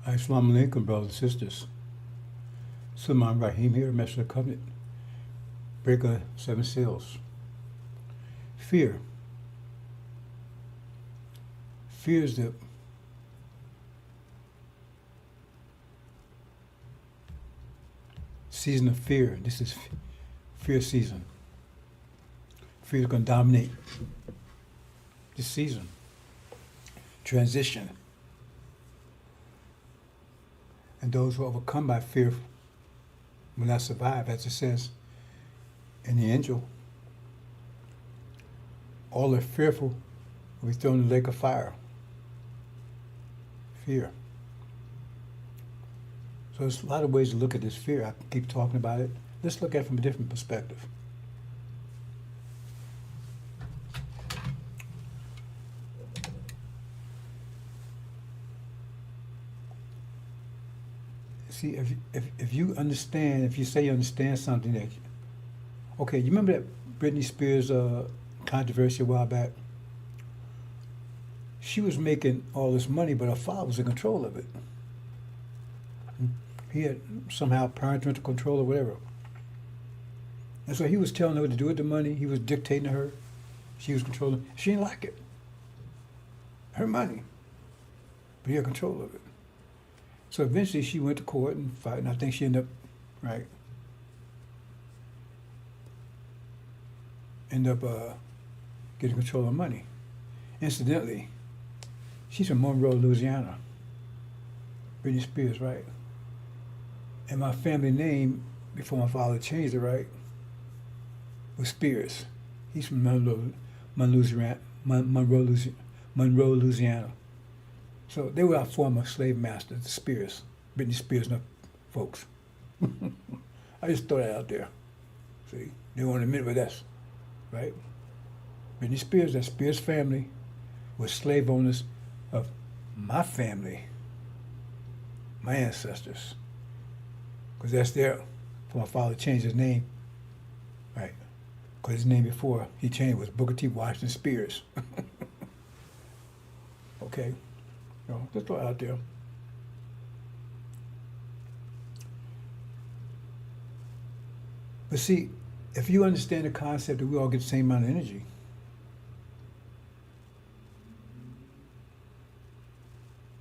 Assalamu alaikum, brothers and sisters. Sulman Rahim here, Master of the Covenant. Breaker 7 seals. Fear. Fear is the season of fear. This is fear season. Fear is going to dominate this season. Transition. And those who are overcome by fear will not survive, as it says in the angel. All the fearful will be thrown in the lake of fire. Fear. So there's a lot of ways to look at this fear. I keep talking about it. Let's look at it from a different perspective. See, if you understand, if you say you understand something that, okay, you remember that Britney Spears controversy a while back? She was making all this money, but her father was in control of it. He had somehow parental control or whatever. And so he was telling her what to do with the money. He was dictating to her. She was controlling. She didn't like it. Her money. But he had control of it. So eventually she went to court and fought, and I think she ended up, getting control of money. Incidentally, she's from Monroe, Louisiana. Britney Spears, right? And my family name, before my father changed it, right, was Spears. He's from Monroe, Louisiana. So they were our former slave masters, the Spears, Britney Spears and the folks. I just throw that out there. See, they want to admit with us, right? Britney Spears, that Spears family, was slave owners of my family, my ancestors. Because that's there, for my father changed his name, right? Because his name before he changed was Booker T. Washington Spears. Okay. Just throw it out there. But see, if you understand the concept that we all get the same amount of energy,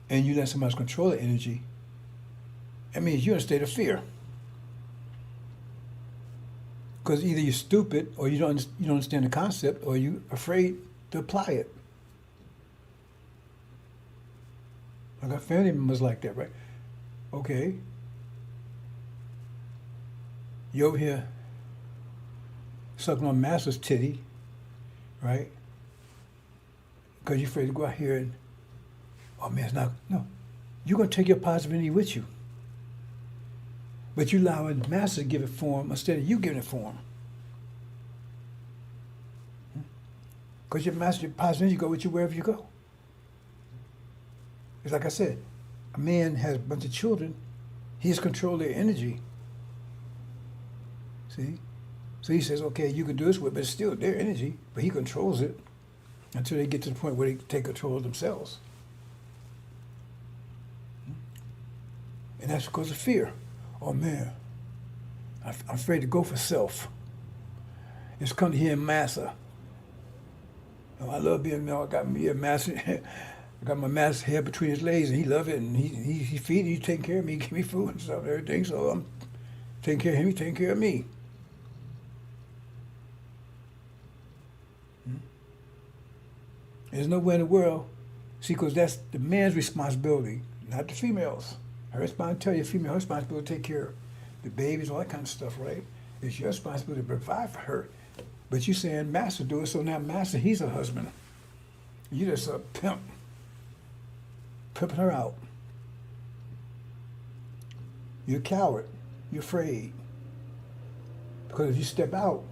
and you let somebody else control the energy, that means you're in a state of fear. Because either you're stupid, or you don't understand the concept, or you're afraid to apply it. I got family members like that, right? Okay. You over here sucking on master's titty, right? Because you're afraid to go out here and, oh man, it's not, no. You're going to take your positive energy with you. But you allowing master to give it form instead of you giving it form. Because your master, your positive energy go with you wherever you go. It's like I said, a man has a bunch of children, he has control of their energy. See? So he says, okay, you can do this with, but it's still their energy, but he controls it until they get to the point where they take control of themselves. And that's because of fear. Oh man, I'm afraid to go for self. It's come to hear massa. Oh, I love being, I got me a massa. I got my master's head between his legs, and he loved it, and he feeds, he's taking care of me, he give me food and stuff, everything. So I'm taking care of him, he's taking care of me. There's nowhere in the world, see, because that's the man's responsibility, not the female's. Her responsibility, tell your female, her responsibility to take care of the babies, all that kind of stuff, right? It's your responsibility to provide for her. But you saying master do it, so now master, he's a husband. You just a pimp. Pimping her out. You're a coward. You're afraid. Because if you step out,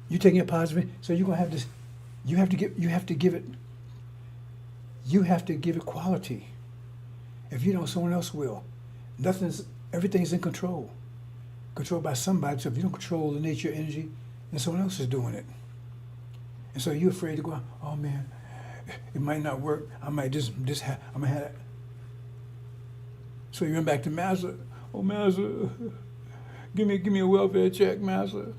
you're taking a positive. So you're gonna have this. You have to give it quality. If you don't, someone else will. Everything's in control. Controlled by somebody. So if you don't control the nature of energy, then someone else is doing it. And so you're afraid to go, oh man, it might not work. I might I'm gonna have that. So you run back to Master. Oh, Master, give me a welfare check, Master.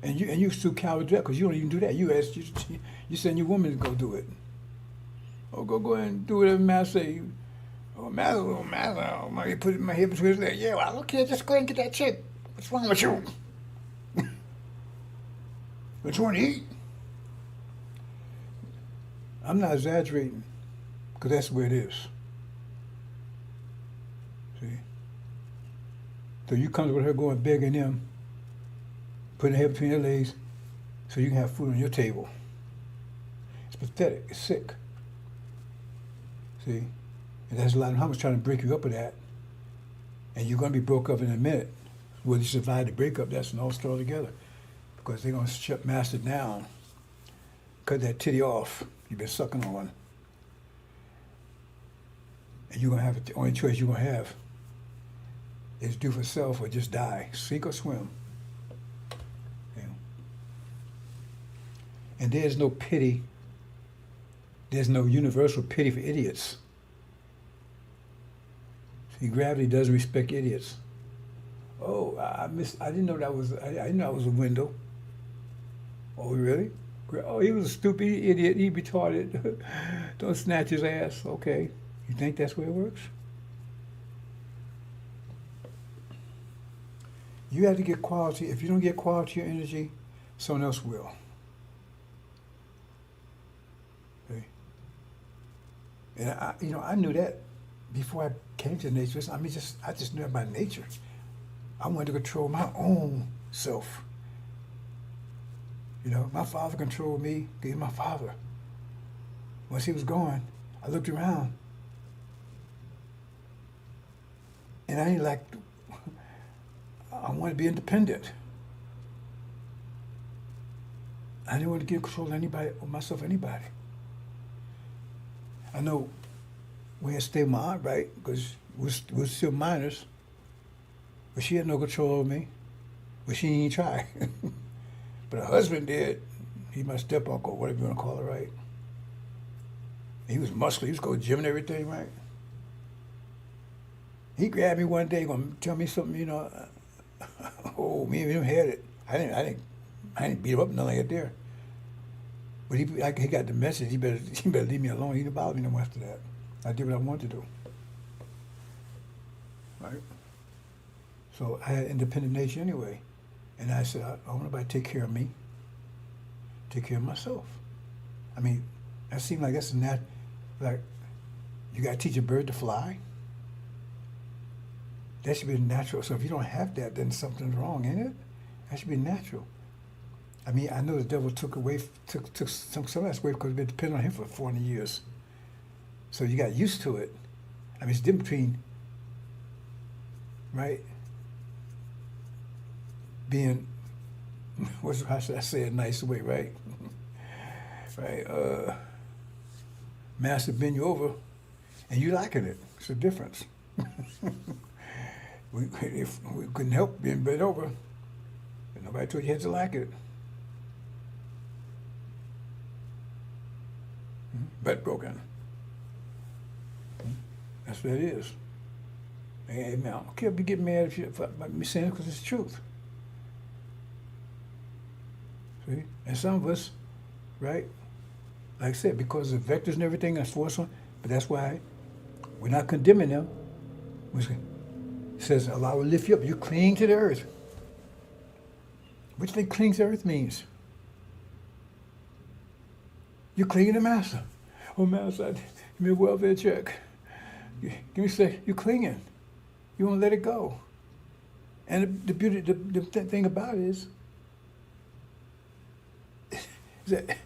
And you sue coward death because you don't even do that. You send your woman to go do it. Oh, go ahead and do whatever Master say. Oh, Master, you put my head between his legs. Yeah, well, I don't care. Just go ahead and get that check. What's wrong with you? What you want to eat? I'm not exaggerating because that's where it is. See? So you come with her going begging them, putting her head between their legs so you can have food on your table. It's pathetic. It's sick. See? And that's a lot of Muhammad's trying to break you up with that. And you're going to be broke up in a minute. Whether you survive the breakup, that's another story altogether. Because they're going to shut Master down. Cut that titty off you've been sucking on. And you're going to have, the only choice you're going to have is do for self or just die. Sink or swim. Yeah. And there's no pity. There's no universal pity for idiots. See, gravity doesn't respect idiots. Oh, I didn't know that was. I didn't know that was a window. Oh, really? Oh, he was a stupid idiot. He retarded. Don't snatch his ass. Okay. You think that's where it works? You have to get quality. If you don't get quality or energy, someone else will. Okay. And I knew that before I came to nature. I just knew that by nature. I wanted to control my own self. My father controlled me. He's my father. Once he was gone, I looked around. And I wanted to be independent. I didn't want to give control to anybody, or myself, anybody. I know we had to stay with my aunt, right? Because we're still minors. But she had no control over me. But she didn't try. But her husband did. He my step uncle, whatever you want to call it, right? He was muscular. He was going to gym and everything, right? He grabbed me one day, going to tell me something, oh, me and him had it. I didn't beat him up, nothing like that there. But he got the message. He better leave me alone. He didn't bother me no more after that. I did what I wanted to do. Right? So I had independent nature anyway. And I said, I want nobody to take care of me. Take care of myself. I mean, that seemed like that's like you got to teach a bird to fly. That should be natural. So if you don't have that, then something's wrong, ain't it? That should be natural. I mean, I know the devil took some of that away because it depended on him for 400 years. So you got used to it. I mean, it's different between, right, being, how should I say it a nice way, right? Right, Master bend you over, and you liking it. It's a difference. If we couldn't help being bent over, and nobody told you had to like it. Butt broken. That's what it is. Hey, man, I don't care if you get mad about me saying it because it's the truth. See? And some of us, right, like I said, because of vectors and everything, that's forced on, but that's why we're not condemning them. It says, Allah will lift you up. You cling to the earth. What do you think cling to the earth means? You cling to the Master. Oh, Master, give me a welfare check. Give me a sec. You're clinging. You won't let it go. And the beauty, the thing about it is that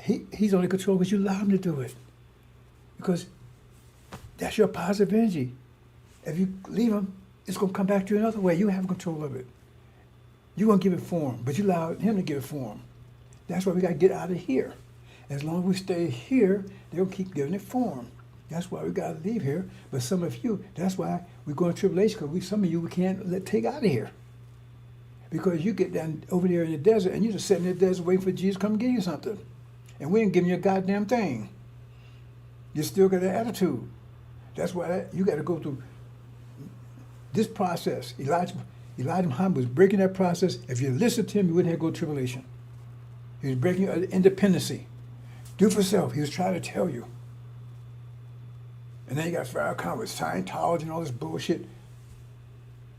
he's only control because you allow him to do it. Because that's your positive energy. If you leave him, it's going to come back to you another way. You have control of it. You're going to give it form, but you allow him to give it form. That's why we got to get out of here. As long as we stay here, they'll keep giving it form. That's why we got to leave here. But some of you, that's why we go in tribulation, because some of you we can't take out of here. Because you get down over there in the desert, and you're just sitting in the desert waiting for Jesus to come give you something. And we ain't giving you a goddamn thing. You still got that attitude. That's why you got to go through this process, Elijah Muhammad was breaking that process. If you listen to him, you wouldn't have to go to tribulation. He was breaking independency. Do for self. He was trying to tell you. And then you got Farrakhan with Scientology and all this bullshit.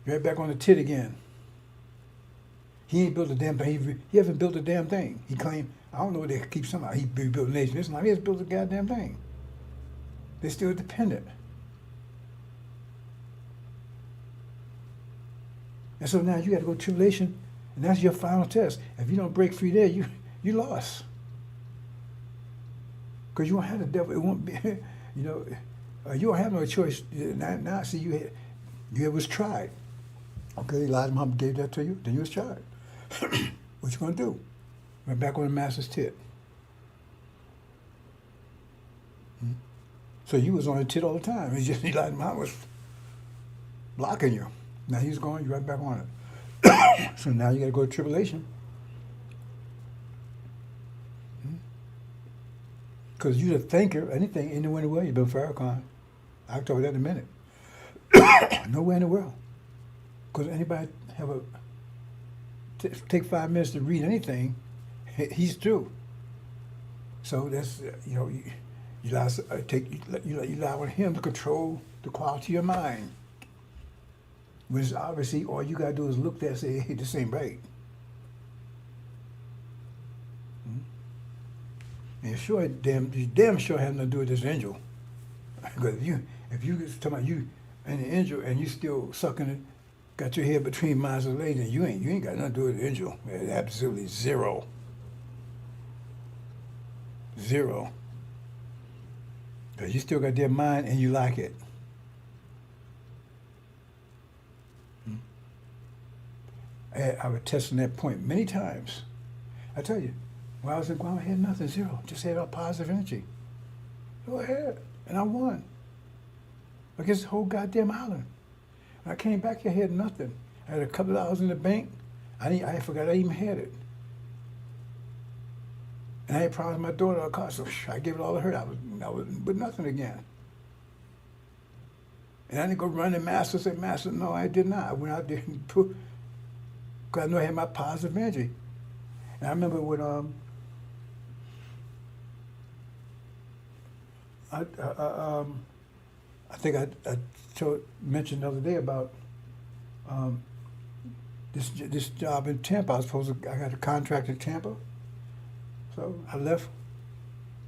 You're right back on the tit again. He ain't built a damn thing. He hasn't built a damn thing. He claimed, I don't know what they keep somehow. He built a nation Islam. He hasn't built a goddamn thing. They're still dependent. And so now you got to go to tribulation, and that's your final test. If you don't break free there, you lost. Because you won't have the devil. It won't be, you don't have no choice. Now see, you was tried. Okay, Elijah Muhammad gave that to you, then you was tried. What you gonna do? Went back on the master's tit. So you was on the tit all the time. It's just Elijah Muhammad was blocking you. Now he's going, you right back on it. So now you got to go to tribulation. Because you're the thinker, anything, anywhere in the world, you've been Farrakhan. I'll talk about that in a minute. Nowhere in the world. Because anybody have take 5 minutes to read anything, he's through. So that's, you allow him to control the quality of your mind. Which obviously all you got to do is look there and say, hey, this ain't right. And you damn sure have nothing to do with this angel. Because if you talking about you and the angel and you still sucking it, got your head between mines and legs, and you ain't got nothing to do with the angel. Absolutely zero. Zero. Because you still got their mind and you like it. I would test on that point many times. I tell you, when I was in Guam, I had nothing, zero. Just had all positive energy. Go ahead. And I won. Against the whole goddamn island. When I came back here, I had nothing. I had a couple of dollars in the bank. I forgot I even had it. And I had promised my daughter a car, so I gave it all to her. I was with nothing again. And I didn't go run to Master, say, Master, no, I did not. I went out there and put, because I knew I had my positive energy. And I remember when I think I mentioned the other day about this job in Tampa. I got a contract in Tampa. So I left,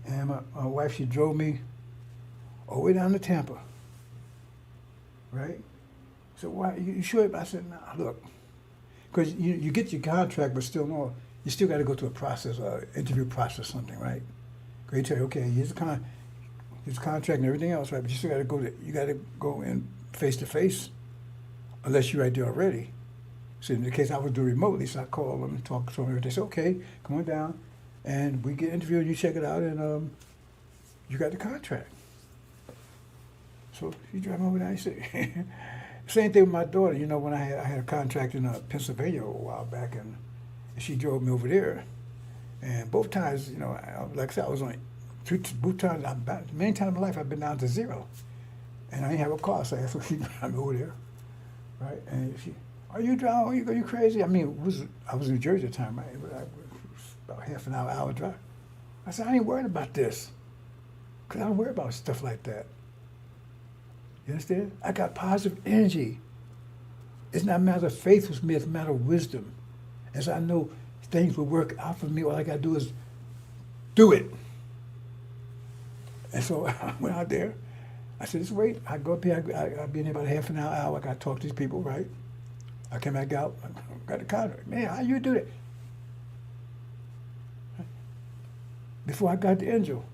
and my wife, she drove me all the way down to Tampa. Right? So why, you sure? I said, nah, look. Because you get your contract, but still no, you still got to go through a process, interview process, something, right? They tell you, okay, here's the contract and everything else, right? But you still got to go in face to face, unless you're right there already. So in the case I was doing remotely, so I called them and talked to them. They said, okay, come on down, and we get interviewed, and you check it out, and you got the contract. So you drive over there, and you say. Same thing with my daughter. When I had a contract in Pennsylvania a while back, and she drove me over there. And both times, like I said, I was on both times. Many times in my life, I've been down to zero, and I didn't have a car, so I asked her to drive me over there, right? And she, are you driving? Are you crazy? I mean, I was in New Jersey at the time, right? It was about half an hour drive. I said, I ain't worried about this, because I don't worry about stuff like that. You understand? I got positive energy. It's not a matter of faith with me, it's a matter of wisdom. As I know things will work out for me, all I got to do is do it. And so I went out there. I said, just wait. I go up here, I'll be in about a half an hour. I got to talk to these people, right? I came back out, I got the contract. Man, how you do that? Before I got the angel,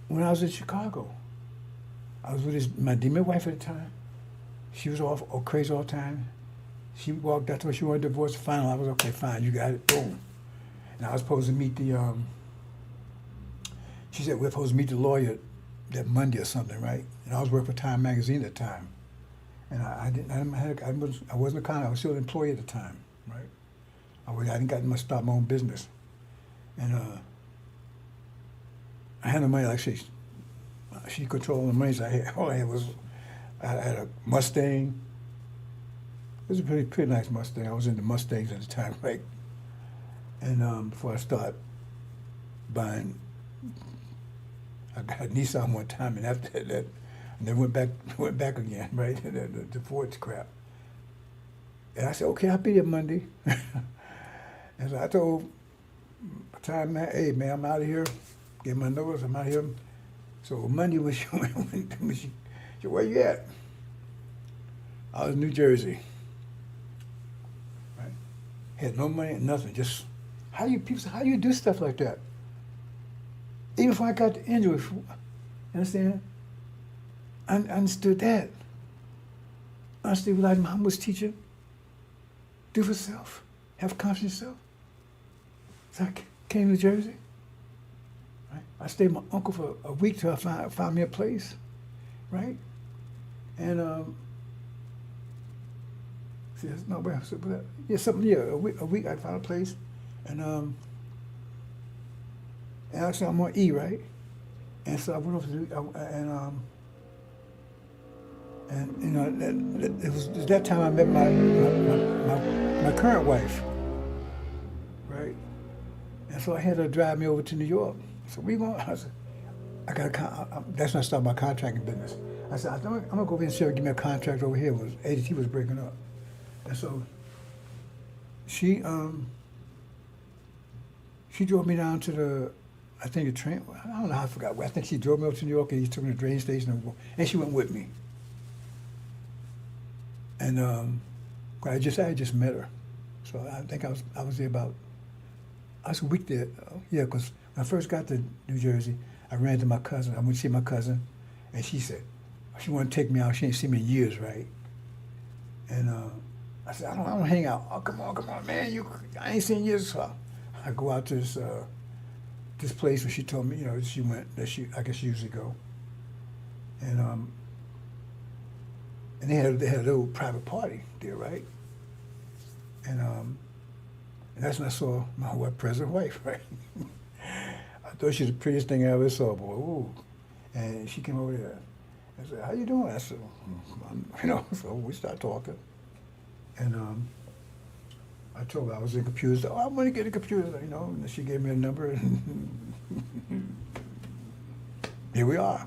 when I was in Chicago, I was with my demon wife at the time. She was all crazy all the time. She walked out to me, she wanted a divorce. Finally, I was, okay, fine, you got it, boom. And I was supposed to meet she said, we're supposed to meet the lawyer that Monday or something, right? And I was working for Time Magazine at the time. And I wasn't a contract, I was still an employee at the time, right? I didn't got much start my own business. And I had no money, like she controlled the money, so all I had was, I had a Mustang. It was a pretty nice Mustang. I was into Mustangs at the time, right? And before I started buying, I got a Nissan one time, and after that, and then went back again, right? The Ford's crap. And I said, okay, I'll be there Monday. And so I told time, man, hey man, I'm out of here. Gave my notice, I'm out of here. So Monday was where you at? I was in New Jersey. Right? Had no money, nothing. Just how do you do stuff like that? Even if I got the injury, understand? I understood that. I understood what Muhammad was teaching. Do for self. Have confidence in self. So I came to New Jersey. Right? I stayed with my uncle for a week till I found me a place. Right? And a week I found a place. And actually I'm on E, right? And so I went over to and you know it was that time I met my current wife, right? And so I had her drive me over to New York. So we going. I said, that's when I started my contracting business. I said, I'm gonna go over and see her give me a contract over here. ADT was breaking up, and so she drove me down to I think the train. I don't know how I forgot. I think she drove me over to New York and he took me to the train station and she went with me. And I had just met her, so I think I was there I was a week there. Yeah, because when I first got to New Jersey, I ran to my cousin. I went to see my cousin, and she said she wanted to take me out. She ain't seen me in years, right? And I said I don't hang out. Oh, come on, man! I ain't seen you in years. So I go out to this place where she told me, you know, she went I guess she usually go, and they had a little private party there, right? And that's when I saw my present wife, right? I thought she was the prettiest thing I ever saw, boy. Ooh. And she came over there and said, "How you doing?" I said, you know, so we started talking. And I told her I was in computers. Oh, I want to get a computer, you know. And she gave me a number, and here we are.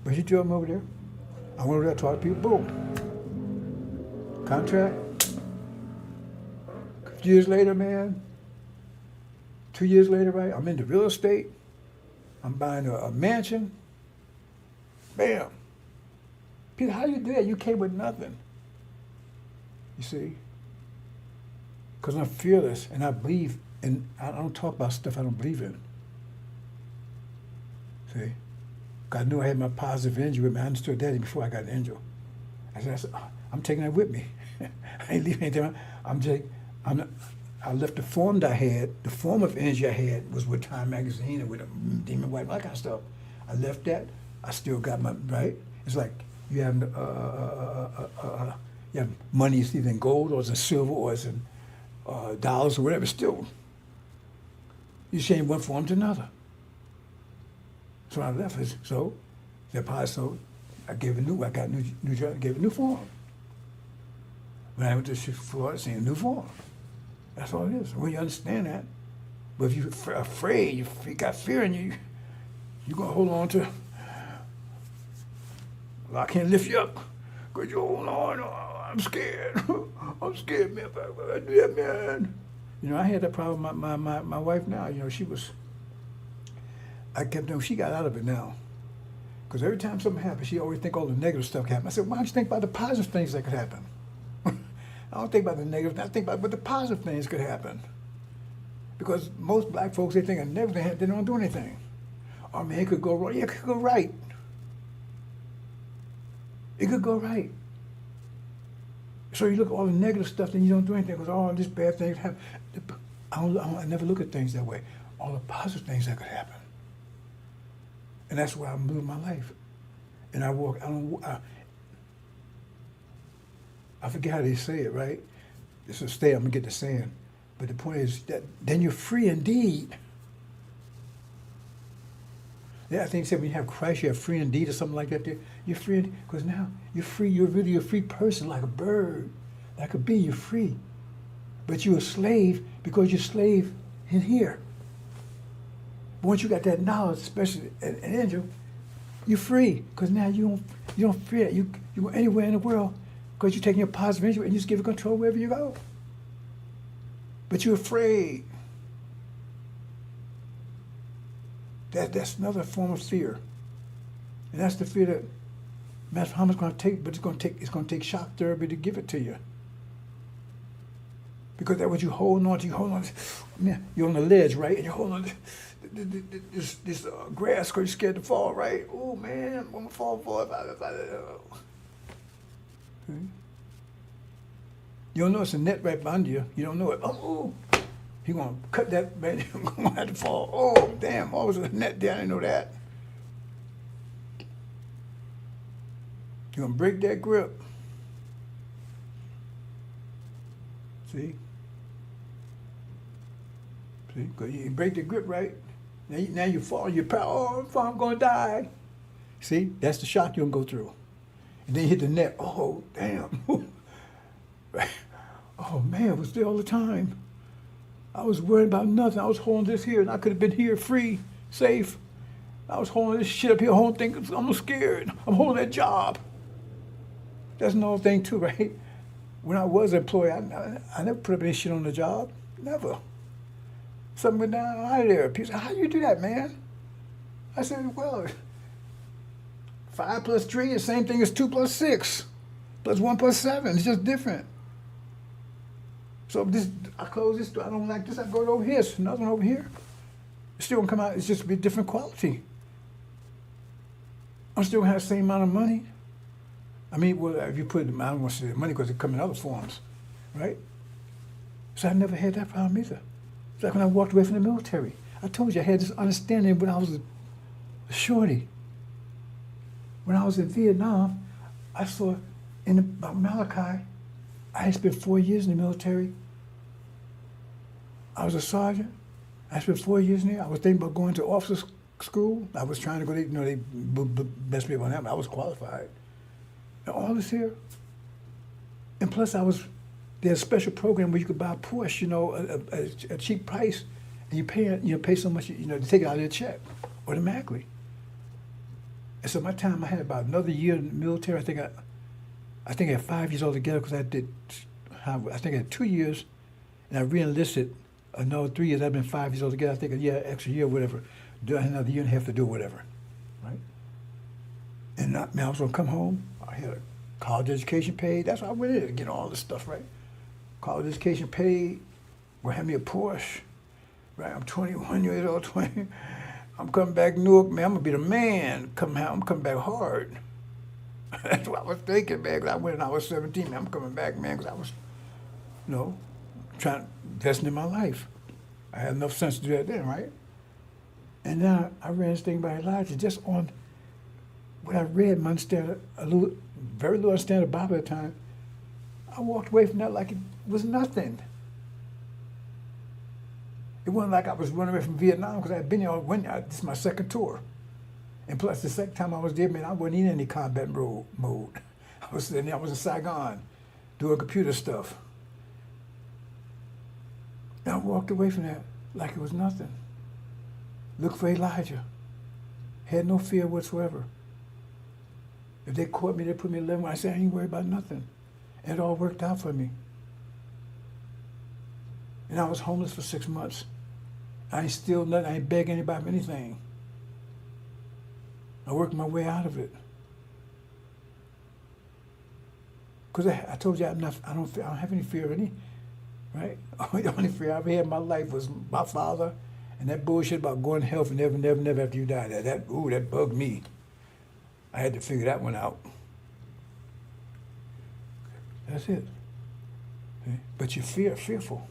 But she drove me over there. I went over there, talked to people, boom. Contract. A few years later, man, 2 years later, right, I'm into real estate. I'm buying a mansion. Bam. Peter, how you do that? You came with nothing. You see? Because I'm fearless and I believe, and I don't talk about stuff I don't believe in. See? I knew I had my positive energy with me. I understood that before I got an angel. I said, I'm taking that with me. I ain't leaving anything. I left the form that I had, the form of energy I had was with Time Magazine and with a Demon White, all that kind of stuff. I left that. I still got my, right? It's like you have money, it's either in gold or it's in silver or it's in dollars or whatever. Still, you change one form to another. So I left it. So I gave I got New Jersey, gave a new form. When I went to Florida, seeing a new form. That's all it is. When you understand that, but if you're afraid, you got fear in you, you're gonna hold on to. Well, I can't lift you up, cause you're holding on. Oh, I'm scared. I'm scared, man. If I do that, man. You know, I had that problem with my wife now. You know, I kept knowing she got out of it now. Because every time something happens, she always think all the negative stuff can happen. I said, why don't you think about the positive things that could happen? I don't think about the negative. I think about what the positive things could happen. Because most black folks, they think a negative thing, they don't do anything. Oh man, it could go wrong. Yeah, it could go right. It could go right. So you look at all the negative stuff, then you don't do anything because all this bad things happen. I never look at things that way. All the positive things that could happen. And that's why I'm living my life. And I forget how they say it, right? It's a stay, I'm gonna get the saying. But the point is that then you're free indeed. Yeah, I think he said when you have Christ, you have free indeed or something like that. There, you're free because now you're free. You're really a free person, like a bird, like a bee. You're free, but you're a slave because you're a slave in here. But once you got that knowledge, especially an angel, you're free because now you don't fear. You go anywhere in the world because you're taking your positive energy and you just give it control wherever you go. But you're afraid. That's another form of fear, and that's the fear that Master Muhammad's going to take. But it's going to take shock therapy to give it to you, because that's what you hold on to. You hold on. Man, you're on the ledge, right? And you're holding on to this grass because you're scared to fall, right? Oh man, I'm gonna fall for it. You don't know it's a net right behind you. You don't know it. Oh. You're going to cut that, man. You're going to have to fall. Oh, damn. Oh, there's a net there. I didn't know that. You're going to break that grip. See? See? Because you break the grip, right? Now you fall. You're proud. Oh, I'm going to die. See? That's the shock you're going to go through. And then you hit the net. Oh, damn. Oh, man. It was there all the time. I was worried about nothing. I was holding this here, and I could have been here free, safe. I was holding this shit up here, whole thing. I'm scared. I'm holding that job. That's another thing too, right? When I was an employee, I never put up any shit on the job. Never. Something went down out of there. People said, how do you do that, man? I said, well, 5 plus 3 is the same thing as 2 plus 6, plus 1 plus 7. It's just different. So I close this door. I don't like this. I go over here. It's another one over here. It's still gonna come out. It's just be a different quality. I'm still gonna have the same amount of money. I mean, well, if you put, I don't want to say the money because it come in other forms, right? So I never had that problem either. It's like when I walked away from the military. I told you I had this understanding when I was a shorty. When I was in Vietnam, I saw in Malachi. I had spent 4 years in the military. I was a sergeant. I spent 4 years in there. I was thinking about going to officer school. I was trying to go, they messed me up on that, but I was qualified. And all this here. And plus there's a special program where you could buy a Porsche, a cheap price, and you pay so much, to take it out of your check automatically. And so my time, I had about another year in the military. I think I had 5 years altogether because I had 2 years, and I re-enlisted another 3 years. I've been 5 years altogether. I think extra year, whatever. Do another year and a half to do whatever, right? And I was gonna come home. I had a college education paid. That's why I went in to get all this stuff, right? College education paid. We'll have me a Porsche, right? I'm 21 years old, 20. I'm coming back to Newark, man. I'm gonna be the man. I'm coming back hard. That's what I was thinking, man, because I went when I was 17, man. I'm coming back, man, because I was, investing in my life. I had enough sense to do that then, right? And then I read this thing by Elijah just on what I read, very little understanding of the Bible at the time. I walked away from that like it was nothing. It wasn't like I was running away from Vietnam because I had been there. This is my second tour. And plus, the second time I was there, man, I wasn't in any combat mode. I was sitting there, I was in Saigon doing computer stuff. And I walked away from that like it was nothing. Looked for Elijah. Had no fear whatsoever. If they caught me, they put me in 11. I said, I ain't worried about nothing. And it all worked out for me. And I was homeless for 6 months. I ain't steal nothing. I ain't beg anybody for anything. I worked my way out of it. Because I told you I don't have any fear of any, right? The only fear I ever had in my life was my father and that bullshit about going to hell for never after you die. That bugged me. I had to figure that one out. That's it. Okay? But you're fearful.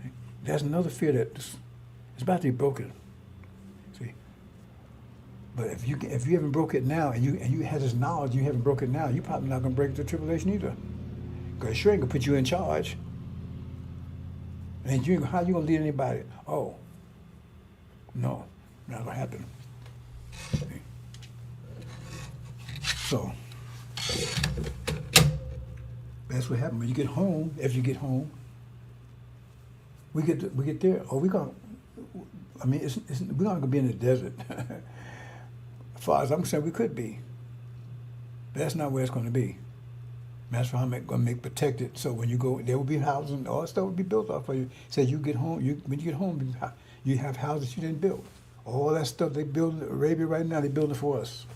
Okay? There's another fear it's about to be broken. See? But if you haven't broke it now, and you have this knowledge, you haven't broke it now, you're probably not gonna break the tribulation either. Because it sure ain't gonna put you in charge. And how you gonna lead anybody? Oh, no. Not gonna happen. So that's what happened when you get home. If you get home, we get there. Oh, we gonna. I mean, we're not gonna be in the desert. As far as I'm concerned, we could be, but that's not where it's gonna be. Master Muhammad gonna make protected, so when you go, there will be houses and all that stuff will be built off for you. Say you get home, when you get home, you have houses you didn't build. All that stuff they build in Arabia right now, they build it for us.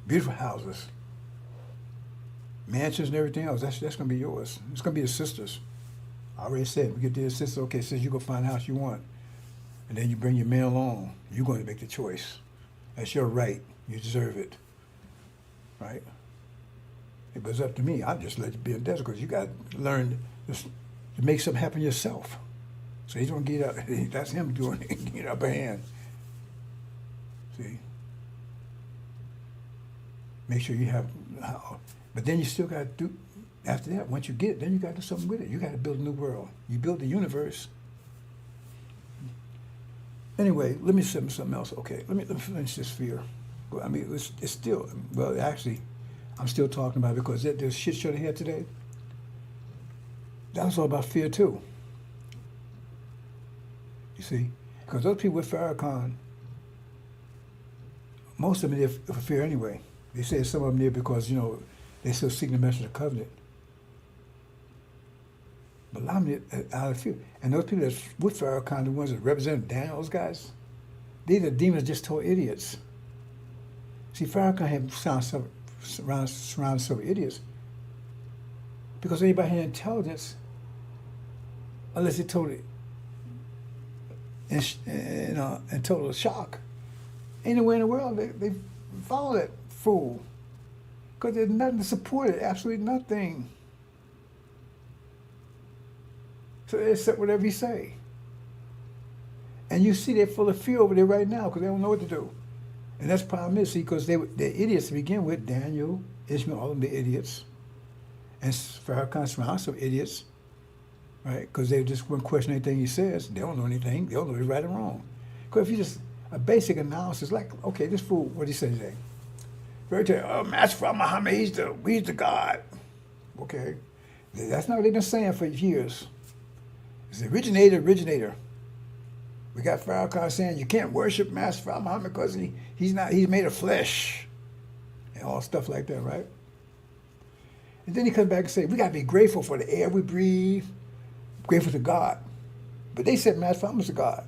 Beautiful houses, mansions and everything else. That's gonna be yours. It's gonna be the sisters. I already said, we get to the sisters. Okay, sis, you go find the house you want, and then you bring your man along. You're going to make the choice. That's your right. You deserve it, right? If it was up to me, I'd just let you be in the desert because you got to learn to make something happen yourself. So he's going to get up. That's him doing it, get upper hand. See? Make sure you have, but then you still got to do, after that, once you get it, then you got to do something with it. You got to build a new world. You build the universe. Anyway, let me say something else. Okay, let me finish this fear. I mean, it's still, well, actually, I'm still talking about it because there's shit show they had today. That was all about fear too. You see, because those people with Farrakhan, most of them are there for fear anyway. They say some of them there because, you know, they still seeking the message of covenant. But a lot of them out of fear. And those people that's with Farrakhan, the ones that represent Daniel, those guys, these are demons just told idiots. See, Farrakhan had surrounded himself with idiots because anybody had intelligence, unless they told it in total shock, ain't nowhere in the world they follow that fool because there's nothing to support it, absolutely nothing. So they accept whatever you say. And you see they're full of fear over there right now because they don't know what to do. And that's the problem is, see, because they're idiots to begin with. Daniel, Ishmael, all of them, they're idiots. And Farrakhan surrounds some idiots, right? Because they just won't question anything he says. They don't know anything. They don't know if he's right or wrong. Because if you just, a basic analysis, like, okay, this fool, what did he say today? Very tell, oh, Master Muhammad, he's the God. Okay. That's not what they've been saying for years. It's the originator. We got Farrakhan saying you can't worship Master Muhammad because he's made of flesh and all stuff like that, right? And then he comes back and say we got to be grateful for the air we breathe, grateful to God. But they said Master Muhammad's a God.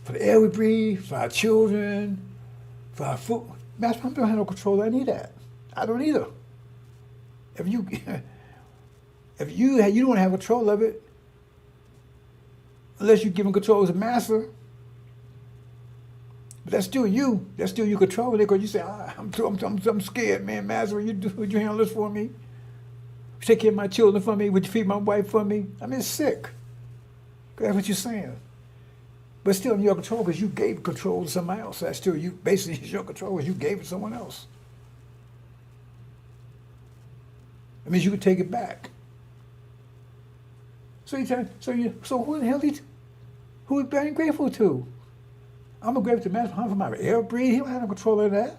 For the air we breathe, for our children, for our food. Master Muhammad don't have no control of any of that. I don't either. If you don't have control of it, unless you give him control as a master. But that's still you. That's still you controlling it because you say, I'm scared, man. Master, would you handle this for me? Would you take care of my children for me? Would you feed my wife for me? I mean, it's sick. That's what you're saying. But still in your control because you gave control to somebody else. That's still you. Basically, it's your control because you gave it to someone else. That means you could take it back. So who the hell who is being grateful to? I'm grateful to Master Muhammad for my air breathe. He don't have no control of that.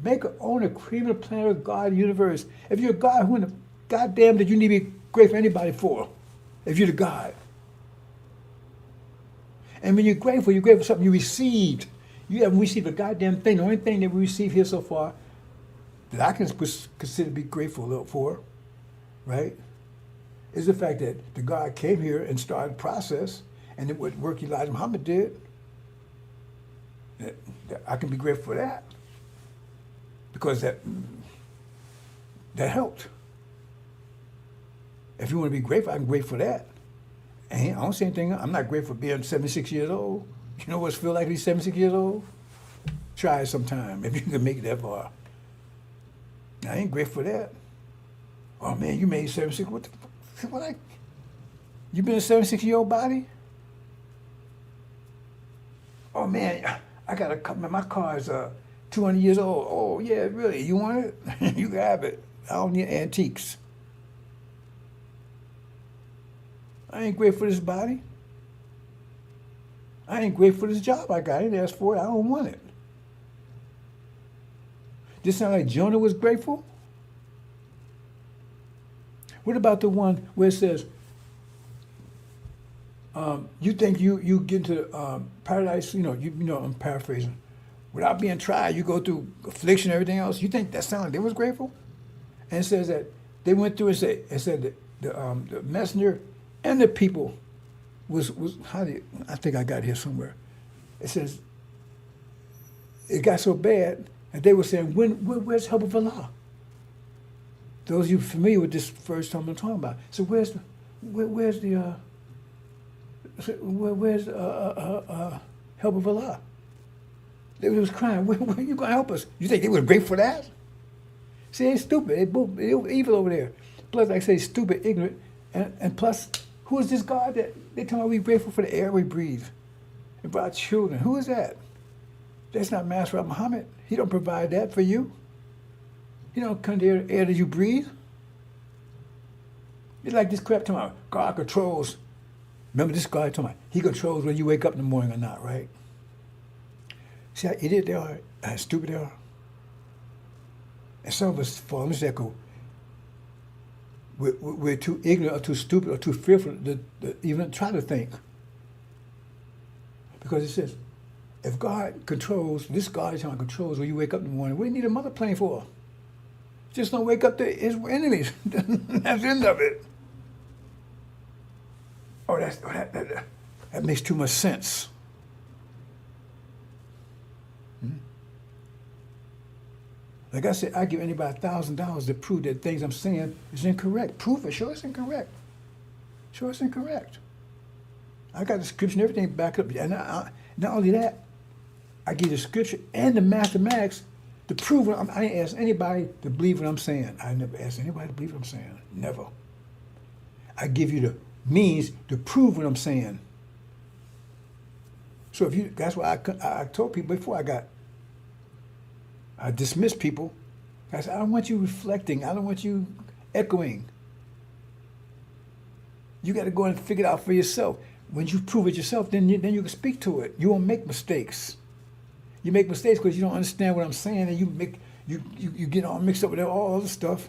Make an own a cream of the planet of God universe. If you're a God, who in the goddamn did you need to be grateful for anybody for? If you're the God. And when you're grateful for something you received. You haven't received a goddamn thing. The only thing that we received here so far that I can consider to be grateful for, right, is the fact that the God came here and started the process, and it what work Elijah Muhammad did. That I can be grateful for that because that helped. If you want to be grateful, I can be grateful for that. And I don't say anything. I'm not grateful for being 76 years old. You know what it feels like to be 76 years old? Try it sometime if you can make it that far. I ain't grateful for that. Oh man, you made 76. What the fuck? You been a 76-year-old body? Oh man, I got a couple. My car is 200 years old. Oh yeah, really? You want it? You can have it. I don't need antiques. I ain't grateful for this body. I ain't grateful for this job I got. I didn't ask for it. I don't want it. This sound like Jonah was grateful? What about the one where it says, you think you get into paradise, I'm paraphrasing, without being tried, you go through affliction and everything else. You think that sounded like they was grateful? And it says that they went through and said that the messenger and the people was I think I got it here somewhere. It says it got so bad that they were saying, where's the help of Allah? Those of you familiar with this first time I'm talking about. So where's the help of Allah? They was crying. Where are you gonna help us? You think they was grateful for that? See, they stupid. They evil over there. Plus, like I say, stupid, ignorant, and plus, who is this God that they tell me we grateful for the air we breathe and for our children? Who is that? That's not Master Muhammad. He don't provide that for you. He don't come to the air that you breathe. It's like this crap talking about God controls. Remember this guy talking about he controls when you wake up in the morning or not, right? See how idiot they are, how stupid they are. And some of us fall in this echo. We're too ignorant or too stupid or too fearful to even try to think. Because it says, if God controls, this God is how controls when you wake up in the morning, what do you need a mother plane for? Just don't wake up to his enemies. That's the end of it. Oh, that makes too much sense. Like I said, I give anybody $1,000 to prove that things I'm saying is incorrect. Prove it. Sure, it's incorrect. Sure, it's incorrect. I got the scripture and everything back up. And not only that, I give the scripture and the mathematics to prove it. I didn't ask anybody to believe what I'm saying. I never asked anybody to believe what I'm saying. Never. I give you the means to prove what I'm saying. So that's why I told people before I dismiss people. I said, I don't want you reflecting. I don't want you echoing. You got to go and figure it out for yourself. When you prove it yourself, then you can speak to it. You won't make mistakes. You make mistakes because you don't understand what I'm saying, and you get all mixed up with all other stuff.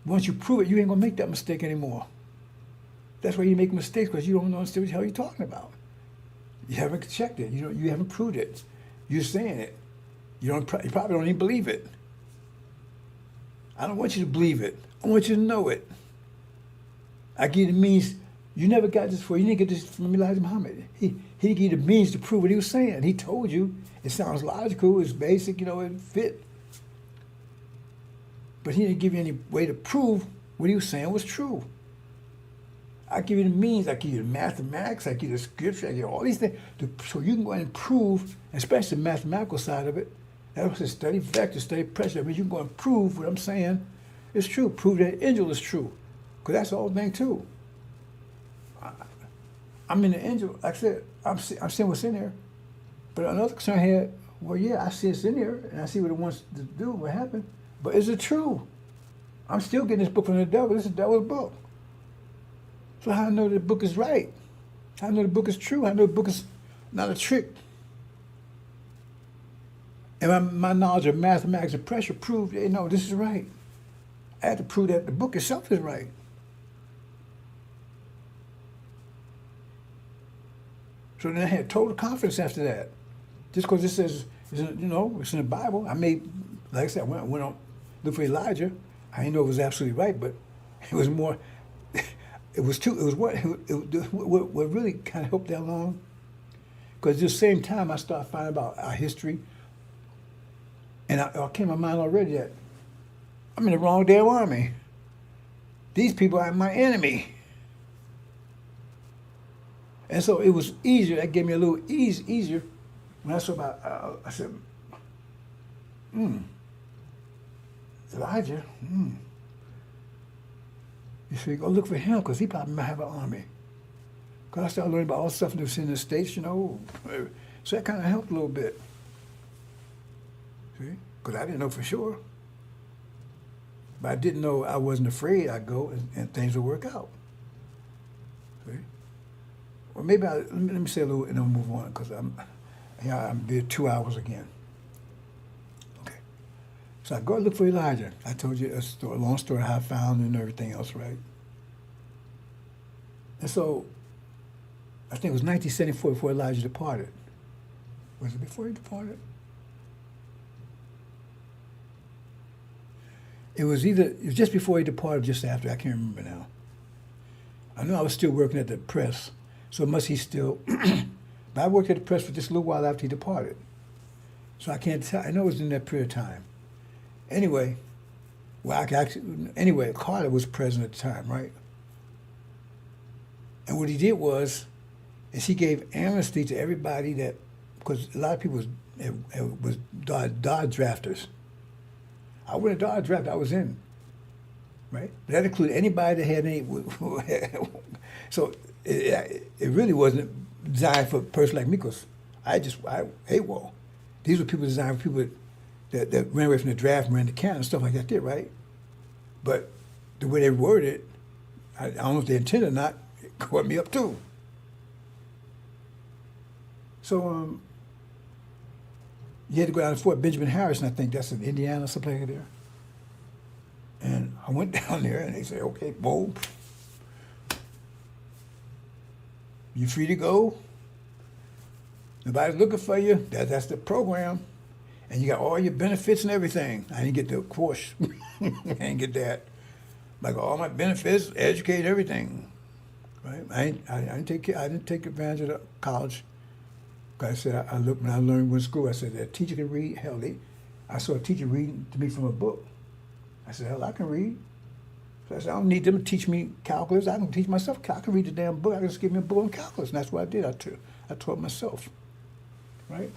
Once you prove it, you ain't gonna make that mistake anymore. That's why you make mistakes, because you don't understand what the hell you're talking about. You haven't checked it. You haven't proved it. You're saying it. You probably don't even believe it. I don't want you to believe it. I want you to know it. I give you the means. You never got this before. You didn't get this from Elijah Muhammad. He gave you the means to prove what he was saying. He told you. It sounds logical. It's basic. It fit. But he didn't give you any way to prove what he was saying was true. I give you the means. I give you the mathematics. I give you the scripture. I give you all these things so you can go ahead and prove, especially the mathematical side of it. That was a study vector, study pressure. I mean, you can go and prove what I'm saying is true. Prove that angel is true, because that's the whole thing too. I'm in the angel. Like I said, I'm seeing what's in there. But another concern I had, well, yeah, I see it's in there, and I see what it wants to do, what happened. But is it true? I'm still getting this book from the devil. This is the devil's book. So how do I know the book is right? How do I know the book is true? How do I know the book is not a trick? And my knowledge of mathematics and pressure proved, no, this is right. I had to prove that the book itself is right. So then I had total confidence after that. Just because it says, it's in the Bible. I made, like I said, I went on, look for Elijah. I didn't know it was absolutely right, but it was more, what really kind of helped that along. Because at the same time, I started finding about our history. And I came to my mind already that I'm in the wrong damn army. These people are my enemy. And so it was easier. That gave me a little easier. When I saw about, I said, Elijah, You should go look for him, because he probably might have an army. Because I started learning about all the stuff that was in the States, So that kind of helped a little bit. See? Because I didn't know for sure. But I didn't know I wasn't afraid I'd go and things would work out. See? Well, maybe let me say a little, and I'll move on because I'm there 2 hours again. Okay. So I go look for Elijah. I told you a long story how I found him and everything else, right? And so I think it was 1974 before Elijah departed. Was it before he departed? It was just before he departed, just after. I can't remember now. I know I was still working at the press, so must he still. But I worked at the press for just a little while after he departed. So I can't tell. I know it was in that period of time. Anyway, Carter was president at the time, right? And what he did is he gave amnesty to everybody that, because a lot of people was Dodge drafters. I wasn't a Dodge draft, I was in, right? That included anybody that had any, so it really wasn't designed for a person like me, because I hate war. These were people designed for people that ran away from the draft and ran to Canada and stuff like that did, right? But the way they worded it, I don't know if they intended or not, it caught me up too. So you had to go down to Fort Benjamin Harrison, I think that's in Indiana, something like there. And I went down there and they said, okay, boom, you free to go. Nobody's looking for you. That's the program. And you got all your benefits and everything. I didn't get the course. I didn't get that. Like all my benefits, educate, everything. Right? I didn't take advantage of the college. I said, I looked when I learned in school, I said, that teacher can read. Hell, I saw a teacher reading to me from a book. I said, hell, I can read. So I said, I don't need them to teach me calculus. I can teach myself. I can read the damn book. I can just give me a book on calculus. And that's what I did. I taught myself. Right?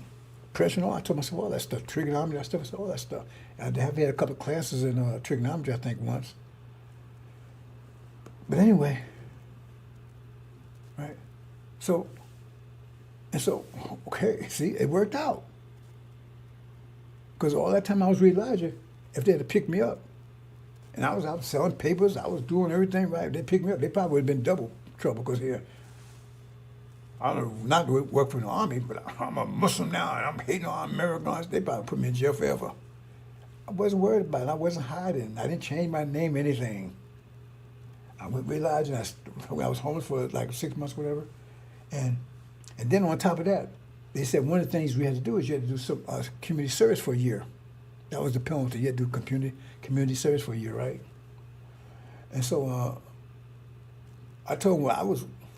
Pressure and all. I taught myself all that stuff. Trigonometry, that stuff. I said, all that stuff. I have had a couple of classes in trigonometry, I think, once. But anyway, right? So, okay, see, it worked out. Because all that time I was with Elijah, if they had to pick me up, and I was out selling papers, I was doing everything right, if they picked me up, they probably would have been double trouble, because here, I don't know, not to work for the army, but I'm a Muslim now, and I'm hating on Americans, they probably put me in jail forever. I wasn't worried about it, I wasn't hiding, I didn't change my name, anything. I went with Elijah, and I was homeless for like 6 months, whatever, and then on top of that, they said one of the things we had to do is you had to do some community service for a year. That was the penalty. You had to do community service for a year, right? And so I told him,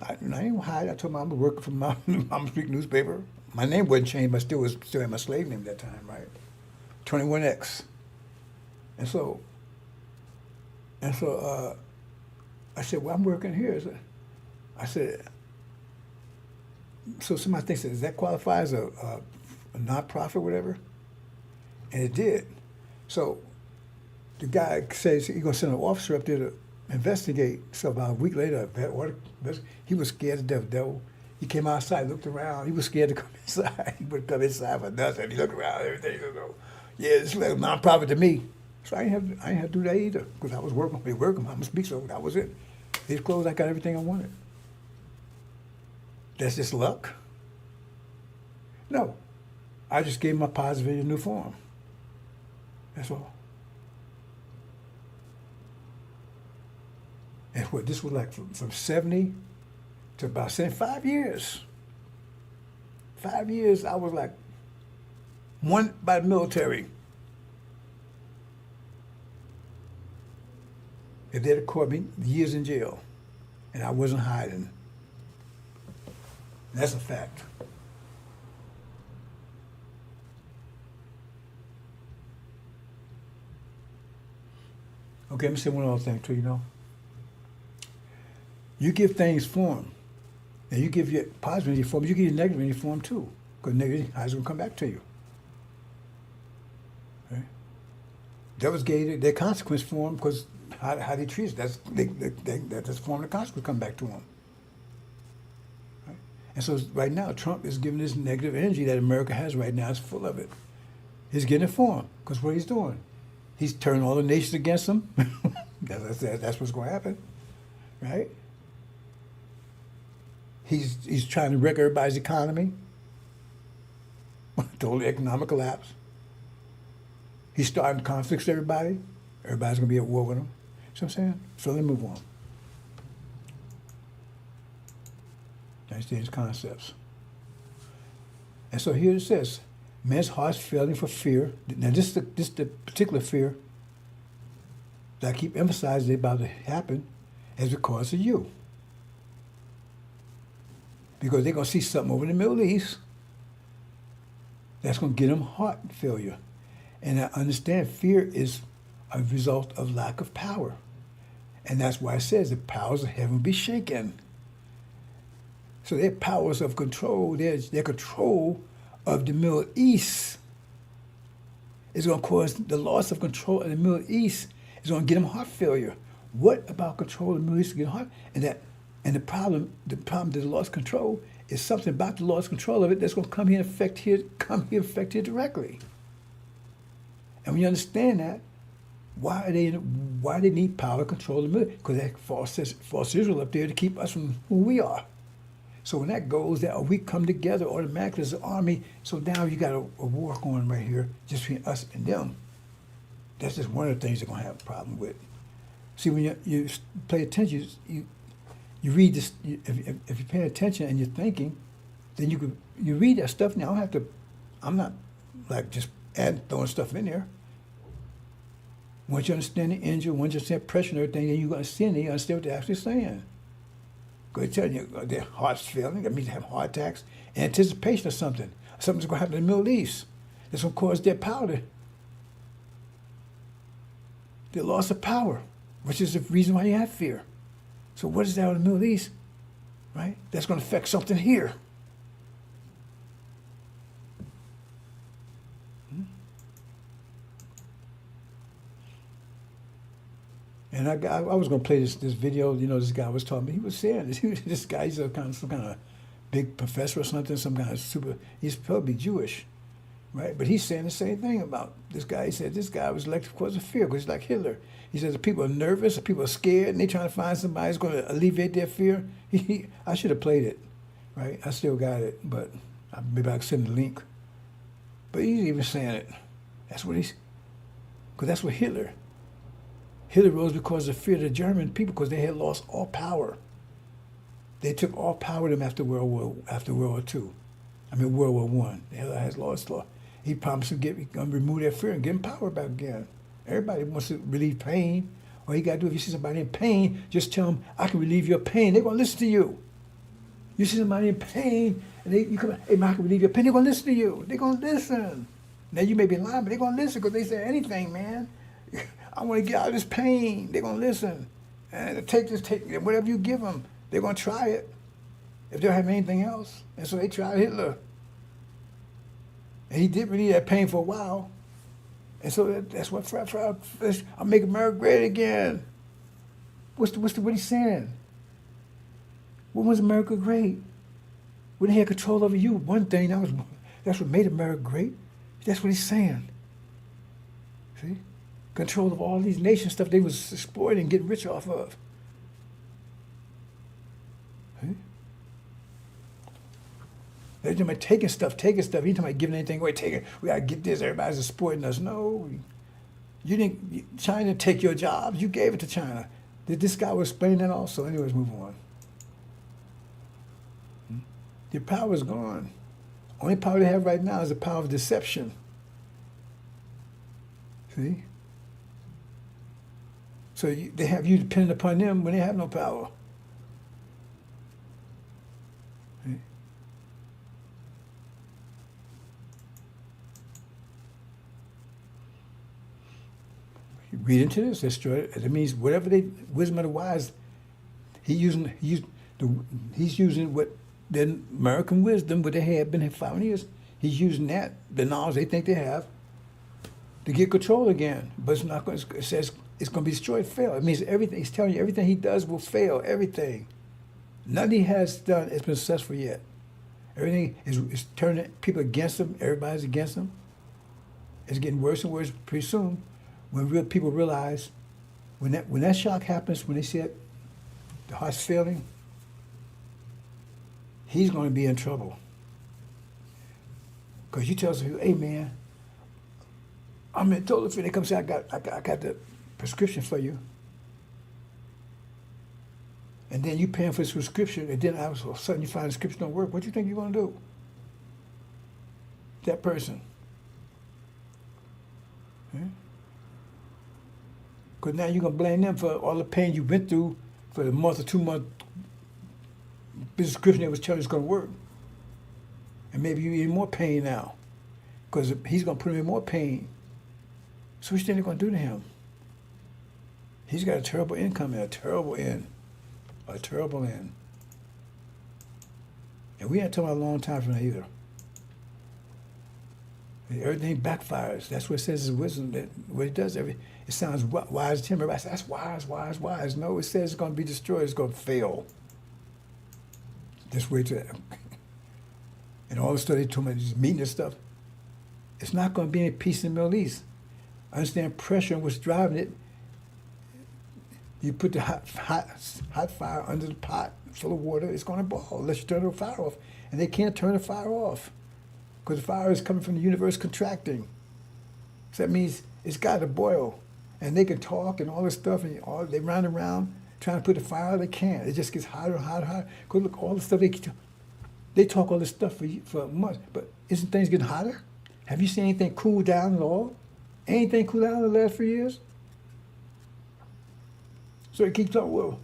I didn't hide. I told him I was working for my Mama Street newspaper. My name wasn't changed, but still had my slave name at that time, right? 21X. And so I said, well, I'm working here. I said, so somebody thinks, does that qualify as a nonprofit or whatever? And it did. So the guy says he's going to send an officer up there to investigate. So about a week later, he was scared to death, devil. He came outside, looked around. He was scared to come inside. He wouldn't come inside for nothing. He looked around, everything. He go, yeah, it's like a nonprofit to me. So I didn't have to do that either, because I was working. I'm going to speak, so that was it. These clothes, I got everything I wanted. That's just luck? No. I just gave my positive a new form. That's all. And what this was like from 70 to about 75 years. 5 years I was like one by the military. If they'd have caught me, years in jail. And I wasn't hiding. That's a fact. Okay, let me say one other thing too, You give things form. And you give your positive in your form, you give your negative in your form too. Because negative is going to come back to you. Right? Devils gave their consequence for them because how they treat us. That's a form of consequence come back to them. Right? And so right now, Trump is giving this negative energy that America has right now. It's full of it. He's getting it for him because what he's doing. He's turning all the nations against him. That's what's going to happen. Right? He's trying to wreck everybody's economy. Total economic collapse. He's starting conflicts with everybody. Everybody's going to be at war with him. See what I'm saying? So let's move on. Understand his concepts. And so here it says, men's hearts failing for fear. Now this is the particular fear that I keep emphasizing about to happen is because of you. Because they're going to see something over in the Middle East that's going to get them heart failure. And I understand fear is a result of lack of power. And that's why it says the powers of heaven will be shaken. So their powers of control, their control of the Middle East is going to cause the loss of control of the Middle East is going to get them heart failure. What about control of the Middle East to get heart? And the problem that the lost control is something about the lost control of it that's going to come here and affect here directly. And when you understand that, why they need power to control the Middle East? Because they force Israel up there to keep us from who we are. So when that goes, that we come together automatically as an army. So now you got a war going right here just between us and them. That's just one of the things they're going to have a problem with. See, when you pay attention, you read this. If you pay attention and you're thinking, then you read that stuff. Now I'm not like just throwing stuff in there. Once you understand the engine, once you understand pressure and everything, then you understand it. You understand what they're actually saying. Because they're telling you their heart's failing. That means they have heart attacks. Anticipation of something. Something's going to happen in the Middle East. That's going to cause their power. The loss of power, which is the reason why you have fear. So what is that in the Middle East? Right? That's going to affect something here. And I was going to play this video. You know, this guy was talking. He was saying this. This guy, he's some kind of big professor or something. Some kind of he's probably Jewish, right? But he's saying the same thing about this guy. He said this guy was elected because of fear, because he's like Hitler. He says the people are nervous, the people are scared, and they're trying to find somebody who's going to alleviate their fear. I should have played it, right? I still got it, but maybe I can send the link. But he's even saying it. That's what because that's what Hitler rose because of fear of the German people, because they had lost all power. They took all power to them after World War II. World War I. Hitler has lost law. He promised to remove their fear and give them power back again. Everybody wants to relieve pain. All you got to do, if you see somebody in pain, just tell them, I can relieve your pain. They're going to listen to you. You see somebody in pain, and you come, hey, man, I can relieve your pain. They're going to listen to you. They're going to listen. Now, you may be lying, but they're going to listen because they say anything, man. I want to get out of this pain. They're going to listen. And take whatever you give them, they're going to try it if they don't have anything else. And so they tried Hitler. And he did relieve that pain for a while. And so that's what I'll make America great again. What he's saying? When was America great? When they had control over you, one thing, that's what made America great. That's what he's saying. See? Control of all these nation stuff they was exploiting and getting rich off of. See? They're talking about taking stuff. He's talking about giving anything away. We got to get this. Everybody's exploiting us. No. China didn't take your jobs. You gave it to China. This guy was explaining that also. Anyways, move on. Your power is gone. Only power they have right now is the power of deception. See? So they have you dependent upon them when they have no power. See? You read into this, it means whatever wisdom of the wise, he's using what the American wisdom, what they had been 5 years, he's using that, the knowledge they think they have, to get control again. But it's not going. It says it's going to be destroyed, fail. It means everything. He's telling you everything he does will fail. Everything. Nothing he has done has been successful yet. Everything is turning people against him. Everybody's against him. It's getting worse and worse pretty soon. When real people realize, when that shock happens, when they see it, the heart's failing, he's going to be in trouble. Because you tell some people, hey man, I'm in total fear. They come say, I got the prescription for you. And then you paying for this prescription, and then all of a sudden you find the prescription don't work. What do you think you're going to do? That person. Because now you're going to blame them for all the pain you went through for the month or 2 month prescription that was telling you it's going to work. And maybe you're in more pain now because he's going to put him in more pain. So what you think they're going to do to him? He's got a terrible end coming, a terrible end. A terrible end. And we ain't talking about a long time from now either. Everything backfires. That's what it says is wisdom. That what it does, it sounds wise to him. Everybody says, that's wise, wise, wise. No, it says it's going to be destroyed. It's going to fail. Just wait till that. And all the stuff they told me, just meeting and stuff, it's not going to be any peace in the Middle East. I understand pressure and what's driving it. You put the hot fire under the pot full of water, it's going to boil unless you turn the fire off. And they can't turn the fire off because the fire is coming from the universe contracting. So that means it's got to boil. And they can talk and all this stuff, and they run around trying to put the fire out. They can't. It just gets hotter and hotter and hotter. Because look, all the stuff they talk all this stuff for months, but isn't things getting hotter? Have you seen anything cool down at all? Anything cool down in the last few years? So it keeps on, well,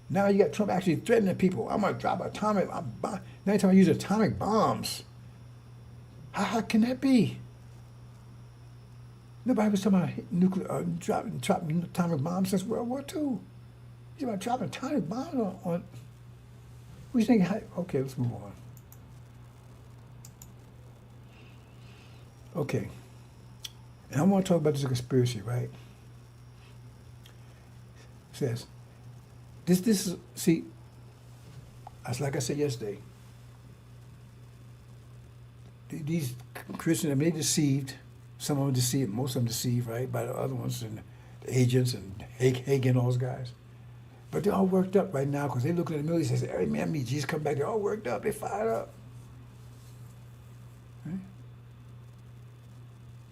now you got Trump actually threatening people. I'm going to drop atomic bomb. Now you're talking about using atomic bombs. How can that be? Nobody was talking about nuclear, dropping atomic bombs since World War II. He's about dropping atomic bombs on. What do you think? Okay, let's move on. Okay. And I want to talk about this conspiracy, right? It says, this is, see, that's like I said yesterday. These Christians, they deceived. Some of them deceived, most of them deceived, right, by the other ones and the agents and Hagen and all those guys. But they're all worked up right now because they look at the Middle East and say, hey, man, me, Jesus come back. They're all worked up. They're fired up. Right?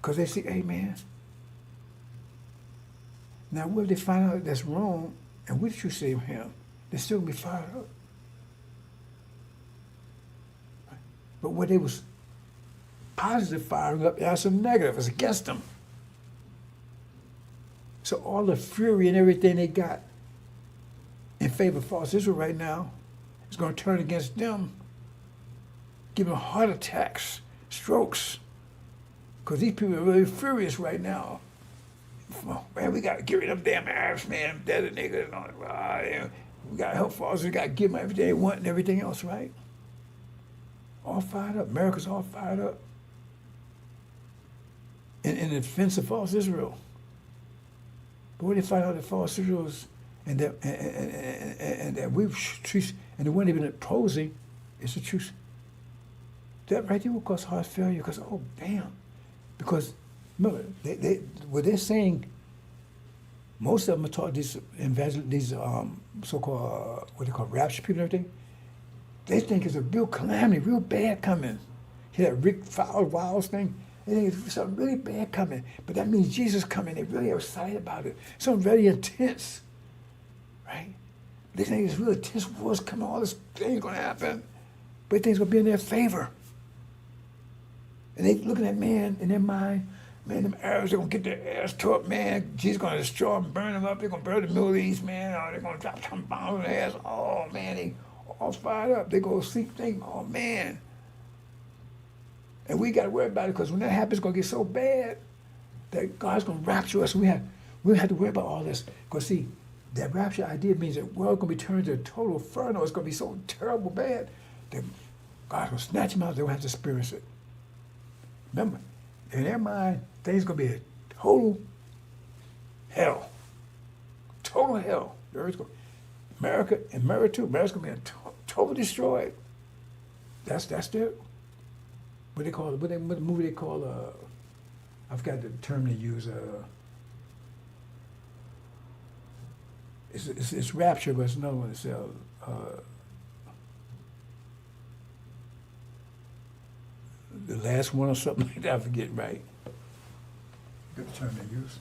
Because they see, hey, man. Now, what if they find out that's wrong, and what did you say to him? They're still going to be fired up. Right? But what they was positive firing up, that's some negative. It's against them. So all the fury and everything they got in favor of false Israel right now is going to turn against them, give them heart attacks, strokes, because these people are really furious right now. Oh, man, we got to get rid of them damn Arabs, man, dead niggas and all that. We got to help false. We got to give them everything they want and everything else, right? All fired up. America's all fired up in defense of false Israel. But when they find out that false Israel is and that we've treated, and the one they've been opposing is the truth. That right there will cause heart failure because, oh, damn. Because, remember, what they're saying, most of them are taught these so-called, what they call rapture people and everything. They think it's a real calamity, real bad coming. Hear that Rick Wiles thing? They think it's something really bad coming. But that means Jesus coming. They really are excited about it. Something very intense. Right? They think it's really intense wars coming, all this thing's going to happen. But things going to be in their favor. And they looking at man in their mind, man, them Arabs, they're going to get their ass tore up, man. Jesus going to destroy them, burn them up. They're going to burn the Middle East, man. Oh, they're going to drop some bombs on their ass. Oh, man, they all fired up. They go to sleep thinking, oh, man. And we got to worry about it because when that happens, it's going to get so bad that God's going to rapture us. We have to worry about all this. Because, see, that rapture idea means that the world's going to be turned to a total inferno. It's going to be so terrible bad that God's going to snatch them out. They won't have to experience it. Remember, in their mind, things going to be a total hell. Total hell. The earth's going, America and America too. America's going to be totally destroyed. That's their, what they call it, what movie they call, I forgot the term they use, it's rapture, but it's another one. It's the last one or something like that. I forget, right? Good term they use.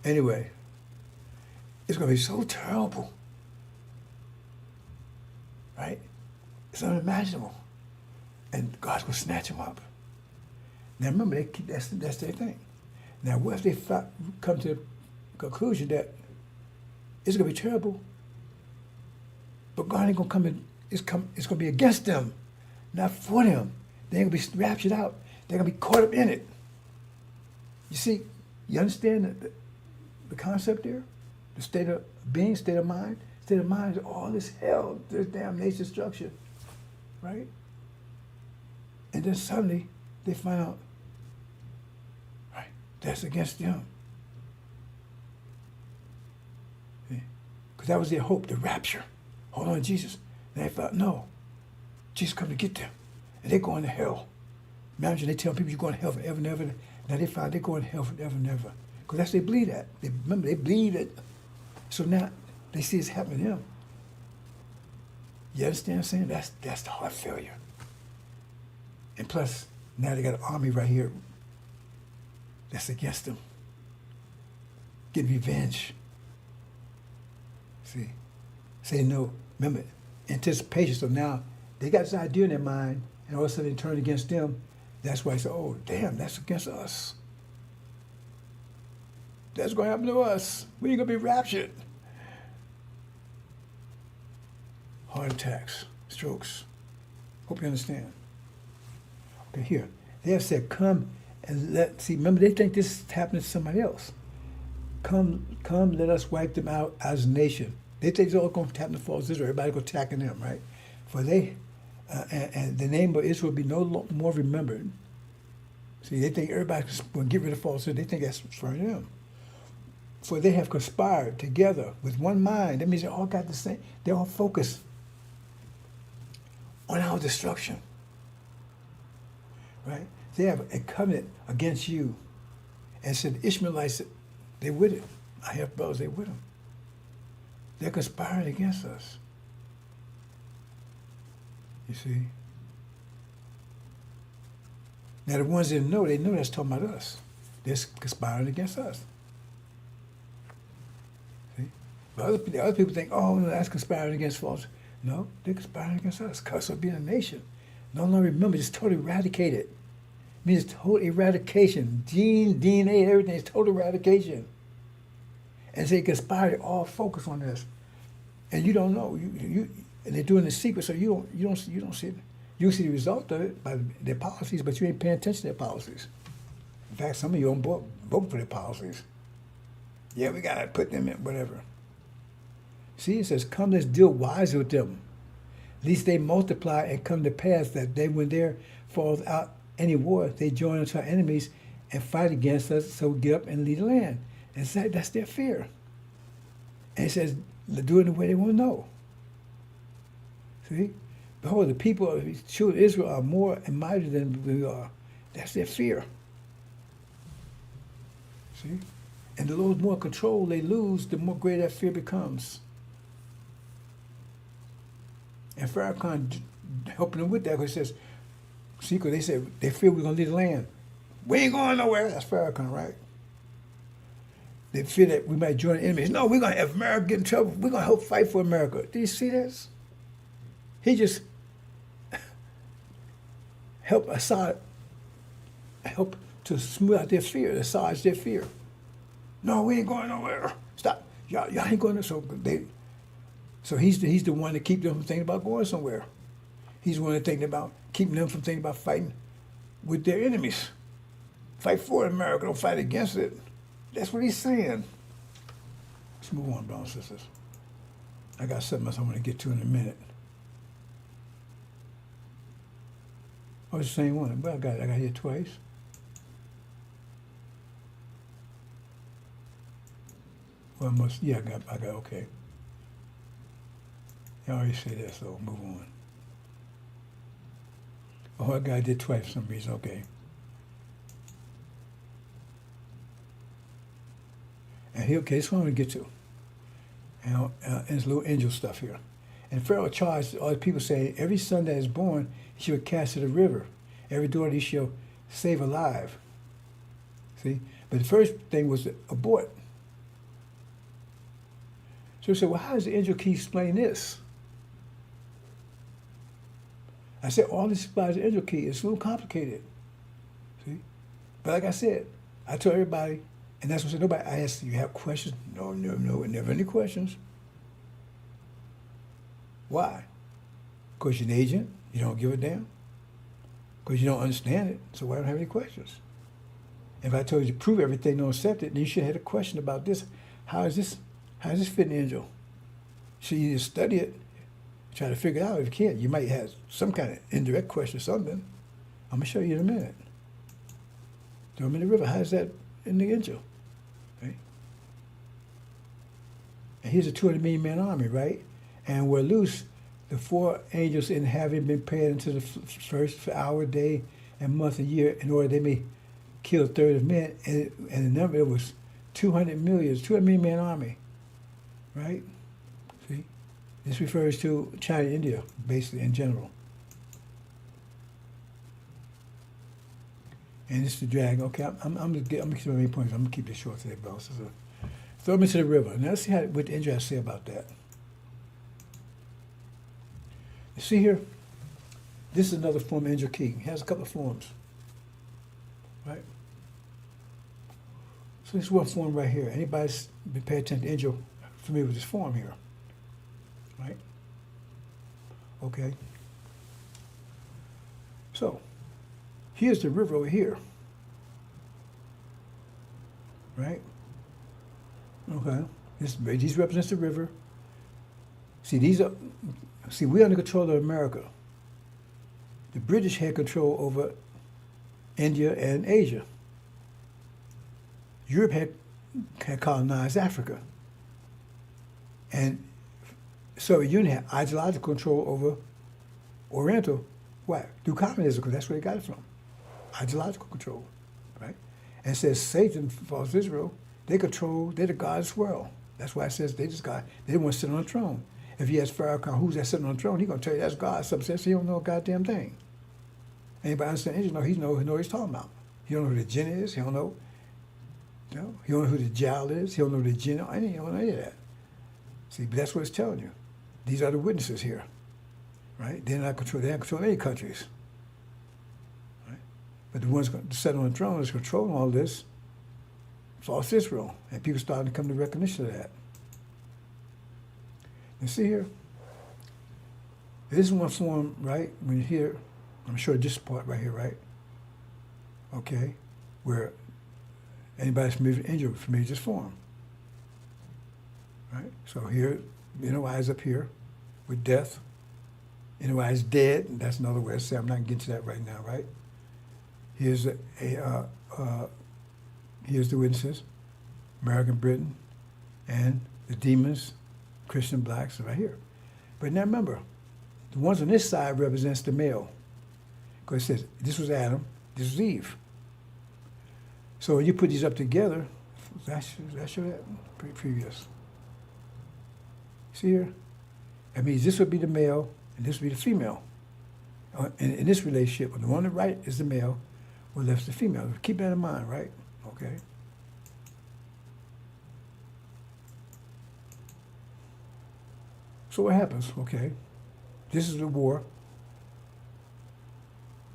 Anyway, it's going to be so terrible, right? It's unimaginable. And God's going to snatch them up. Now remember, that's their thing. Now what if they come to the conclusion that it's going to be terrible, but God ain't going to come in, it's going to be against them, not for them. They ain't going to be raptured out. They're going to be caught up in it. You see, you understand the concept there? The state of being, state of mind? State of mind is all this hell, this damnation, destruction, right? And then suddenly they find out, right, that's against them. Because that was their hope, the rapture. Hold on to Jesus. And they thought, no, Jesus come to get them. And they're going to hell. Imagine they tell people you're going to hell forever and ever. Now they find they're going to hell forever and ever. Because that's what they believe that. Remember, they believe it. So now they see it's happening to them. You understand what I'm saying? That's the heart failure. And plus, now they got an army right here that's against them. Getting revenge. See? Say no. Remember, anticipation. So now they got this idea in their mind, and all of a sudden they turn against them. That's why they say, oh, damn, that's against us. That's going to happen to us. We ain't going to be raptured. Heart attacks, strokes. Hope you understand. Okay, here. They have said, come and see, remember, they think this is happening to somebody else. Come, let us wipe them out as a nation. They think it's all going to happen to false Israel. Everybody go attacking them, right? For they, and the name of Israel will be no more remembered. See, they think everybody's going to get rid of false Israel. They think that's for them. For they have conspired together with one mind. That means they all got the same, they're all focused on our destruction. Right? They have a covenant against you. And said, the Ishmaelites, they're with it. I have brothers, they're with them. They're conspiring against us. You see? Now the ones that know, they know that's talking about us. They're conspiring against us. See? But the other people think, oh, no, that's conspiring against false. No, they're conspiring against us because of being a nation. No longer remember, it's totally eradicated. It means total eradication. Gene, DNA, everything is total eradication. And they conspire, all focus on this. And you don't know. You and they're doing the secret, so you don't see it. You see the result of it by their policies, but you ain't paying attention to their policies. In fact, some of you don't vote for their policies. Yeah, we gotta put them in, whatever. See, it says, come, let's deal wisely with them, lest they multiply and come to pass that they, when there falls out any war, they join unto our enemies and fight against us, so we get up and lead the land. And that's their fear. And it says, do it the way they want to know. See? Behold, the people of the children of Israel are more and mightier than we are. That's their fear. See? And the Lord's more control they lose, the more great that fear becomes. And Farrakhan helping them with that, because he says, see, because they said they fear we're going to leave the land. We ain't going nowhere. That's Farrakhan, right? They fear that we might join enemies. No, we're going to have America get in trouble. We're going to help fight for America. Do you see this? He just helped Assad, help to smooth out their fear, assuage their fear. No, we ain't going nowhere. Stop. Y'all ain't going to. So he's the one to keep them from thinking about going somewhere. He's the one that's thinking about keeping them from thinking about fighting with their enemies. Fight for America, don't fight against it. That's what he's saying. Let's move on, brothers and sisters. I got something else I want to get to in a minute. Oh, it's the same one. But I got it twice. Well, I got okay. I already said that, so move on. Oh, I got it twice for some reason, okay. And here, okay, this one I'm going to get to. And it's a little angel stuff here. And Pharaoh charged all the people, saying, every son that is born, he shall cast to the river. Every daughter he shall save alive. See? But the first thing was to abort. So he said, well, how does the angel key explain this? I said, all this by the angel key. It's a little complicated. See? But like I said, I told everybody, and that's what I said, nobody, I asked, you have questions? No, never any questions. Why? Because you're an agent, you don't give a damn. Because you don't understand it, so why don't have any questions? If I told you to prove everything, don't accept it, then you should have had a question about this. How does this fit in the angel? So you just study it, try to figure it out. If you can't, you might have some kind of indirect question or something. I'm going to show you in a minute. Throw them in the river. How is that in the angel? Right? And here's a 200 million man army, right? And we're loose. The 4 angels in having been paired into the first hour, day, and month, and year, in order they may kill a third of men. And the number, it was 200 million man army, right? See? This refers to China and India, basically, in general. And this is the dragon. Okay, I'm going to keep my main points. I'm going to keep this short today, bro. So, throw them into the river. Now, let's see what the angel has to say about that. You see here, this is another form of angel key. It has a couple of forms, right? So this is one form right here. Anybody's been paying attention to angel, familiar with this form here, right? Okay. So here's the river over here, right? Okay. These represents the river. See, we're under control of America. The British had control over India and Asia. Europe had colonized Africa. And Soviet Union had ideological control over Oriental. Why? Through communism, because that's where they got it from. Ideological control, right? And it says Satan, false Israel, they're the God of this world. That's why it says they didn't want to sit on a throne. If you ask Pharaoh, who's that sitting on the throne, he's going to tell you that's God. Something says he don't know a goddamn thing. Anybody understand Israel? He know what he's talking about. He don't know who the jinn is. He don't know. He don't know who the jowl is. He don't know who the jinn is. He don't know any of that. See, but that's what it's telling you. These are the witnesses here, right? They're not controlling any countries, right? But the ones that sit on the throne is controlling all this, false Israel, and people starting to come to recognition of that. You see here, this is one form, right? When you hear, I'm sure this part right here, right? Okay, where anybody's familiar with angel, familiar with this form, right? So here, eyes up here with death. Eyes dead, and that's another way to say I'm not getting to that right now, right? Here's here's the witnesses, American Britain, and the demons, Christian blacks right here. But now remember, the ones on this side represents the male. Because it says, this was Adam, this was Eve. So when you put these up together, that show that previous. See here? That means this would be the male, and this would be the female. In this relationship, the one on the right is the male, on the left is the female. Keep that in mind, right? Okay. So what happens? Okay, this is the war.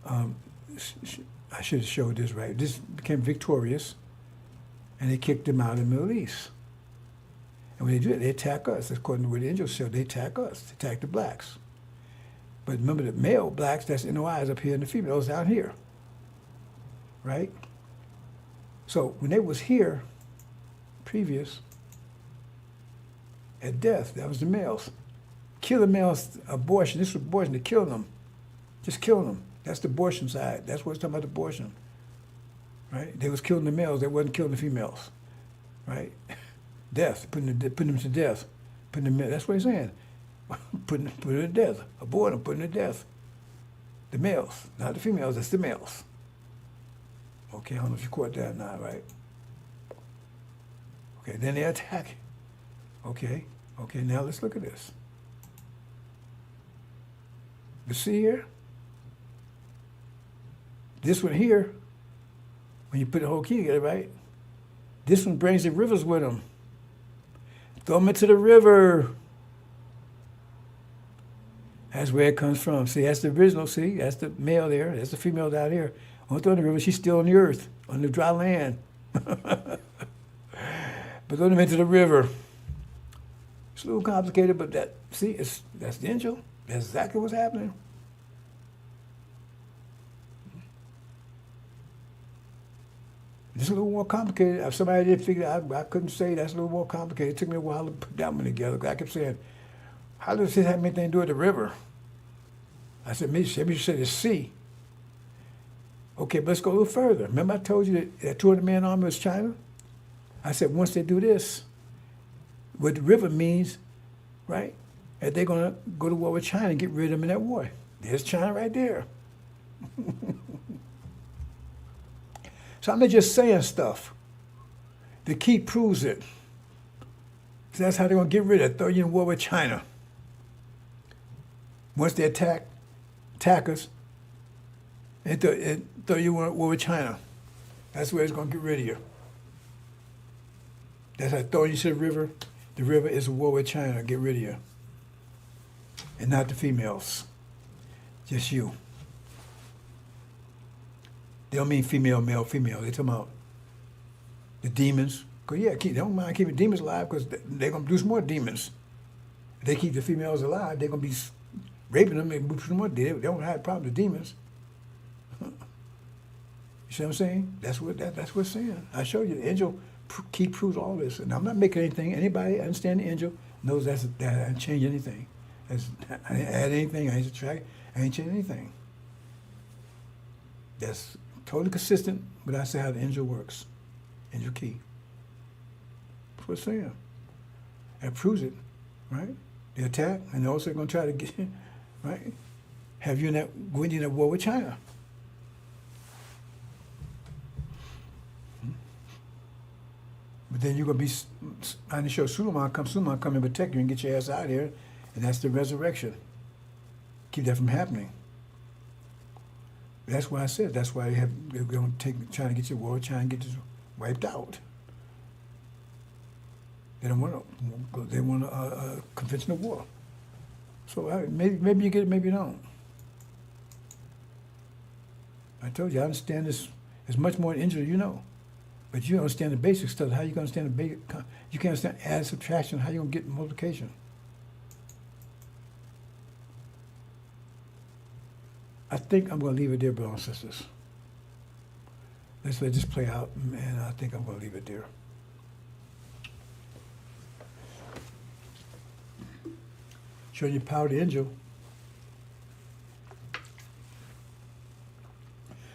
I should have showed this right. This became victorious, and they kicked them out of the Middle East. And when they do it, they attack us. According to what the angels said, they attack us, they attack the blacks. But remember, the male blacks, that's NOIs up here, and the females down here, right? So when they was here, previous, at death, that was the males. Kill the males, abortion. This was abortion, to kill them. Just killing them. That's the abortion side. That's what it's talking about, abortion. Right? They was killing the males. They wasn't killing the females. Right? Death. Putting them to death. That's what he's saying. putting them to death. Abort them, putting them to death. The males. Not the females. That's the males. Okay, I don't know if you caught that or not, right? Okay, then they attack. Okay, now let's look at this. But see here, this one here, when you put the whole key together, right? This one brings the rivers with them. Throw them into the river. That's where it comes from. See, that's the original. See, that's the male there. That's the female down here. Don't throw in the river. She's still on the earth, on the dry land. But throw them into the river. It's a little complicated, but that's the angel. That's exactly what's happening. It's a little more complicated. If somebody didn't figure it out, I couldn't say that's a little more complicated. It took me a while to put that one together. I kept saying, how does this have anything to do with the river? I said, maybe you said it's sea. Okay, but let's go a little further. Remember I told you that 200-man army was China? I said, once they do this, what the river means, right, that they're going to go to war with China and get rid of them in that war. There's China right there. So I'm not just saying stuff. The key proves it. So that's how they're going to get rid of it, throw you in war with China. Once they attack us, and throw you in war with China. That's where it's going to get rid of you. That's how throwing you to the river. The river is a war with China, get rid of you. And not the females. Just you. They don't mean female, male, female. They're talking about the demons. Because, yeah, they don't mind keeping demons alive because they're going to produce more demons. If they keep the females alive, they're going to be raping them and producing more. They don't have a problem with demons. You see what I'm saying? That's what it's saying. I showed you the angel key proves all this. And I'm not making anything. Anybody understand the angel knows that I didn't change anything. I didn't add anything. I didn't subtract. I ain't changed anything. That's totally consistent, but I say how the angel works. Angel key. That's what it's saying. That proves it, right? They attack, and they're also going to try to get, right? Have you go into that war with China. But then you're going to be, I didn't show Suleiman come and protect you and get your ass out of here, and that's the resurrection. Keep that from happening. That's why I said, that's why they're going to trying to get your war, trying to get you wiped out. They don't want a conventional war. So maybe you get it, maybe you don't. I told you, I understand this. It's much more than injury, you know. But you don't understand the basic stuff. How you going to understand the basic? You can't understand add, subtraction. How you going to get multiplication? I think I'm going to leave it there, brothers and sisters. Let's let this play out, and I think I'm going to leave it there. Showing you power of the angel.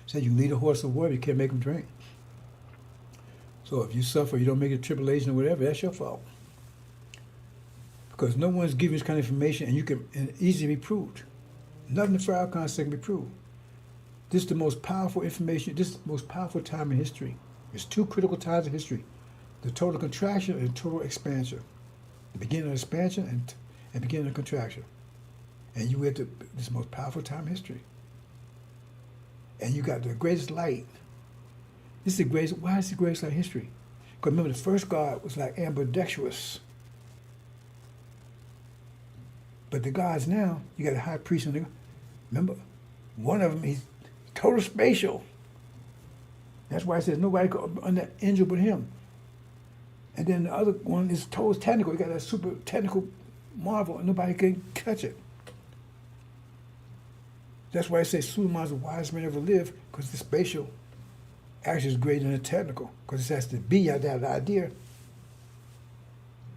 Said you lead a horse of war, you can't make him drink. So if you suffer, you don't make it tribulation or whatever, that's your fault. Because no one's giving this kind of information, and you can easily be proved. Nothing for our concept can be proved. This is the most powerful information. This is the most powerful time in history. There's two critical times in history: the total contraction and total expansion. The beginning of expansion and the beginning of contraction. And you went to this most powerful time in history. And you got the greatest light. This is the greatest. Why is the greatest light in history? Because remember, the first God was like ambidextrous. But the gods now, you got a high priest and remember, one of them, he's total spatial. That's why it says nobody could on that angel but him. And then the other one is total technical. You got that super technical marvel, and nobody can touch it. That's why I say Suleiman's the wisest man ever lived, because the spatial actually is greater than the technical, because it has to be out there, the idea.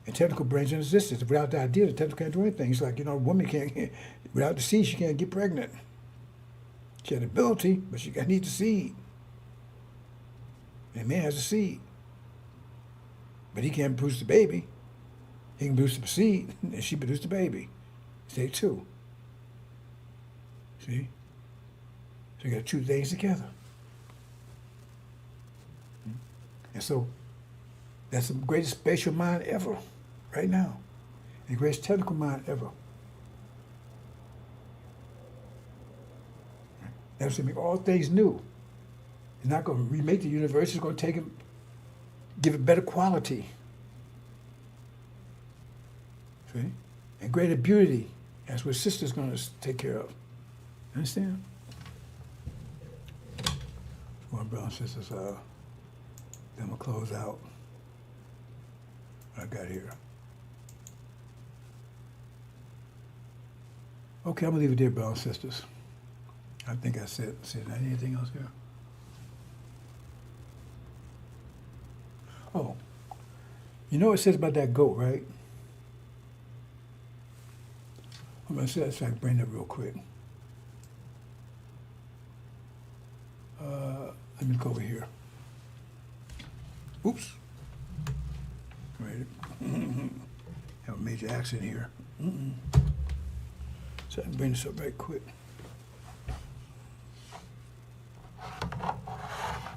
And technical brings in existence. Without the idea, the technical can't do anything. It's like, a woman can't, without the seed, she can't get pregnant. She has the ability, but she needs the seed. And a man has a seed. But he can't produce the baby. He can produce the seed, and she produces the baby. Say two. See? So you got two things together. And so, that's the greatest spatial mind ever, right now. The greatest technical mind ever. That's to make all things new. He's not going to remake the universe. He's going to take it, give it better quality. See? And greater beauty. That's what sister's going to take care of. Understand? One brothers and sisters, then we'll close out what I got here. Okay, I'm going to leave it there, brothers and sisters. I think I said anything else here? Oh, you know what it says about that goat, right? I'm going to say, so I can bring that real quick. Let me go over here. Oops. Right. Have a major accident here. So I can bring this up right quick.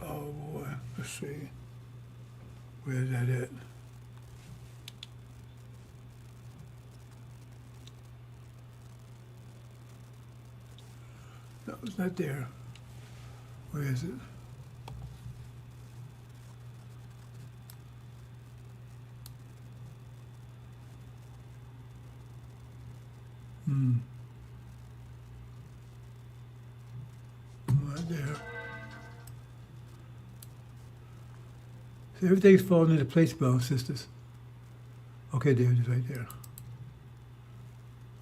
Oh boy, let's see. Where's that at? No, it's not there. Where is it? Right there. So everything's falling into place, brothers and sisters. Okay, there it is right there.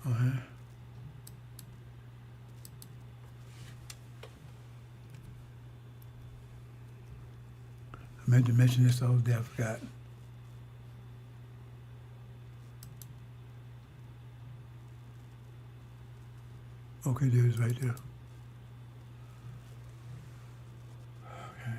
Uh-huh. I meant to mention this the other day, I forgot. Okay, there it is right there. Okay.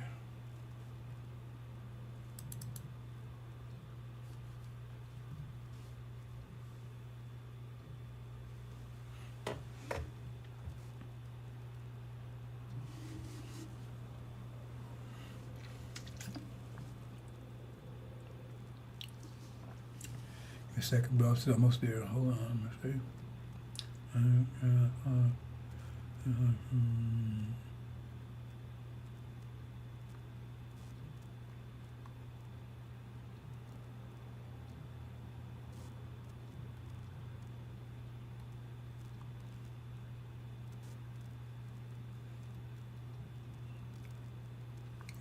A second, bro. It's almost there. Hold on. Let's see.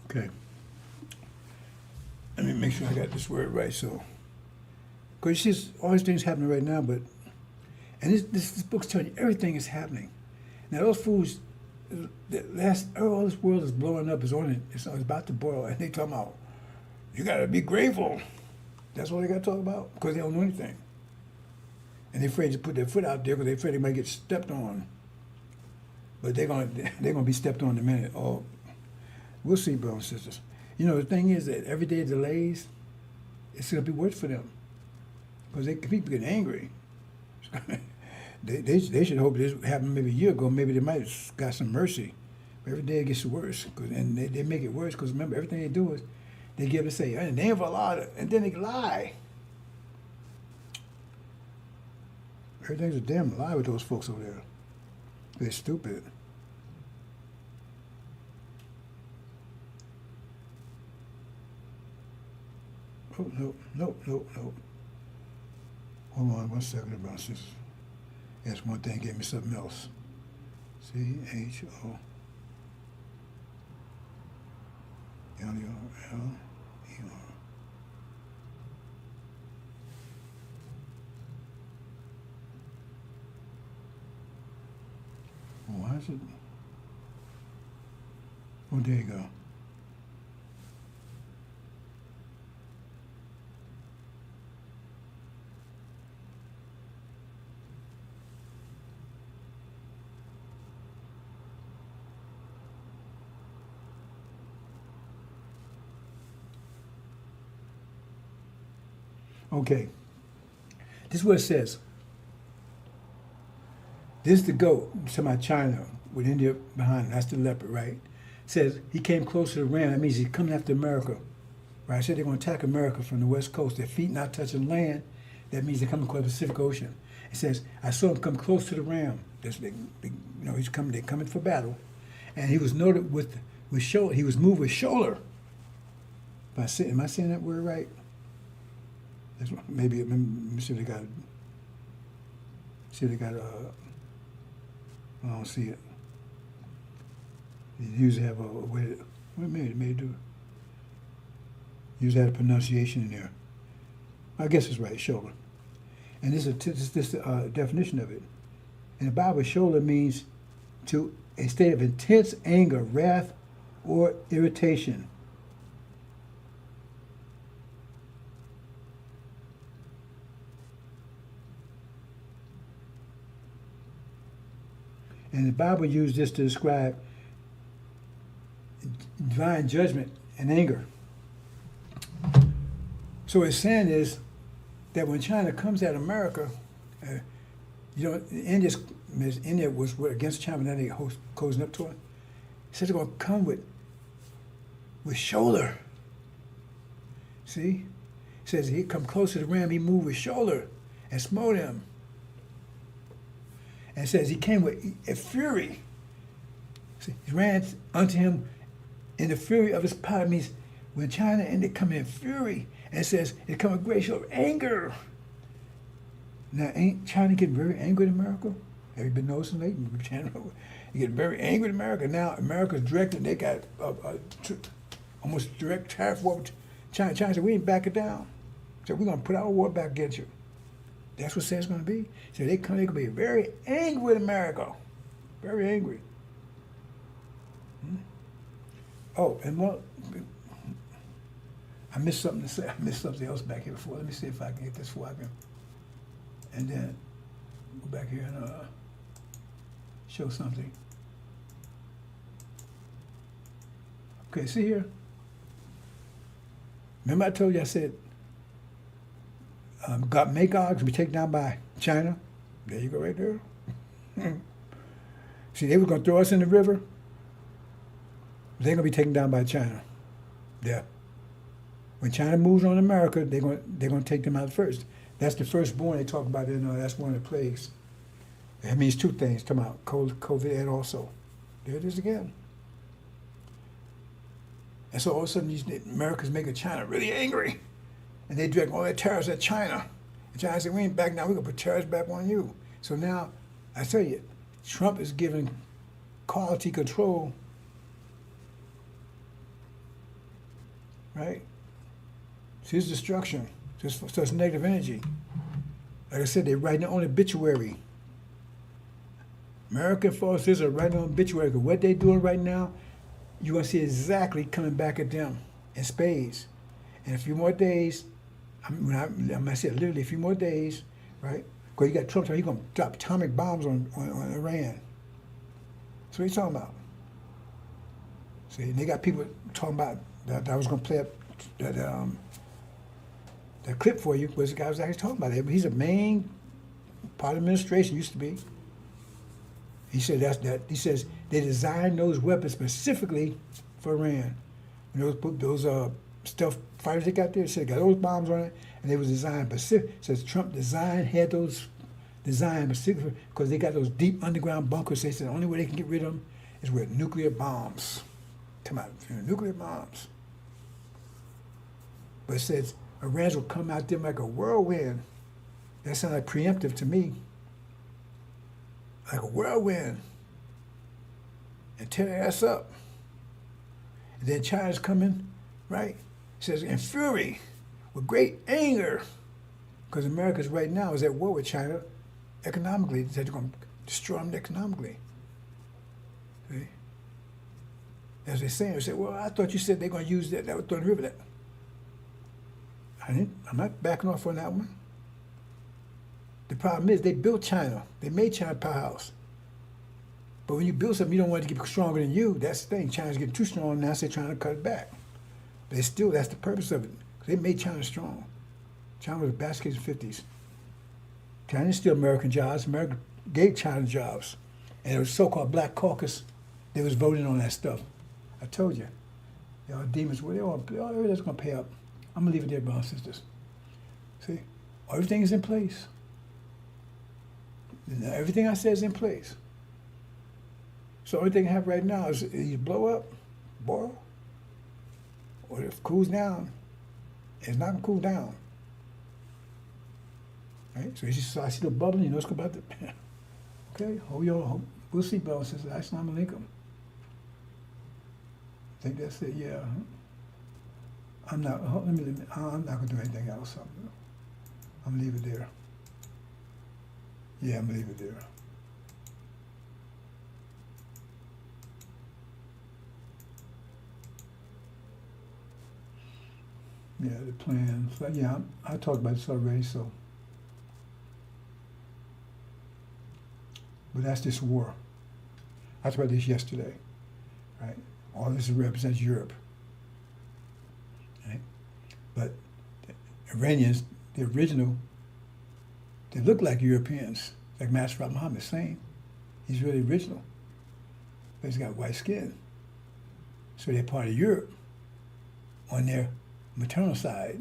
Okay. Let me make sure I got this word right. So, because you see, all these things happening right now, but and this book's telling you everything is happening. Now those fools, all this world is blowing up. Is on it. It's about to boil, and they talking about you got to be grateful. That's all they got to talk about because they don't know anything, and they're afraid to put their foot out there because they're afraid they might get stepped on. But they're gonna be stepped on in a minute. Oh, we'll see, brothers and sisters. You know the thing is that every day delays, it's gonna be worse for them because people get angry. They should hope this happened maybe a year ago. Maybe they might have got some mercy. But every day it gets worse, and they make it worse because remember everything they do is they give and say in the name of Allah, and then they lie. Everything's a damn lie with those folks over there. They're stupid. Oh no. Hold on 1 second, about this. That's one thing, gave me something else. CHO. LUL. Why is it? Oh, there you go. Okay. This is what it says. This is the goat, to my China, with India behind him. That's the leopard, right? It says he came close to the ram. That means he's coming after America. Right? I said they're going to attack America from the west coast. Their feet not touching land. That means they're coming across the Pacific Ocean. It says, I saw him come close to the ram. He's coming, they're coming for battle. And he was noted with shoulder. He was moved with shoulder. Am I saying that word right? Maybe. Let me see if they got. See if they got. I don't see it. You usually have a way. What made it do? Usually have a pronunciation in there. I guess it's right. Shoulder. And this is definition of it. In the Bible, shoulder means to a state of intense anger, wrath, or irritation. And the Bible used this to describe divine judgment and anger. So what it's saying is that when China comes at America, India was against China, now they closing up to it. It says they're going to come with shoulder. See? It says he come close to the ram, he moved with shoulder and smote him. And it says he came with a fury. See, he ran unto him in the fury of his power. It means when China ended come in fury, and it says it come with great show of anger. Now, ain't China getting very angry at America? Have you been noticing lately? China, you get very angry at America. Now, America's directed, they got almost direct tariff war with China. China said, we ain't backing down. So we're going to put our war back against you. That's what it's going to be. So they're going to be very angry with America. Very angry. Oh, and one, I missed something to say. I missed something else back here before. Let me see if I can get this before I can. And then go back here and show something. Okay, see here. Remember I told you, I said, Magog will be taken down by China. There you go right there. See, they were going to throw us in the river. They're going to be taken down by China. Yeah. When China moves on America, they're going to take them out first. That's the firstborn they talk about. That's one of the plagues. That means two things. Talking about COVID and also. There it is again. And so all of a sudden, America's making China really angry. And they direct all their tariffs at China. And China said, we ain't back now. We're going to put tariffs back on you. So now, I tell you, Trump is giving quality control. Right? It's his destruction. So it's negative energy. Like I said, they're writing their own obituary. American forces are writing their own obituary. Because what they're doing right now, you're going to see exactly coming back at them in spades. In a few more days, I'm going to say literally a few more days, right? Because you got Trump, he's going to drop atomic bombs on Iran. That's what he's talking about. See, and they got people talking about that I was going to play up that clip for you, was the guy was actually talking about it. He's a main part of the administration, used to be. He said he says they designed those weapons specifically for Iran. And those stealth fighters they got there, said they got those bombs on it, and they was designed specific. Says Trump had those designed specifically because they got those deep underground bunkers. They said the only way they can get rid of them is with nuclear bombs. Come out, nuclear bombs. But it says Iran's will come out there like a whirlwind. That sounds like preemptive to me. Like a whirlwind. And tear their ass up. And then China's coming, right? It says in fury, with great anger. Because America's right now is at war with China economically. They're going to destroy them economically. See? As they're saying, they say, well, I thought you said they're going to use that was throwing the river. That. I'm not backing off on that one. The problem is they built China. They made China a powerhouse. But when you build something, you don't want it to get stronger than you. That's the thing. China's getting too strong now, so they're trying to cut it back. But still, that's the purpose of it. They made China strong. China was a basket in the 50s. China didn't steal American jobs. America gave China jobs. And there was so-called Black Caucus. They was voting on that stuff. I told you. Y'all demons, everything's going to pay up. I'm going to leave it there, brothers and sisters. See? Everything is in place. Everything I said is in place. So the only thing I have right now is either blow up, boil, or if it cools down, it's not gonna cool down. Right? So so I see the bubbling, you know it's about to okay, hold your we'll see, brother and sister. Assalamu alaikum. I think that's it, yeah. I'm not I'm not gonna do anything else. I'm gonna leave it there. Yeah, I'm gonna leave it there. Yeah, the plan. So, yeah, I talked about this already, so. But that's this war. I talked about this yesterday, right? All this represents Europe, right? But the Iranians, the original, they look like Europeans, like Master Muhammad saying. He's really original, but he's got white skin. So they're part of Europe on their maternal side.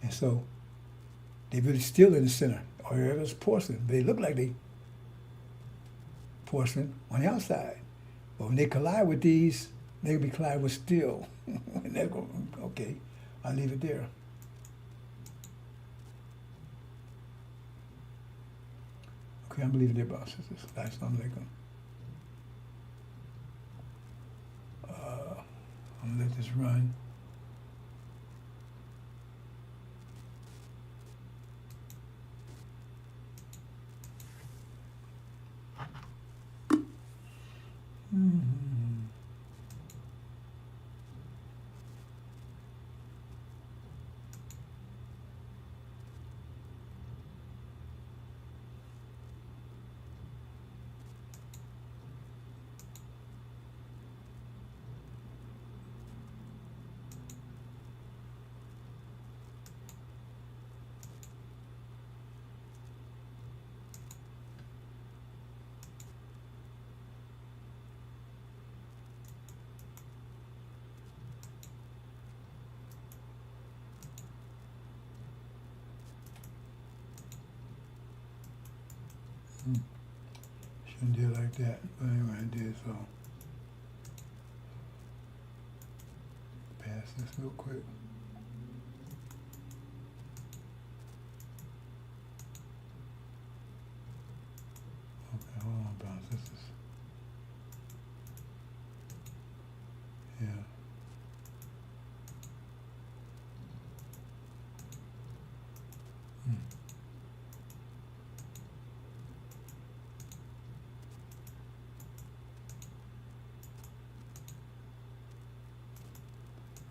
And so they really still in the center, or it's porcelain. They look like they porcelain on the outside. But when they collide with these, they'll be colliding with steel. And they're going, okay, I'll leave it there. Okay, I'm leaving it there, brothers and sisters. Assalamu alaikum. I'm gonna let this run. Shouldn't do it like that, but anyway, I did, so. Pass this real quick. Okay, hold on, brothers and sisters. Yeah.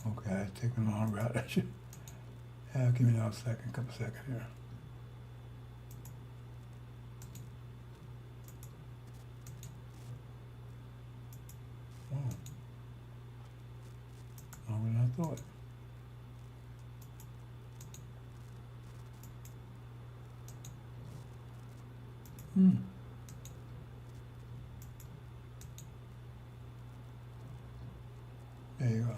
Okay, I take a long route. I should. Give me now a second, couple seconds here. Oh, longer than I thought. There you go.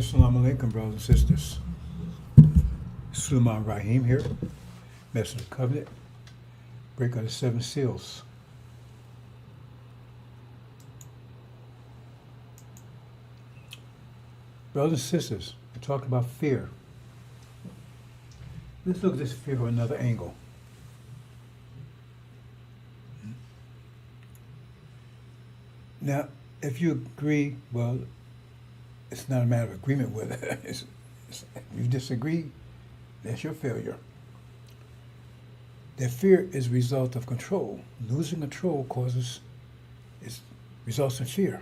Assalamu alaikum, brothers and sisters. Sulaiman Rahim here, Message of the Covenant, break of the 7 seals. Brothers and sisters, we're talking about fear. Let's look at this fear from another angle. Now, if you agree, well, it's not a matter of agreement with it. If you disagree, that's your failure. That fear is a result of control. Losing control results in fear.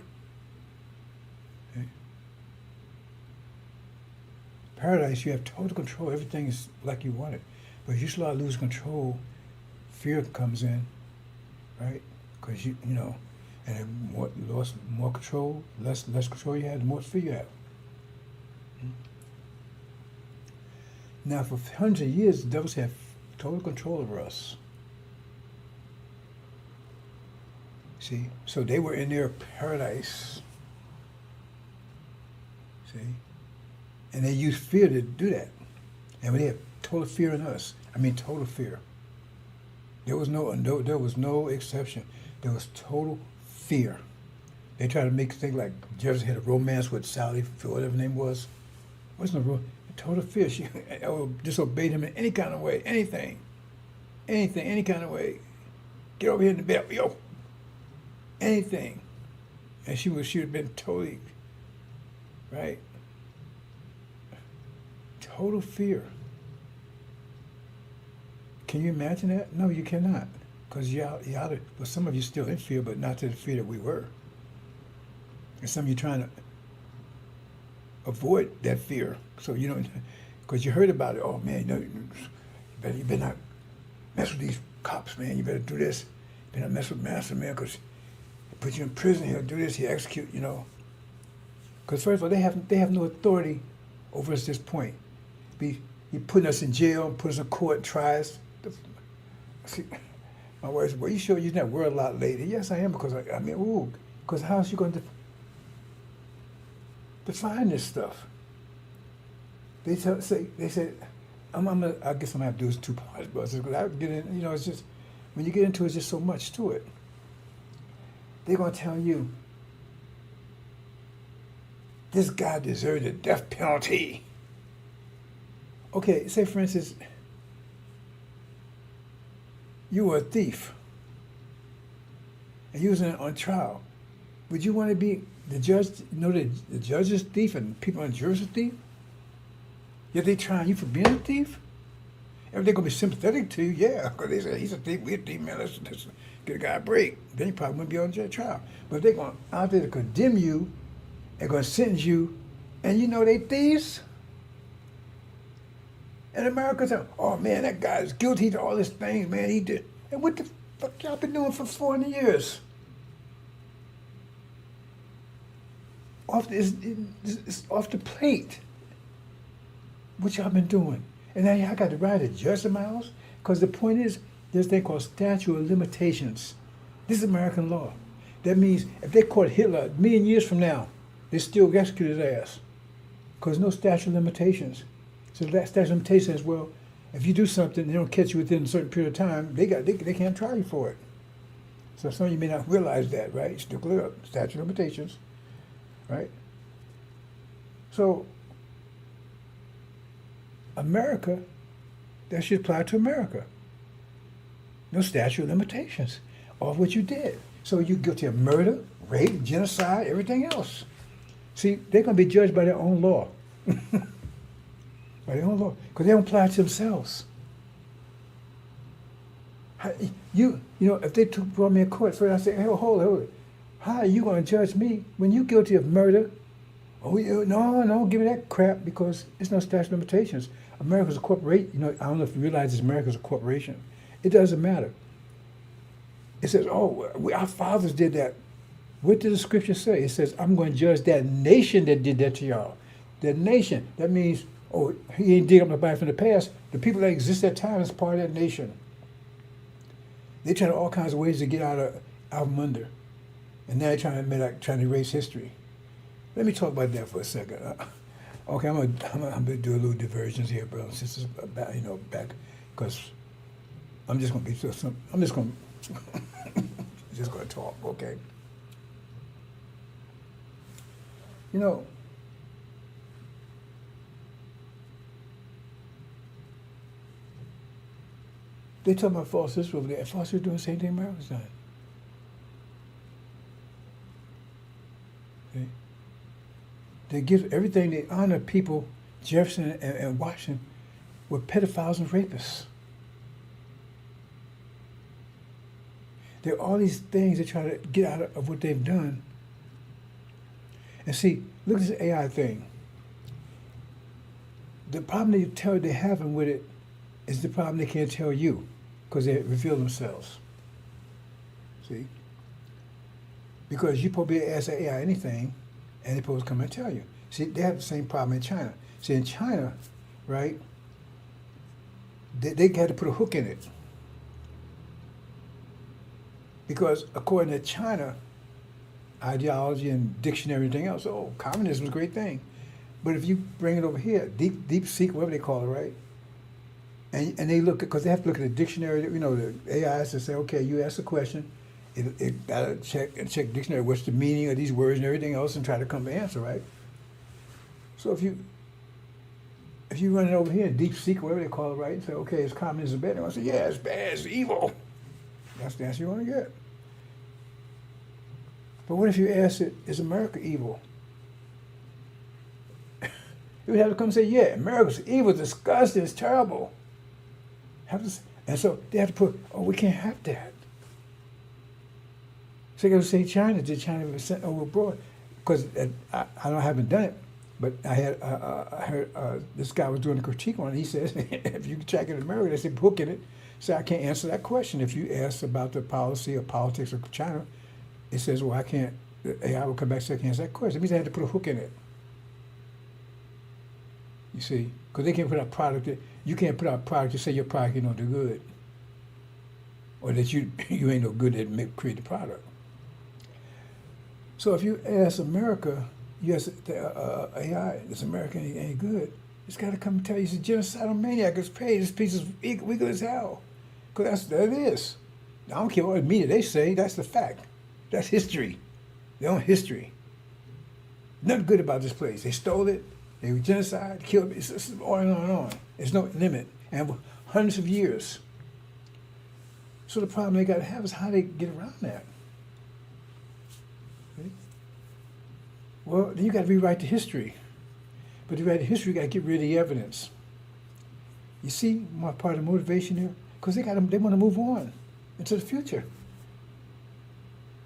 Okay? Paradise, you have total control. Everything is like you want it. But if you start losing control, fear comes in, right? Because you know, and the more control, less control you have, the more fear you have. Now, for hundreds of years, the devils have total control over us. See? So they were in their paradise. See? And they used fear to do that. And they had total fear in us. I mean, total fear. There was no exception. There was total fear. They tried to make things like Jefferson had a romance with Sally, whatever her name was. Wasn't no total fear. She disobeyed him in any kind of way, anything, any kind of way. Get over here in the bed, yo. Anything, and she would have been totally, right? Total fear. Can you imagine that? No, you cannot, because well, some of you still in fear, but not to the fear that we were. And some of you trying to avoid that fear, so you don't, because you heard about it. Oh man, you better not mess with these cops, man. You better do this. You better not mess with Master, man, because he'll put you in prison. He'll do this. He'll execute. You know. Because first of all, they have no authority over us at this point. He putting us in jail, put us in court, and try us. See, my wife said, "Well, you sure you're not worried a lot later?" Yes, I am, because because how is you going to define this stuff? They said, I guess I'm gonna have to do this 2 parts, but I get in, you know, it's just, when you get into it, there's just so much to it. They're gonna tell you, this guy deserved the death penalty. Okay, say for instance, you were a thief, and you was on trial. Would you want to be the judge? Know that the judge is a thief and people on the jury is a thief? Yet they trying you for being a thief? If they're gonna be sympathetic to you, yeah, because they say he's a thief, we're a thief, man. Let's get a guy a break. Then you probably wouldn't be on trial. But if they're going out there to condemn you and going to sentence you, and you know they thieves. And America said, "Oh man, that guy's guilty to all these things, man. He did." And what the fuck y'all been doing for 400 years? It's off the plate. What y'all been doing? And now y'all got the right to judge in my house? Because the point is, there's a thing called statute of limitations. This is American law. That means if they caught Hitler a million years from now, they still execute his ass. Because no statute of limitations. So that statute of limitations says, well, if you do something, they don't catch you within a certain period of time, they can't try you for it. So some of you may not realize that, right? Still clear up. Statute of limitations. Right? So, America, that should apply to America. No statute of limitations of what you did. So you're guilty of murder, rape, genocide, everything else. See, they're going to be judged by their own law. By their own law. Because they don't apply to themselves. You know, if they brought me in court first, I say, hey, hold it. How are you going to judge me when you're guilty of murder? Oh, no, give me that crap, because it's no statute of limitations. America's a corporation. You know, I don't know if you realize this, America's a corporation. It doesn't matter. It says, our fathers did that. What did the scripture say? It says, I'm going to judge that nation that did that to y'all. That nation. That means, he ain't dig up nobody from the past. The people that exist at that time is part of that nation. They try all kinds of ways to get out from under. And now they're trying to erase history. Let me talk about that for a second. Okay, I'm gonna do a little diversions here, brothers and sisters, back, because I'm just gonna be so some. I'm just gonna just gonna talk, okay? You know, they talk about false Israel over there, and false Israel doing the same thing America's done. Okay? They give everything. They honor people. Jefferson and Washington were pedophiles and rapists. There are all these things they try to get out of what they've done. And see, look at this AI thing. The problem they're having with it is the problem they can't tell you because they reveal themselves. See? Because you're supposed to be able to ask the AI anything, and they're supposed to come and tell you. See, they have the same problem in China. See, in China, right, they had to put a hook in it. Because according to China, ideology and dictionary and everything else, communism is a great thing. But if you bring it over here, deep seek, whatever they call it, right? And they look, because they have to look at the dictionary, the AIs to say, okay, you ask a question, it got to check dictionary, what's the meaning of these words and everything else, and try to come to answer, right? So if you run it over here, deep seek, whatever they call it, right, and say, okay, is communism bad? They're going to say, yeah, it's bad, it's evil. That's the answer you want to get. But what if you ask it, is America evil? You would have to come and say, yeah, America's evil, disgusting, it's terrible. And so they have to put, we can't have that. So they got to say China. Did China ever sent over abroad? Because I haven't done it, but I heard this guy was doing a critique on it. He says, if you check in America, they say book in it. So I can't answer that question. If you ask about the policy or politics of China, it says, well, I can't, the AI will come back and say I can't answer that question. It means I had to put a hook in it. You see, because they can't put out product. You can't put out a product to say your product ain't no good, or that you ain't no good at create the product. So if you ask America, you ask the AI, this America ain't good, it's got to come and tell you it's a genocidal maniac. It's paid. This piece is weak as hell. Because that it is. I don't care what media they say. That's the fact. That's history. Their own history. Nothing good about this place. They stole it. They were genocide, killed. It's on and on and on. There's no limit. And hundreds of years. So the problem they got to have is how they get around that. Okay? Well, then you got to rewrite the history. But to rewrite the history, you got to get rid of the evidence. You see my part of the motivation here? Because they want to move on into the future.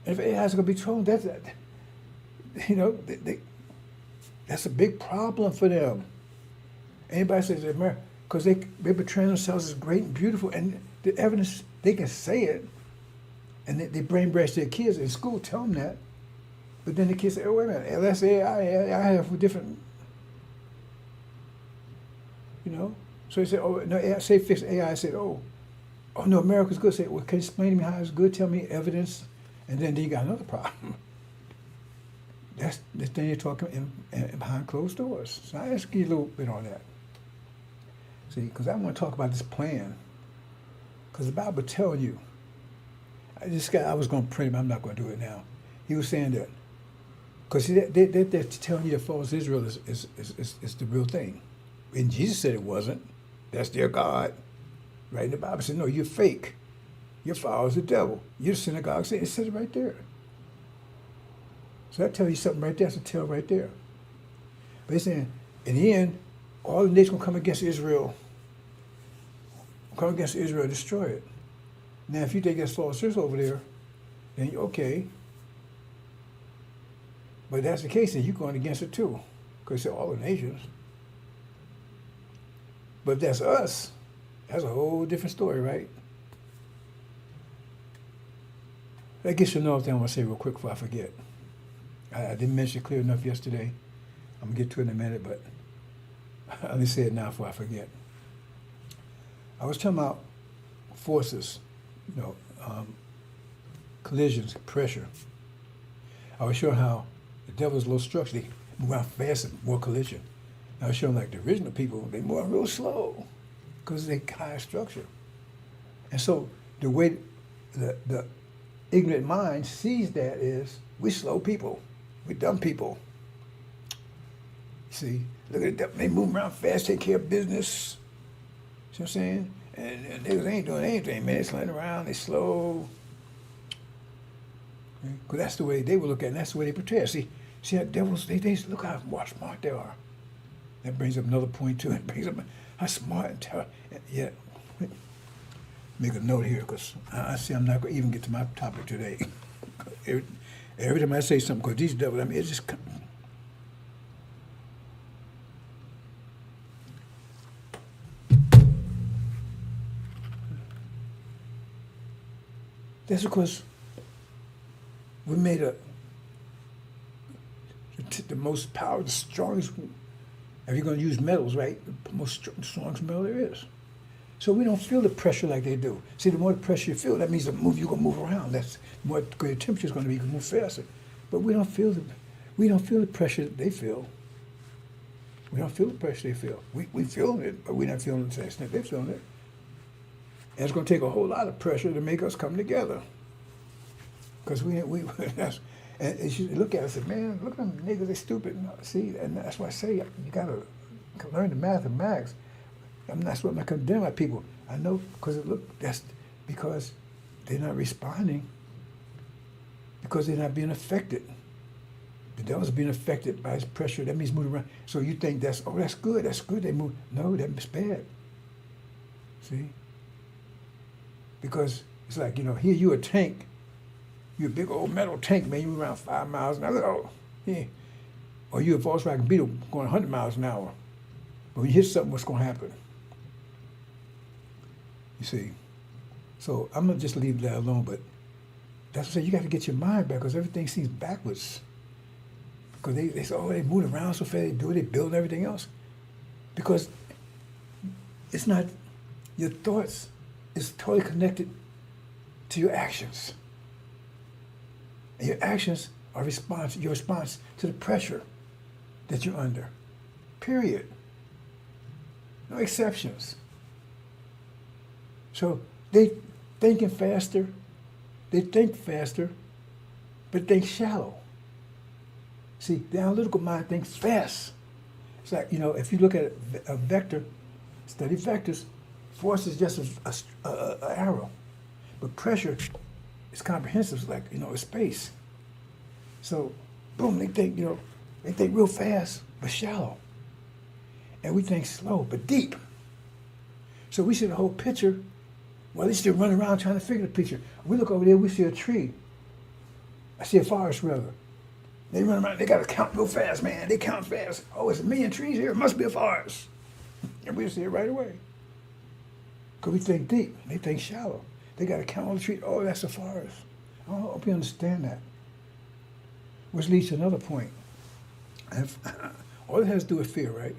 And if AI is going to be trolling, that's a big problem for them. Anybody says America, because they portray themselves as great and beautiful, and the evidence, they can say it, and they brainwash their kids in school, tell them that, but then the kids say, wait a minute, that's AI have different, So they say, no, say fix AI, I said, oh no, America's good. Say, well, can you explain to me how it's good? Tell me evidence, and then you got another problem. That's the thing you're talking in behind closed doors. So I ask you a little bit on that. See, because I want to talk about this plan. Because the Bible tells you. I was going to print him. I'm not going to do it now. He was saying that. Because they're telling you that false Israel is the real thing. And Jesus said it wasn't. That's their God. Right in the Bible said, no, you're fake. Your father's the devil. You're the synagogue. It says it right there. So that tells you something right there. That's a tell right there. But he's saying, in the end, all the nations will come against Israel. Come against Israel, destroy it. Now, if you think that's false Israel over there, then you're okay. But if that's the case, then you're going against it too. Because it's all the nations. But if that's us, that's a whole different story, right? I guess you'll know what I want to say real quick before I forget. I didn't mention it clear enough yesterday. I'm going to get to it in a minute, but let me say it now before I forget. I was talking about forces, collisions, pressure. I was showing how the devil's low structure, they move around fast and more collision. I was showing like the original people, they move real slow because they higher structure. And so the way the ignorant mind sees that is we slow people, we dumb people. See, look at them, they move around fast, take care of business. See what I'm saying? And niggas ain't doing anything, man. They sliding around, they slow. Because that's the way they would look at it, and that's the way they portray it. See how devils, they look how smart they are. That brings up another point too. It brings up how smart and talented. Yeah, make a note here because I see I'm not going to even get to my topic today. every time I say something, because these devils, I mean, it's just. That's because we made the most power, the strongest. If you're going to use metals, right? The most strongest metal there is. So we don't feel the pressure like they do. See, the more the pressure you feel, that means you're going to move around. That's the more greater temperature is going to be, you can move faster. But we don't feel the pressure that they feel. We don't feel the pressure they feel. We feel it, but we're not feeling it to the extent they're feeling it. And it's going to take a whole lot of pressure to make us come together. Because and you look at us and say, man, look at them niggas, they stupid. See, and that's why I say you got to learn the mathematics. That's what I condemn my people. I know, because that's because they're not responding, because they're not being affected. The devil's being affected by his pressure. That means moving around. So you think that's good, they move. No, that's bad. See? Because it's like, here you a tank. You're a big old metal tank, man. You move around 5 miles an hour. Oh, yeah. Or you're a Volkswagen Beetle going 100 miles an hour. But when you hit something, what's going to happen? You see? So I'm going to just leave that alone. But that's what I say. You got to get your mind back because everything seems backwards. Because they say, they move around so fast. They build everything else. Because it's not, your thoughts is totally connected to your actions. And your actions are your response to the pressure that you're under. Period. No exceptions. So they think faster, but think shallow. See, the analytical mind thinks fast. It's like, if you look at a vector, study vectors, force is just an arrow. But pressure is comprehensive, it's like, it's space. So, boom, they think real fast, but shallow. And we think slow, but deep. So we see the whole picture. Well, they still run around trying to figure the picture. We look over there, we see a tree. I see a forest, rather. They run around, they got to count real fast, man. They count fast. Oh, it's 1 million trees here. It must be a forest. And we see it right away. Because we think deep. They think shallow. They got to count all the trees. Oh, that's a forest. I hope you understand that. Which leads to another point. All it has to do with fear, right?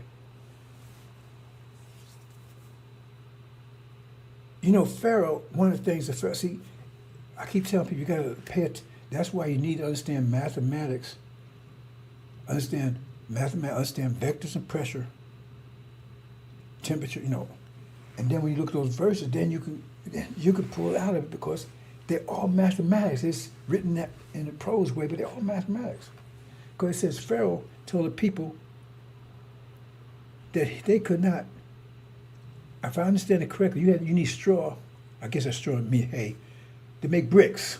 Pharaoh, one of the things that Pharaoh, see, I keep telling people, you got to pay it. That's why you need to understand mathematics. Understand vectors and pressure, temperature, And then when you look at those verses, then you can pull it out of it because they're all mathematics. It's written that in a prose way, but they're all mathematics. Because it says Pharaoh told the people that they could not, if I understand it correctly, you need straw. I guess that straw means hay, to make bricks.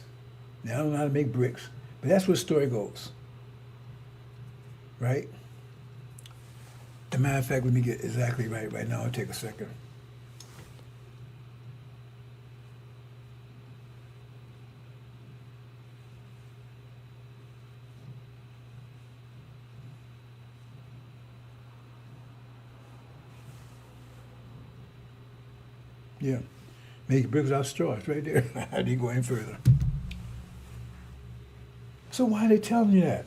Now, I don't know how to make bricks, but that's where the story goes. Right? As a matter of fact, let me get exactly right now. It'll take a second. Yeah. Make bricks out of straw. It's right there. I didn't go any further. So why are they telling you that?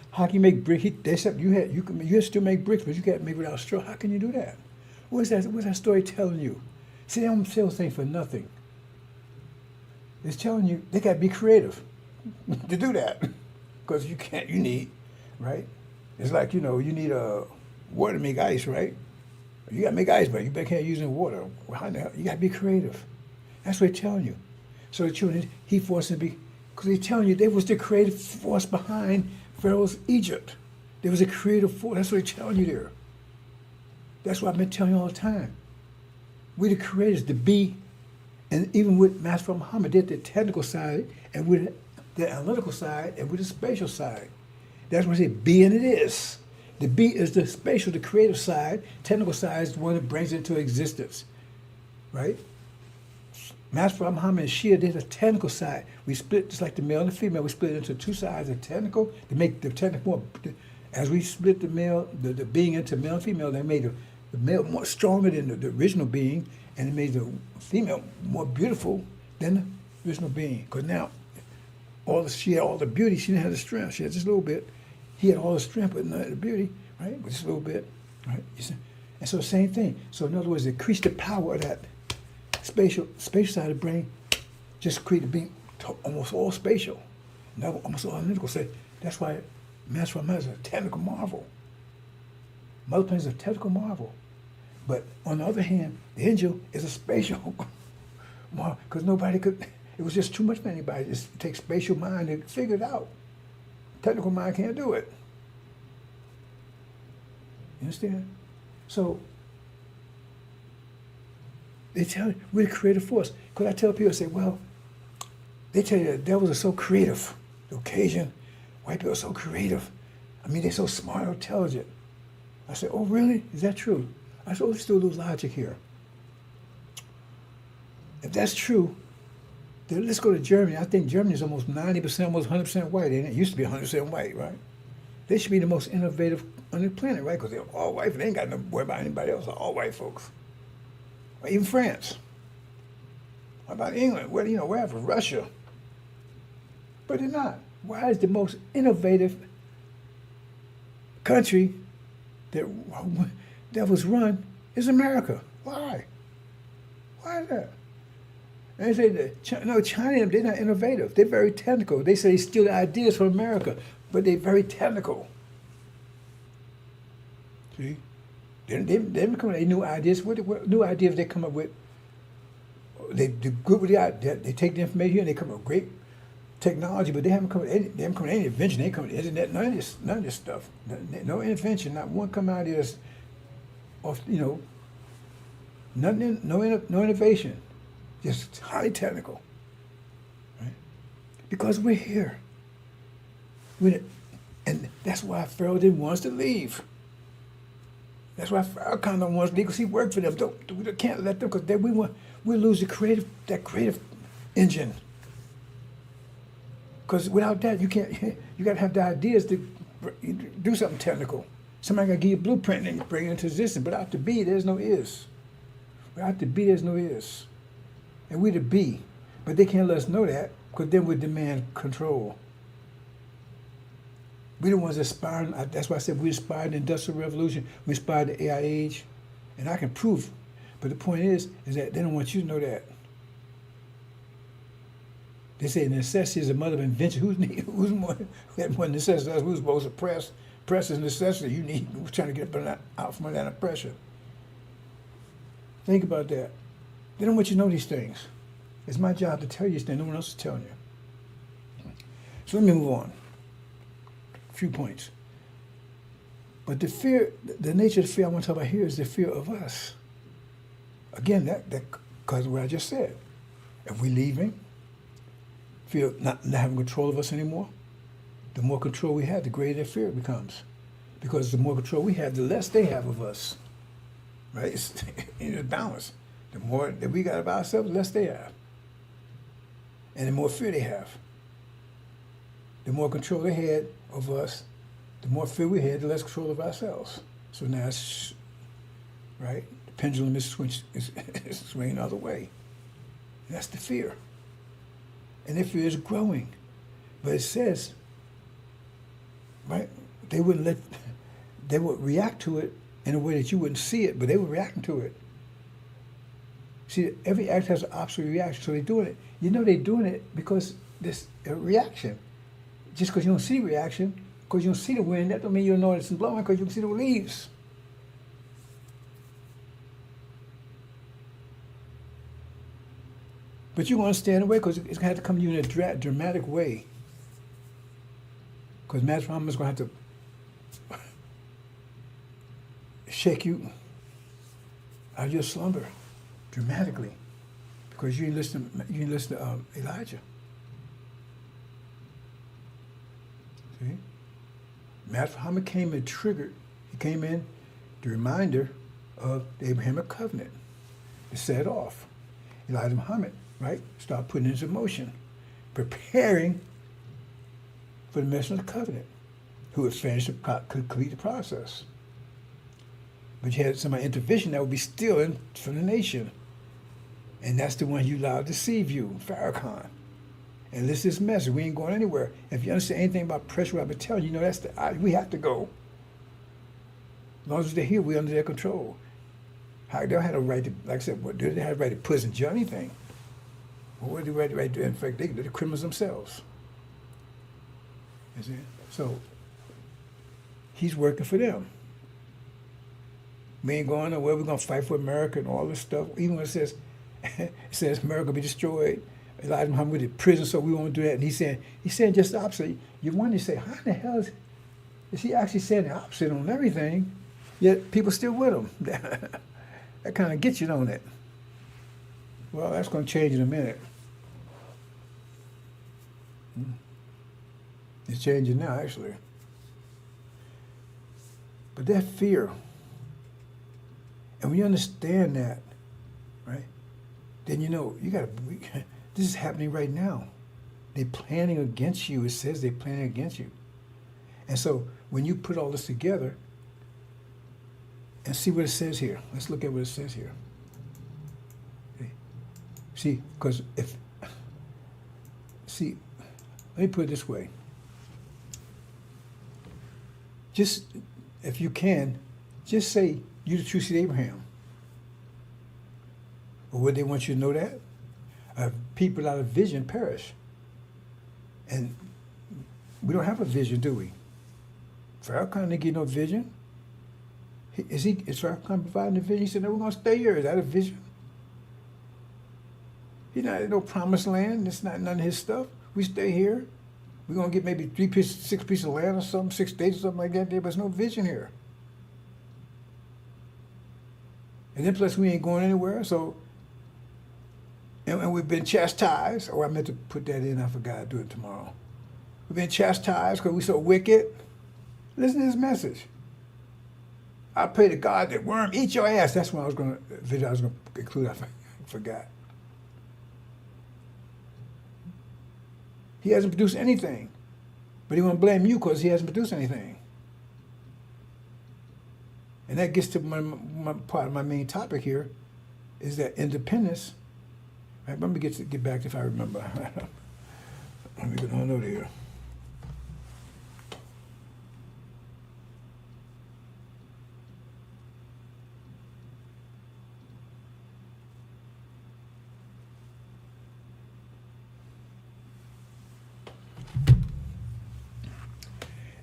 How can you make bricks? They said you can still make bricks, but you can't make without straw. How can you do that? What's that story telling you? See, they don't sell things for nothing. It's telling you they got to be creative to do that. Because you need, right? It's like, you need water to make ice, right? You gotta make ice, but you can't use any water. Well, how the hell? You gotta be creative. That's what he's telling you. So the children, he forced them to be, because he's telling you they was the creative force behind Pharaoh's Egypt. There was a creative force. That's what he's telling you there. That's what I've been telling you all the time. We're the creators, the be, and even with Master Muhammad, did the technical side, and with the analytical side, and with the spatial side. That's what he said, be and it is. The be is the spatial, the creative side. Technical side is the one that brings it into existence, right? Master Muhammad and Shia did a technical side. We split, just like the male and the female, we split into two sides, the technical, to make the technical more, as we split the male, the being into male and female, they made the male more stronger than the original being, and it made the female more beautiful than the original being. Because now, she had all the beauty, she didn't have the strength. She had just a little bit. He had all the strength, but not the beauty, right? But just a little bit, right? And so same thing. So in other words, increase the power of that spatial side of the brain, just create the being almost all spatial, now almost all analytical. So that's why Master Muhammad is a technical marvel. Mother Plane is a technical marvel. But on the other hand, the Injil is a spatial marvel, because nobody could, it was just too much for anybody. Just take spatial mind and figure it out. Technical mind can't do it. You understand? So, they tell you, we're the creative force. Because I tell people, I say, well, they tell you the devils are so creative. The Caucasian, white people are so creative. I mean, they're so smart and intelligent. I said, oh, really? Is that true? I said, oh, there's still a little logic here. If that's true, then let's go to Germany. I think Germany is almost 90%, almost 100% white, ain't it? It used to be 100% white, right? They should be the most innovative on the planet, right? Because they're all white. They ain't got no worry about anybody else. They're all white folks. Or even France. What about England? Well, wherever, Russia. But they're not. Why is the most innovative country that was run is America? Why? Why is that? And they say that, no, China, they're not innovative. They're very technical. They say they steal ideas from America, but they're very technical. See? They come up with new ideas. What new ideas they come up with? They do good with the idea. They take the information and they come up with great technology, but they haven't come with any invention. They come with the internet, none of this stuff. No invention, not one come out of this. Nothing, no innovation. Just highly technical, right? Because we're here. And that's why Pharaoh didn't want us to leave. That's why Pharaoh kind of wants to leave, because he worked for them. We can't let them, because we lose that creative engine. Because without that, you got to have the ideas to do something technical. Somebody got to give you a blueprint and you bring it into existence. But without the be, there's no is. Without the be, there's no is. And we're the be. But they can't let us know that, because then we demand control. We're the ones aspiring. That's why I said we aspired the Industrial Revolution. We aspired the AI age. And I can prove. But the point is that they don't want you to know that. They say necessity is the mother of invention. Who's more necessity? Who's supposed to press? Press is necessity. We're trying to get out from under that pressure. Think about that. They don't want you to know these things. It's my job to tell you these things. No one else is telling you. So let me move on. A few points. But the fear, the nature of the fear I want to talk about here is the fear of us. Again, that because of what I just said. If we're leaving, fear not having control of us anymore, the more control we have, the greater their fear becomes. Because the more control we have, the less they have of us. Right? It's balance. The more that we got of ourselves, the less they have. And the more fear they have. The more control they had of us, the more fear we had, the less control of ourselves. So now it's, right? The pendulum is swinging the other way. And that's the fear. And the fear is growing. But it says, right, they would react to it in a way that you wouldn't see it, but they were reacting to it. See, every act has an opposite reaction, so they're doing it. You know they're doing it because there's a reaction. Just because you don't see reaction, because you don't see the wind, that don't mean you don't know it's blowing, because you can see the leaves. But you want to stand away because it's going to have to come to you in a dramatic way. Because Master Muhammad's going to have to shake you out of your slumber dramatically because you didn't listen to Elijah. See? Master Muhammad came and triggered. He came in the reminder of the Abrahamic covenant to set off. Elijah Muhammad, right, start putting it into motion, preparing for the mission of the covenant, who would finish complete the process. But you had somebody intervention that would be stealing from the nation. And that's the one you allowed to deceive you, Farrakhan. And this is message. We ain't going anywhere. If you understand anything about pressure, what I've been telling you, you know that's we have to go. As long as they're here, we're under their control. How they don't have a right to, like I said, what, do they have a right to prison, jail, anything? Well, what do they right to do? In fact, they're the criminals themselves. You see? So he's working for them. We ain't going nowhere. We're going to fight for America and all this stuff. Even when it says America will be destroyed. Elijah Muhammad went to prison, so we won't do that. And he's saying just the opposite. You wonder, you say, how in the hell is he actually saying the opposite on everything, yet people still with him? That kind of gets you, don't it? Well, that's going to change in a minute. It's changing now, actually. But that fear, and when you understand that, right, then you know, this is happening right now. They're planning against you. It says they're planning against you. And so when you put all this together and see what it says here. Let's look at what it says here. Okay. See, because let me put it this way. Just, if you can, just say, you the true seed of Abraham. Or would they want you to know that? People without a vision perish. And we don't have a vision, do we? Farrakhan didn't get no vision. Is Farrakhan providing a vision? He said, no, we're going to stay here. Is that a vision? He's not no promised land. It's not none of his stuff. We stay here. We're going to get maybe 6 pieces of land or something, 6 states or something like that. There's no vision here. And then plus we ain't going anywhere, so, and we've been chastised. Oh, I meant to put that in, I forgot to do it tomorrow. We've been chastised because we're so wicked. Listen to this message. I pray to God that worm eat your ass. That's what video I was going to include. I forgot. He hasn't produced anything, but he won't blame you because he hasn't produced anything. And that gets to my part of my main topic here, is that independence. Right, let me get back if I remember. Let me get on over here.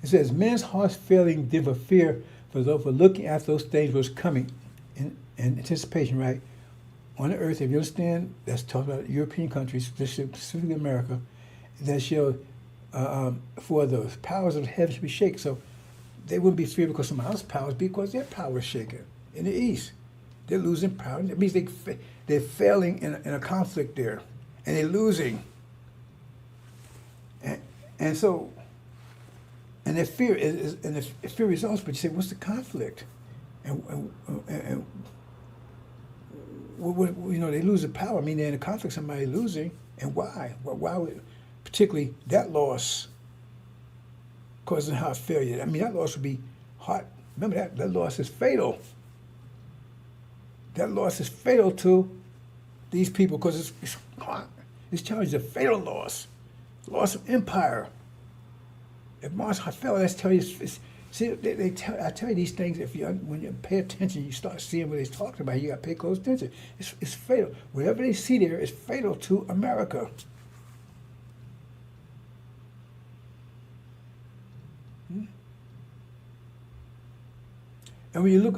It says, men's hearts failing them for fear for looking after those things was coming in anticipation, right? On the earth, if you understand, that's talking about European countries, specifically America, that shall, for the powers of heaven should be shaken. So they wouldn't be feared because some else's powers, because their power is shaken in the east. They're losing power. It means they're failing in a conflict there, and they're losing. And so, and their fear and the fear results. But you say, what's the conflict? And they lose the power. I mean, they're in a conflict. Somebody losing, and why? Well, why would, particularly that loss, causing heart failure? I mean, that loss would be heart. Remember that loss is fatal. That loss is fatal to these people because it's charged a fatal loss of empire. If Mars fell, that's tell you. See, I tell you these things. When you pay attention, you start seeing what they're talking about. You got to pay close attention. It's fatal. Whatever they see there is fatal to America. And when you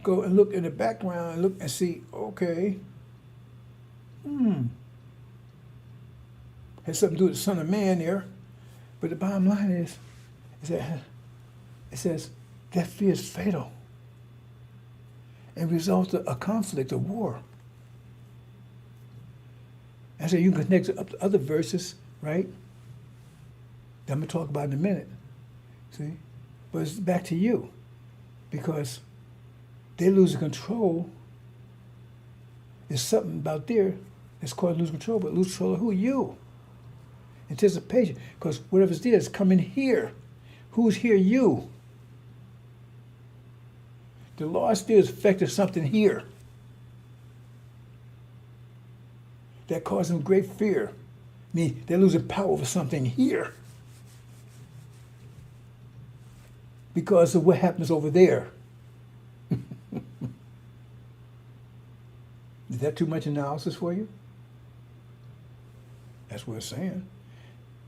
go and look in the background and look and see, okay, Has something to do with the Son of Man there. But the bottom line is that it says that fear is fatal and results in a conflict, a war. And so you can connect it up to other verses, right? That I'm going to talk about in a minute. See? But it's back to you. Because they lose control. There's something about there that's causing lose control, but lose control of who? You. Anticipation. Because whatever's there is coming here. Who's here? You. The lost there is affecting something here that causes them great fear. I mean, they're losing power over something here because of what happens over there. Is that too much analysis for you? That's what it's saying.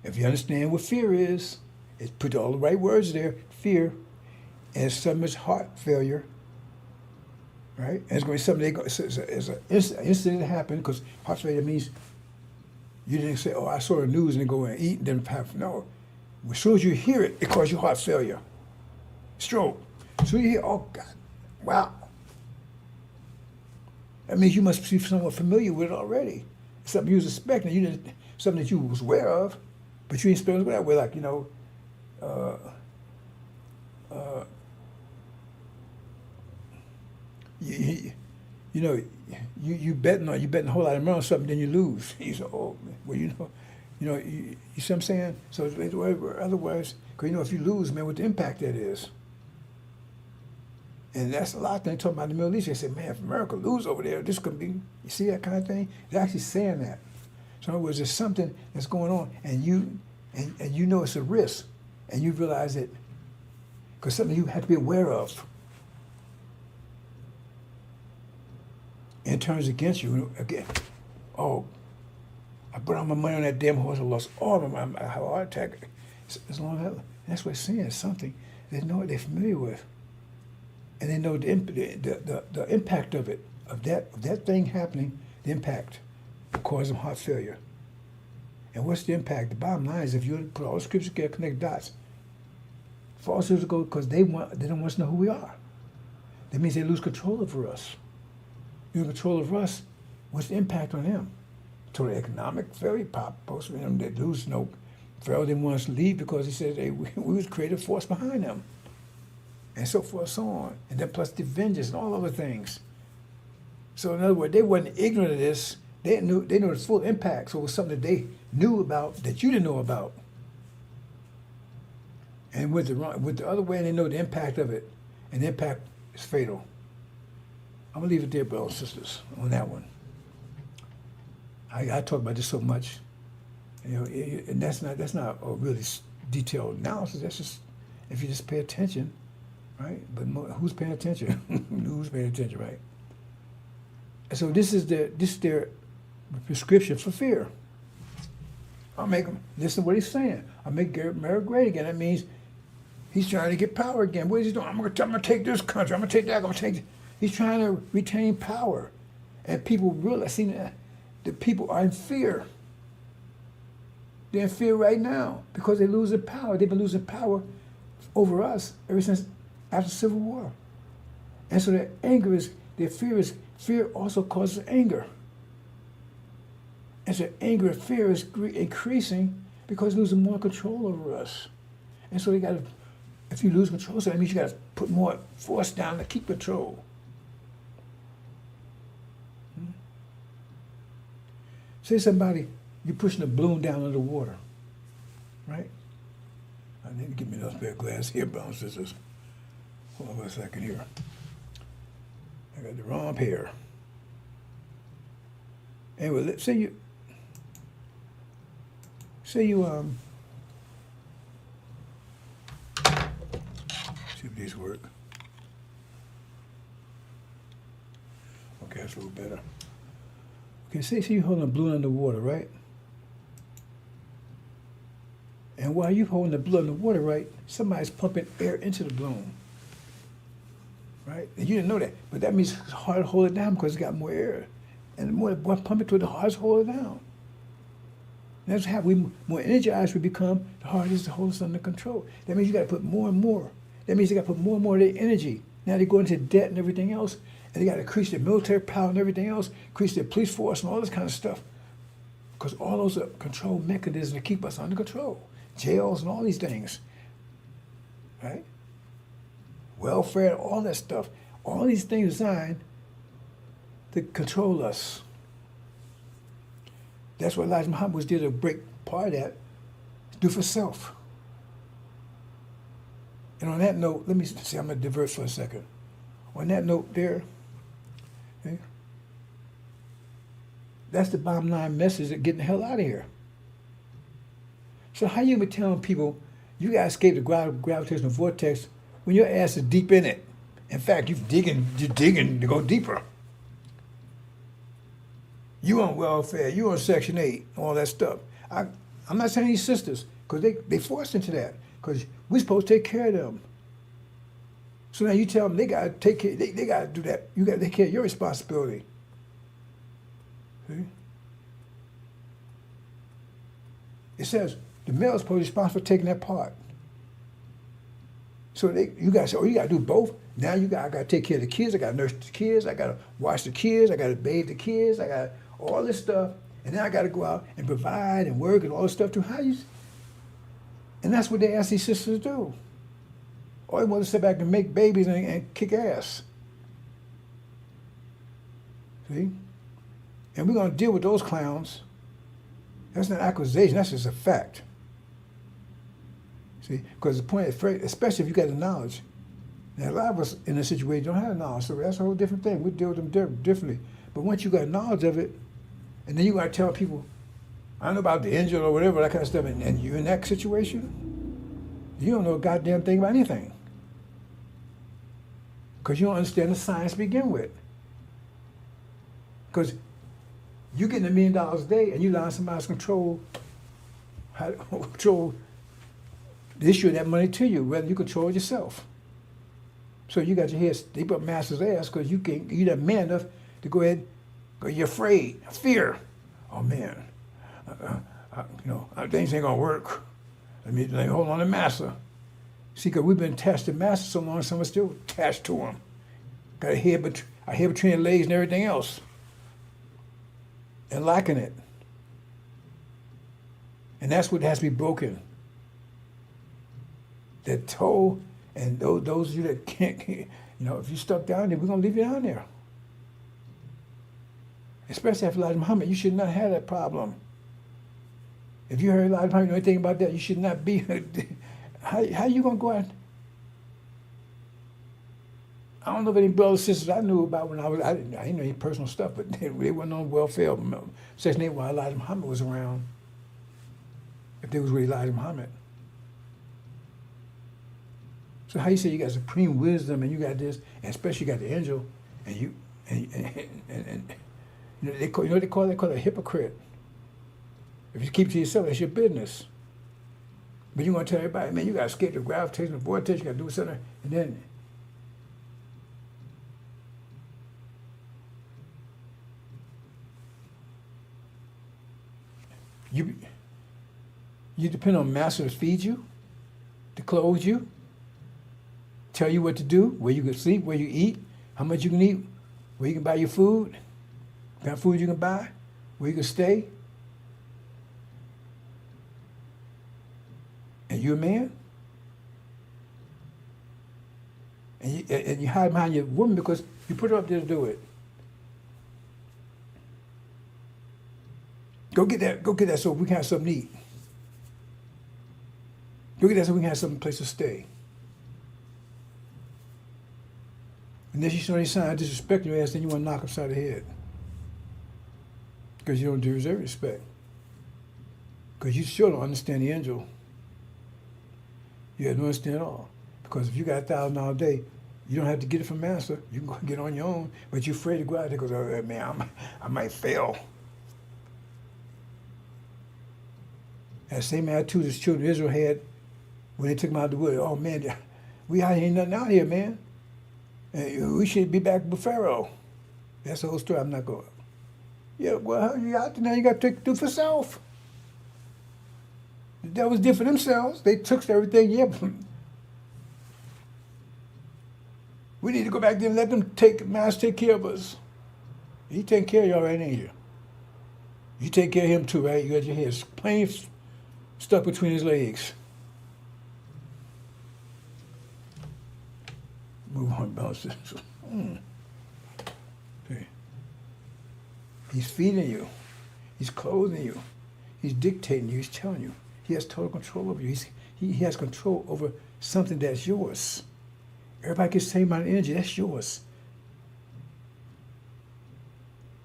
If you understand what fear is, it's put all the right words there. Fear, and some is heart failure, right? And it's going to be something it's an incident that happened, because heart failure means you didn't say, "Oh, I saw the news," and then go and eat and then have no. As soon as you hear it, it causes you heart failure, stroke. So you hear, "Oh God, wow." That means you must be somewhat familiar with it already. It's something you was expecting. You didn't, something that you was aware of, but you didn't spend it that way. Like, you know, you betting a whole lot of money on something, then you lose. You say, "Oh, well, you see what I'm saying?" So otherwise, because you know, if you lose, man, what the impact that is. And that's a lot. They talk about the Middle East. They say, "Man, if America lose over there, this could be." You see that kind of thing? They're actually saying that. So in other words, there's something that's going on, and you know it's a risk, and you realize it because something you have to be aware of. And it turns against you again. Oh, I put all my money on that damn horse. I lost all of my money. I have a heart attack. As long as that's what it's saying. It's something they know what they're familiar with. And they know the impact of it, of that thing happening, the impact will cause them heart failure. And what's the impact? The bottom line is, if you put all the scriptures together, connect dots, falsehoods go because they don't want us to know who we are. That means they lose control over us. Lose control of us, what's the impact on them? Total economic failure, most of them, they lose Pharaoh didn't want us to leave because he said we was creative force behind them. And so forth, so on. And then plus the vengeance and all other things. So in other words, they wasn't ignorant of this. They knew the full impact. So it was something that they knew about that you didn't know about. And with the other way, they know the impact of it. And the impact is fatal. I'm gonna leave it there, brothers and sisters, on that one. I talk about this so much. You know, and that's not a really detailed analysis. That's just if you just pay attention. Right? But who's paying attention? Who's paying attention, right? And so this is their prescription for fear. I'll make them listen to what he's saying. I'll make America great again. That means he's trying to get power again. What is he doing? I'm gonna take this country. I'm gonna take that. I'm gonna take. He's trying to retain power, and people realize that people are in fear. They're in fear right now because they're losing power. They've been losing power over us ever since after the Civil War. And so fear also causes anger. And so anger and fear is increasing because losing more control over us. And so if you lose control, so that means you got to put more force down to keep control. Say you're pushing a balloon down under the water, right? I need to get me another pair of glasses here, brothers and sisters. Hold on a second here. I got the wrong pair. Anyway, let's say you see if these work. Okay, that's a little better. Okay, say you're holding a balloon underwater, right? And while you're holding the balloon underwater, right, somebody's pumping air into the balloon. Right? And you didn't know that. But that means it's hard to hold it down because it's got more air. And the more they pump it to it, the harder to hold it down. And that's how more energized we become, the harder it is to hold us under control. That means you got to put more and more. That means you got to put more and more of their energy. Now they go into debt and everything else, and they got to increase their military power and everything else, increase their police force and all this kind of stuff. Because all those are control mechanisms to keep us under control. Jails and all these things. Right? Welfare, all that stuff. All these things designed to control us. That's what Elijah Muhammad was there to break part of that, do for self. And on that note, let me see, I'm going to divert for a second. On that note there, okay, that's the bottom line message of getting the hell out of here. So how you be telling people you got to escape the gravitational vortex when your ass is deep in it? In fact, you're digging to go deeper. You on welfare, you on Section 8, all that stuff. I'm not saying these sisters, because they forced into that, because we're supposed to take care of them. So now you tell them they got to take care, they got to do that. You got to take care of your responsibility. See? It says the male is supposed to be responsible for taking that part. So you guys say, oh, you got to do both. Now I got to take care of the kids. I got to nurse the kids. I got to wash the kids. I got to bathe the kids. I got all this stuff. And then I got to go out and provide and work and all this stuff too. And that's what they ask these sisters to do. All they want to sit back and make babies and kick ass. See? And we're going to deal with those clowns. That's not accusation. That's just a fact. See? Because the point, especially if you got the knowledge. Now, a lot of us in this situation don't have knowledge, so that's a whole different thing. We deal with them differently. But once you got knowledge of it, and then you got to tell people, I don't know about the angel or whatever, that kind of stuff, and you're in that situation, you don't know a goddamn thing about anything. Because you don't understand the science to begin with. Because you're getting $1 million a day, and you allowing somebody to control the issue of that money to you, rather you control it yourself. So you got your head deep up master's ass because you're not man enough to go ahead, because you're afraid, fear. Oh man, things ain't gonna work. Let me hold on to master. See, because we've been attached to master so long, some are still attached to him. Got a head between their legs and everything else, and lacking it. And that's what has to be broken. That toe. And those of you that can't, if you're stuck down there, we're going to leave you down there. Especially after Elijah Muhammad, you should not have that problem. If you heard Elijah Muhammad know anything about that, you should not be. How you going to go out? I don't know if any brothers and sisters I knew about when I didn't know any personal stuff, but they weren't on welfare. Section 8 while Elijah Muhammad was around. If they was with Elijah Muhammad. So how you say you got supreme wisdom and you got this, and especially you got the angel, and they call it a hypocrite. If you keep to yourself, that's your business. But you're gonna tell everybody, man, you gotta escape the gravitational vortex, you gotta do something, and then you depend on master to feed you, to clothe you, tell you what to do, where you can sleep, where you eat, how much you can eat, where you can buy your food, what kind of food you can buy, where you can stay. And you're a man? And you hide behind your woman because you put her up there to do it. Go get that so we can have something to eat. Go get that so we can have some place to stay. And then you show any sign of disrespecting your ass, then you want to knock upside the head. Because you don't deserve respect. Because you sure don't understand the angel. You don't understand at all. Because if you got $1,000 a day, you don't have to get it from master. You can go get it on your own, but you're afraid to go out there because, oh, man, I might fail. That same attitude as children of Israel had when they took them out of the wood. Oh, man, we ain't nothing out here, man. We should be back with Pharaoh. That's the whole story. I'm not going. Yeah, well, you out there now. You got to do for self. The devils did for themselves. They took everything. Yeah, we need to go back there and let them Master take care of us. He taking care of y'all right, ain't you? You take care of him too, right? You got your head plain stuck between his legs. Move on, bounce. Okay. He's feeding you. He's clothing you. He's dictating you. He's telling you. He has total control over you. He has control over something that's yours. Everybody gets the same amount of energy. That's yours.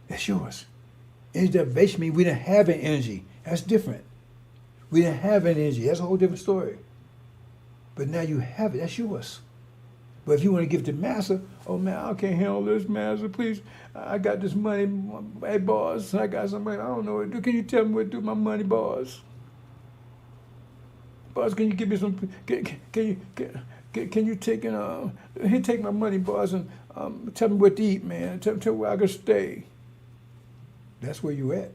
That's yours. Energy deprivation means we didn't have any energy. That's different. We didn't have any energy. That's a whole different story. But now you have it. That's yours. But if you want to give it to Master, oh man, I can't handle this, Master. Please, I got this money. Hey, boss, I got some money. I don't know what to do. Can you tell me what to do with my money, boss? Boss, can you give me some? Can you take take my money, boss, and tell me what to eat, man. Tell me where I can stay. That's where you at.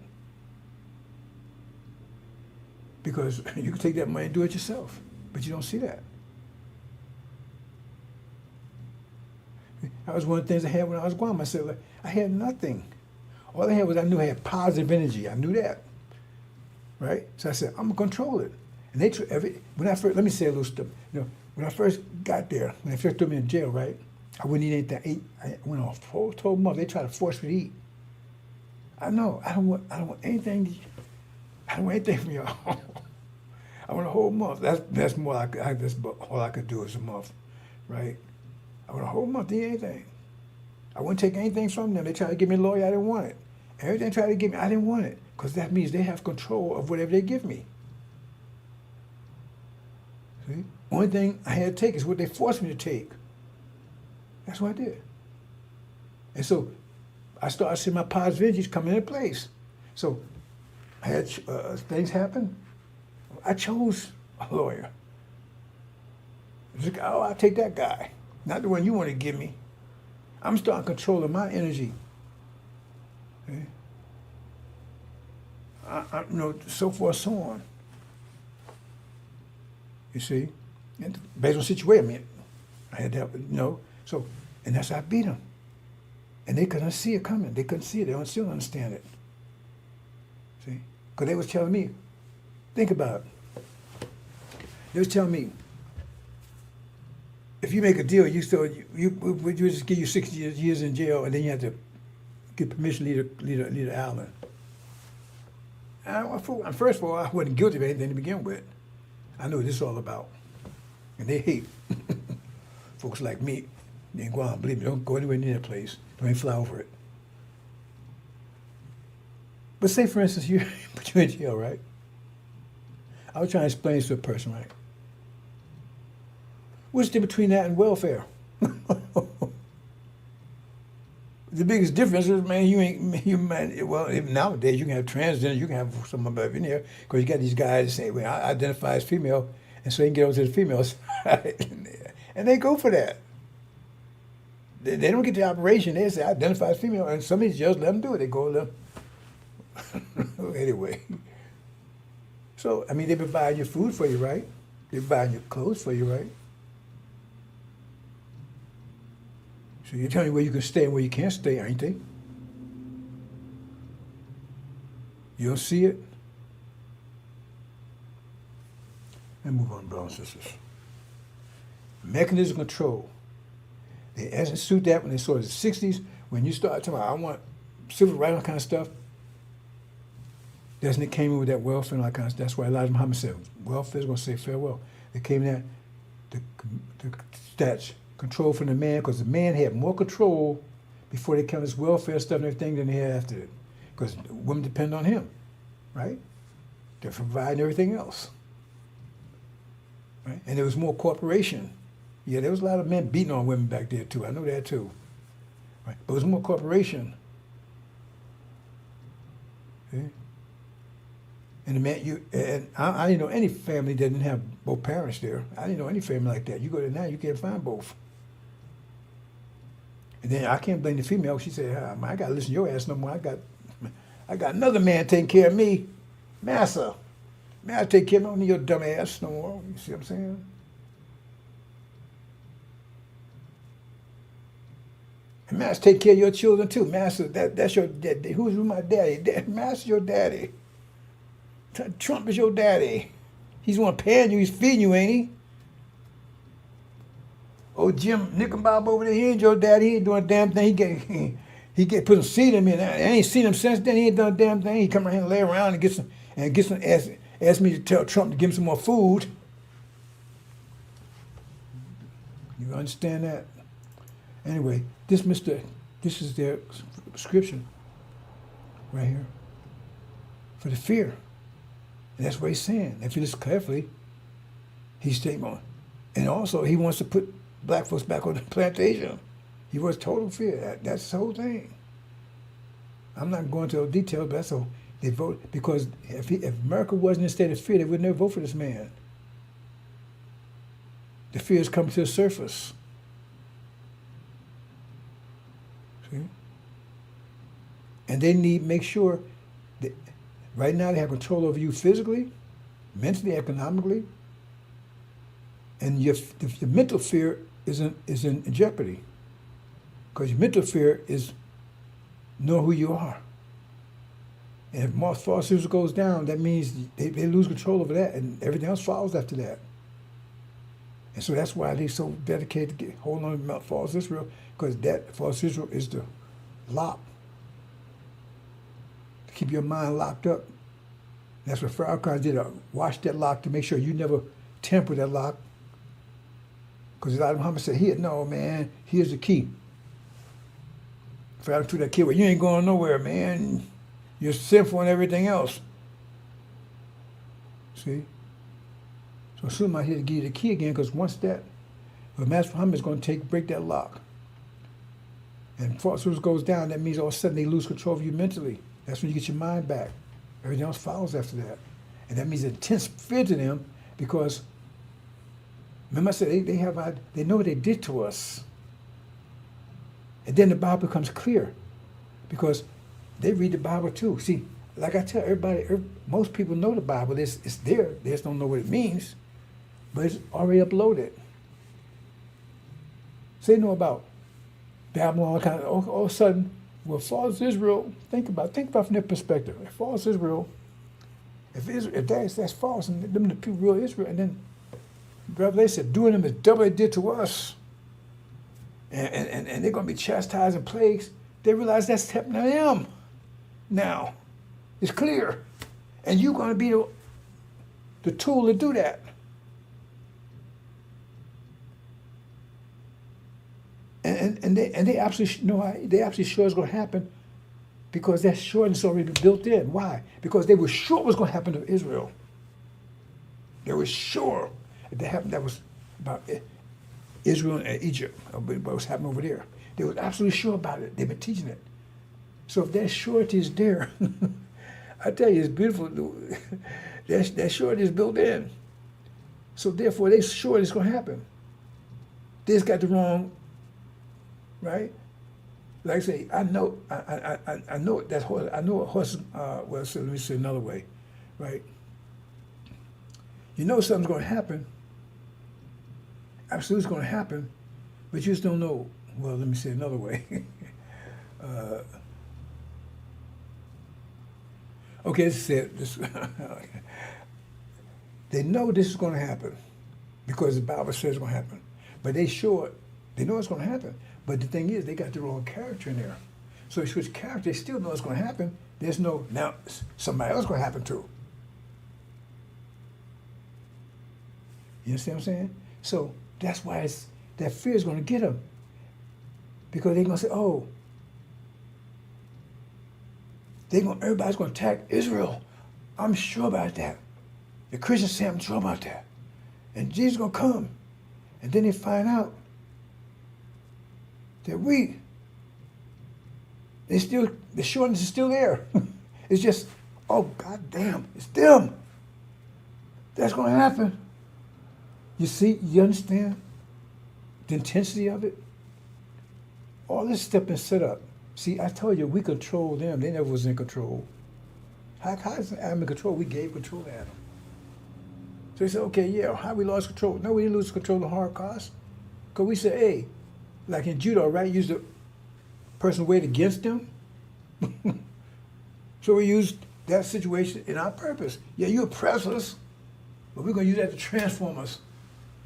Because you can take that money and do it yourself, but you don't see that. That was one of the things I had when I was Guam. I said, like, I had nothing. All I had was I knew I had positive energy. I knew that, right? So I said, I'm gonna control it. And they when I first, let me say a little stuff. You know, when I first got there, when they first threw me in jail, right? I wouldn't eat anything. I went on a whole 12 months. They tried to force me to eat. I know. I don't want anything. I don't want anything from y'all. I want a whole month. That's more like that's all I could do is a month, right? I want a whole month to eat anything. I wouldn't take anything from them. They tried to give me a lawyer. I didn't want it. Everything they tried to give me, I didn't want it, because that means they have control of whatever they give me. See? Only thing I had to take is what they forced me to take. That's what I did. And so I started seeing my positive energies come into place. So I had things happen. I chose a lawyer. Like, oh, I'll take that guy. Not the one you want to give me. I'm starting controlling my energy. Okay? You know, so forth, so on. You see? And based on the situation, I mean, I had to help, you know. So, and that's how I beat them. And they couldn't see it coming. They couldn't see it. They don't still understand it. See? Because they was telling me, think about it. They was telling me, if you make a deal, would you just give you 60 years in jail, and then you have to get permission to leave the island. And first of all, I wasn't guilty of anything to begin with. I knew what this is all about. And they hate folks like me in Guam. Believe me, don't go anywhere near that place. Don't even fly over it. But say, for instance, you put you in jail, right? I was trying to explain this to a person, right? What's the difference between that and welfare? The biggest difference is, man, well, nowadays you can have transgender, you can have somebody in there, because you got these guys that say, well, I identify as female, and so they can get over to the female side. And they go for that. They don't get the operation. They say, I identify as female, and some of these judges let them do it. They go to them. Anyway. So, I mean, they provide your food for you, right? They provide your clothes for you, right? So you're telling me where you can stay and where you can't stay, ain't they? You don't see it? Let's move on, brothers and sisters. Mechanism control. They instituted that when they saw the 60s. When you start talking about, I want civil rights, kind of stuff, that's when it came in with that welfare and all that kind of stuff. That's why Elijah Muhammad said, welfare's going to say farewell. They came in that, the stats, control from the man, because the man had more control before they came this welfare stuff and everything than they had after it. Because women depend on him, right? They're providing everything else. Right? And there was more cooperation. Yeah, there was a lot of men beating on women back there too. I know that too. Right? But it was more cooperation. Okay? And the man, I didn't know any family that didn't have both parents there. I didn't know any family like that. You go there now, you can't find both. And then I can't blame the female. She said, I got to listen to your ass no more. I got another man taking care of me. Massa, Man, I take care of me. I don't need your dumb ass no more. You see what I'm saying? And Master take care of your children too. Master, that's your daddy. Who's my daddy? Master's your daddy. Trump is your daddy. He's the one paying you. He's feeding you, ain't he? Oh, Jim Nickenbob over there, he ain't your daddy. He ain't doing a damn thing. He get put some seed in me. And I ain't seen him since then. He ain't done a damn thing. He come around here and lay around and get some ask me to tell Trump to give him some more food. You understand that? Anyway, this is their prescription right here for the fear. And that's what he's saying. If you listen carefully, he's saying on. And also, he wants to put black folks back on the plantation. He was total fear. That's the whole thing. I'm not going into details, but that's all. They vote because if America wasn't in a state of fear, they would never vote for this man. The fear is coming to the surface. See? And they need to make sure that right now they have control over you physically, mentally, economically, and your mental fear is in jeopardy. Because your mental fear is know who you are. And if more false goes down, that means they lose control over that, and everything else follows after that. And so that's why they're so dedicated to hold on to false Israel, because that false Israel is the lock. To keep your mind locked up. That's what Farrakhan did, watch that lock to make sure you never tamper that lock. Because Elijah Muhammad said, here, no, man, here's the key. Farrakhan threw that key away. You ain't going nowhere, man. You're sinful and everything else. See? So soon I'm here to give you the key again, because once that, Master Muhammad is going to break that lock. And falsehood goes down, that means all of a sudden they lose control of you mentally. That's when you get your mind back. Everything else follows after that. And that means intense fear to them, because remember I said they know what they did to us. And then the Bible becomes clear, because they read the Bible too. See, like I tell everybody, most people know the Bible. It's there. They just don't know what it means, but it's already uploaded. So they know about Babylon. Kind of all of a sudden, well, false Israel. Think about from their perspective. If false Israel, if that's false, and them the people real Israel, and then Revelation said, doing them as double they did to us, and they're going to be chastised and plagues. They realize that's happening to them. Now, it's clear. And you're going to be the tool to do that. And they absolutely know, they absolutely sure it's going to happen, because that sureness already been built in. Why? Because they were sure it was going to happen to Israel. They were sure that happened. That was about Israel and Egypt, what was happening over there. They were absolutely sure about it. They've been teaching it. So if that surety is there, I tell you, it's beautiful. That surety is built in. So therefore, they sure it's going to happen. They just got the wrong, right? Like I say, I know that horse. I know a horse. Well, so let me say another way, right? You know something's going to happen. Absolutely, it's going to happen, but you just don't know. Well, let me say another way. Okay, let's say this. They know this is going to happen because the Bible says it's going to happen. But they know it's going to happen. But the thing is, they got the wrong character in there. So they switch character, they still know it's going to happen. There's no, now somebody else going to happen too. You understand what I'm saying? So that's why that fear is going to get them. Because they're going to say, oh, everybody's going to attack Israel. I'm sure about that. The Christians say I'm sure about that. And Jesus is going to come. And then they find out that the shortness is still there. It's just, oh, God damn, it's them. That's going to happen. You see, you understand the intensity of it? All this stuff been set up. See, I told you, we control them. They never was in control. How is Adam in control? We gave control to Adam. So he said, okay, yeah, how we lost control? No, we didn't lose control of the Holocaust. Because we said, hey, like in judo, right, use the person's weight against them. So we used that situation in our purpose. Yeah, you oppress us, but we're going to use that to transform us.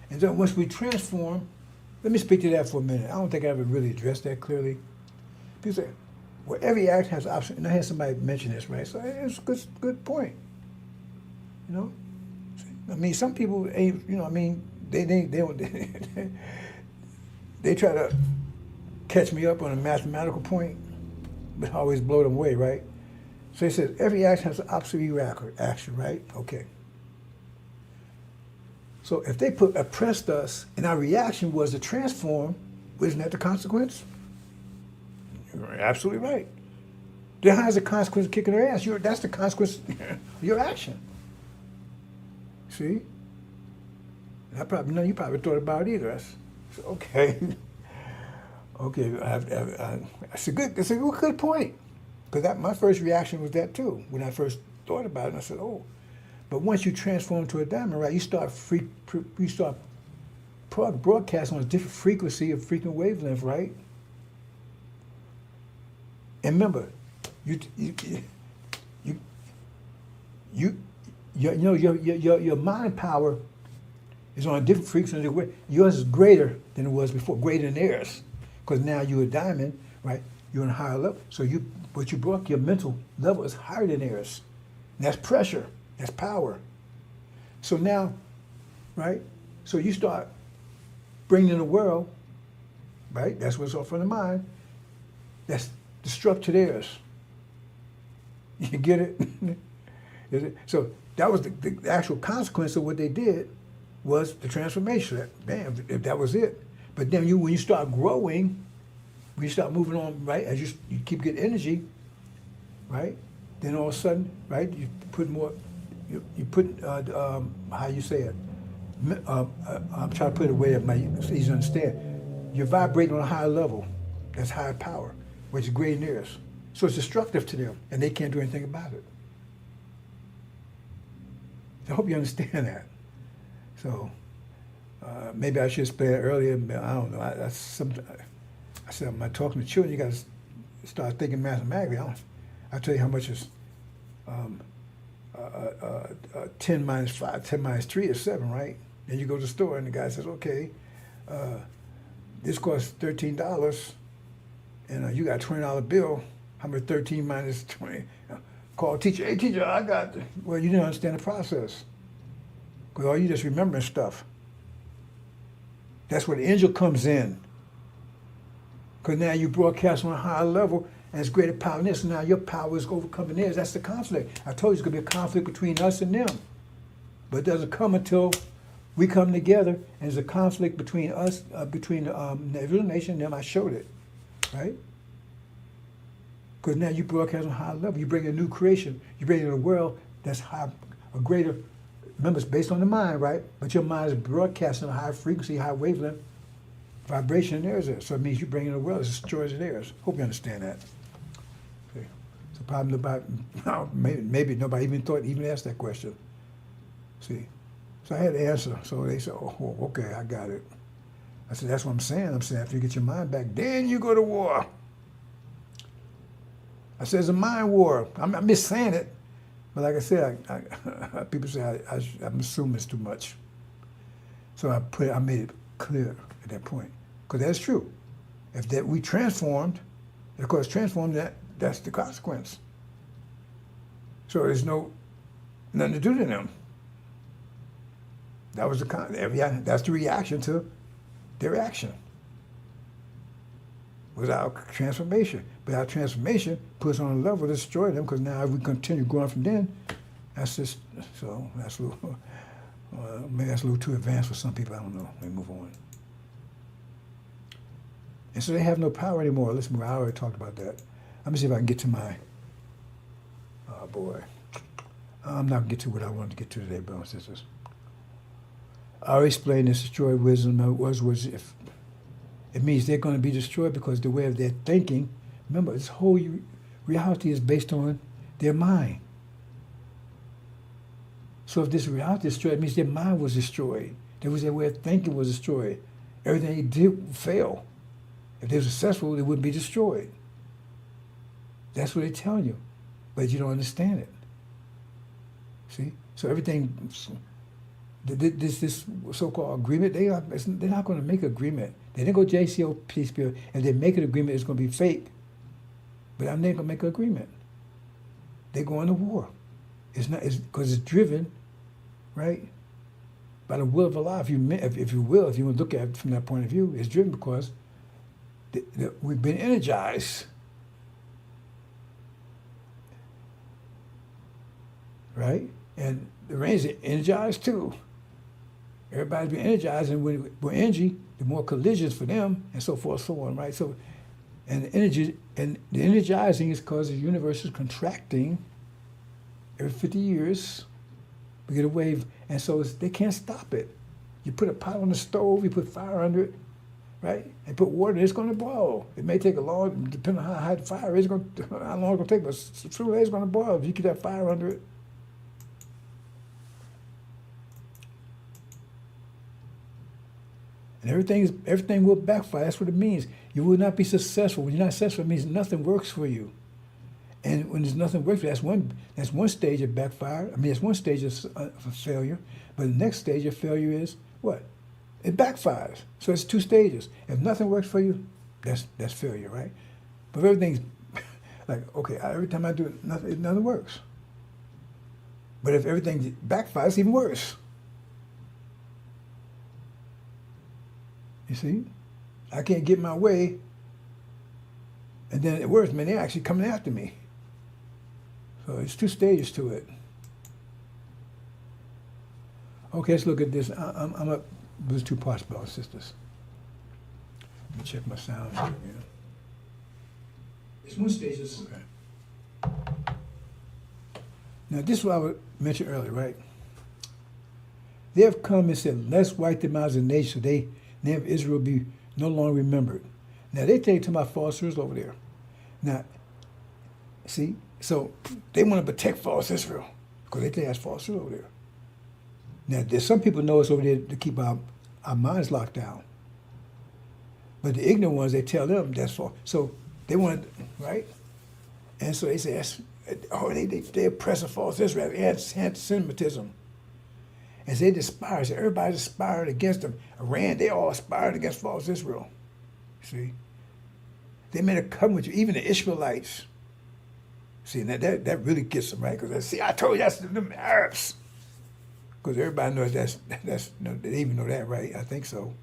And then once we transform, let me speak to that for a minute. I don't think I ever really addressed that clearly. People say, well, every act has option. And I had somebody mention this, right? So it's a good point. You know? I mean, some people ain't, you know, I mean, they try to catch me up on a mathematical point, but I always blow them away, right? So he says, every action has an opposite action, right? Okay. So if they oppressed us and our reaction was to transform, isn't that the consequence? You're absolutely right. Then how's the consequence of kicking their ass? That's the consequence of your action. See? And you probably thought about it either. So, okay. Okay, it's a good point. Because my first reaction was that too. When I first thought about it, and I said, oh. But once you transform to a diamond, right, you start broadcasting on a different frequency, a frequent wavelength, right? And remember, your mind power is on a different frequency. Yours is greater than it was before, greater than theirs, because now you're a diamond, right? You're on a higher level. So what you brought, your mental level is higher than theirs. And that's pressure. That's power. So now, right? So you start bringing in the world, right? That's what's off from the mind. That's destructive to theirs. You get it? Is it? So that was the actual consequence of what they did was the transformation. Bam, if that was it. But then when you start growing, when you start moving on, right, as you keep getting energy, right, then all of a sudden, right, you put more, you put, how you say it, I'm trying to put it away that it's easy to understand. You're vibrating on a higher level. That's higher power, which is greater than theirs. So it's destructive to them, and they can't do anything about it. I hope you understand that. So maybe I should explain it earlier. I don't know. I said, when I'm talking to children, you got to start thinking mathematically. I'll tell you how much is 10 minus 5, 10 minus 3 is 7, right? Then you go to the store, and the guy says, okay, this costs $13, and you got a $20 bill. How much 13 minus 20? Call teacher, hey, teacher, I got, well, you didn't understand the process. Because all you just remembering stuff. That's where the angel comes in. Because now you broadcast on a higher level, and it's greater power than this. Now your power is overcoming theirs. That's the conflict. I told you it's going to be a conflict between us and them. But it doesn't come until we come together, and there's a conflict between us, between the original nation and them. I showed it, right? Because now you broadcast on a higher level. You bring a new creation. You bring in a world that's high, a greater, remember, it's based on the mind, right? But your mind is broadcasting a high frequency, high wavelength, vibration, and theirs is. So it means you bring in a world that destroys theirs. Hope you understand that. Okay. It's a problem about, maybe nobody even thought, even asked that question. See? So I had to answer. So they said, oh, okay, I got it. I said, that's what I'm saying. I'm saying after you get your mind back, then you go to war. I said, it's a mind war. I'm just saying it. But like I said, people say I'm assuming it's too much. So I made it clear at that point. Because that's true. If that we transformed, and of course transformed, that's the consequence. So there's nothing to do to them. That was that's the reaction to their action. Without transformation. But our transformation puts on a level to destroy them, because now if we continue growing from then, that's just, so that's a little, maybe that's a little too advanced for some people, I don't know. Let me move on. And so they have no power anymore. Listen, I already talked about that. Let me see if I can get to my, oh boy. I'm not going to get to what I wanted to get to today, brothers and sisters. I already explained this, destroyed wisdom was if it means they're going to be destroyed because the way of their thinking, remember, this whole reality is based on their mind. So if this reality is destroyed, it means their mind was destroyed. Their way of thinking was destroyed. Everything they did failed. If they were successful, they wouldn't be destroyed. That's what they tell you, but you don't understand it. See? So everything, this so-called agreement, they're not going to make an agreement. They didn't go JCO peace bill. If they make an agreement, it's going to be fake. But I'm not going to make an agreement. They're going to war. It's not because it's driven, right, by the will of Allah. If you want to look at it from that point of view, it's driven because we've been energized. Right? And the Rangers are energized too. Everybody's been energized, and when we're energy, the more collisions for them, and so forth, so on, right? So, and the energizing is because the universe is contracting every 50 years. We get a wave, and so they can't stop it. You put a pot on the stove, you put fire under it, right? And put water, it's going to boil. It may take a long, depending on how high the fire is, how long it's going to take, but sooner or later it's going to boil if you keep that fire under it. And everything will backfire. That's what it means. You will not be successful. When you're not successful, it means nothing works for you. And when there's nothing works for you, that's one stage of backfire. I mean, that's one stage of failure. But the next stage of failure is what? It backfires. So it's two stages. If nothing works for you, that's failure, right? But if everything's like, okay, every time I do it, nothing works. But if everything backfires, it's even worse. You see? I can't get my way, and then it works, man, they're actually coming after me. So it's two stages to it. Okay, let's look at this. I'm up. There's two parts, brothers and sisters. Let me check my sound here. It's one stage. Okay. Now, this is what I mentioned earlier, right? They have come and said, let's wipe them out as a nation. So name of Israel be no longer remembered. Now, they take to my false Israel over there. Now, see, so they want to protect false Israel because they think that's false Israel over there. Now, there's some people know it's over there to keep our minds locked down. But the ignorant ones, they tell them that's false. So they want, right? And so they say, they oppress false Israel, anti-Semitism. And they despise it. Everybody's aspiring against them. Iran, they all aspired against false Israel. See? They made a covenant with you, even the Ishmaelites. See, now that really gets them, right? Because, see, I told you that's them Arabs. Because everybody knows that's they even know that, right? I think so.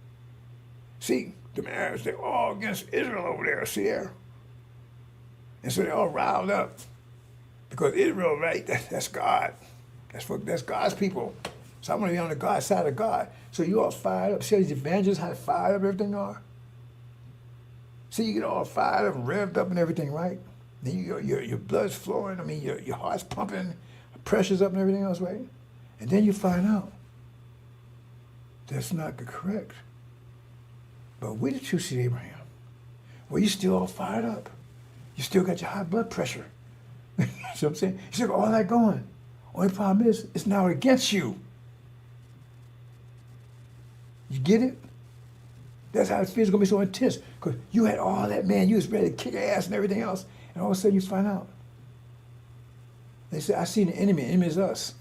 See, them Arabs, they're all against Israel over there, see there? And so they're all riled up. Because Israel, right, that's God. That's God's people. So I want to be on the God side of God. So you all fired up. See these evangelists, how fired up everything are? See, you get all fired up and revved up and everything, right? Then your blood's flowing. I mean, your heart's pumping, pressure's up and everything else, right? And then you find out that's not correct. But where did you see Abraham? Well, you still all fired up. You still got your high blood pressure. You know what I'm saying? You still got all that going. Only problem is, it's now against you. You get it? That's how it feels. It's going to be so intense. Because you had all that, man. You was ready to kick ass and everything else. And all of a sudden you find out. They say, I see the enemy. The enemy is us.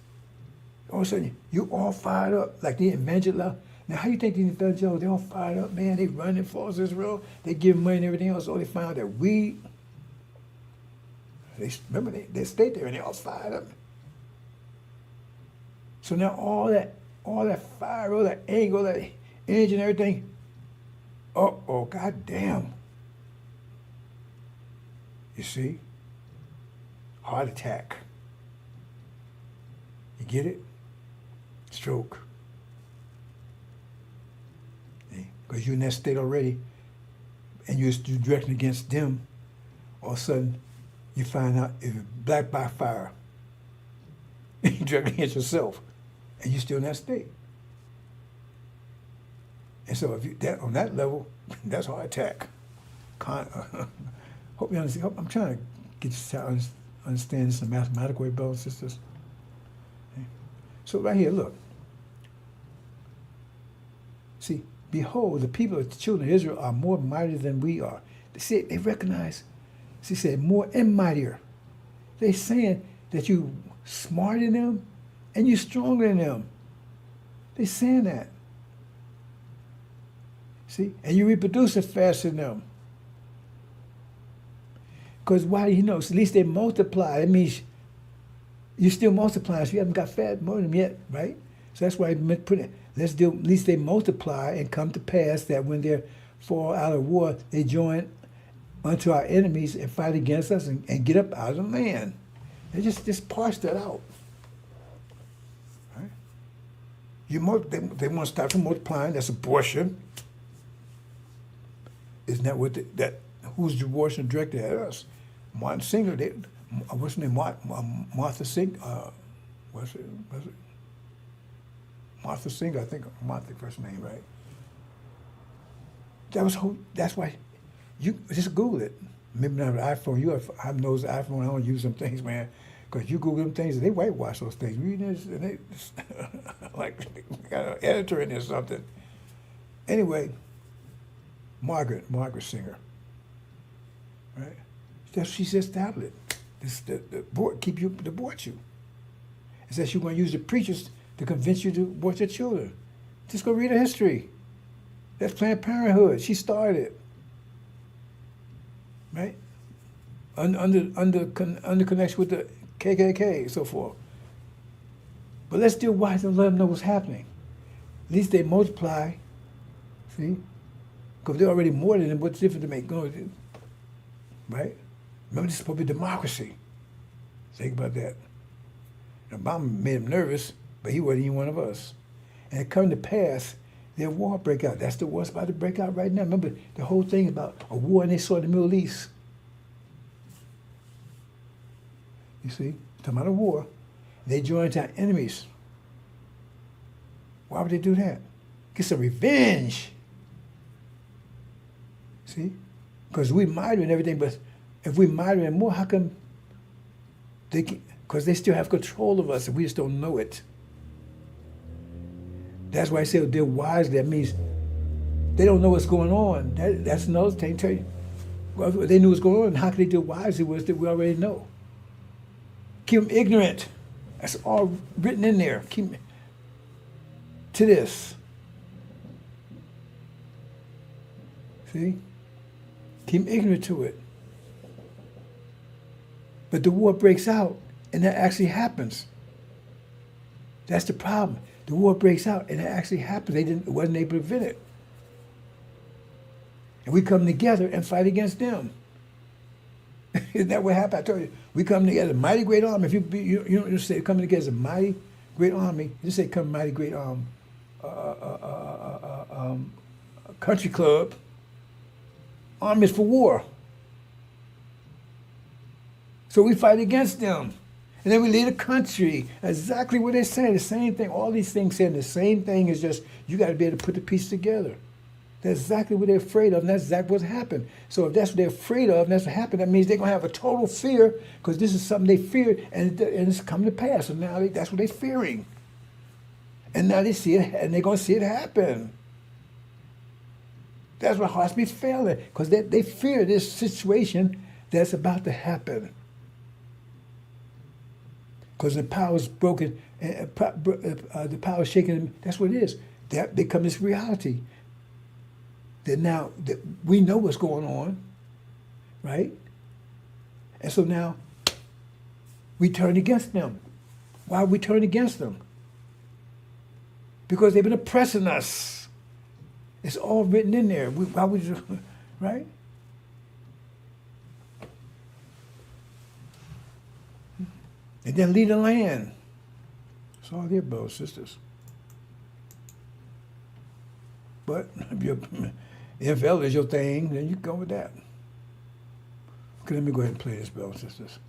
All of a sudden, you all fired up. Like the evangelists. Now, how you think these evangelicals, they all fired up, man? They running for Israel. They give money and everything else. So they find out that remember, they stayed there and they all fired up. So now all that fire, all that anger, all that energy and everything, oh, goddamn. You see? Heart attack. You get it? Stroke. Because you're in that state already, and you're directing against them, all of a sudden, you find out if you're black by fire. You're directing against yourself, and you're still in that state. And so if you on that level, that's heart attack. Hope you understand. I'm trying to get you to understand this in a mathematical way, brothers and sisters. Okay. So right here, look. See, behold, the people of the children of Israel are more mighty than we are. They recognize, she said, more and mightier. They're saying that you smarter than them and you stronger than them. They're saying that. See? And you reproduce it faster than them. Because why? At least they multiply. That means you're still multiplying, so you haven't got fat more than them yet, right? So that's why I put it. At least they multiply and come to pass that when they fall out of war, they join unto our enemies and fight against us and get up out of the land. They just parse that out. Right? They want to start from multiplying. That's abortion. Isn't that what who's the abortion directed at us? Martin Singer. What's her name? Martha Singer. Was it? Martha Singer, I think Martha first name, right? That's why you just Google it. Maybe not an iPhone. I know the iPhone. I don't use them things, man, because you Google them things, they whitewash those things. Reading this, and they like got an editor in there or something. Anyway, Margaret Singer, right? She says tablet. The board abort you. It says you're going to use the preachers to convince you to abort your children. Just go read her history. That's Planned Parenthood. She started, right? Under connection with the KKK and so forth. But let's deal wise and let them know what's happening. At least they multiply. See, because they're already more than them. What's different to make going, right? Remember, this is supposed to be democracy. Think about that. Obama made him nervous, but he wasn't even one of us. And it come to pass, their war break out. That's the war that's about to break out right now. Remember, the whole thing about a war and they saw in the Middle East. You see, talking about a war. They joined our enemies. Why would they do that? Get some revenge. See? Because we mighty and everything, but if we mighty and more, how come they can? Because they still have control of us and we just don't know it. That's why I say they're wise. That means they don't know what's going on. That's another thing. Tell you, well, if they knew what's going on, how could they do wisely with that we already know? Keep them ignorant. That's all written in there. Keep them to this. See? Keep them ignorant to it. But the war breaks out, and that actually happens. That's the problem. The war breaks out, and it actually happens. It wasn't able to prevent it. And we come together and fight against them. Isn't that what happened? I told you, we come together, a mighty great army. If you don't just say coming together as a mighty great army, you say come mighty great country club. Armies for war. So we fight against them. And then we lead a country. Exactly what they're saying. The same thing. All these things saying the same thing, is just you got to be able to put the pieces together. That's exactly what they're afraid of, and that's exactly what's happened. So if that's what they're afraid of, and that's what happened, that means they're going to have a total fear, because this is something they feared, and it's coming to pass. So now that's what they're fearing. And now they see it, and they're going to see it happen. That's why hearts be failing, because they fear this situation that's about to happen. Because the power is broken, and the power is shaken. That's what it is. That becomes this reality. That now that we know what's going on, right? And so now we turn against them. Why we turn against them? Because they've been oppressing us. It's all written in there. Why would you, right? And then lead the land. It's all there, brothers and sisters. But if NFL is your thing, then you go with that. Okay, let me go ahead and play this, brothers and sisters.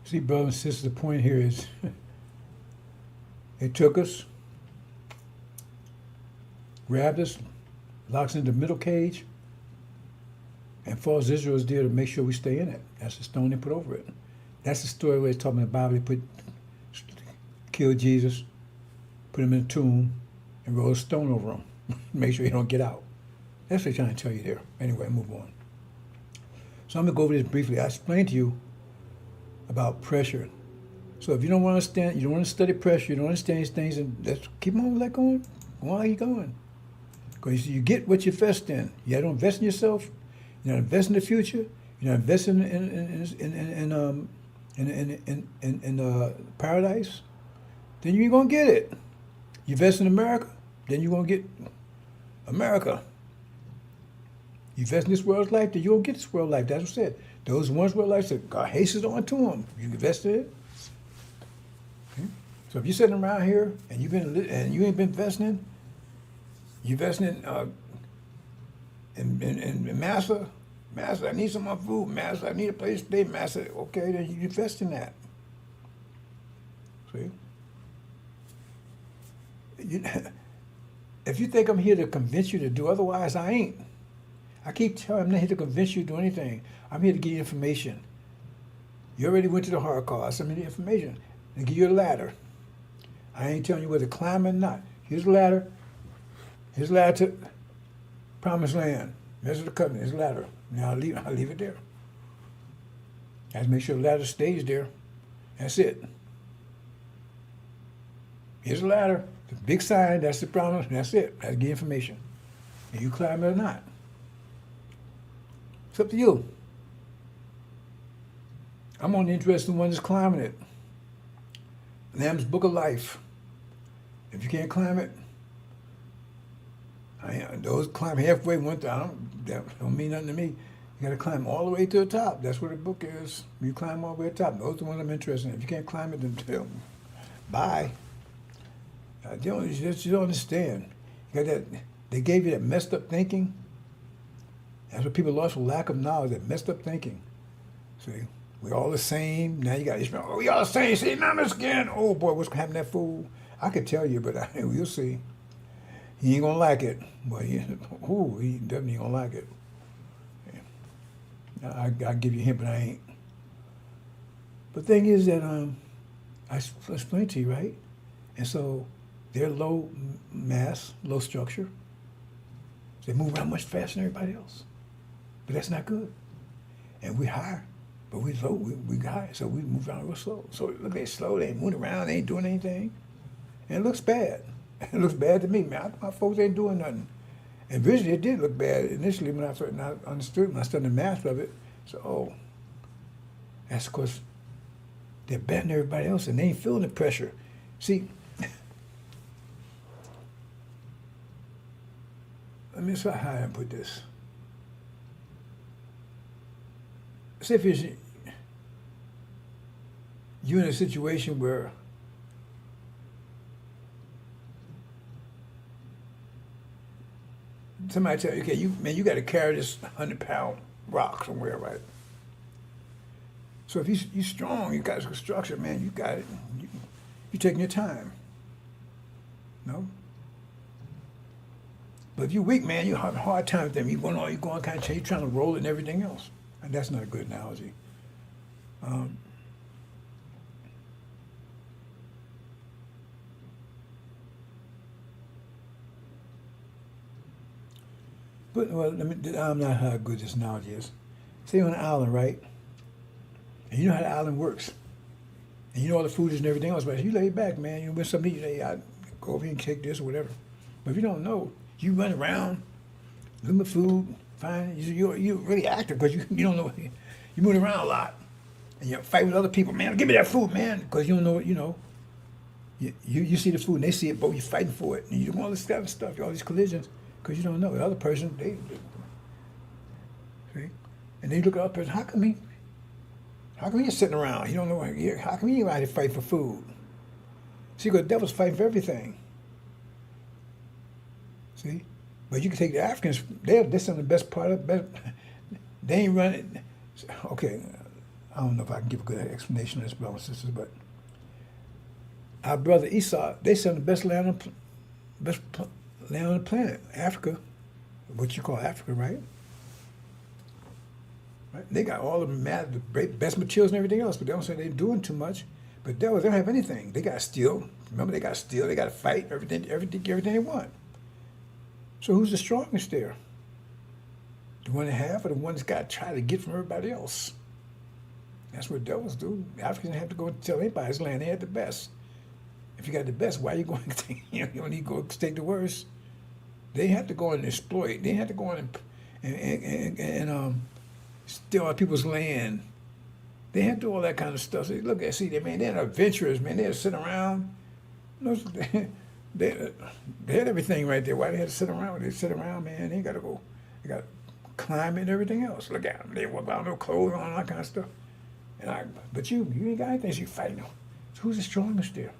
See, brothers and sisters, the point here is it took us, grabbed us, locked us in the middle cage, and false Israel is there to make sure we stay in it. That's the stone they put over it. That's the story where it's talking about the Bible. They killed Jesus, put him in a tomb, and rolled a stone over him. Make sure he don't get out. That's what they're trying to tell you there. Anyway, move on. So I'm going to go over this briefly. I explained to you about pressure. So if you don't want to understand, you don't want to study pressure, you don't understand these things, and let's keep on like going. Go on how you going. Because you get what you invest in. You don't invest in yourself. You're not investing in the future. You're not investing in paradise. Then you ain't gonna get it. You invest in America, then you're gonna get America. You invest in this world's life, then you'll get this world life. That's what I said. Those ones world life said God hastens on to them. You invest in it. Okay? So if you're sitting around here and you ain't been investing, you investing in Master, I need some more food. Master, I need a place to stay. Master, okay, then you invest in that. See? If you think I'm here to convince you to do otherwise, I ain't. I keep telling you, I'm not here to convince you to do anything. I'm here to give you information. You already went to the hard card. Send me the information and give you a ladder. I ain't telling you whether to climb or not. Here's a ladder. Here's a ladder to promised land. Measure the covenant. Here's a ladder. Now I'll leave it there. I have to make sure the ladder stays there. That's it. Here's a ladder. The big sign. That's the promise. That's it. That's the information. And you climb it or not. It's up to you. I'm only interested in one that's climbing it. Lamb's Book of Life. If you can't climb it, those climb halfway that don't mean nothing to me. You got to climb all the way to the top. That's what the book is. You climb all the way to the top. Those are the ones I'm interested in. If you can't climb it, then tell them, bye. You don't understand. You got that. They gave you that messed up thinking. That's what people lost for lack of knowledge. That messed up thinking. See, we're all the same. Now you got Ishmael. Oh, we all the same. See, now I'm skin. Oh boy, what's happening to that fool? I could tell you, but we'll see. He ain't gonna like it. But he definitely ain't gonna like it. I give you a hint, but I ain't. But the thing is that I explained to you, right? And so they're low mass, low structure. They move around much faster than everybody else. But that's not good. And we're higher, but we're low. We're high, so we move around real slow. So look, they're slow. They ain't moving around. They ain't doing anything. And it looks bad. It looks bad to me, man. My folks ain't doing nothing. And visually, it did look bad initially when I understood, when I studied the math of it. So, that's because they're better than everybody else, and they ain't feeling the pressure. See, let me try how I put this. Say if you're in a situation where somebody tell you, okay, you got to carry this 100-pound rock somewhere, right? So if you're strong, you got some structure, man, you got it. You're taking your time. No? But if you're weak, man, you have a hard time with them. You're going kind of, you're trying to roll it and everything else. And that's not a good analogy. But I'm not how good this analogy is. Say you're on an island, right? And you know how the island works. And you know all the food is and everything else, but you lay back, man. You win something, I go over here and take this or whatever. But if you don't know, you run around, looking for food, find you're really active because you don't know. You move around a lot, and you fight with other people. Man, give me that food, man, because you don't know. You see the food and they see it, but you're fighting for it, and you do all this kind of stuff, all these collisions, because you don't know the other person. They see, and then you look at the other person. How come he's sitting around? You don't know. How come he out here fight for food? See, because the devil's fighting for everything. See, but you can take the Africans. They're some of the best part of best. They ain't running. Okay, I don't know if I can give a good explanation of this, brothers and sisters, but our brother Esau, they sell the best land on the planet, Africa, what you call Africa, right? Right? They got all the best materials and everything else, but they don't say they're doing too much. But devils, they don't have anything. They got to steal. Remember, they got to steal. They got to fight. Everything they want. So who's the strongest there? The one that have, or the one that's got to try to get from everybody else? That's what devils do. The Africans have to go tell anybody his land. They had the best. If you got the best, why are you going to take, you don't need to go take the worst? They have to go and exploit. They have to go in and steal out people's land. They have to do all that kind of stuff. So look at, see, man, they're adventurers, man. They're sitting around. You know, they had everything right there. Why they had to sit around? They sit around, man. They got to go. They got to climb and everything else. Look at them. They walk around, no clothes on, all that kind of stuff. But you ain't got anything. So you fighting them. So who's the strongest there?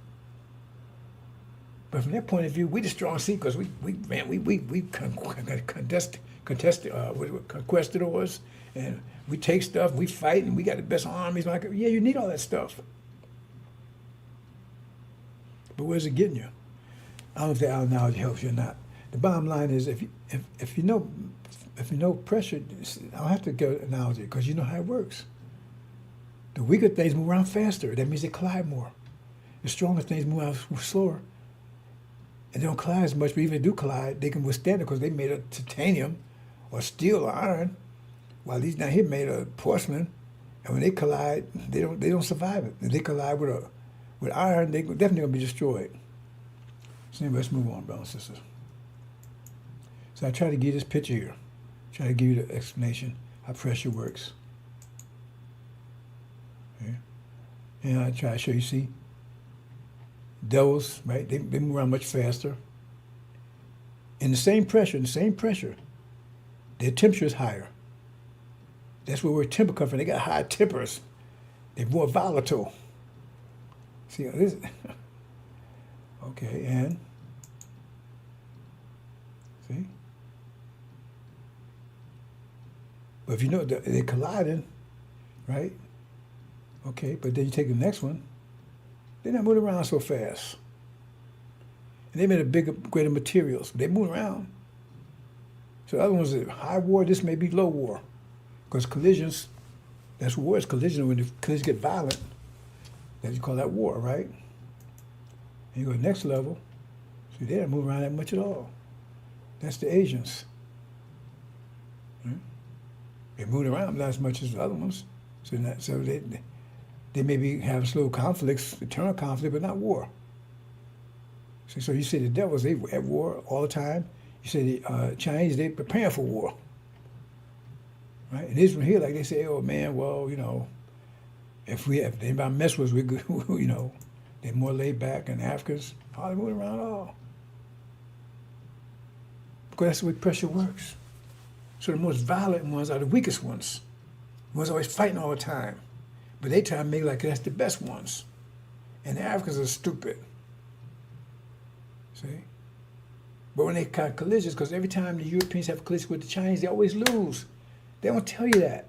But from that point of view, we the strong sea because we conquistadors, and we take stuff, we fight, and we got the best armies. Like, yeah, you need all that stuff. But where's it getting you? I don't know if that analogy helps you or not. The bottom line is, if you know pressure, I don't have to give an analogy because you know how it works. The weaker things move around faster. That means they collide more. The stronger things move out slower. And they don't collide as much, but even if they do collide, they can withstand it because they made of titanium or steel or iron, while these down here made of porcelain. And when they collide, they don't survive it. If they collide with iron, they're definitely going to be destroyed. So anyway, let's move on, brothers and sisters. So I try to give you this picture here. Try to give you the explanation how pressure works. Okay. And I try to show you, see, devils, right? They move around much faster. In the same pressure, their temperature is higher. That's where temper comes from. They got high tempers. They're more volatile. See, this. Okay, and see. But if you know they're colliding, right? Okay, but then you take the next one. They're not moving around so fast. And they made a bigger, greater materials. They move around. So the other ones are high war, this may be low war. Because collisions, that's war, it's collision. When the collisions get violent, then you call that war, right? And you go to the next level, see, they don't move around that much at all. That's the Asians. Right? They move around not as much as the other ones. So they maybe have slow conflicts, eternal conflict, but not war. So you say the devils, they at war all the time. You say the Chinese, they preparing for war. Right? And Israel here, like they say, oh man, well, you know, if anybody mess with us, we're good, you know, they're more laid back, and Africans hardly moving around at all. Because that's the way pressure works. So the most violent ones are the weakest ones. The ones always fighting all the time. But they try to make like that's the best ones. And the Africans are stupid. See? But when they got collisions, because every time the Europeans have collisions with the Chinese, they always lose. They don't tell you that.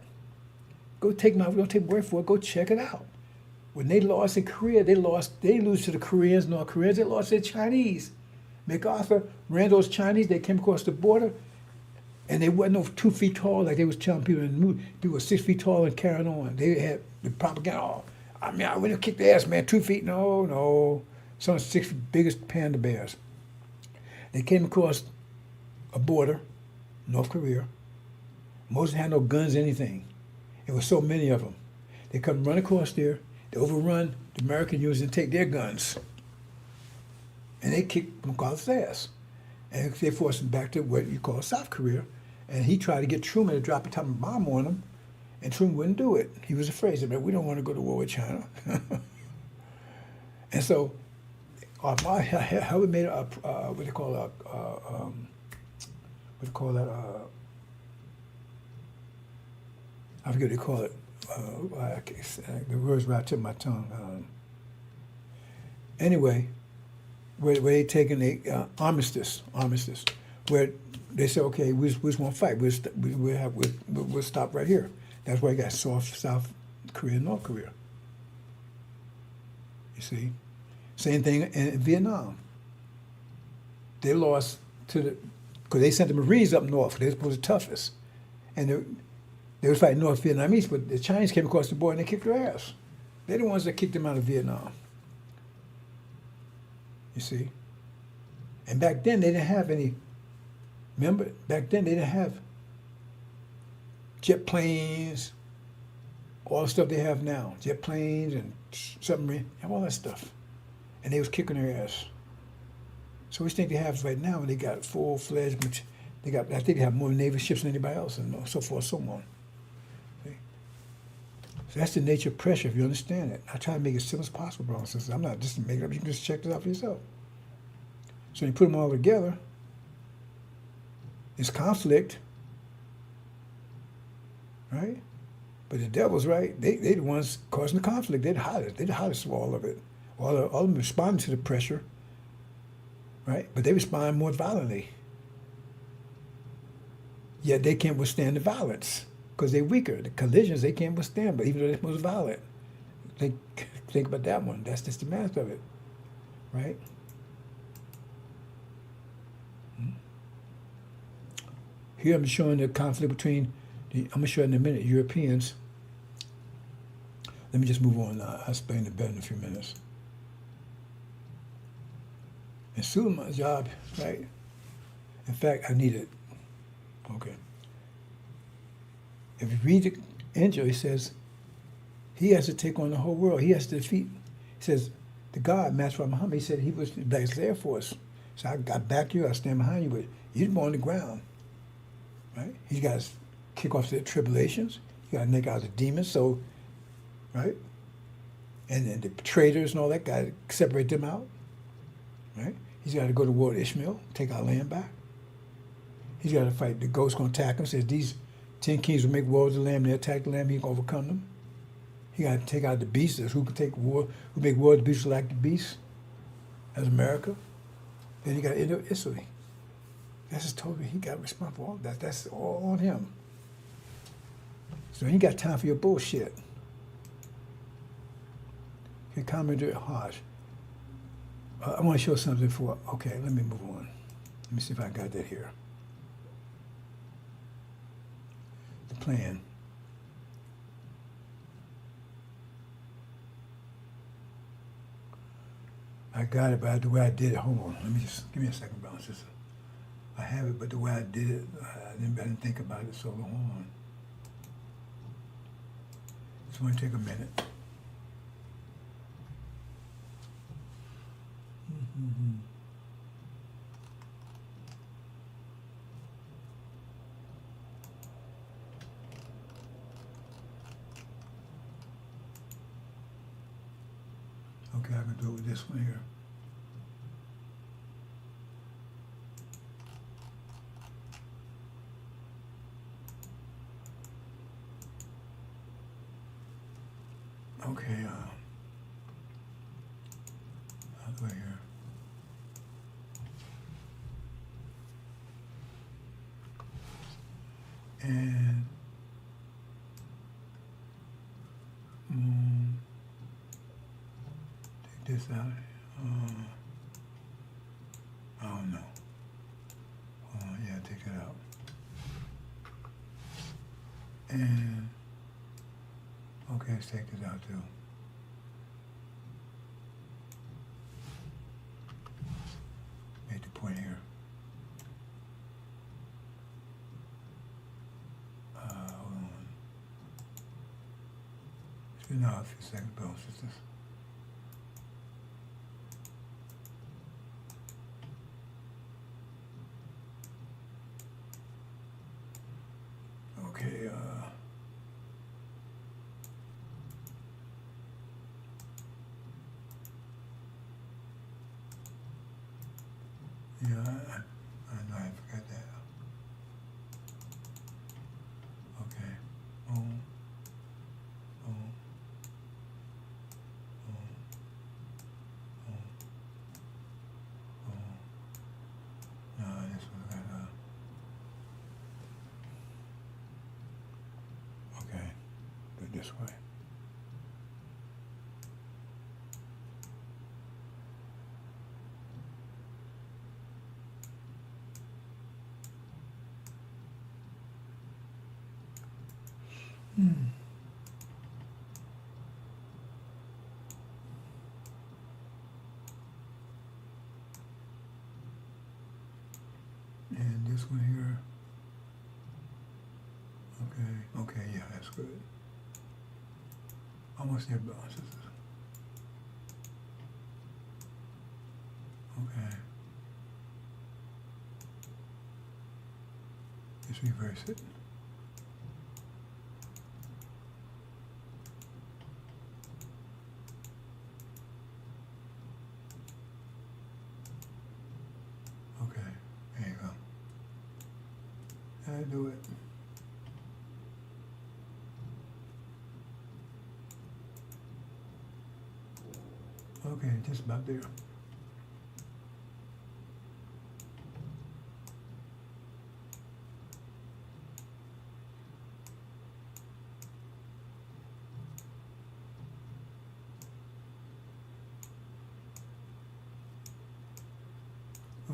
Don't take my word for it, go check it out. When they lost in Korea, they lose to the Koreans, North Koreans, they lost to the Chinese. MacArthur ran those Chinese, they came across the border, and they wasn't no 2 feet tall like they was telling people in the movie. People were 6 feet tall and carrying on. They had the propaganda. Oh, I mean, I went and kicked their ass, man. 2 feet? No. Some of the 6 biggest panda bears. They came across a border, North Korea. Most had no guns, anything. There was so many of them. They come run across there. They overrun the American units and take their guns. And they kicked MacArthur's ass. And they forced him back to what you call South Korea. And he tried to get Truman to drop a atomic bomb on him. And Truman wouldn't do it. He was afraid. He said, man, we don't want to go to war with China. And so, how we made what do you call that? I forget what they call it. The words right to my tongue. Anyway, where they taking the armistice, where they say, okay, we just won't fight. We'll stop right here. That's why you got South Korea and North Korea. You see? Same thing in Vietnam. They lost to the, because they sent the Marines up north. They were the toughest. And they was fighting North Vietnamese, but the Chinese came across the border and they kicked their ass. They're the ones that kicked them out of Vietnam. You see? And back then they didn't have any, remember, back then they didn't have jet planes, all the stuff they have now. Jet planes and submarine, and all that stuff. And they was kicking their ass. So we think they have right now, and they got full-fledged, I think they have more naval ships than anybody else, and so forth, so on. See? So that's the nature of pressure, if you understand it. I try to make it as simple as possible, brothers and sisters. I'm not just making it up, you can just check this out for yourself. So you put them all together, it's conflict, right? But the devil's right. They the ones causing the conflict. They're the hottest of all of it. All of them responding to the pressure, right? But they respond more violently. Yet they can't withstand the violence because they're weaker. The collisions they can't withstand, but even though they're most violent. Think about that one. That's just the math of it, right? Here I'm showing the conflict between, I'm going to show it in a minute, Europeans. Let me just move on now. I'll explain it better in a few minutes. And Suleiman's job, right? In fact, I need it. Okay. If you read the Injil, he says, he has to take on the whole world. He has to defeat, he says, the God, Master Muhammad, he said he was the Air Force. So I back you, I stand behind you, but you're more on the ground. Right? He's got to kick off the tribulations. He got to make out the demons. So, right? And then the traitors and all that, got to separate them out. Right? He's got to go to war with Ishmael, take our land back. He's got to fight. The ghost going to attack him. Says these 10 kings will make war with the lamb. They attack the lamb. He can overcome them. He got to take out the beasts. Who can take war? Who make war with the beasts like the beasts? That's America. Then he got to end up Italy. That's just totally, he got responsible for all that. That's all on him. So he ain't got time for your bullshit. He commented harsh. I want to show something for, okay, let me move on. Let me see if I got that here. The plan. I got it, but the way I did it, hold on. Let me just, give me a second, brothers and sisters. I have it, but the way I did it, I didn't think about it, so hold on. It's going to take a minute. Mm-hmm. Okay, I can do it with this one here. Okay, I'll go here. And take this out. Oh no. Yeah, take it out. And okay, let's take this out too. Make the point here. Hold on. It's been off for a second, brothers and sisters. Okay, yeah, I know I forgot that. Okay. Boom. Boom. Boom. Boom. Boom. No, this one got okay. Do it this way. Hmm. And this one here. Okay. Okay. Yeah, that's good. Almost there, balances. Okay. Just reverse it. Okay. There you go. I do it. Okay, just about there.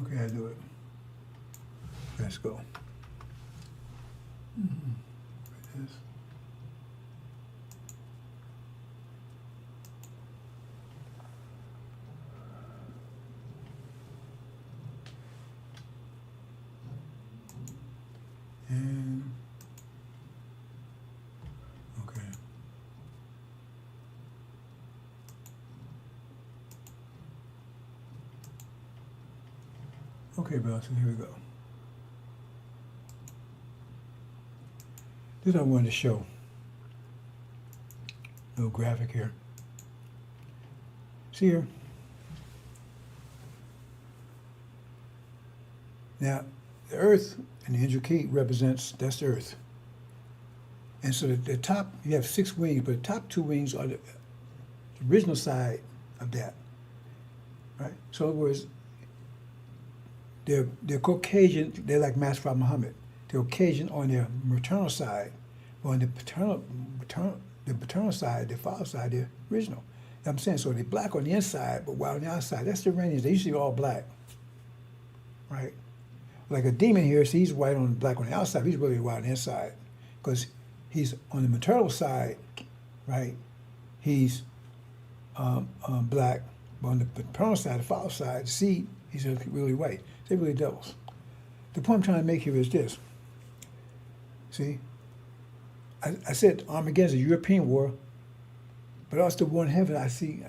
Okay, I do it. Let's go. Mm-hmm. Yes. And okay. Okay, Boston, here we go. This I wanted to show. A little graphic here. See here? Now, the Earth and the Injil key represents, that's the Earth. And so the top, you have 6 wings, but the top 2 wings are the original side of that, right? So in other words, they're Caucasian, they're like Master Muhammad. They're Caucasian on their maternal side, but on the paternal side, their father side, they're original. You know what I'm saying? So they're black on the inside, but white on the outside. That's the Iranians. They usually all black, right? Like a demon here, so he's white on black on the outside. He's really white on the inside, because he's on the maternal side, right? He's black, but on the paternal side, the father side, the seed, he's really white. They're really devils. The point I'm trying to make here is this. See, I said Armageddon is a European war, but also the war in heaven. I see.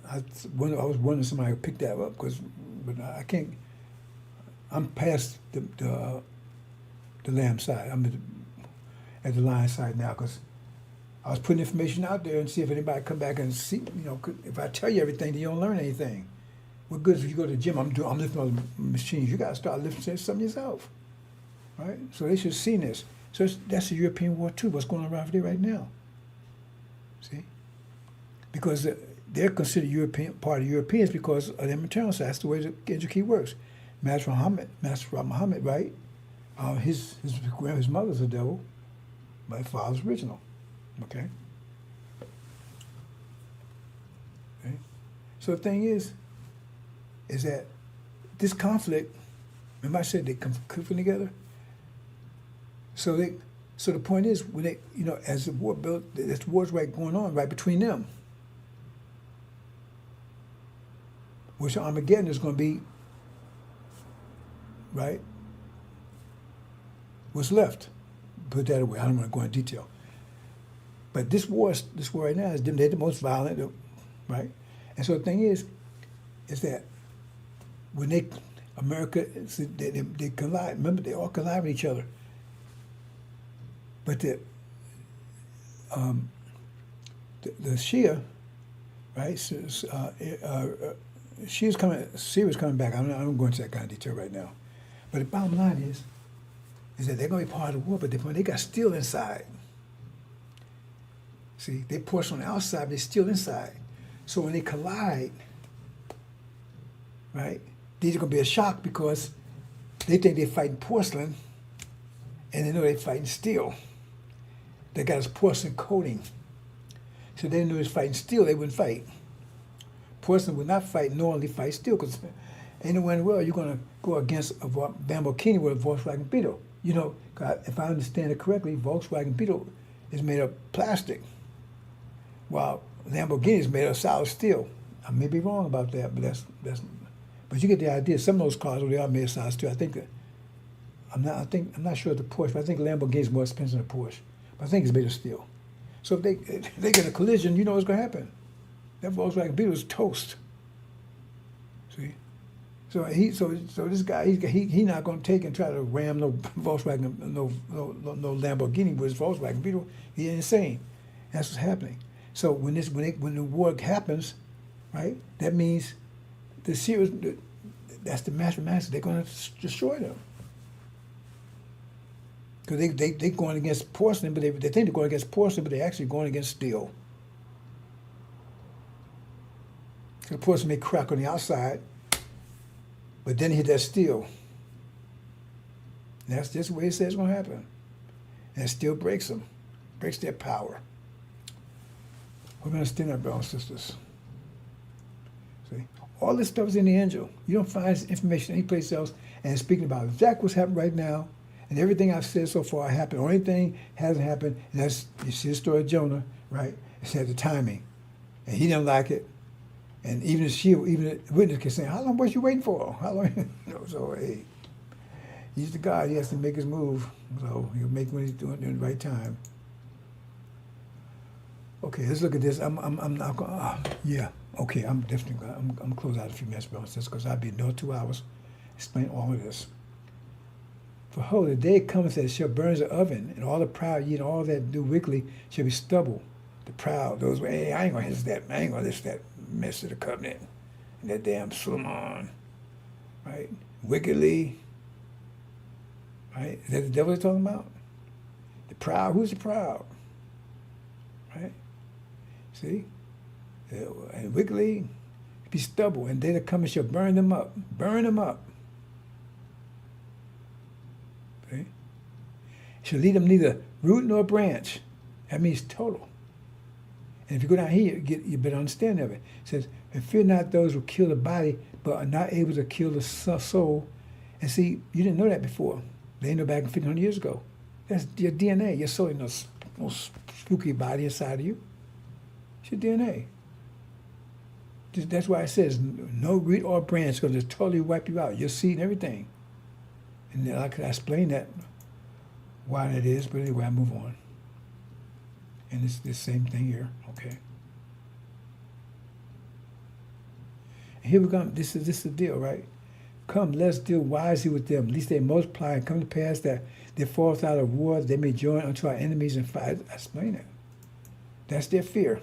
I was wondering somebody would pick that up, but I can't. I'm past the lamb side. I'm at the lion side now, because I was putting information out there and see if anybody come back and see. If I tell you everything, then you don't learn anything. What good is if you go to the gym? I'm lifting all the machines. You got to start lifting something yourself, right? So they should have seen this. So that's a European war too. What's going on around there right now? See, because they're considered European, part of Europeans because of their maternal side. That's the way the Injil key works. Master Muhammad, right? His mother's a devil, but his father's original. Okay. Okay. So the thing is that this conflict, remember I said they conflict together? So the point is, when they, as the war built, there's wars right going on right between them. Which Armageddon is going to be, right? What's left? Put that away. I don't want to go into detail. But this war right now is they're the most violent, right? And so the thing is that when America, they collide. Remember, they all collide with each other. But the Shia, right? Syria's coming back. I'm not going into that kind of detail right now. But the bottom line is that they're going to be part of the war, but they got steel inside. See, they porous on the outside, but they're still inside. So when they collide, right, these are going to be a shock because they think they're fighting porcelain, and they know they're fighting steel. They got this porcelain coating. So they knew they was fighting steel, they wouldn't fight. Porcelain would not fight, normally fight steel, because anywhere in the world you're going to go against a Lamborghini with a Volkswagen Beetle. If I understand it correctly, Volkswagen Beetle is made of plastic, while Lamborghini is made of solid steel. I may be wrong about that, but but you get the idea. Some of those cars, they are made of solid steel. I think I'm not sure of the Porsche, but I think Lamborghini is more expensive than a Porsche. But I think it's made of steel. So if they get a collision, you know what's going to happen. That Volkswagen Beetle is toast. See, so this guy he not going to take and try to ram no Volkswagen no Lamborghini with his Volkswagen Beetle. He's insane. That's what's happening. So when the war happens, right? That means the series, that's the master. They're going to destroy them. Because they going against porcelain, but they think they're going against porcelain, but they're actually going against steel. So the porcelain may crack on the outside, but then hit that steel. And that's just the way it says it's going to happen. And it still breaks them, breaks their power. We're going to stand up, brothers and sisters. See, all this stuff is in the angel. You don't find this information anyplace else. And it's speaking about exactly what's happening right now. And everything I've said so far happened. The only thing hasn't happened, and that's, you see the story of Jonah, right? It said the timing. And he didn't like it. And even the witness can say, how long was you waiting for? How long? So, hey, he's the God. He has to make his move. So he'll make when he's doing it in the right time. Okay, let's look at this. I'm not going yeah, okay, I'm definitely going to I'm close out a few minutes, brothers, because I'll be another 2 hours explain all of this. For behold, the day cometh that shall burn as an oven, and all the proud ye and all that do wickedly shall be stubble. The proud, those, hey, I ain't going to listen to that. I ain't going to listen to that mess of the covenant and that damn Solomon, right? Wickedly, right? Is that the devil they're talking about? The proud, who's the proud? Right? See? And wickedly be stubble, and they that come shall burn them up. Burn them up. Okay? Shall lead them neither root nor branch. That means total. And if you go down here, you better understand of it. It says, and fear not those who kill the body, but are not able to kill the soul. And see, you didn't know that before. They didn't know back 1,500 years ago. That's your DNA. Your soul ain't no spooky body inside of you. It's your DNA. That's why it says no root or branch, because it'll totally wipe you out. Your seed and everything. And then I could explain that, why that is, but anyway, I move on. And it's the same thing here, okay? And here we come. This is the deal, right? Come, let's deal wisely with them, lest they multiply and come to pass that they fall out of war, they may join unto our enemies and fight. I explain that. That's their fear.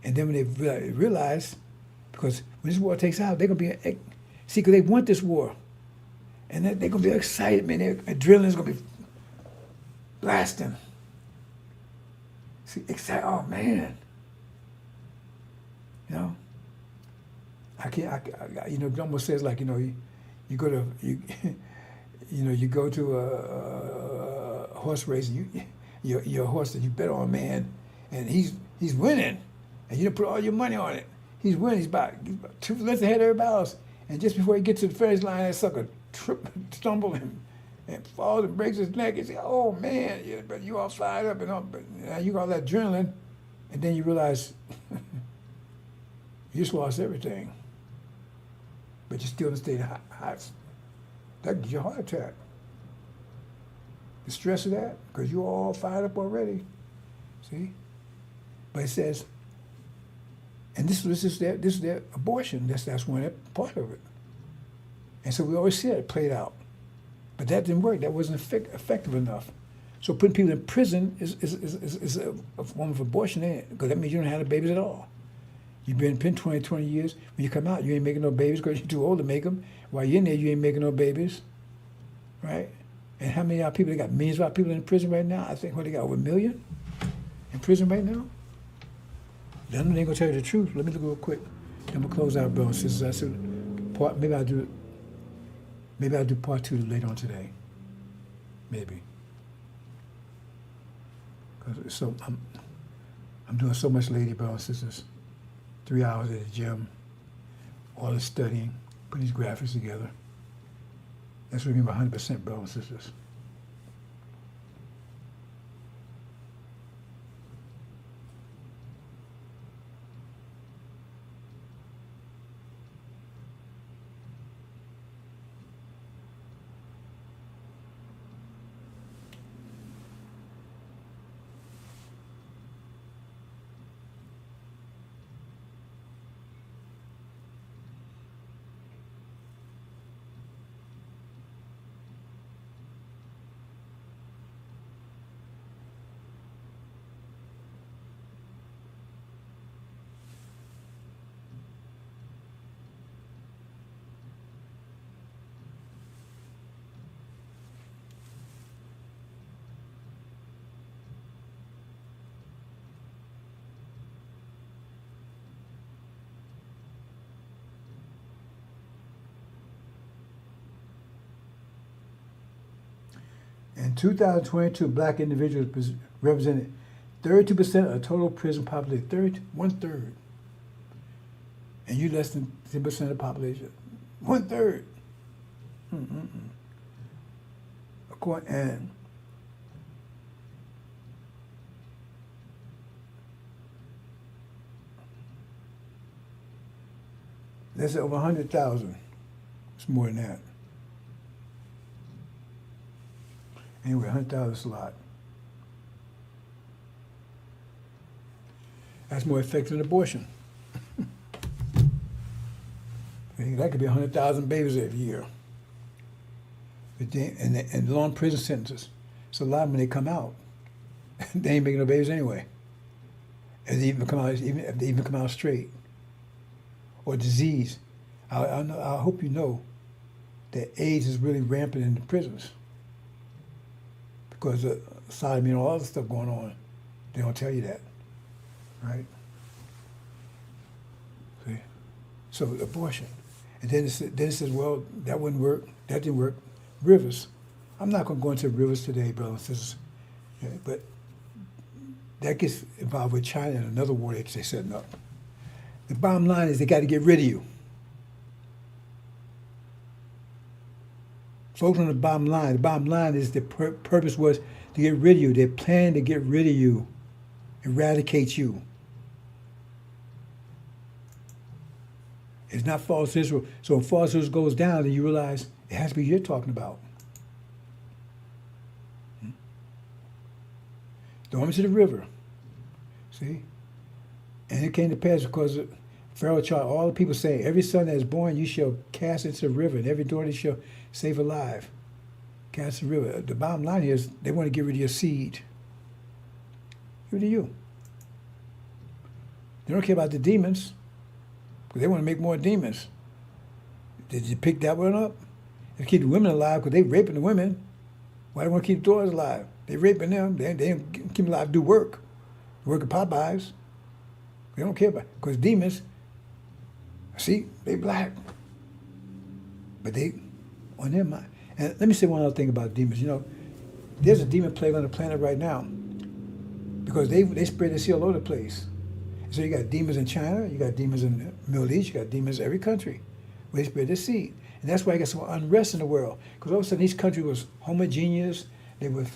And then when they realize, because when this war takes out, they're going to be, see, because they want this war. And they're going to be excited, man. Their adrenaline's going to be blasting. See, excited, oh, man. You know? I it almost says like, you go to, you go to a horse race, and you're a horse that you bet on, man, and he's winning. And you didn't put all your money on it. He's winning. He's about 2 lengths ahead of everybody else. And just before he gets to the finish line, that sucker stumbles and falls and breaks his neck. You say, oh, man, but you all fired up and all, but now you got all that adrenaline. And then you realize you just lost everything. But you're still in a state of high. That gives you a heart attack. The stress of that, because you're all fired up already. See? But it says, and this is their abortion. That's one part of it. And so we always see it played out. But that didn't work. That wasn't effective enough. So putting people in prison is a form of abortion, ain't it? Because that means you don't have the babies at all. You've been in 20 years. When you come out, you ain't making no babies because you're too old to make them. While you're in there, you ain't making no babies. Right? And how many people, they got millions of people in prison right now? I think, they got over 1 million in prison right now? They ain't gonna tell you the truth. Let me look real quick. I'm gonna close out, brothers and sisters. I said, maybe I'll do part 2 later on today. Maybe. Because so I'm doing so much lately, brothers and sisters. 3 hours at the gym, all the studying, putting these graphics together. That's what I mean by 100%, brothers and sisters. In 2022, black individuals represented 32% of the total prison population, one-third. And you less than 10% of the population. One-third. And that's over 100,000. It's more than that. Anyway, 100,000 is a lot. That's more effective than abortion. That could be 100,000 babies every year. And long prison sentences. It's a lot when they come out. They ain't making no babies anyway. If they even come out straight. Or disease. I hope you know that AIDS is really rampant in the prisons. Because of sodomy and all other stuff going on. They don't tell you that. Right? See? So abortion. And then it says, well, that wouldn't work. That didn't work. Rivers. I'm not going to go into rivers today, brothers and sisters. Okay? But that gets involved with China and another war that they're setting up. The bottom line is they got to get rid of you. Folks on the bottom line is the purpose was to get rid of you. They plan to get rid of you, eradicate you. It's not false Israel. So if false Israel goes down, then you realize it has to be you're talking about. Throw them to the river. See? And it came to pass because Pharaoh charged all the people saying, every son that is born you shall cast into the river, and every daughter you shall save alive. Cast the river. The bottom line is they want to get rid of your seed. Get rid of you. They don't care about the demons, because they want to make more demons. Did you pick that one up? They keep the women alive because they raping the women. Why do they want to keep the daughters alive? They raping them. They don't keep them alive to do work. Work at Popeyes. They don't care about it. Because demons, see, they black. But they, on their mind. And let me say one other thing about demons. You know, there's a demon plague on the planet right now because they spread this here all over the place. So you got demons in China, you got demons in the Middle East, you got demons in every country where they spread this seed. And that's why you got some unrest in the world. Because all of a sudden each country was homogeneous. They was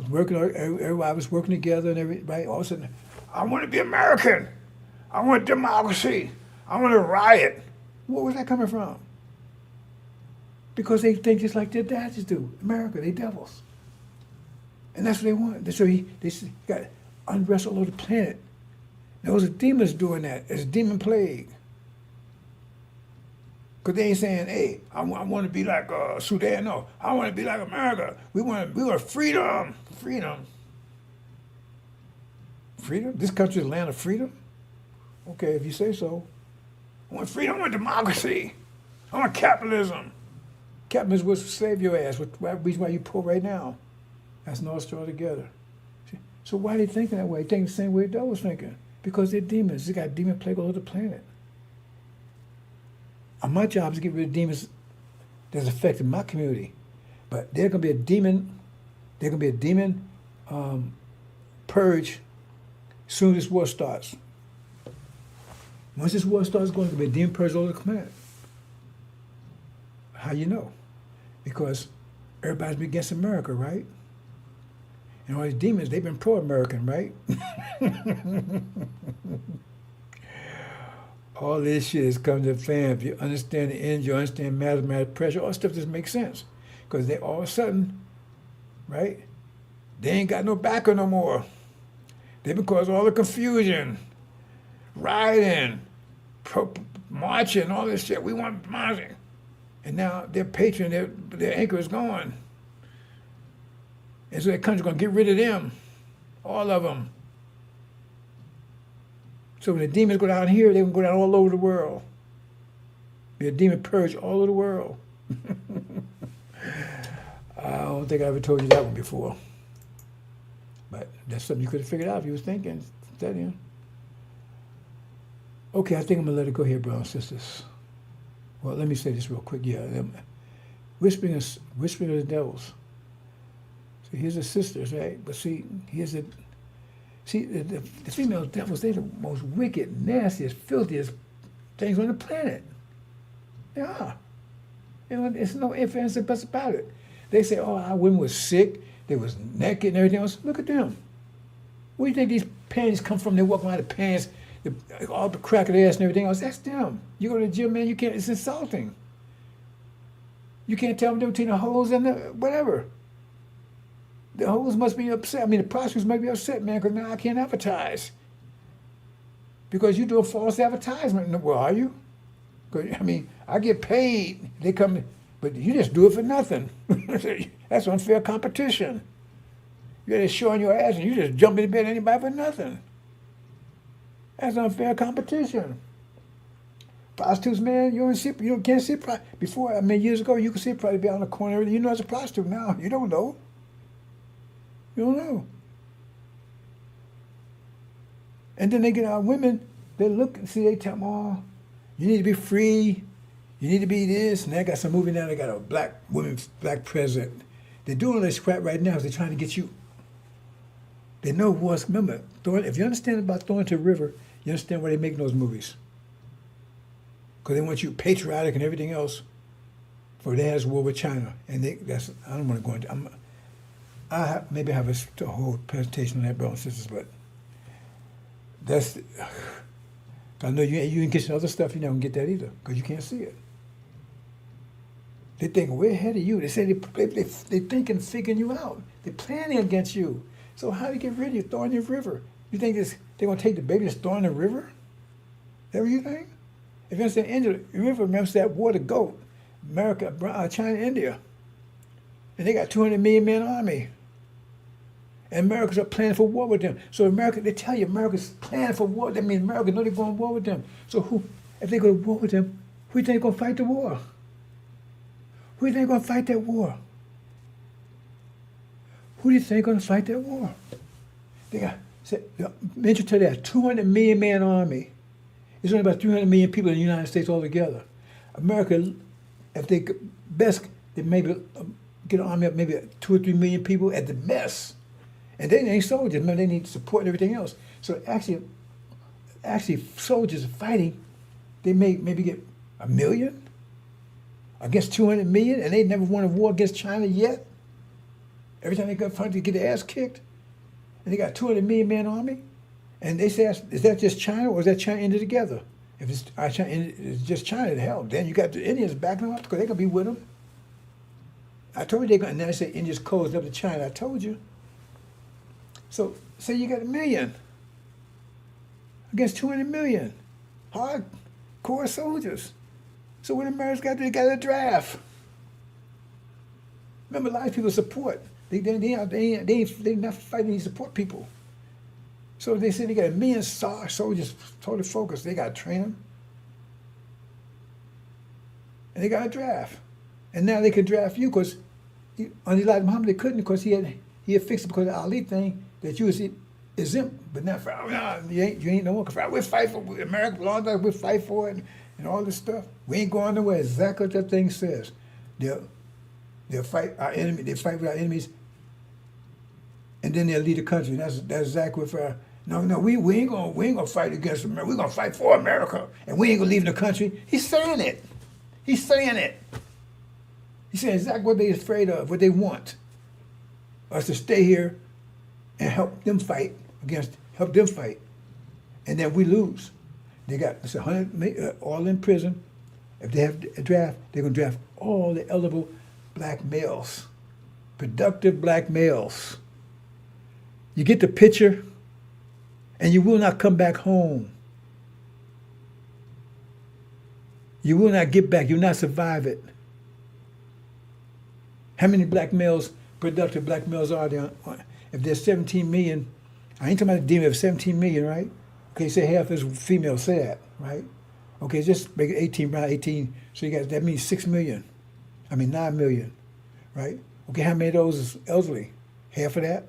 working, everybody was working together and everybody, all of a sudden, I want to be American. I want democracy. I want to riot. Where was that coming from? Because they think just like their dads do. America, they devils. And that's what they want. So they got unrest all over the planet. Those are demons doing that. It's a demon plague. Because they ain't saying, hey, I want to be like Sudan. No, I want to be like America. We want freedom. Freedom. Freedom? This country is the land of freedom? Okay, if you say so. I want freedom. I want democracy. I want capitalism. Capitalism will slave your ass. That's the reason why you're poor right now. That's not all together. So why are they thinking that way? They think the same way Doe was thinking. Because they're demons. They got demon plague all over the planet. And my job is to get rid of demons that's affecting my community. But there's going to be a demon purge as soon as this war starts. Once this war starts, going to be a demon purge all over the planet. How you know? Because everybody's been against America, right? And all these demons, they've been pro-American, right? All this shit is coming to the fan. If you understand the end, you understand mathematical pressure, all stuff just makes sense. Because they all of a sudden, right, they ain't got no backer no more. They've been causing all the confusion, rioting, marching, all this shit. We want marching. And now their patron, their anchor is gone. And so that country's going to get rid of them, all of them. So when the demons go down here, they're going to go down all over the world. Be a demon purge all over the world. I don't think I ever told you that one before. But that's something you could have figured out if you was thinking, studying. Okay, I think I'm going to let it go here, brothers and sisters. Well, let me say this real quick. Yeah, whispering of the devils. So here's the sisters, right? But see, the female devils, they're the most wicked, nastiest, filthiest things on the planet. They are. You know, there's no ifs, ands, or buts about it. They say, oh, our women was sick, they was naked and everything else. Look at them. Where do you think these panties come from? They walk around the pants, all the crack of their ass and everything else. That's them. You go to the gym, man, you can't, it's insulting. You can't tell them between the hoes and the whatever. The hoes must be upset. I mean, the prostitutes might be upset, man, because now I can't advertise. Because you do a false advertisement. Well, are you? I mean, I get paid. They come, but you just do it for nothing. That's unfair competition. You're just showing your ass and you just jump in bed anybody for nothing. That's unfair competition. Prostitutes, man, you can't see before. I mean, years ago, you could see probably be on the corner. You know, it's a prostitute now. You don't know. You don't know. And then they get our women. They look and see. They tell them, "Oh, you need to be free. You need to be this." And they got some movie now. They got a black president. They're doing all this crap right now. They're trying to get you. They know what's. Remember, if you understand about throwing to the river, you understand why they make those movies. Because they want you patriotic and everything else. For they had this war with China, and that's. I don't want to go into. Maybe have a whole presentation on that, brothers and sisters, but that's. I know you can get some other stuff. You're not gonna get that either because you can't see it. They think we're ahead of you. They say they think and figuring you out. They're planning against you. So how do you get rid of you? Throw in the river. You think they're gonna take the baby and throw in the river? Is that what you think? If you understand, Injil River remembers that war to go, America, China, India, and they got 200 million man army. And Americans are planning for war with them. So America, they tell you America's planning for war. That means America know they're going to war with them. So if they go to war with them, who do you think going to fight the war? Who do you think going to fight that war? Who do you think going to fight that war? They got, mention to that, 200 million man army. There's only about 300 million people in the United States altogether. America, if they best, they maybe get an army of maybe 2 or 3 million people at the best. And they ain't soldiers. Remember, they need support and everything else. So actually, soldiers fighting, they may maybe get 1 million against 200 million, and they never won a war against China yet. Every time they got fight, they get their ass kicked, and they got 200 million man army. And they say, is that just China, or is that China India together? If it's just China, to hell, then you got the Indians backing them up because they're gonna be with them. I told you they're gonna. Now they say India's closed up to China. I told you. So say you got 1 million against 200 million hardcore soldiers. So what America's got, they got a draft. Remember, a lot of people support. They not fighting to support people. So they say they got 1 million soldiers totally focused. They got to train them. And they got a draft. And now they can draft you because on Elijah Muhammad they couldn't because he had fixed it because of the Ali thing. That you was exempt, but not for you ain't no more. We'll fight for America, long time we'll fight for it and all this stuff. We ain't going nowhere. Exactly what that thing says. They'll fight our enemy. They fight with our enemies, and then they'll lead the country. That's exactly what. We ain't gonna fight against America. We're gonna fight for America, and we ain't gonna leave the country. He's saying it. He's saying it. He's saying exactly what they're afraid of, what they want us to stay here and help them fight, and then we lose. They got 100 all in prison. If they have a draft, they're going to draft all the eligible black males, productive black males. You get the picture, and you will not come back home. You will not get back. You will not survive it. How many black males, productive black males are there? If there's 17 million, I ain't talking about the demon of 17 million, right? Okay, say half is female, say that, right? Okay, just make it 18, around 18. So you got, that means 6 million. 9 million, right? Okay, how many of those is elderly? Half of that?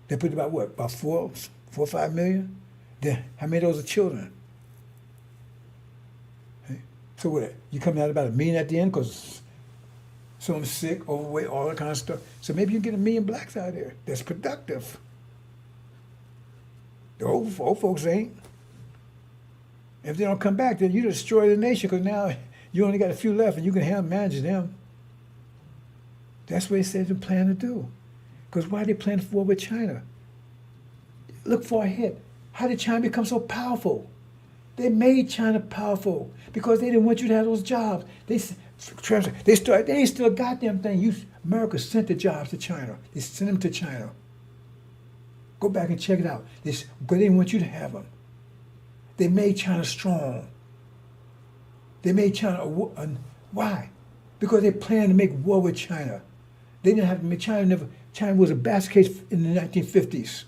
They put about what? About 4 or 5 million? Then how many of those are children? Okay. So what? You coming out about 1 million at the end? Because Some of them sick, overweight, all that kind of stuff. So maybe you get 1 million blacks out there. That's productive. The old folks ain't. If they don't come back, then you destroy the nation because now you only got a few left and you can manage them. That's what they said they plan to do. Because why are they planning for war with China? Look far ahead. How did China become so powerful? They made China powerful because they didn't want you to have those jobs. They ain't still a goddamn thing. America sent the jobs to China. They sent them to China. Go back and check it out. Because they didn't want you to have them. They made China strong. They made China why? Because they planned to make war with China. They didn't have to make China was a basket case in the 1950s.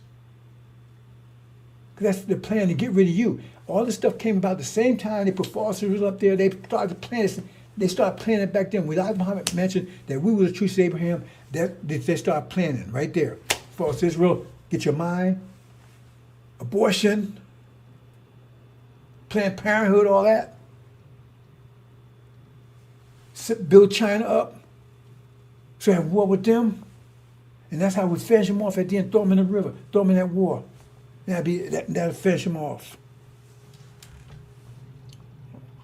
That's the plan to get rid of you. All this stuff came about the same time. They put falsehoods up there. They started planning this. They started planning it back then. Without Muhammad mentioned that we were the true seed of Abraham, they started planning right there. False Israel, get your mind, abortion, Planned Parenthood, all that. Build China up. So have war with them. And that's how we finish them off at the end. Throw them in the river. Throw them in that war. That'll finish them off.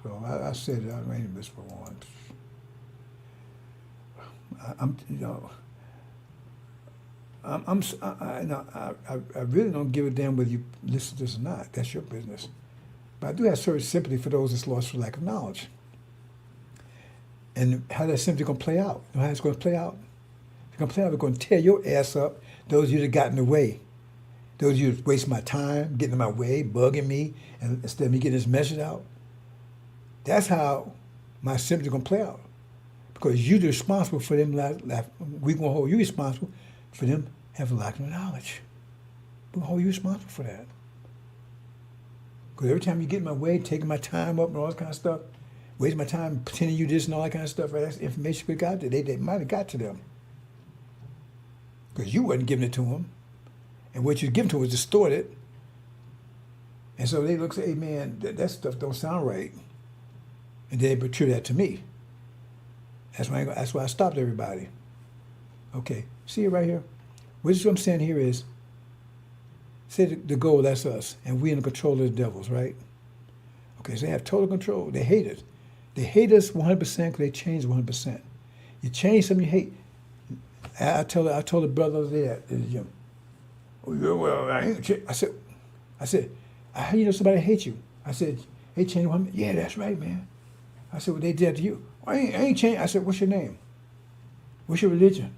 So I said it. I ain't missed for once. I really don't give a damn whether you listen to this or not. That's your business. But I do have certain sympathy for those that's lost for lack of knowledge. And how that sympathy going to play out? You know how it's going to play out? It's going to play out. We're going to tear your ass up. Those of you that got in the way. Those of you that waste my time, getting in my way, bugging me, and instead of me getting this message out. That's how my sympathy is going to play out. Because you're responsible for them. We're going to hold you responsible for them having lack of knowledge. We're going to hold you responsible for that. Because every time you get in my way, taking my time up and all that kind of stuff, wasting my time pretending you this and all that kind of stuff, right? That's information we got there. They might have got to them. Because you wasn't giving it to them. And what you give them to was distorted. And so they look and say, hey, man, that stuff don't sound right. And they attribute that to me. That's why I stopped everybody. Okay, see it right here? What I'm saying here is, say the goal, that's us, and we in the control of the devils, right? Okay, so they have total control. They hate us. They hate us 100% because they change 100%. You change something you hate. I told the brother there at the gym, oh, yeah, well, I said, how you know somebody hates you? I said, they changed 100%. Yeah, that's right, man. I said, well, they did to you. I ain't changed. I said, what's your name? What's your religion?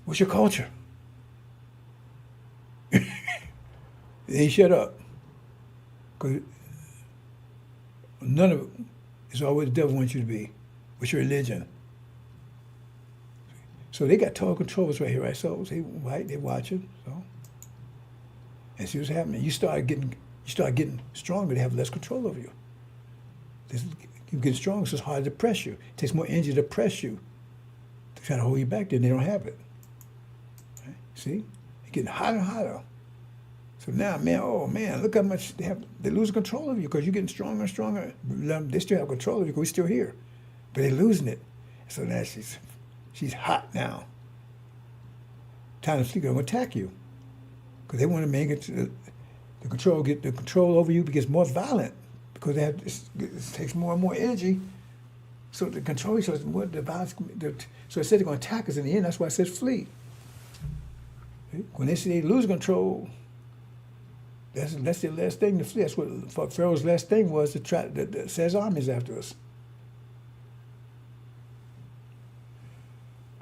What's your culture? They shut up. Because none of it is always the devil wants you to be. What's your religion? So they got total control of us right here, right? So they watching, so. And see what's happening. You start getting stronger, they have less control over you. You get stronger, so it's harder to press you. It takes more energy to press you. To try to hold you back there, and they don't have it. Right? See? It's getting hotter and hotter. So now, man, look how much they lose control of you because you're getting stronger and stronger. They still have control of you because we're still here. But they're losing it. So now she's hot now. Time to sleep, they're going to attack you. Because they want to make it, the control over you gets more violent. Because it takes more and more energy. So the control, so the violence, so it said they're going to attack us in the end. That's why it says flee. When they say they lose control, that's their last thing to flee. That's what Pharaoh's last thing was, to set his armies after us.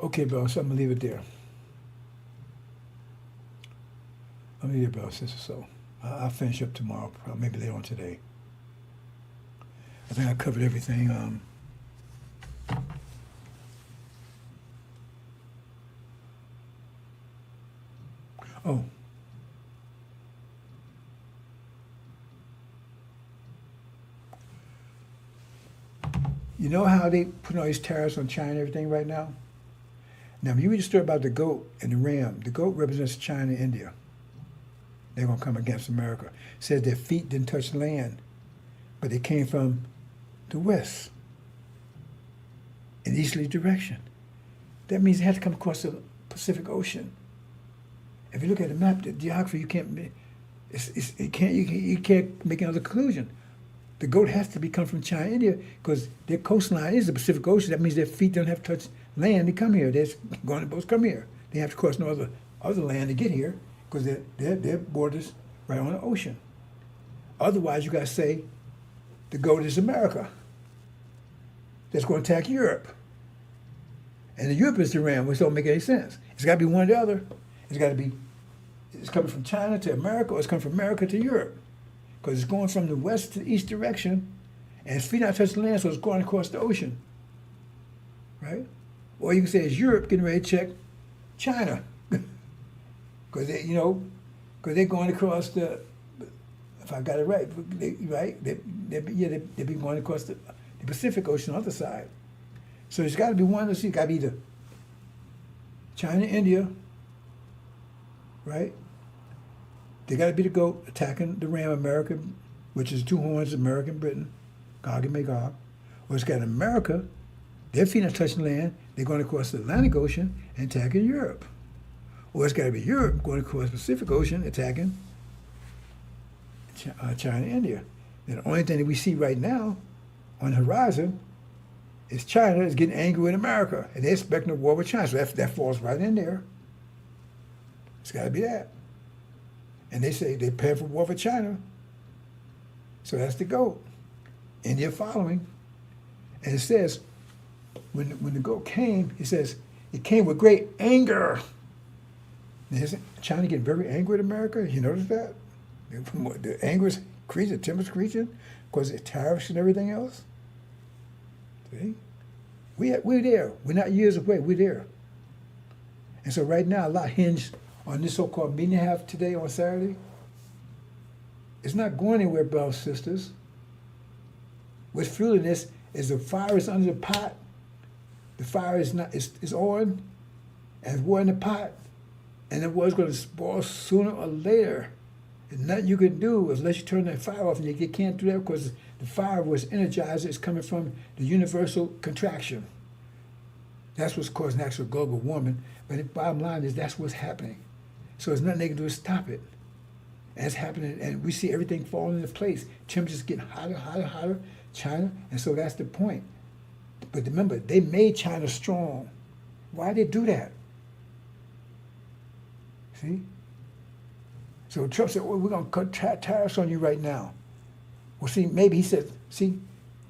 Okay, bro, so I'm going to leave it there. I'm going to leave it, bro, sister. So I'll finish up tomorrow, probably maybe later on today. I think I covered everything. Oh. You know how they put all these tariffs on China and everything right now? Now, when you read the story about the goat and the ram, the goat represents China and India. They're going to come against America. It says their feet didn't touch land, but they came from the West. in easterly direction. That means it had to come across the Pacific Ocean. If you look at the map, the geography, you can't make another conclusion. The goat has to come from China, India, because their coastline is the Pacific Ocean. That means their feet don't have to touch land to come here. They're going to boats come here. They have to cross no other land to get here, because their borders right on the ocean. Otherwise, you got to say the goat is America. That's going to attack Europe. And the Europe is the ram, which don't make any sense. It's got to be one or the other. It's coming from China to America, or it's coming from America to Europe. Because it's going from the west to the east direction, and its feet not touching land, so it's going across the ocean. Right? Or you can say it's Europe getting ready to check China. Because they're going across the, if I got it right, they've been going across the Pacific Ocean on the other side. So it's got to be one. It's got to be either China, India, right? They got to be the goat attacking the ram, America, which is two horns, America and Britain, Gog and Magog. Or it's got America, their feet not touching land, they're going across the Atlantic Ocean and attacking Europe. Or it's got to be Europe going across the Pacific Ocean attacking China, India. And the only thing that we see right now on the horizon is China is getting angry with America, and they're expecting a war with China. So that falls right in there. It's got to be that. And they say they're prepared for war with China. So that's the goat. India following. And it says, when the goat came, it says, it came with great anger. And isn't China getting very angry at America? You notice that? The anger is increasing, the temperature's increasing, because of tariffs and everything else. See? We're there. We're not years away. We're there. And so right now, a lot hinged on this so-called meeting they have today on Saturday. It's not going anywhere, brothers and sisters. What's fueling this is the fire is under the pot. The fire is on, and water in the pot, and the water's going to boil sooner or later. There's nothing you can do unless you turn that fire off, and you can't do that because the fire was energized. It's coming from the universal contraction. That's what's causing actual global warming. But the bottom line is that's what's happening. So there's nothing they can do to stop it. And it's happening, and we see everything falling into place. Temperatures getting hotter, hotter, hotter, China, and so that's the point. But remember, they made China strong. Why did they do that? See? So Trump said, well, we're going to cut tariffs on you right now. Well, see, maybe he said, see,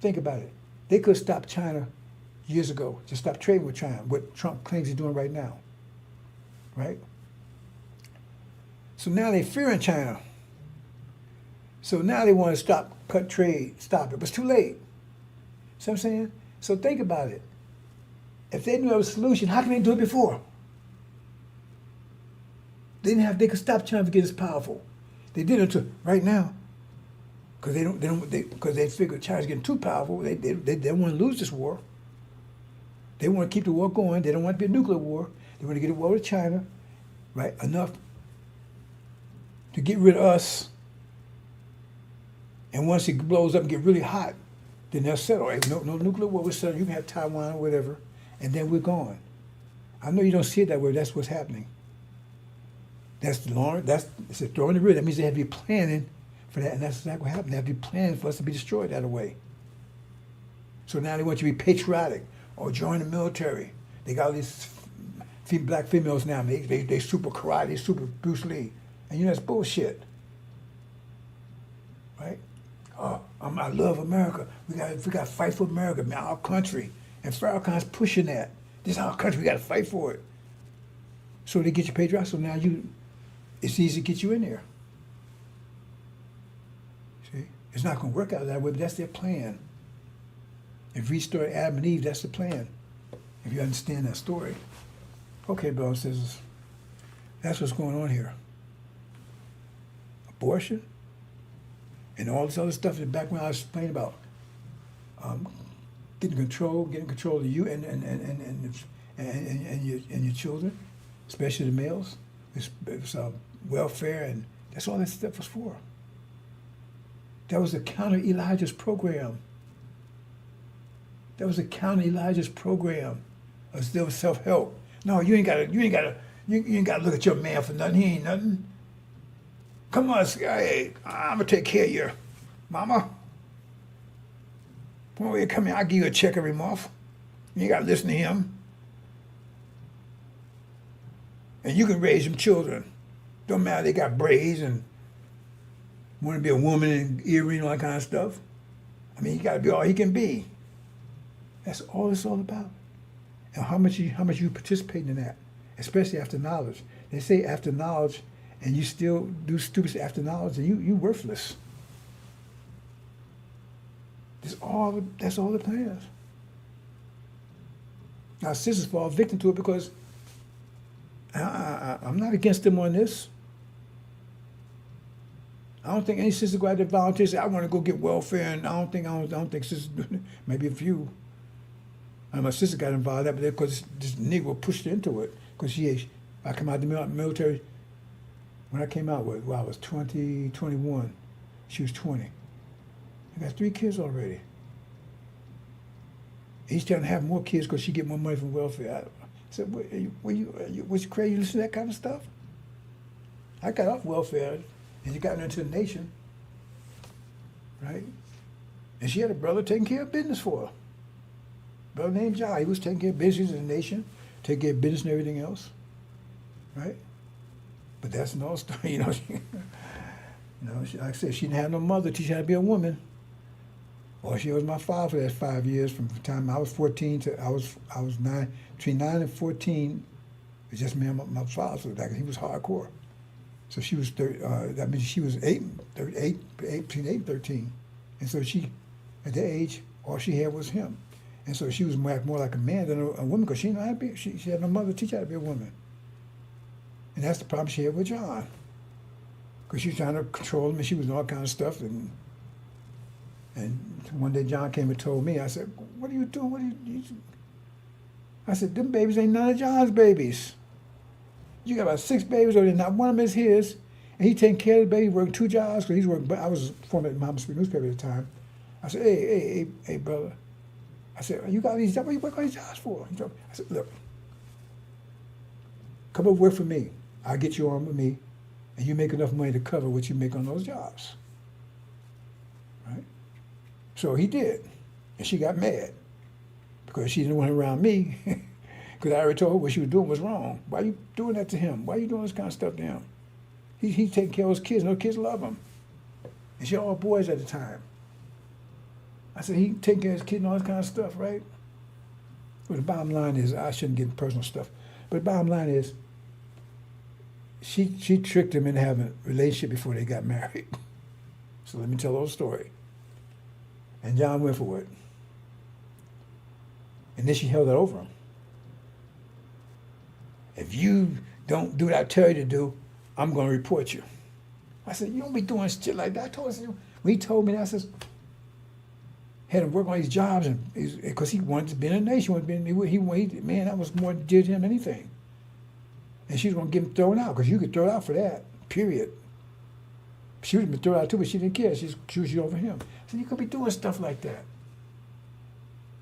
think about it. They could stop China years ago, just stop trading with China, what Trump claims he's doing right now, right? So now they're fearing China. So now they want to cut trade, stop it, but it's too late. See what I'm saying? So think about it. If they knew there was a solution, how can they do it before? They could stop China from getting as powerful. They did it until right now. Because they figured China's getting too powerful. They don't want to lose this war. They want to keep the war going. They don't want it to be a nuclear war. They want to get a war with China, right? Enough to get rid of us. And once it blows up and get really hot, then they'll settle. Hey, no nuclear war, we'll settle. You can have Taiwan or whatever, and then we're gone. I know you don't see it that way. That's what's happening. It's a throw in the rear. That means they have to be planning for that, and that's exactly what happened. They have to be planning for us to be destroyed that way. So now they want you to be patriotic or join the military. They got all these black females now. They super karate, super Bruce Lee, and that's bullshit, right? I love America. We got to fight for America, man, our country. And Farrakhan's pushing that. This is our country. We got to fight for it. So they get you patriotic. So now it's easy to get you in there. See, it's not going to work out that way, but that's their plan. If we start Adam and Eve, that's the plan. If you understand that story. Okay, brothers and sisters, that's what's going on here. Abortion and all this other stuff in the background I was explaining about. Getting control of you and your children, especially the males. It's welfare, and that's all that stuff was for. That was to counter Elijah's program. That was a Count Elijah's program. It was still self-help. No, you ain't gotta look at your man for nothing. He ain't nothing. Come on, hey, I'm gonna take care of you, mama. Come over here, come here. I'll give you a check every month. You ain't gotta listen to him. And you can raise them children. Don't matter, they got braids and want to be a woman and earring and all that kind of stuff. I mean, he got to be all he can be. That's all it's all about. And how much you participate in that, especially after knowledge. They say after knowledge, and you still do stupid after knowledge, and you worthless. That's all the plans. Now sisters fall victim to it because I'm not against them on this. I don't think any sister go out there volunteer and say, I want to go get welfare, and I don't think sisters do it. Maybe a few. And my sister got involved in that, but because this Negro pushed her into it. Because I came out of the military, when I came out, I was 20, 21. She was 20. I got 3 kids already. Each time to have more kids because she get more money from welfare. I said, was you crazy to listen to that kind of stuff? I got off welfare, and you got into the nation, right? And she had a brother taking care of business for her. Brother named John. He was taking care of business in the nation, taking care of business and everything else, right? But that's another story, you know. Like I said, she didn't have no mother to teach her how to be a woman. Well, she was my father for that 5 years, from the time I was 14 to I was 9, between 9 and 14. It was just me and my father. So he was hardcore. So she was that means she was between 8 and 13, and so she, at that age, all she had was him, and so she was more like a man than a woman because she didn't know how to be. She had no mother to teach her how to be a woman, and that's the problem she had with John, because she was trying to control him and she was doing all kinds of stuff. And one day John came and told me, I said, "What are you doing? What are you?" I said, "Them babies ain't none of John's babies. You got about 6 babies over there, not one of them is his. And he taking care of the baby, working 2 jobs, because he's working, but I was forming at Mama Street newspaper at the time. I said, hey, brother. I said, you got these jobs, what you work on these jobs for? I said, look, come over work for me. I'll get you on with me, and you make enough money to cover what you make on those jobs. Right? So he did. And she got mad because she didn't want him around me. Because I already told her what she was doing was wrong. Why are you doing that to him? Why are you doing this kind of stuff to him? He's taking care of his kids, and those kids love him. And she all boys at the time. I said, he taking care of his kids and all this kind of stuff, right? Well, the bottom line is, I shouldn't get into personal stuff, but the bottom line is, she tricked him into having a relationship before they got married. So let me tell the whole story. And John went for it. And then she held it over him. If you don't do what I tell you to do, I'm going to report you. I said, you don't be doing shit like that. I told him, when he told me that, I said, had him work on his jobs, and because he wanted to be in a nation, man, that was more dear to him than anything. And she was going to get him thrown out, because you could throw it out for that, period. She would have been thrown out too, but she didn't care. She was choosing over him. I said, you could be doing stuff like that.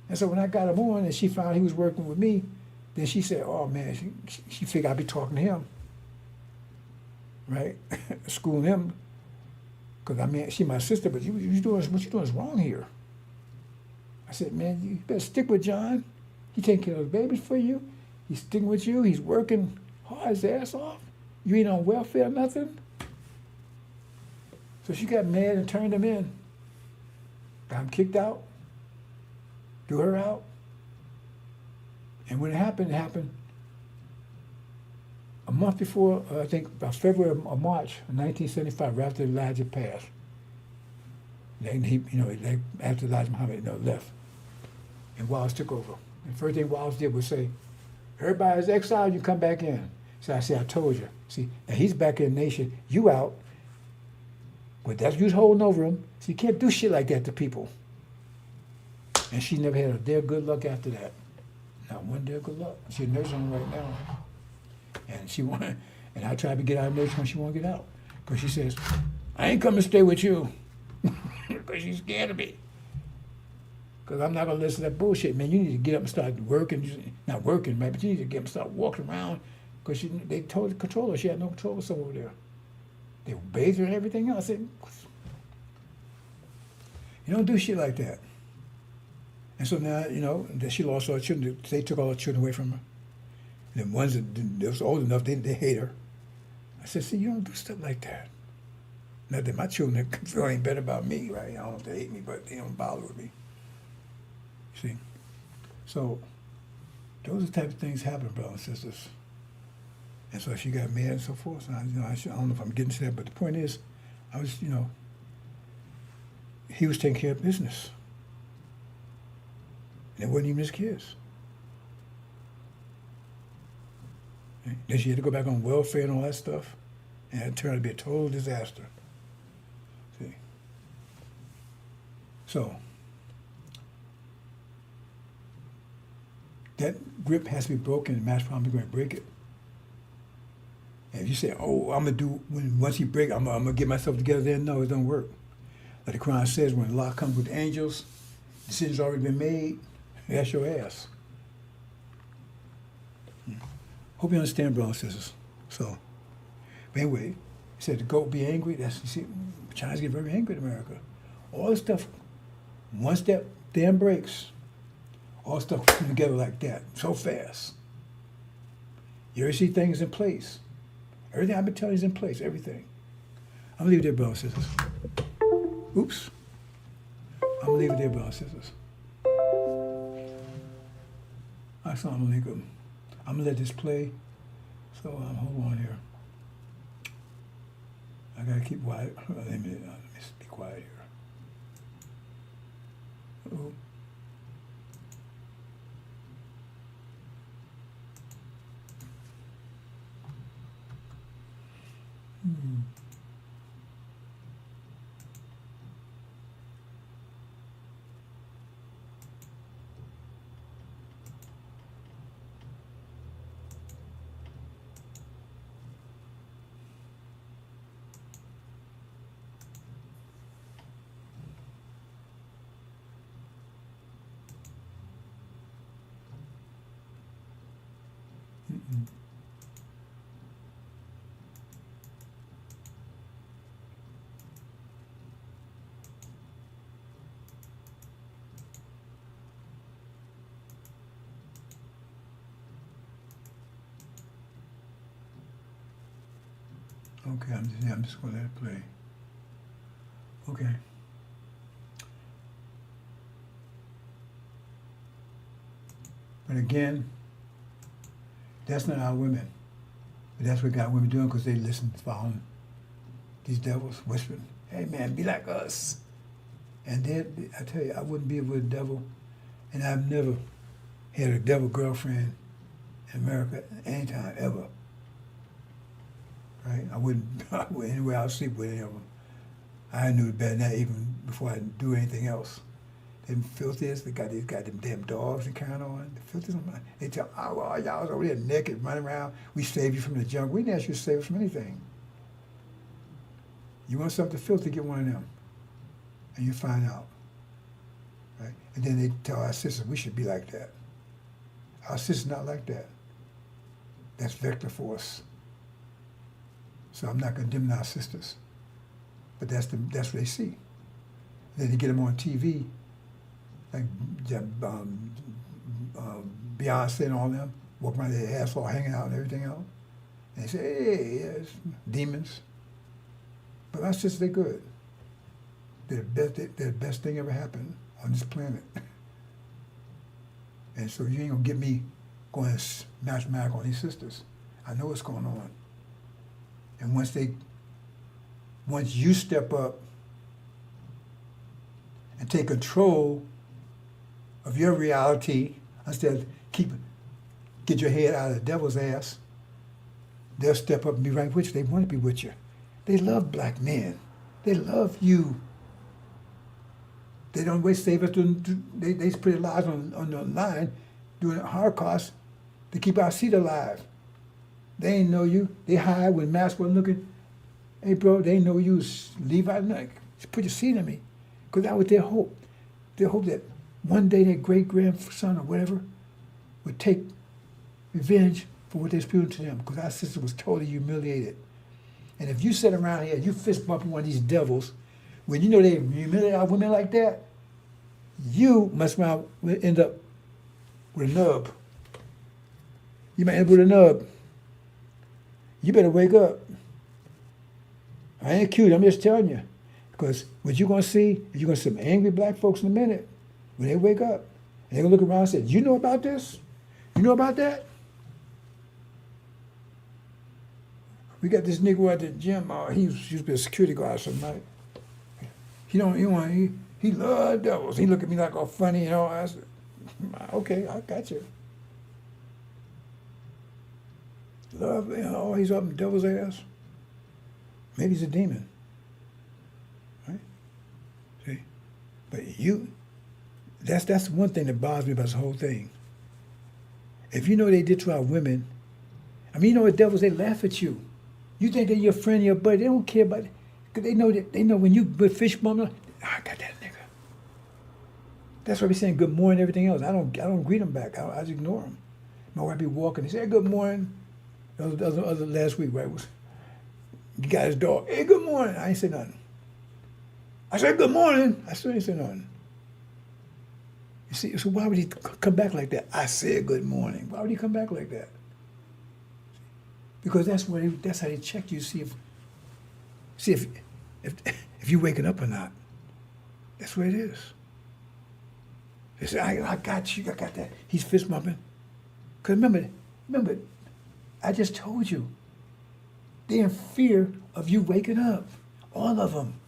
And so when I got him on, and she found he was working with me, then she said, oh, man, she figured I'd be talking to him, right? Schooling him. Because, I mean, she my sister, but what you doing is wrong here. I said, man, you better stick with John. He taking care of the babies for you. He's sticking with you. He's working hard his ass off. You ain't on welfare or nothing. So she got mad and turned him in. Got him kicked out. Threw her out. And when it happened a month before, I think about February or March of 1975, right after Elijah passed. After Elijah Muhammad left. And Wallace took over. And the first thing Wallace did was say, everybody's exiled, you come back in. So I said, I told you. See, now he's back in the nation, you out. But that's you holding over him. So you can't do shit like that to people. And she never had a day of good luck after that. Not one day of good luck. She's a nursing home right now. And I tried to get out of nursing home, she won't get out. Because she says, I ain't coming to stay with you. Because she's scared of me. Because I'm not going to listen to that bullshit, man. You need to get up and start working. Not working, right? But you need to get up and start walking around. Because they told the controller she had no control over there. They bathed her and everything else. I said, you don't do shit like that. And so now, that she lost all her children. They took all her children away from her. And the ones that was old enough, they hate her. I said, see, you don't do stuff like that. Not that my children feel any better about me, right? I don't know if they hate me, but they don't bother with me. See? So, those are the type of things happen, brothers and sisters. And so she got mad and so forth. And I don't know if I'm getting to that, but the point is, I was, he was taking care of business. And it wasn't even his kids. Then she had to go back on welfare and all that stuff. And it turned out to be a total disaster. See? So, that grip has to be broken, and Master Prophet is going to break it. And if you say, oh, I'm going to do, once he break, I'm going to get myself together then, no, it don't work. Like the Quran says, when Allah comes with the angels, decision's already been made, that's your ass. Hope you understand, brothers and sisters. So, but anyway, he said to go be angry. You see, China's getting very angry at America. All this stuff, once that dam breaks, all stuff comes together like that, so fast. You ever see things in place? Everything I've been telling you is in place, everything. I'm going to leave it there, brothers and sisters. Oops. I'm going to leave it there, brothers and sisters. Assalamu alaikum. I'm going to let this play. So, hold on here. I got to keep quiet. Let me be quiet here. Uh-oh. Okay, I'm just going to let it play. Okay. But again, that's not our women. But that's what got women doing, because they listen, following these devils, whispering, hey man, be like us. And then, I tell you, I wouldn't be with a devil, and I've never had a devil girlfriend in America anytime, ever. Right? I wouldn't anywhere I'll sleep with any of them. I knew better than that even before I do anything else. Them filthiest, they got these goddamn damn dogs and carrying on. The filthiest, they tell, oh, well, y'all was over there naked, running around. We saved you from the jungle. We didn't ask you to save us from anything. You want something filthy, get one of them. And you find out. Right? And then they tell our sisters, we should be like that. Our sisters not like that. That's vector force. So I'm not condemning our sisters. But that's what they see. Then they get them on TV, like Beyonce and all them, walk around their ass all hanging out and everything else. And they say, hey, yeah, it's demons. But our sisters, they're good. They're the best thing ever happened on this planet. And so you ain't gonna get me going to smash smack on these sisters. I know what's going on. And once you step up and take control of your reality, instead of get your head out of the devil's ass, they'll step up and be right with you. They want to be with you. They love black men. They love you. They don't waste save us. They put their lives on the line doing Holocaust to keep our seed alive. They ain't know you. They hide when masks weren't looking. Hey, bro, they ain't know you was Levi. Just put your seed in me. Because that was their hope. Their hope that one day their great-grandson or whatever would take revenge for what they spewed to them, because our sister was totally humiliated. And if you sit around here, you fist bumping one of these devils, when you know they humiliate our women like that, you must end up with a nub. You might end up with a nub. You better wake up. I ain't cute, I'm just telling you. Because what you're going to see, you're going to see some angry black folks in a minute when they wake up. And they're going to look around and say, you know about this? You know about that? We got this Negro at the gym. He used to be a security guard some night. He loved devils. He looked at me like all funny, you know. I said, okay, I got you. Love, you know, he's up in devil's ass. Maybe he's a demon. Right? See? But that's one thing that bothers me about this whole thing. If you know what they did to our women, I mean, you know what devils, they laugh at you. You think they're your friend, your buddy. They don't care about it. Because they know when you fish bum, I got that nigga. That's why we saying good morning and everything else. I don't greet them back. I just ignore them. My wife be walking. He said, hey, good morning. That was last week, right? He got his dog. Hey, good morning. I ain't say nothing. I said, good morning. I still ain't say nothing. You see, so why would he come back like that? I said good morning. Why would he come back like that? Because that's how they check you, see if you're waking up or not. That's where it is. They say, I got you, I got that. He's fist bumping. Because remember, I just told you, they're in fear of you waking up. All of them.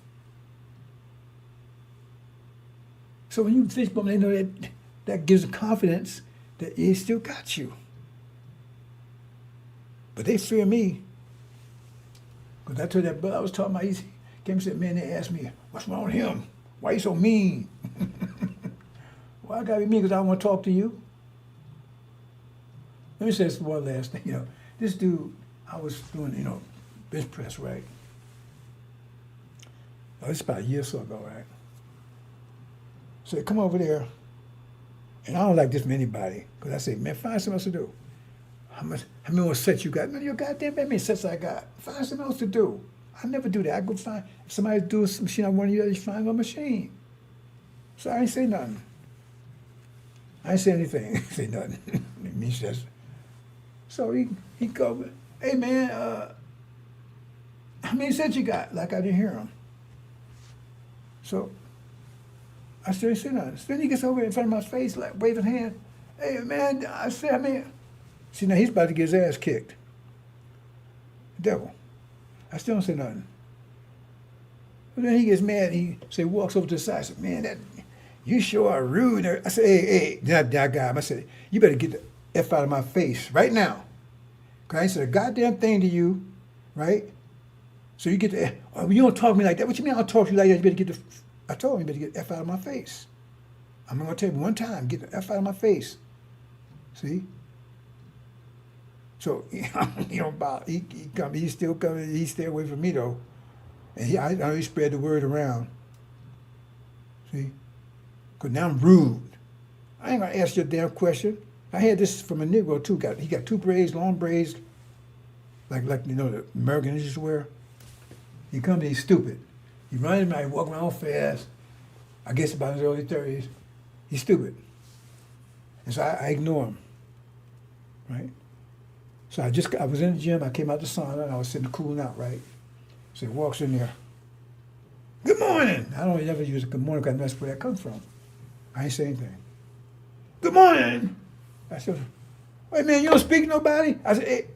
So when you fist bump, they know that gives them confidence that he still got you. But they fear me. Because I told that brother I was talking about, he came and said, man, they asked me, what's wrong with him? Why you so mean? Why I gotta be mean? Because I don't want to talk to you. Let me say this one last thing. You know, this dude, I was doing, bench press, right? Oh, this is about a year or so ago, right? So come over there, and I don't like this from anybody, because I say, man, find something else to do. How many more sets you got? Man, you goddamn how many sets I got? Find something else to do. I never do that. I go find, if somebody's doing some machine I want to use, find a machine. So I ain't say nothing. I ain't say anything. I say nothing. He says. So he go, hey man, how many sets you got? Like I didn't hear him. So I still ain't say nothing. So then he gets over in front of my face, like waving hand. Hey man, I said, I mean, see now he's about to get his ass kicked. Devil. I still don't say nothing. But then he gets mad. He walks over to the side. I said, man, you sure are rude. I said, hey. Then I got him. I said, you better get the F out of my face right now. Because I ain't said a goddamn thing to you, right? So you get the, oh, you don't talk to me like that. What you mean I don't talk to you like that? You better get the, I told him, you better get the F out of my face. I'm going to tell you one time, get the F out of my face. See? So, he's still coming, he stay away from me though. And I know he spread the word around. See? Because now I'm rude. I ain't going to ask you a damn question. I had this from a Negro too. He got two braids, long braids, like the Americans used to wear. He comes, he's stupid. He runs around, he walks around fast. I guess about his early 30s. He's stupid. And so I ignore him, right? So I was in the gym, I came out the sauna, and I was sitting cooling out, right? So he walks in there. Good morning. I don't ever use good morning because that's where that comes from. I ain't say anything. Good morning. I said, wait, man, you don't speak to nobody? I said, hey.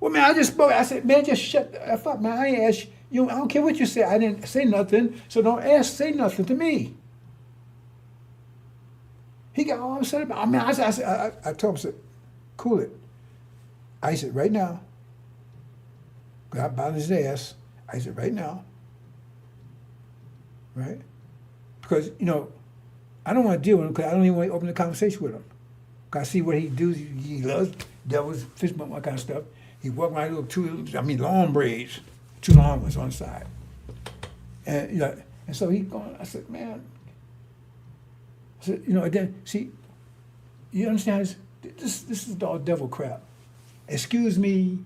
Well, man, I just spoke. I said, man, just shut the F up, man. I ain't asked you. I don't care what you say. I didn't say nothing, so don't say nothing to me. He got all upset about it. I told him, I said, cool it. I said, right now, got about his ass. I said, right now, right? Because, I don't want to deal with him because I don't even want to open the conversation with him. Because I see what he does. He loves devils, fist bump, all kind of stuff. He walk around with long braids, two long ones on the side. And, and so he going, I said, man, So, you know, then, see, you understand? This is all devil crap. Excuse me.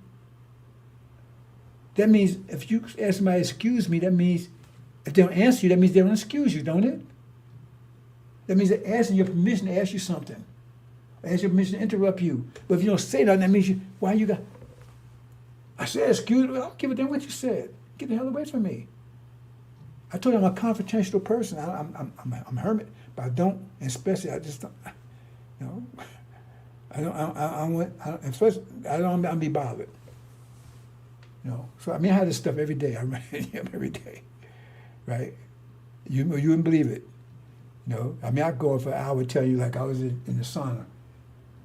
That means if you ask somebody, excuse me, that means if they don't answer you, that means they don't excuse you, don't it? That means they're asking your permission to ask you something. Ask your permission to interrupt you. But if you don't say nothing, that means you, why you got, I said, excuse me, I don't give a damn what you said. Get the hell away from me. I told you I'm a confrontational person. I'm a hermit, but I don't, especially, I just don't, you know, especially, I don't be bothered. You know, so I mean, I have this stuff every day. I run him every day, right? You wouldn't believe it. You know, I mean, I go for an hour, tell you like I was in the sauna.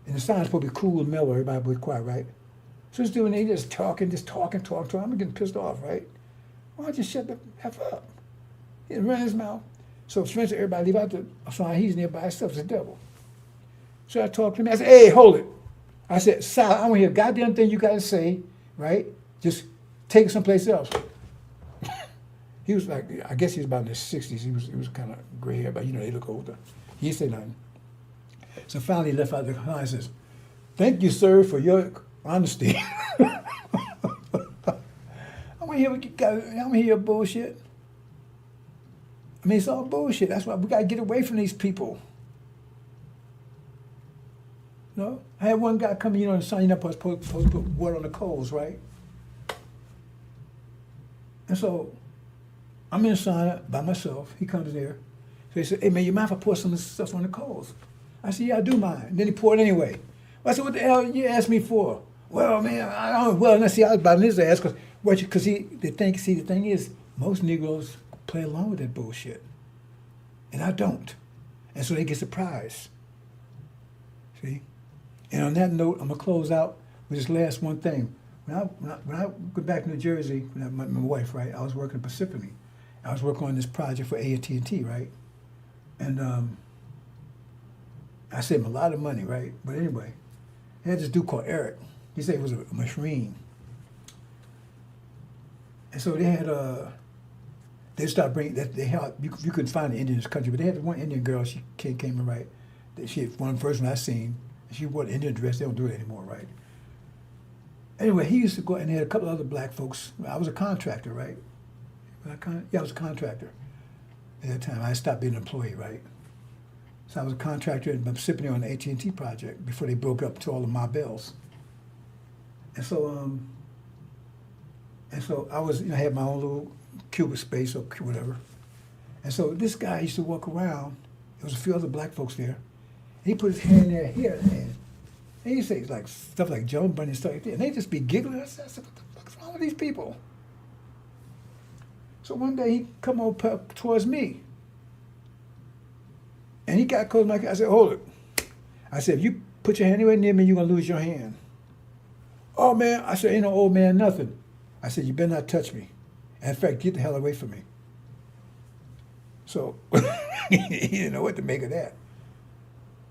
And the sauna's supposed to be cool and mellow, everybody be quiet, right? So this dude, they just talking. I'm getting pissed off, right? Why don't you shut the F up? He ran his mouth. So eventually everybody leave out the sauna, he's nearby himself, it's the devil. So I talked to him, I said, hey, hold it. I said, Sal, I don't hear a goddamn thing you gotta say, right? Just take it someplace else. He was like, I guess he was about in his 60s. He was kind of gray hair, but you know, they look older. He didn't say nothing. So finally he left out the car and says, thank you, sir, for your honesty. I want to hear what you got. I want to hear your bullshit. I mean, it's all bullshit. That's why we got to get away from these people. You know? I had one guy come in, you know, and sign up, supposed to put water on the coals, right? And so I'm in the sauna by myself. He comes there. So he said, hey, man, you mind if I pour some of this stuff on the coals? I said, yeah, I do mind. And then he poured it anyway. Well, I said, what the hell you asked me for? Well, man, I don't, well, let's see, I was about his ass, because the thing is, most Negroes play along with that bullshit. And I don't. And so they get surprised. See? And on that note, I'm going to close out with this last one thing. When I go back to New Jersey, when I met my wife, right, I was working at Pacific. I was working on this project for AT&T, right? And I saved him a lot of money, right? But anyway, he had this dude called Eric. He said he was a Marine. And so they had they started bringing that they had you couldn't find an Indian in this country, but they had one Indian girl. She came in, right. She had one person I seen. She wore an Indian dress. They don't do it anymore, right? Anyway, he used to go, and they had a couple other black folks. I was a contractor, right? I was a contractor at that time. I stopped being an employee, right? So I was a contractor in Mississippi on the AT&T project before they broke up to all of my bills. And so I was, you know, I had my own little cubic space or whatever. And so this guy used to walk around. There was a few other black folks there. He put his hand in their hair, and he used to say like stuff like Joan Bunny and stuff like that. And they just be giggling. I said, what the fuck's wrong with these people? So one day he come over towards me. And he got close to my car. I said, hold it. I said, if you put your hand anywhere near me, you're going to lose your hand. Oh, man. I said, ain't no old man, nothing. I said, you better not touch me. And in fact, get the hell away from me. So he didn't know what to make of that.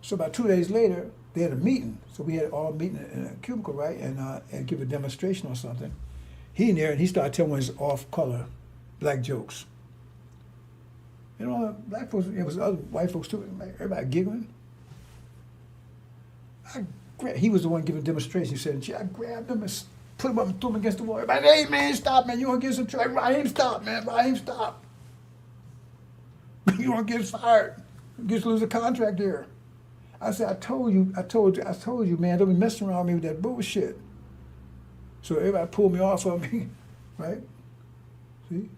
So about 2 days later, they had a meeting. So we had all meeting in a cubicle, right, and give a demonstration or something. He in there, and he started telling his off-color black jokes. You know, black folks, it was other white folks too, everybody giggling. He was the one giving a demonstration. He said, I grabbed him and put him up and threw him against the wall. Everybody, hey man, stop, man, you want to get some trouble. Raheem, stop, man, Raheem, stop. You want to get fired. You get to lose a contract there. I said, I told you, man, don't be messing around with me with that bullshit. So everybody pulled me off of me, right? See?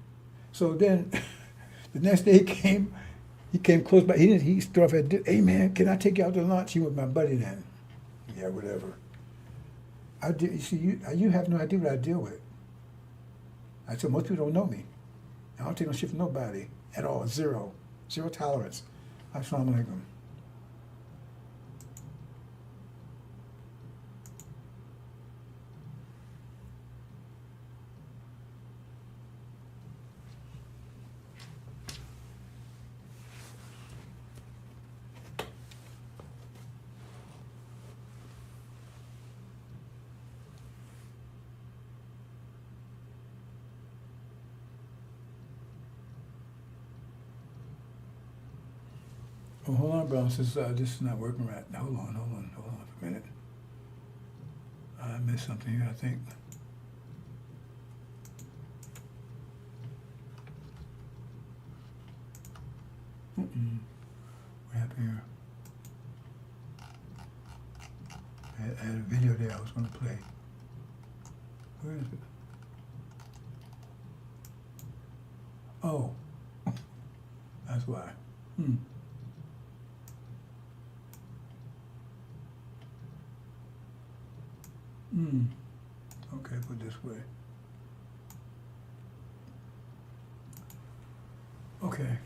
So then the next day he came close by. He stood off at, hey man, can I take you out to lunch? He was my buddy then. Yeah, whatever. You see, you have no idea what I deal with. I said, most people don't know me. I don't take no shit from nobody at all. Zero tolerance. Assalamu alaikum. Oh, hold on, brothers. This is not working right. Hold on for a minute. I missed something here, I think. What happened here? I had a video there I was going to play. Where is it? Oh, that's why. Okay, put it this way. Okay.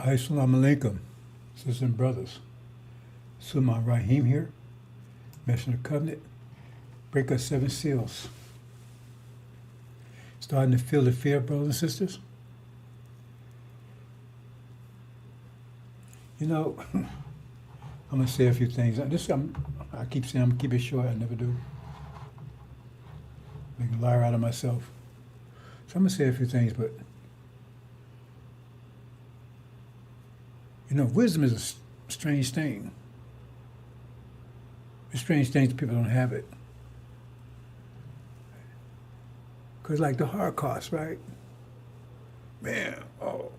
Assalamu alaikum, sisters and brothers. Sulman Rahim here, Messenger of the Covenant, break us 7 seals. Starting to feel the fear, brothers and sisters. You know, I'm going to say a few things. I keep saying I'm going to keep it short. I never do. Make a liar out of myself. So I'm going to say a few things, but you know, wisdom is a strange thing. It's a strange thing that people don't have it. Because like the Holocaust, right? Man, oh.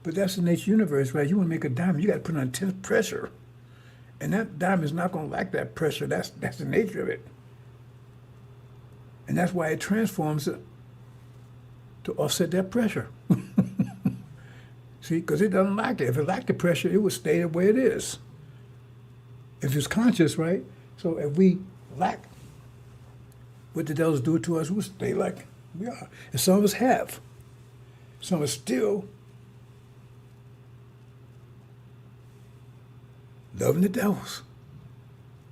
But that's the nature of the universe, right? You want to make a diamond, you got to put on intense pressure. And that diamond is not going to like that pressure. That's the nature of it. And that's why it transforms to offset that pressure. See, because it doesn't like it. If it liked the pressure, it would stay the way it is. If it's conscious, right? So if we lack what the devils do to us, we'll stay like we are. And some of us have. Some of us still loving the devils.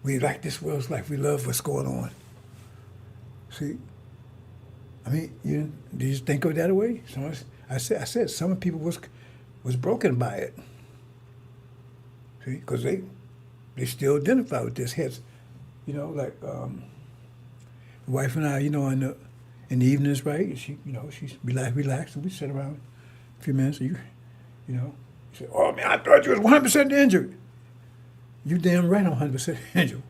We like this world's life. We love what's going on. See? I mean, do you think of it that way? Some of us, I said some people was broken by it. See? Because they still identify with this. Heads, you know, like the wife and I, you know, in the evenings, right? She's relaxed, and we sit around a few minutes. You know, you say, "Oh man, I thought you was 100% injured." You damn right, I'm 100% injured,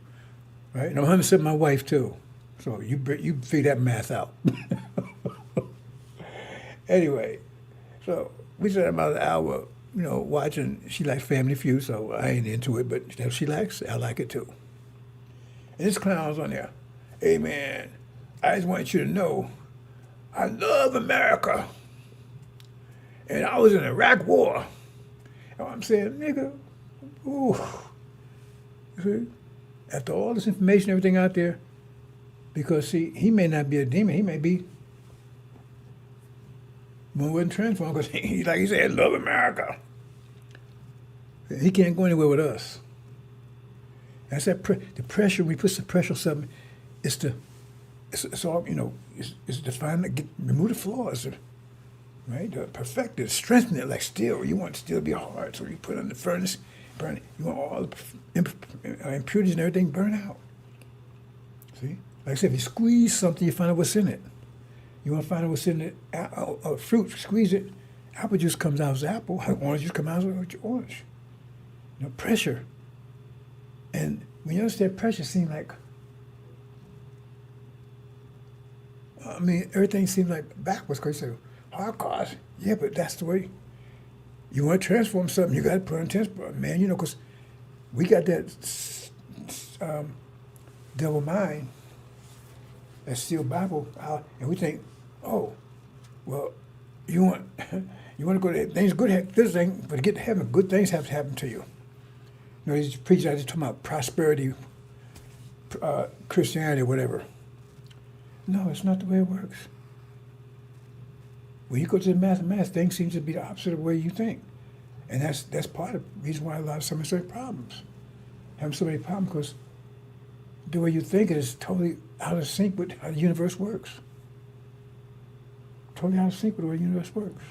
right? And I'm 100% my wife too. So you figure that math out. Anyway, so we spent about an hour, you know, watching. She likes Family Feud, so I ain't into it, but if she likes, I like it too. And this clown's on there. Hey man, I just want you to know, I love America. And I was in the Iraq War. And I'm saying, nigga, ooh. See? After all this information, everything out there, because see, he may not be a demon, he may be one wasn't transformed because he, like he said, love America. He can't go anywhere with us. That's that the pressure. We put some pressure on something. It's all, you know. It's to remove the flaws, right? To perfect it, strengthen it like steel. You want steel to be hard, so you put it in the furnace, burn it. You want all the impurities and everything burn out. See, like I said, if you squeeze something, you find out what's in it. You want to find out what's in it. Fruit, squeeze it. Apple juice comes out as apple. Orange juice comes out as orange. You know, pressure. And when you understand pressure, it seems like, I mean, everything seems like backwards. Because you say, Holocaust, yeah, but that's the way. You want to transform something, you got to put on intense, man. You know, because we got that devil mind, that sealed Bible out, and we think, oh, well, you want to go to things good, this thing, but to get to heaven, good things have to happen to you. You know, these preachers are just talking about prosperity, Christianity, or whatever. No, it's not the way it works. When you go to the mathematics, things seem to be the opposite of the way you think. And that's part of the reason why a lot of some have so many problems. Having so many problems because the way you think is totally out of sync with how the universe works. Totally out of sync with the way the universe works.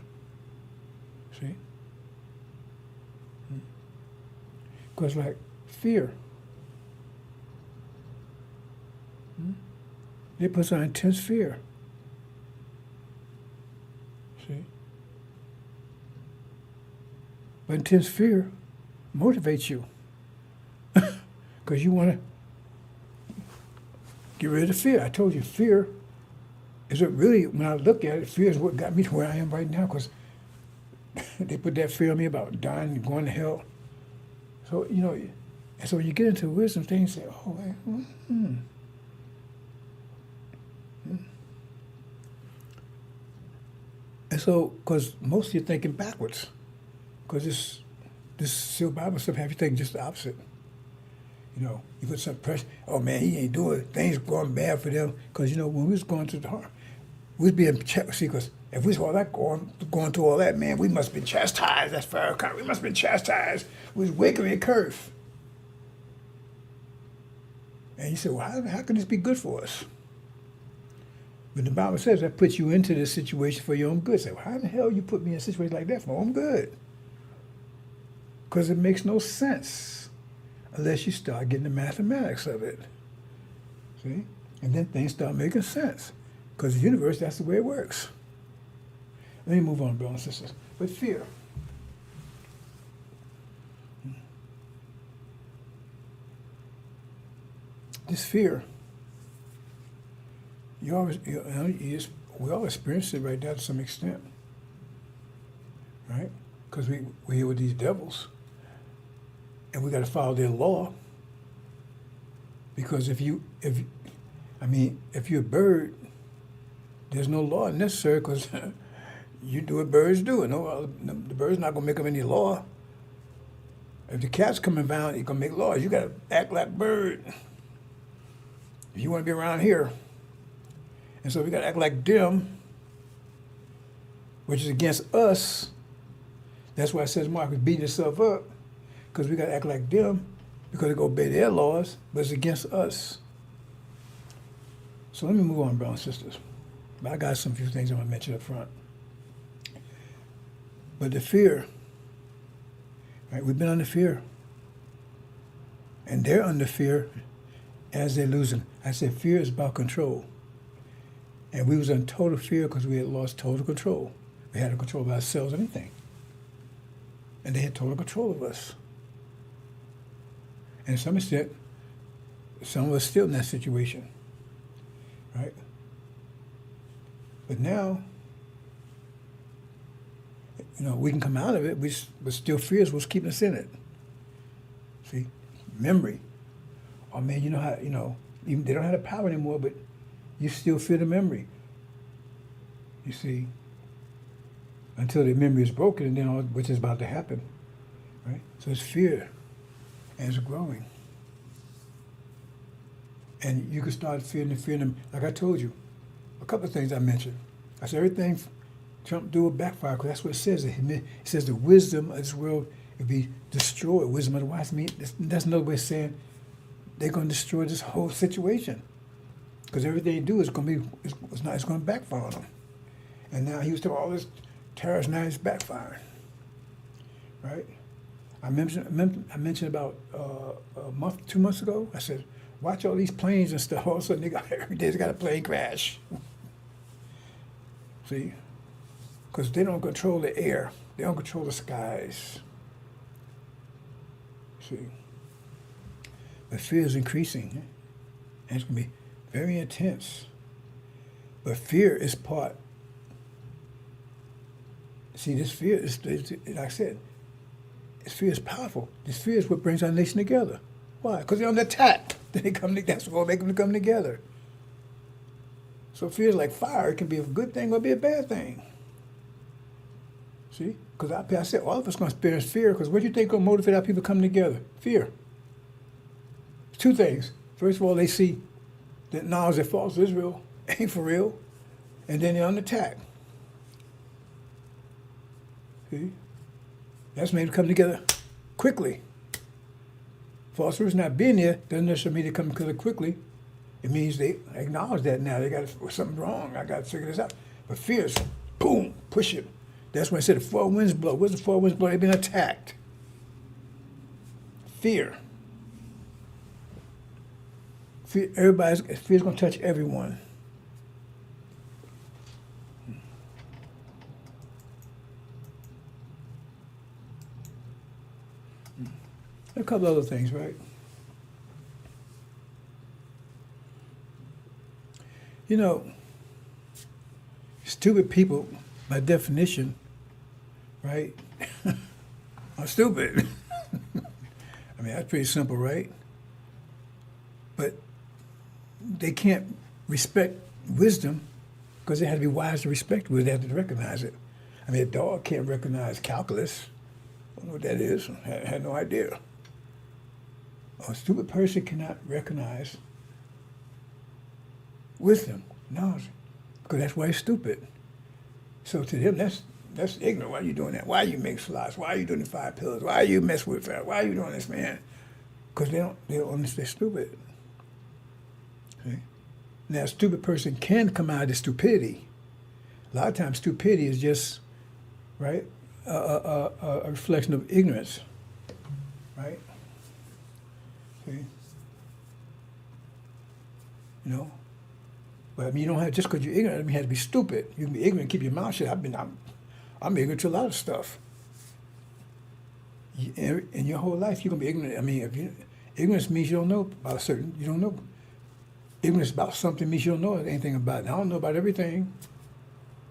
See? Because like fear, it puts on intense fear. See? But intense fear motivates you. Because you want to get rid of the fear. I told you, fear is what really, when I look at it, fear is what got me to where I am right now, because they put that fear on me about dying and going to hell. So, you know, and so when you get into wisdom, things say, oh, man, And so, because most of you are thinking backwards, because this sealed Bible stuff have you thinking just the opposite. You know, you put some pressure, oh man, he ain't doing it. Things going bad for them. Because, you know, when we was going through the heart, we was being checked, see, because If we saw all that going through all that, man, we must have been chastised. That's fair. We must have been chastised. We was wicked and cursed. And you say, well, how can this be good for us? But the Bible says that puts you into this situation for your own good. Say, well, how in the hell you put me in a situation like that for my own good? Because it makes no sense unless you start getting the mathematics of it. See? And then things start making sense. Because the universe, that's the way it works. Let me move on, brothers and sisters. But fear. This fear, we all experience it right now to some extent, right? Because we're here with these devils, and we got to follow their law. Because if you're a bird, there's no law necessary because you do what birds do. No, the bird's not gonna make up any law. If the cat's coming around, you're gonna make laws. You gotta act like a bird. If you want to be around here. And so we got to act like them, which is against us. That's why it says Mark is beating himself up, because we got to act like them, because they go obey their laws, but it's against us. So let me move on, brothers and sisters. But I got some few things I want to mention up front. But the fear, right? We've been under fear. And they're under fear as they're losing. I said fear is about control. And we was in total fear because we had lost total control. We had control of ourselves, anything. And they had total control of us. And to some extent, some of us still in that situation, right? But now, we can come out of it, but still fear is what's keeping us in it. See? Memory. Oh man, you know how, even they don't have the power anymore, but you still feel the memory. You see, until the memory is broken, and then which is about to happen, right? So it's fear, and it's growing. And you can start feeling them. Like I told you, a couple of things I mentioned. I said everything Trump do will backfire, because that's what it says. It says the wisdom of this world will be destroyed. Wisdom of the wise. That's another way of saying they're going to destroy this whole situation. Because everything they do is going to backfire on them. And now he was talking all this terrorist, now it's backfiring. Right? I mentioned about a month, 2 months ago, I said, watch all these planes and stuff. All of a sudden, every day they got a plane crash. See? Because they don't control the air. They don't control the skies. See? But fear is increasing. And it's going to be very intense. But fear is part. See, this fear is, like I said, this fear is powerful. This fear is what brings our nation together. Why? Because they're under attack. That's what makes them come together. So fear is like fire. It can be a good thing or be a bad thing. See? Because I said all of us going to experience fear, because what do you think going to motivate our people coming together? Fear. Two things. First of all, they see that knowledge that false Israel ain't for real, and then they're under attack. See? That's made them come together quickly. False Israel's not being there doesn't necessarily mean they come together quickly. It means they acknowledge that now. They got something wrong. I got to figure this out. But fear is, boom, push it. That's when I said the four winds blow. What's the four winds blow? They've been attacked. Fear. Fear's going to touch everyone. A couple other things, right? Stupid people, by definition, right, are stupid. I mean, that's pretty simple, right? But they can't respect wisdom because they have to be wise to respect wisdom. They have to recognize it. I mean, a dog can't recognize calculus. I don't know what that is. I had no idea. A stupid person cannot recognize wisdom, knowledge, because that's why he's stupid. So to them, that's ignorant. Why are you doing that? Why are you make slots? Why are you doing the 5 pillars? Why are you messing with that? Why are you doing this, man? Because they don't understand. They're stupid. See? Now, a stupid person can come out of stupidity. A lot of times, stupidity is just, right, a reflection of ignorance, right? See? You know? But I mean, you don't have, just because you're ignorant, I mean, you have to be stupid. You can be ignorant and keep your mouth shut. I'm ignorant to a lot of stuff. In your whole life, you're going to be ignorant. I mean, ignorance means you don't know about you don't know. Ignorance about something means you don't know anything about it. I don't know about everything.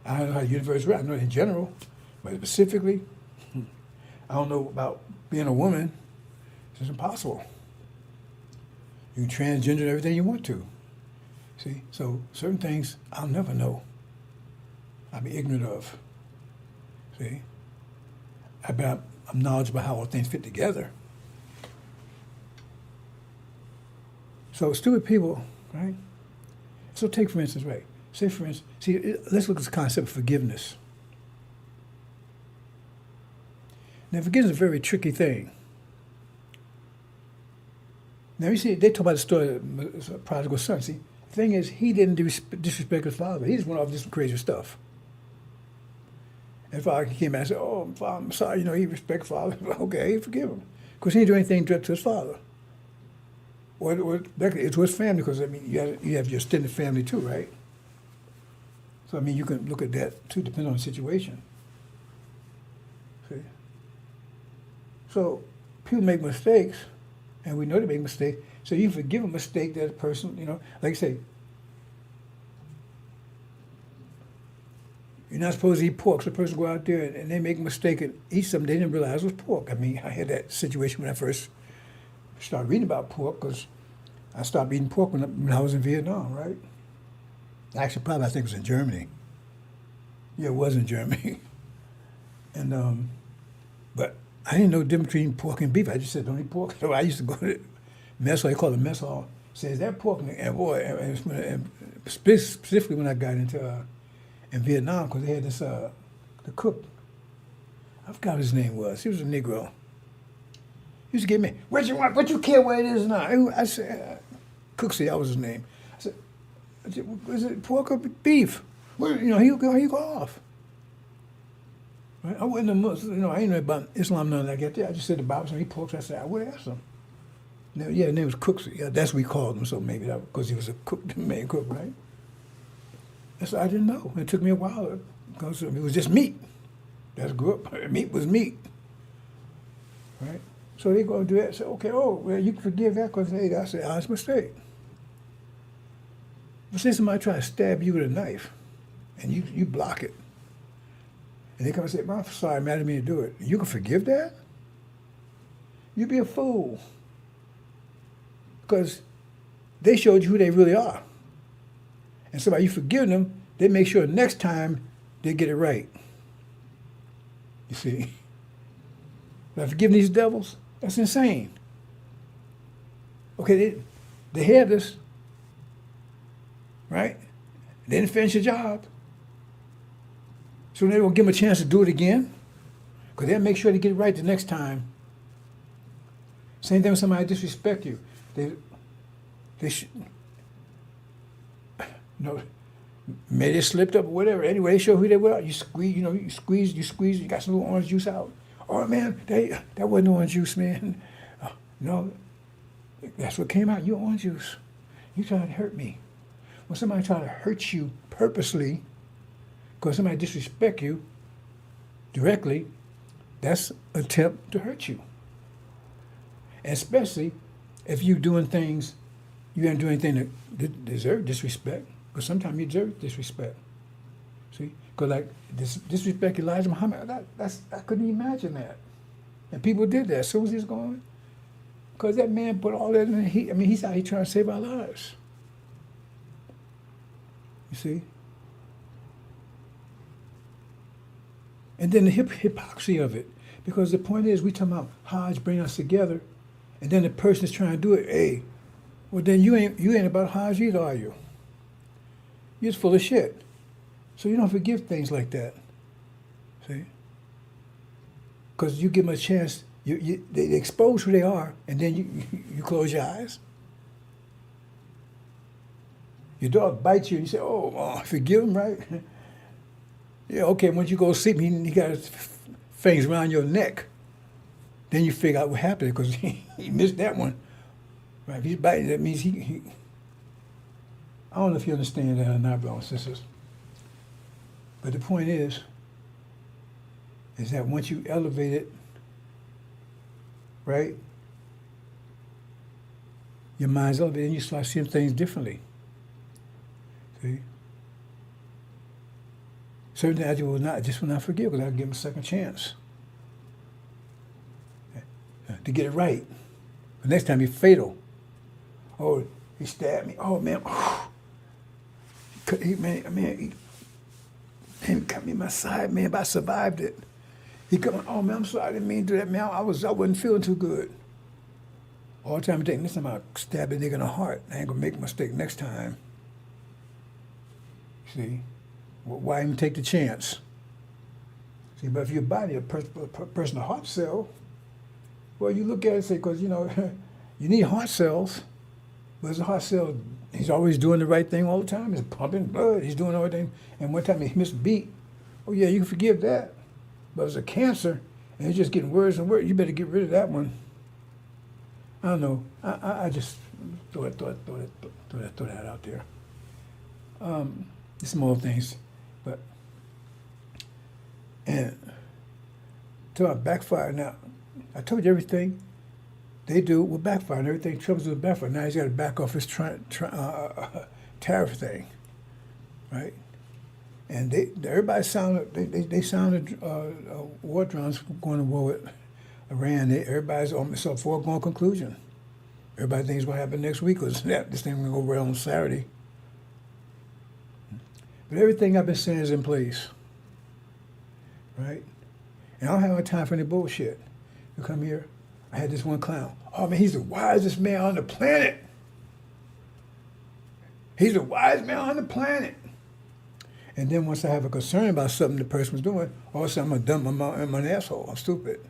I don't know how the universe works. I know it in general, but specifically, I don't know about being a woman. It's impossible. You can transgender everything you want to. See, so certain things I'll never know. I'll be ignorant of. See, I'm knowledgeable how all things fit together. So stupid people, right? So take for instance, right? Say for instance, let's look at the concept of forgiveness. Now, forgiveness is a very tricky thing. Now you see, they talk about the story of the prodigal son. See, the thing is, he didn't disrespect his father. He just went off and did some crazy stuff. And father came back and said, "Oh, Father, I'm sorry. You know, he respects father. Okay, forgive him, because he didn't do anything to his father. Or it's to his family, because I mean, you have your extended family too, right? So I mean, you can look at that too, depending on the situation. See? So people make mistakes, and we know they make mistakes. So you forgive a mistake that a person, you know, like I say, you're not supposed to eat pork. So a person go out there and they make a mistake and eat something they didn't realize was pork. I mean, I had that situation when I first started reading about pork, because I stopped eating pork when I was in Vietnam, right? Actually, probably I think it was in Germany. Yeah, it was in Germany. And but I didn't know the difference between pork and beef. I just said don't eat pork. So I used to go to the mess hall. They call it mess hall. Says that pork, and boy, and specifically when I got into in Vietnam, because they had this the cook. I forgot what his name was. He was a Negro. He used to give me, what you want? What you care what it is now? I said, cook said that was his name. I said, is it pork or beef? Well, you know, he'll go off. Right? I wasn't a Muslim, you know, I ain't know about Islam, nothing like that. I just said the Bible, so he pork. So I said, I would ask him. Now, yeah, his name was Cook. Yeah, that's what we called him, so maybe that because he was a cook, the main cook, right? That's I didn't know. It took me a while because it was just meat. That's grew up. Meat was meat, right? So they go and do that. Say, okay, oh, well, you can forgive that because hey, that's an honest mistake. But say somebody try to stab you with a knife, and you block it, and they come and say, "I'm sorry, man, I didn't mean to do it." You can forgive that? You'd be a fool, because they showed you who they really are, and so by you forgiving them, they make sure next time they get it right. You see, by forgiving these devils. That's insane. Okay, they had this, right? They didn't finish the job. So they won't give them a chance to do it again, because they'll make sure they get it right the next time. Same thing when somebody disrespect you. They should, no, maybe they slipped up or whatever. Anyway, they show who they were. You squeeze, you got some little orange juice out. Oh man, that wasn't orange juice, man. No, that's what came out. You orange juice. You tried to hurt me. When somebody try to hurt you purposely, because somebody disrespect you directly, that's an attempt to hurt you. And especially if you're doing things, you ain't doing anything that deserve disrespect, because sometimes you deserve disrespect. See? Because like disrespect Elijah Muhammad, I couldn't imagine that. And people did that as soon as he was gone. Because that man put all that in, he's out here trying to save our lives. You see? And then the hypocrisy of it. Because the point is, we talking about Hajj bring us together, and then the person is trying to do it, hey, well then you ain't about Hajj either, are you? You're just full of shit. So you don't forgive things like that. See? Because you give them a chance, they expose who they are, and then you close your eyes. Your dog bites you, and you say, oh, forgive him, right? Yeah, okay, once you go sleep, he got his fangs around your neck. Then you figure out what happened, because he missed that one. Right? If he's biting, that means he I don't know if you understand that or not, brothers and sisters. But the point is that once you elevate it, right, your mind's elevated, and you start seeing things differently. See? Certain things I just will not forgive, because I'll give him a second chance to get it right. The next time he's fatal. Oh, he stabbed me. Oh, man. He cut me in my side, man, but I survived it. He come, oh, man, I'm sorry, I didn't mean to do that, man. I wasn't feeling too good. All the time I think, this time I'll stab a nigga in the heart. I ain't gonna make a mistake next time. See? Well, why even take the chance? See, but if your body, a person's heart cell, well, you look at it and say, because, you need heart cells. But as a heart cell, he's always doing the right thing all the time. He's pumping blood. He's doing everything. And one time he missed a beat. Oh, yeah, you can forgive that. But it's a cancer, and it's just getting worse and worse. You better get rid of that one. I don't know. I just throw that out there. Small things. But, and to our backfire now, I told you everything they do will backfire, and everything Trump's will backfire. Now he's got to back off his tariff thing, right? And everybody sounded they sounded war drums going to war with Iran. Everybody's on a foregone conclusion. Everybody thinks what's going to happen next week was that this thing will go well on Saturday. But everything I've been saying is in place, right? And I don't have no time for any bullshit. You come here. I had this one clown. Oh, man, he's the wisest man on the planet. He's the wisest man on the planet. And then once I have a concern about something the person was doing, all of a sudden I'm an asshole. I'm stupid.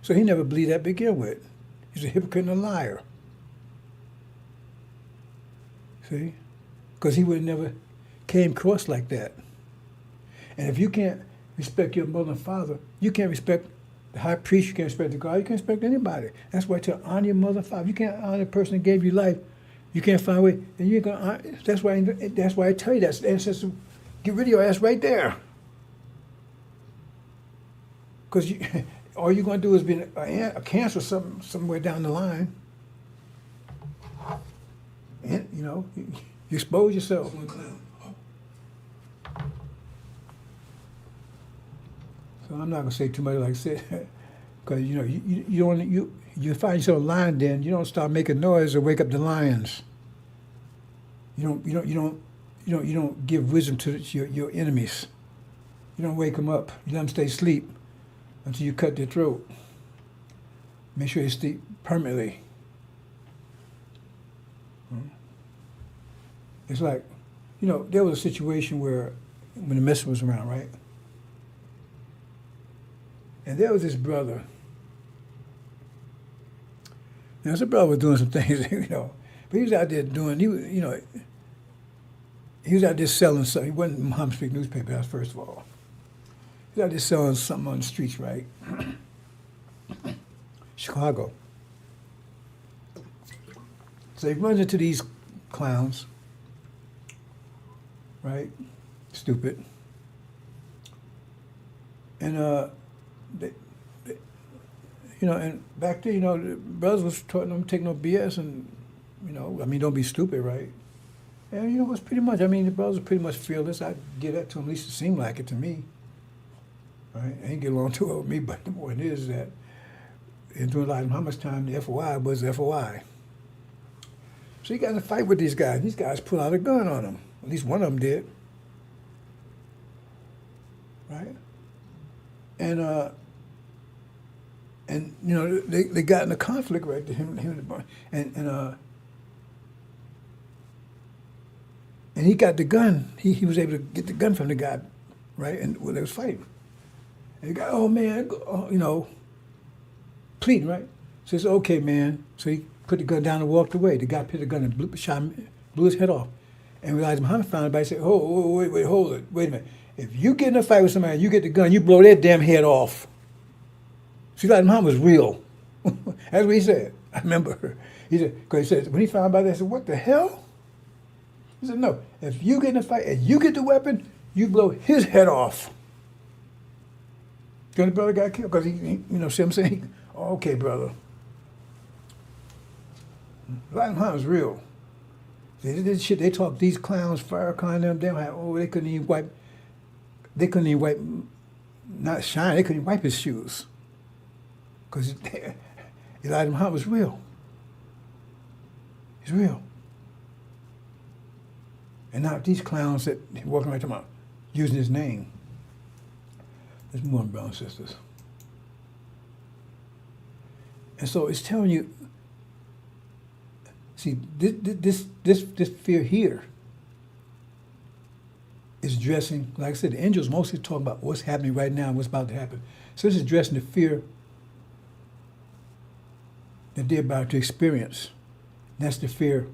So he never believed that to begin with. He's a hypocrite and a liar. See? Because he would have never came across like that. And if you can't respect your mother and father, you can't respect the high priest, you can't respect the God, you can't respect anybody. That's why to honor your mother and father. If you can't honor the person that gave you life, you can't find a way, then you ain't gonna honor. That's why I tell you that's the ancestor. Get rid of your ass right there. Because all you're gonna do is be a cancer somewhere down the line. And you expose yourself. So I'm not gonna say too much, like I said, because you find yourself lying. Then you don't start making noise or wake up the lions. You don't give wisdom to your enemies. You don't wake them up. You let them stay asleep until you cut their throat. Make sure they sleep permanently. It's like, there was a situation where when the messenger was around, right? And there was this brother. Now, this brother was doing some things, but he was out there doing, he was out there selling something. He wasn't Muhammad Speak newspaper, that's first of all. He was out there selling something on the streets, right? Chicago. So he runs into these clowns, right? Stupid. And and back then, the brothers was taught them to take no BS and, don't be stupid, right? And, it was pretty much, the brothers were pretty much fearless. I give that to them, at least it seemed like it to me, right? I ain't get along too well with me, but the point is that in doing life, how much time the FOI was FOI. So he got in a fight with these guys. These guys pulled out a gun on him. At least one of them did, right? And they got in a conflict, right? Him and And he got the gun. He was able to get the gun from the guy, right? And when they was fighting. And the guy, oh man, pleading, right? Says, okay, man. So he put the gun down and walked away. The guy put the gun and blew his head off. And Elijah Muhammad found it by saying, oh, wait, hold it. Wait a minute. If you get in a fight with somebody and you get the gun, you blow their damn head off. See, Elijah Muhammad was real. That's what he said. I remember. He said, because he said, when he found out about that, he said, what the hell? He said, no, if you get in a fight and you get the weapon, you blow his head off. The brother got killed because see what I'm saying? Oh, okay, brother. Elijah Muhammad was real. See, this shit, they talk, these clowns, Farrakhan, them, they couldn't even wipe, not shine, they couldn't wipe his shoes. Because Elijah Muhammad was real. He's real. And now these clowns that walking right to my using his name. Let's move on, brothers and sisters. And so it's telling you, see, this fear here is addressing, like I said, the angels mostly talk about what's happening right now and what's about to happen. So this is addressing the fear that they're about to experience. And that's the fear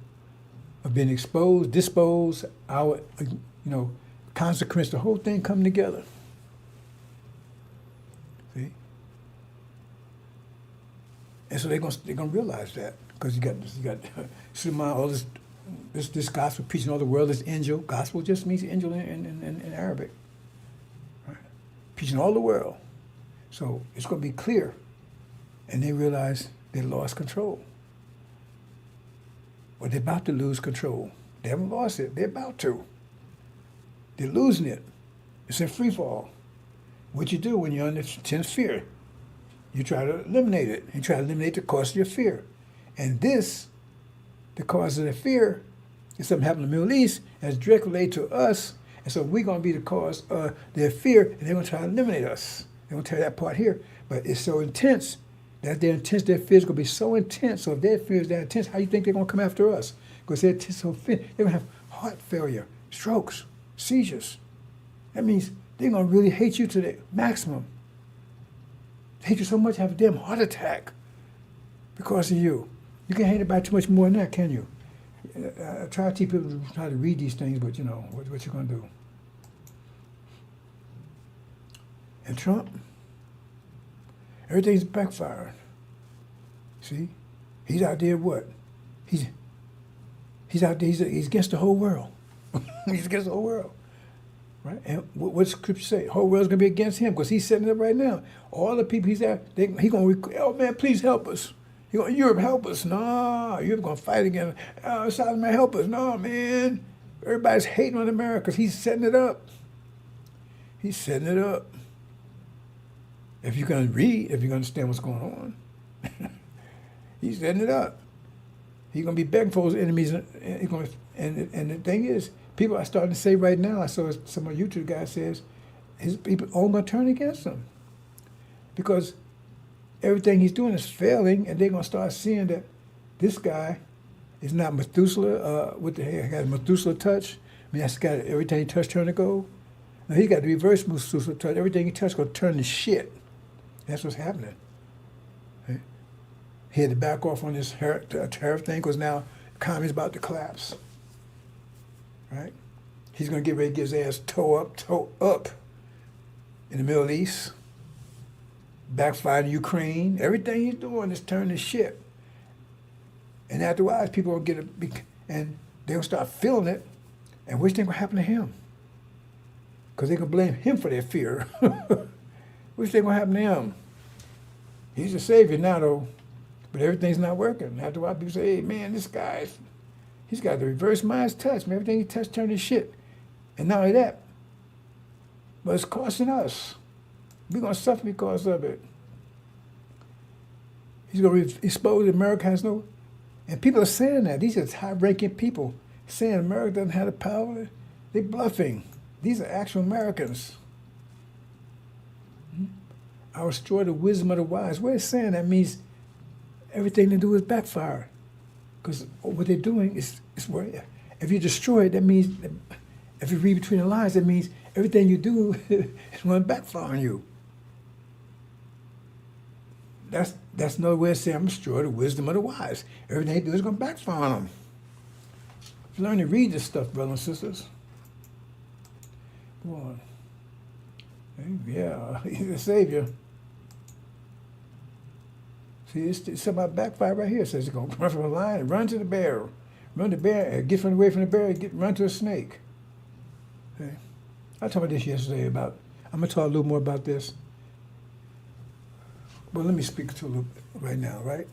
of being exposed, disposed, our, consequence, the whole thing coming together. See? And so they're gonna realize that because you got all this gospel preaching all the world. This angel gospel just means angel in Arabic, right? Preaching all the world. So it's gonna be clear, and they realize they lost control. Well, they're about to lose control. They haven't lost it. They're about to. They're losing it. It's in free fall. What you do when you're under intense fear, you try to eliminate it. You try to eliminate the cause of your fear. And this, the cause of the fear, is something happened in the Middle East, that's directly related to us. And so we're going to be the cause of their fear, and they're going to try to eliminate us. They're going to tear that part here. But it's so intense. That their fear is going to be so intense. So if their fear is that intense, how do you think they're going to come after us? Because they're so they're going to have heart failure, strokes, seizures. That means they're going to really hate you to the maximum. They hate you so much, have a damn heart attack because of you. You can't hate anybody too much more than that, can you? I try to teach people to try to read these things, but what you going to do? And Trump, everything's backfiring. See? He's out there what? He's out there, he's against the whole world. He's against the whole world. Right? And what's scripture say? The whole world's going to be against him because he's setting it up right now. All the people he's at, he's going to, oh man, please help us. Europe, help us. No, Europe going to fight again. South America, help us. No, man. Everybody's hating on America because he's setting it up. He's setting it up. If you're going to read, if you're going to understand what's going on, he's setting it up. He's going to be begging for his enemies. And the thing is, people are starting to say right now, I saw some of YouTube guys says, his people all going to turn against him. Because everything he's doing is failing, and they're going to start seeing that this guy is not Methuselah, with the hair, got a Methuselah touch. I mean, that's got everything he touched turn to gold. Now he got the reverse Methuselah touch. Everything he touched going to turn to shit. That's what's happening. Right? He had to back off on this tariff thing because now the economy's about to collapse. Right? He's going to get ready to get his ass toe up in the Middle East. Backfire in Ukraine. Everything he's doing is turning to shit. And afterwards, people will and they'll start feeling it. And what's going to happen to him? Because they're going to blame him for their fear. What's going to happen to him? He's a savior now, though. But everything's not working. Afterwards, people say, hey, man, this guy, he's got the reverse mind's touch. Man, everything he touched turned to shit. And not only that, but it's costing us. We're going to suffer because of it. He's going to expose America has no... And people are saying that. These are high-ranking people saying America doesn't have the power. They're bluffing. These are actual Americans. I will destroy the wisdom of the wise. What it's saying, that means everything they do is backfire. Because what they're doing is where If you destroy it, that means, if you read between the lines, that means everything you do is going to backfire on you. That's another way of saying I'm destroy the wisdom of the wise. Everything they do is going to backfire on them. If you learn to read this stuff, brothers and sisters, go on. Yeah, he's the Savior. See, it's about backfire right here. It says it's going to run from a lion and run to the bear. Run to the bear, get away from the bear, run to a snake. Okay. I talked about this yesterday I'm going to talk a little more about this. But let me speak to a little bit right now, right?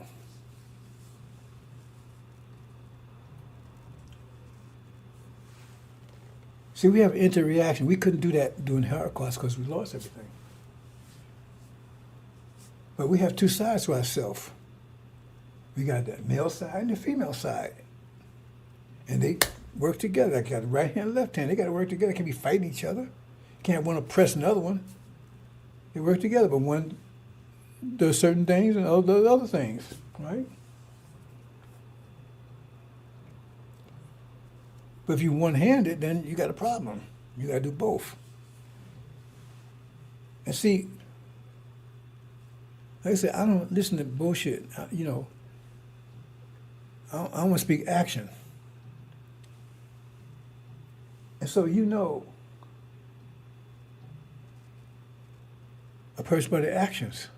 See, we have interreaction. We couldn't do that during the Holocaust because we lost everything. But we have two sides to ourselves. We got the male side and the female side. And they work together. Like got the right hand and left hand. They got to work together. They can't be fighting each other. Can't have one oppress another one. They work together, but one does certain things and other does other things, right? But if you one-handed, then you got a problem. You got to do both. And see, like I said, I don't listen to bullshit. I want to speak action. And so a person by their actions.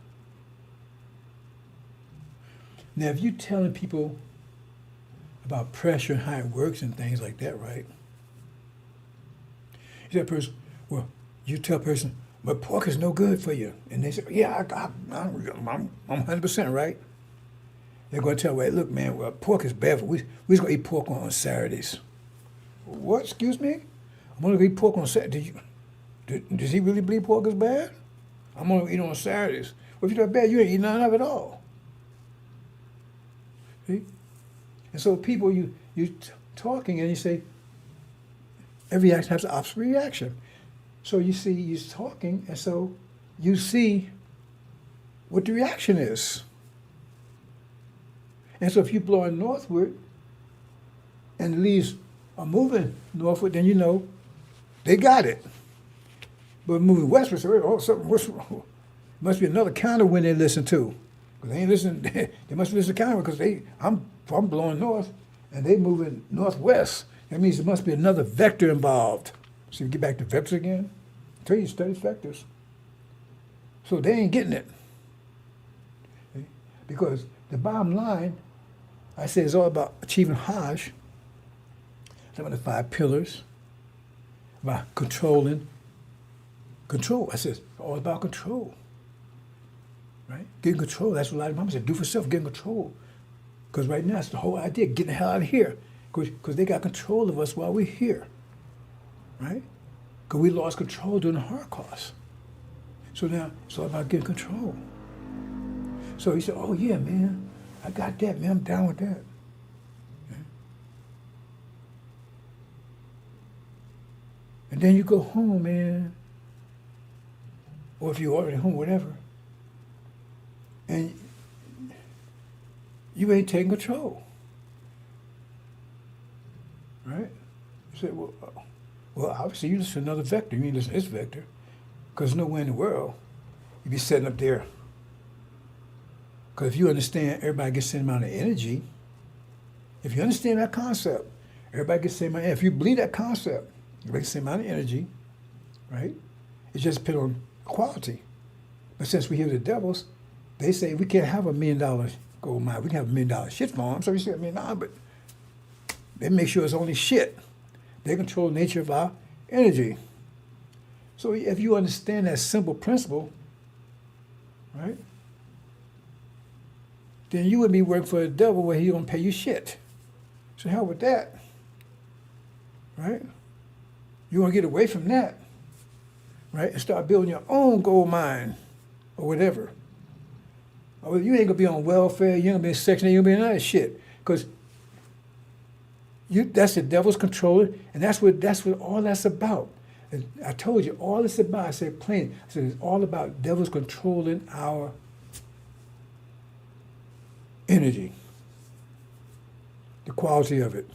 Now, if you're telling people about pressure and how it works and things like that, right? You tell a person, well, you tell a person, but pork is no good for you. And they say, yeah, I'm 100%, right? They're going to tell, well, look, man, well, pork is bad for we just going to eat pork on Saturdays. What? Excuse me? I'm going to eat pork on Saturdays. Does he really believe pork is bad? I'm going to eat on Saturdays. Well, if you're not bad, you ain't eating none of it all. See? And so people, you talking and you say, every action has an opposite reaction. So you see, you're talking, and so you see what the reaction is. And so if you're blowing northward and the leaves are moving northward, then you know they got it. But moving westward, so something must be another counter wind they listen to. Because they ain't listening, they must listen to counter because I'm blowing north and they moving northwest. That means there must be another vector involved. So you get back to vectors again. I tell you, study vectors. So they ain't getting it. Okay? Because the bottom line, I say, is all about achieving Hajj. Some of the 5 pillars, about controlling. Control. I said, it's all about control. Right? Getting control. That's what a lot of mamas say. Do for self, getting control. Because right now, it's the whole idea, getting the hell out of here. Because they got control of us while we're here. Right? Because we lost control during the Holocaust. So now, it's all about getting control. So he said, oh yeah, man, I got that, man, I'm down with that. Okay? And then you go home, man. Or if you're already home, whatever. And you ain't taking control. Right? You say, well, obviously you listen to another vector. You ain't listen to this vector. Because nowhere in the world you be sitting up there. Because if you understand everybody gets the same amount of energy, if you understand that concept, everybody gets the same amount of energy. If you believe that concept, everybody gets the same amount of energy, right? It just depends on quality. But since we hear the devils, they say we can't have $1 million gold mine. We can have $1 million shit farm. So we say $1 million, but they make sure it's only shit. They control the nature of our energy. So if you understand that simple principle, right, then you wouldn't be working for the devil where he don't pay you shit. So hell with that, right? You want to get away from that, right, and start building your own gold mine or whatever. Or you ain't gonna be on welfare. You ain't gonna be in Section 8. You ain't gonna be in none of that shit because that's the devil's controlling, and that's what all that's about. And I told you all it's about. I said plain. I said it's all about devils controlling our energy, the quality of it.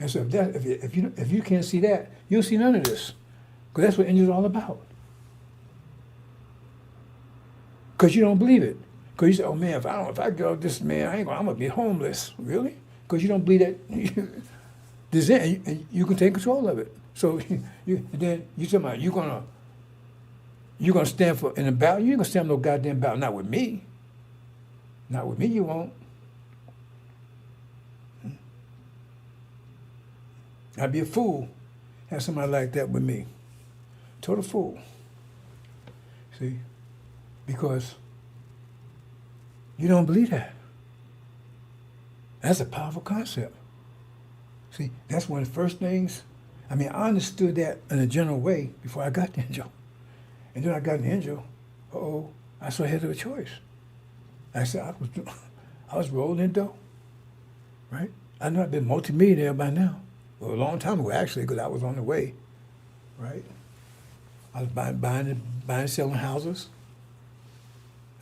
And so if you can't see that, you don't see none of this. Because that's what angels are all about. Because you don't believe it. Because you say, oh man, if I get off this, man, I'm gonna be homeless. Really? Because you don't believe that and you can take control of it. So then you talking about you're gonna stand for in a battle. You ain't gonna stand no goddamn battle. Not with me. Not with me. You won't. I'd be a fool have somebody like that with me. Total fool. See, because you don't believe that. That's a powerful concept. See, that's one of the first things. I mean, I understood that in a general way before I got the angel. And then I got the angel, I saw I had a choice. I said, I was rolling in dough, right? I know I've been multimillionaire by now. Well, a long time ago, actually, because I was on the way, right? I was buying, selling houses.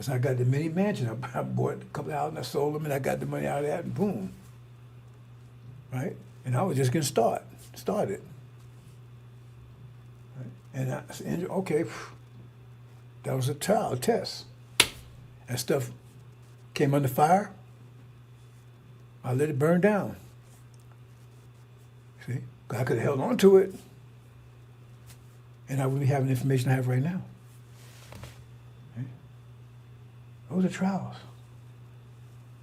So I got the mini mansion. I bought a couple of houses and I sold them and I got the money out of that and boom, right? And I was just getting started. Right? And I said, okay, that was a trial, a test. That stuff came under fire. I let it burn down. See? 'Cause I could have held on to it and I wouldn't be having the information I have right now. Okay? Those are trials.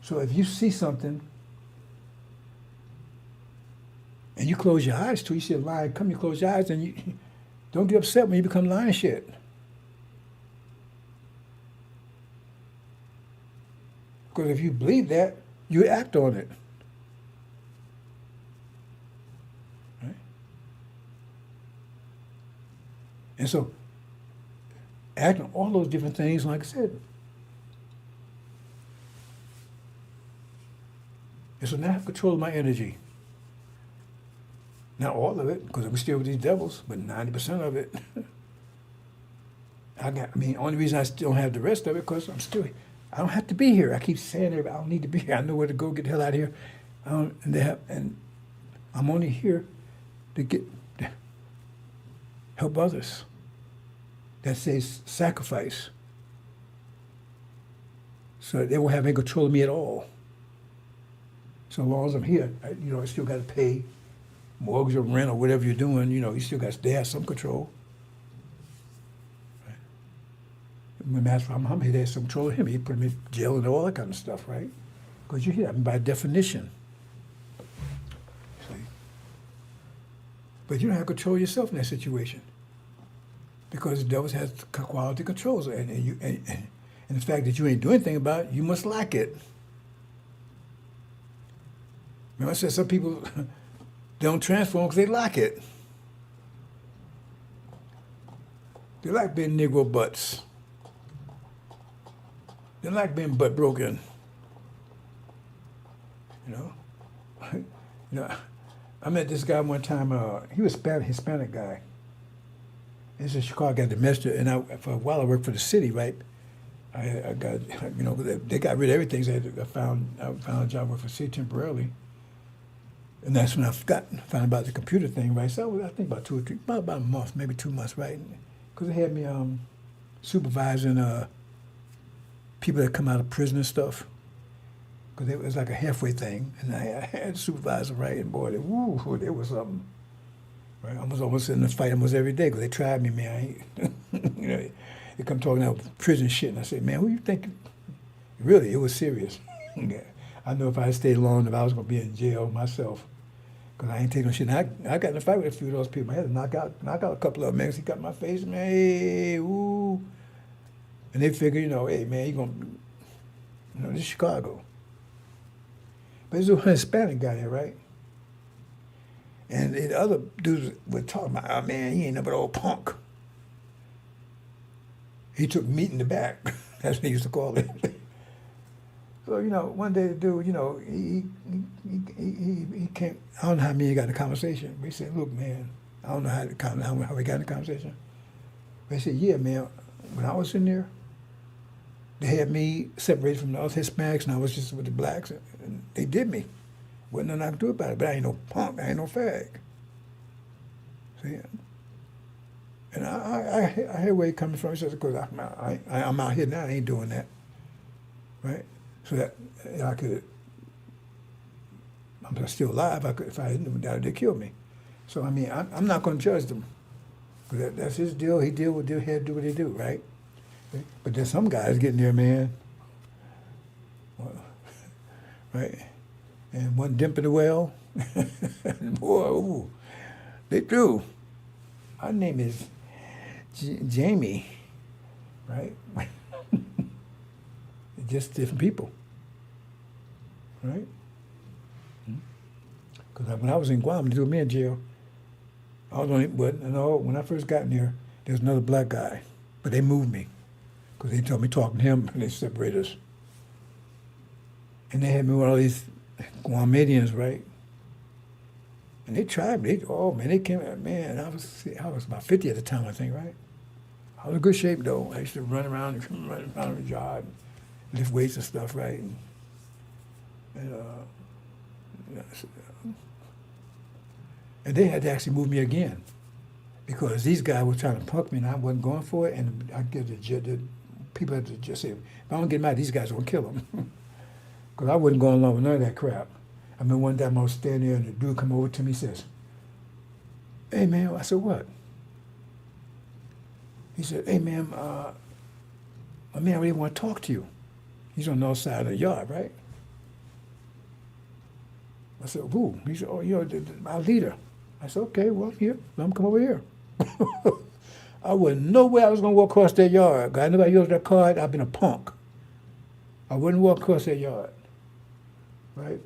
So if you see something and you close your eyes to it, you see a lion come, you close your eyes, and you don't get upset when you become lion shit. Because if you believe that, you act on it. Right? And so, acting on all those different things, like I said. And so now I have control of my energy. Not all of it, because I'm still with these devils, but 90% of it. Only reason I still don't have the rest of it, because I don't have to be here. I keep saying it, I don't need to be here. I know where to go, get the hell out of here. And I'm only here to help others. That says sacrifice. So they won't have any control of me at all. So long as I'm here, I still got to pay mortgage or rent or whatever you're doing, you still got to have some control. Right? My master, I'm here to have some control of him. He put him in jail and all that kind of stuff, right? Because you're here, by definition. See? But you don't have control of yourself in that situation. Because the devil has quality controls. And the fact that you ain't doing anything about it, you must lack it. Remember I said some people don't transform because they lack it. They like being Negro butts. They like being butt broken. I met this guy one time. He was a Hispanic guy. This is Chicago. I got domestic, and for a while I worked for the city, right? I got, they got rid of everything. So I found a job working for the city temporarily. And that's when I found about the computer thing, right? So I think about 2 or 3, about a month, maybe 2 months, right? Because they had me supervising people that come out of prison and stuff. Because it was like a halfway thing, and I had to supervise them, right? And boy, there was something. Right? I was almost in a fight almost every day because they tried me, man. They come talking about prison shit, and I said, man, who you think? Really, it was serious. I know if I had stayed long enough, I was going to be in jail myself. Because I ain't taking no shit. And I got in a fight with a few of those people. I had to knock out a couple of them, man. He got in my face, man, hey, ooh. And they figured, hey, man, you going to, this is Chicago. But there's a Hispanic guy there, right? And the other dudes were talking about, oh, man, he ain't no but old punk. He took meat in the back. That's what they used to call it. So, one day the dude, he came, I don't know how me got in the conversation, but he said, look, man, I don't know how we got in the conversation. But he said, yeah, man, when I was in there, they had me separated from the other Hispanics, and I was just with the blacks, and they did me. Wasn't nothing I could do about it. But I ain't no punk. I ain't no fag. See? And I hear where he coming from. He says, because I'm out here now. I ain't doing that. Right? So that I could, I'm still alive. I could, if I didn't die, they'd kill me. So, I mean, I'm not going to judge them. But that's his deal. He deal with their head, do what he do, right? But there's some guys getting there, man. Well, right? And one dipping the well. Boy, ooh, they do. Our name is Jamie, right? Just different people, right? Because when I was in Guam, they threw me in jail. I was only, but when I first got in there was another black guy, but they moved me because they told me talking to him, and they separated us. And they had me with all these Guamanians, right? And they tried me. They came at man. I was about 50 at the time, I think, right? I was in good shape though. I used to run around the yard, lift weights and stuff, right? And they had to actually move me again because these guys were trying to punk me and I wasn't going for it. And I get the people had to just say, if I don't get mad, these guys are going to kill them. Because I wasn't going along with none of that crap. I remember one time I was standing there and the dude come over to me and says, "Hey, man." I said, "What?" He said, "Hey, man, my man really want to talk to you." He's on the other side of the yard, right? I said, "Who?" He said, "Oh, you're my leader." I said, "Okay, well, here, let him come over here." I wouldn't know where I was going to walk across that yard. I never used that card. I've been a punk. I wouldn't walk across that yard, right?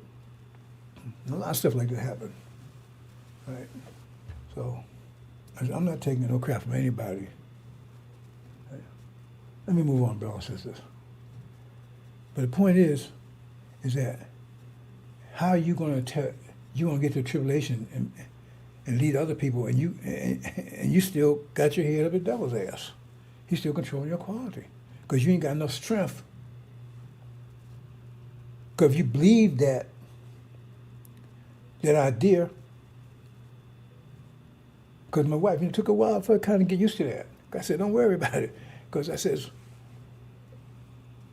A lot of stuff like that happened, right? So I'm not taking no crap from anybody. Right? Let me move on, brothers and sisters. But the point is that how are you going to get to tribulation and lead other people, and you still got your head up the devil's ass. He's still controlling your quality because you ain't got enough strength. Because if you believe that idea, because my wife, it took a while for her to kind of get used to that. I said, "Don't worry about it," because I says,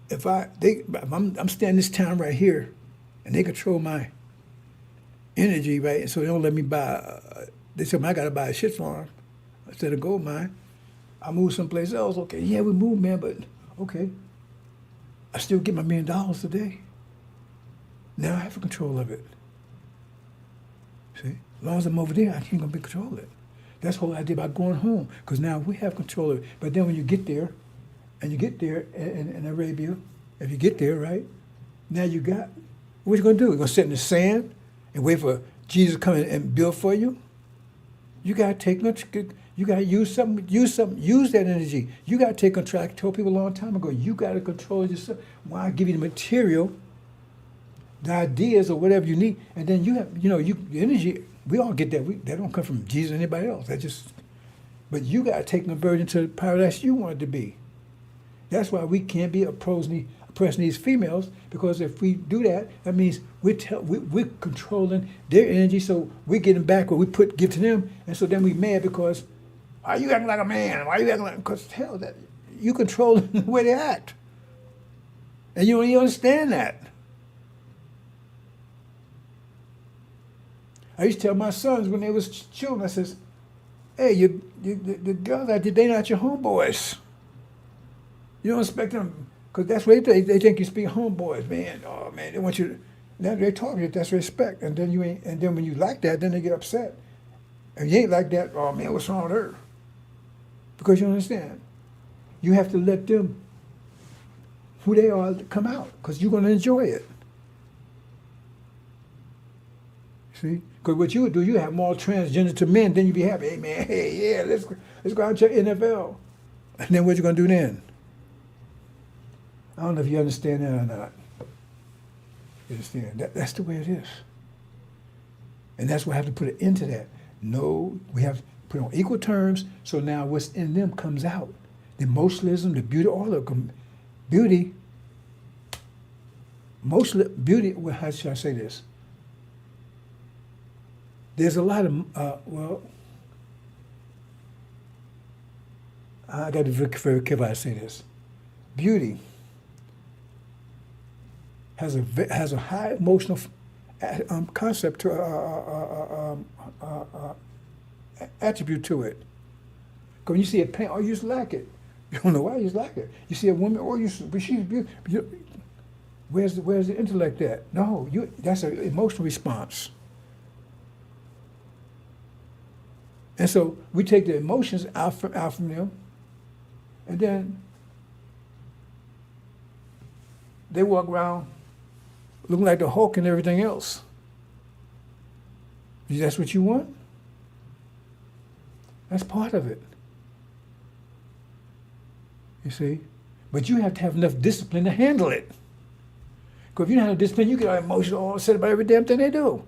if I'm standing this town right here, and they control my energy, right? So they don't let me buy. They said, "I got to buy a shit farm instead of gold mine." I move someplace else. Okay, yeah, we move, man, but okay, I still get my $1 million today. Now I have control of it. See, as long as I'm over there, I ain't gonna be control of it. That's the whole idea about going home, because now we have control of it. But then when you get there, and you get there in Arabia, if you get there, right, now you got, what you gonna do? You gonna sit in the sand and wait for Jesus to come in and build for you? You gotta take, you gotta use that energy. You gotta take control. I told people a long time ago, you gotta control yourself. Why give you the material, the ideas or whatever you need, and then you have, your energy, we all get that. That don't come from Jesus or anybody else. But you gotta take the burden to the paradise you want it to be. That's why we can't be oppressing these females, because if we do that, that means we're controlling their energy, so we're getting back what we give to them, and so then we mad because, why you acting like a man? Why you acting like, because hell, that you controlling the way they act. And you don't even understand that. I used to tell my sons when they was children, I says, "Hey, the girls out there, they not your homeboys. You don't expect them," because that's what they think you speak homeboys, man. Oh man, they want you to, now they talk to you, that's respect. And then then when you like that, then they get upset. And you ain't like that, oh man, what's wrong with her? Because you understand, you have to let them, who they are, come out, because you're going to enjoy it. See? Because what you would do, you have more transgender to men, then you be happy. Hey man, hey, yeah, let's go out and check NFL. And then what you going to do then? I don't know if you understand that or not. You understand? That's the way it is. And that's why I have to put it into that. No, we have to put it on equal terms, so now what's in them comes out. The emotionalism, the beauty, all of them. Beauty, well, how should I say this? there's a lot of, well, I got to be very, very careful how I say this. Beauty has a high emotional concept to attribute to it. Because when you see a paint, oh, you just like it. You don't know why you just like it. You see a woman, oh, but she's beautiful. Where's the intellect at? No, that's an emotional response. And so we take the emotions out from them, and then they walk around looking like the Hulk and everything else. That's what you want? That's part of it. You see? But you have to have enough discipline to handle it. Because if you don't have discipline, you get all emotional, all upset about every damn thing they do.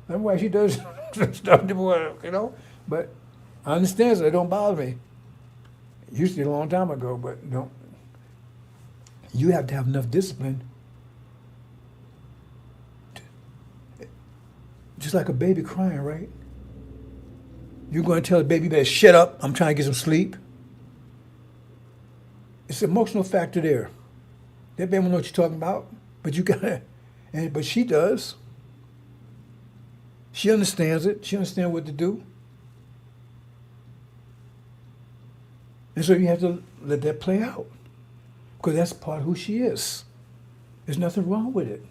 That's why she does stuff, you know? But I understand, so it don't bother me. It used to be a long time ago, but no. You have to have enough discipline. Just like a baby crying, right? You're going to tell the baby, you better shut up, I'm trying to get some sleep. It's an emotional factor there. That baby don't know what you're talking about, but you gotta, but she does. She understands it. She understands what to do. And so you have to let that play out, because that's part of who she is. There's nothing wrong with it.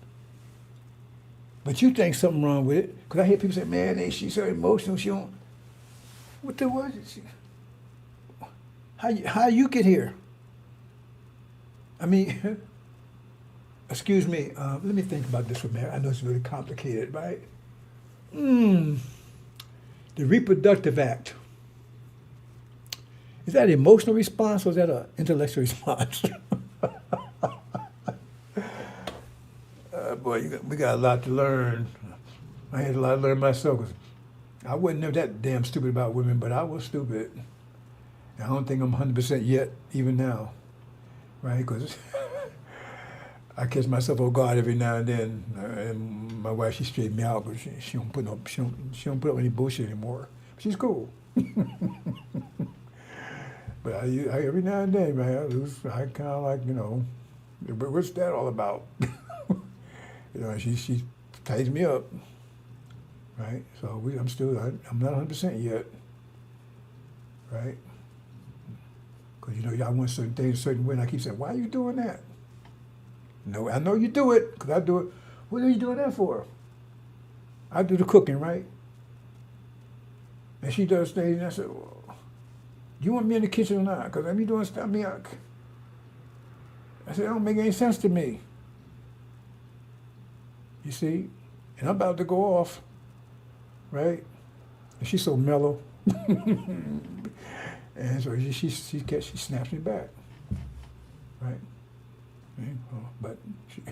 But you think something wrong with it, because I hear people say, man, she's so emotional, she don't. What the what? How you get here? I mean, excuse me, let me think about this for a minute. I know it's really complicated, right? The reproductive act. Is that an emotional response or is that an intellectual response? Boy, we got a lot to learn. I had a lot to learn myself. 'Cause I wasn't never that damn stupid about women, but I was stupid. And I don't think I'm 100% yet, even now, right? Because I catch myself on guard every now and then, and my wife, she straightened me out, but she don't put up any bullshit anymore. She's cool. But I every now and then, man, I kind of like, but what's that all about? She ties me up, right? So I'm not 100% yet, right? Because y'all want certain things a certain way, and I keep saying, why are you doing that? No, I know you do it, because I do it. What are you doing that for? I do the cooking, right? And she does things, and I said, well, do you want me in the kitchen or not? Because I'm doing stuff, I said, it don't make any sense to me. You see? And I'm about to go off, right? And she's so mellow. And so she snaps me back, right? But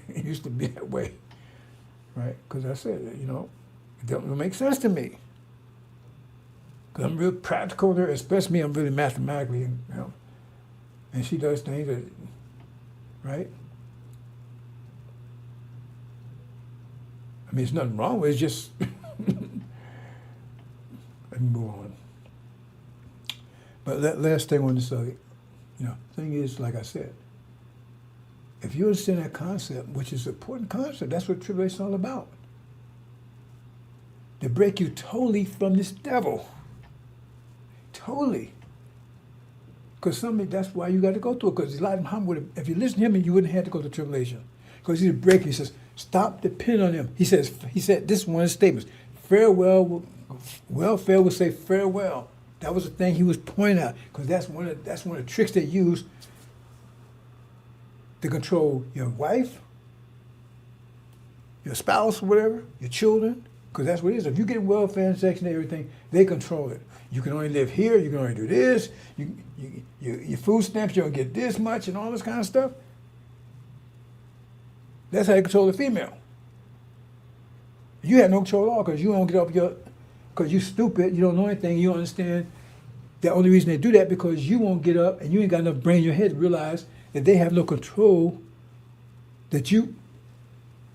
it used to be that way, right? Because I said, it don't make sense to me. Because I'm real practical there, especially me, I'm really mathematically, and she does things that, right? I mean, there's nothing wrong with it, it's just, let me move on. But that last thing on this, thing is, like I said, if you understand that concept, which is an important concept, that's what tribulation is all about. To break you totally from this devil. Totally. Because that's why you got to go through it. Because Elijah Muhammad, if you listen to him, you wouldn't have to go through tribulation. Because he's a breaker. He says, stop depending on him. He said, this is one of his statements. Farewell, welfare will say farewell. That was the thing he was pointing out. Because that's one of the tricks they use to control your wife, your spouse, or whatever, your children, because that's what it is. If you get welfare and section and everything, they control it. You can only live here, you can only do this, your food stamps, you don't get this much, and all this kind of stuff. That's how you control the female. You have no control at all, because you don't get up because you're stupid, you don't know anything, you don't understand. The only reason they do that because you won't get up and you ain't got enough brain in your head to realize that they have no control, that you've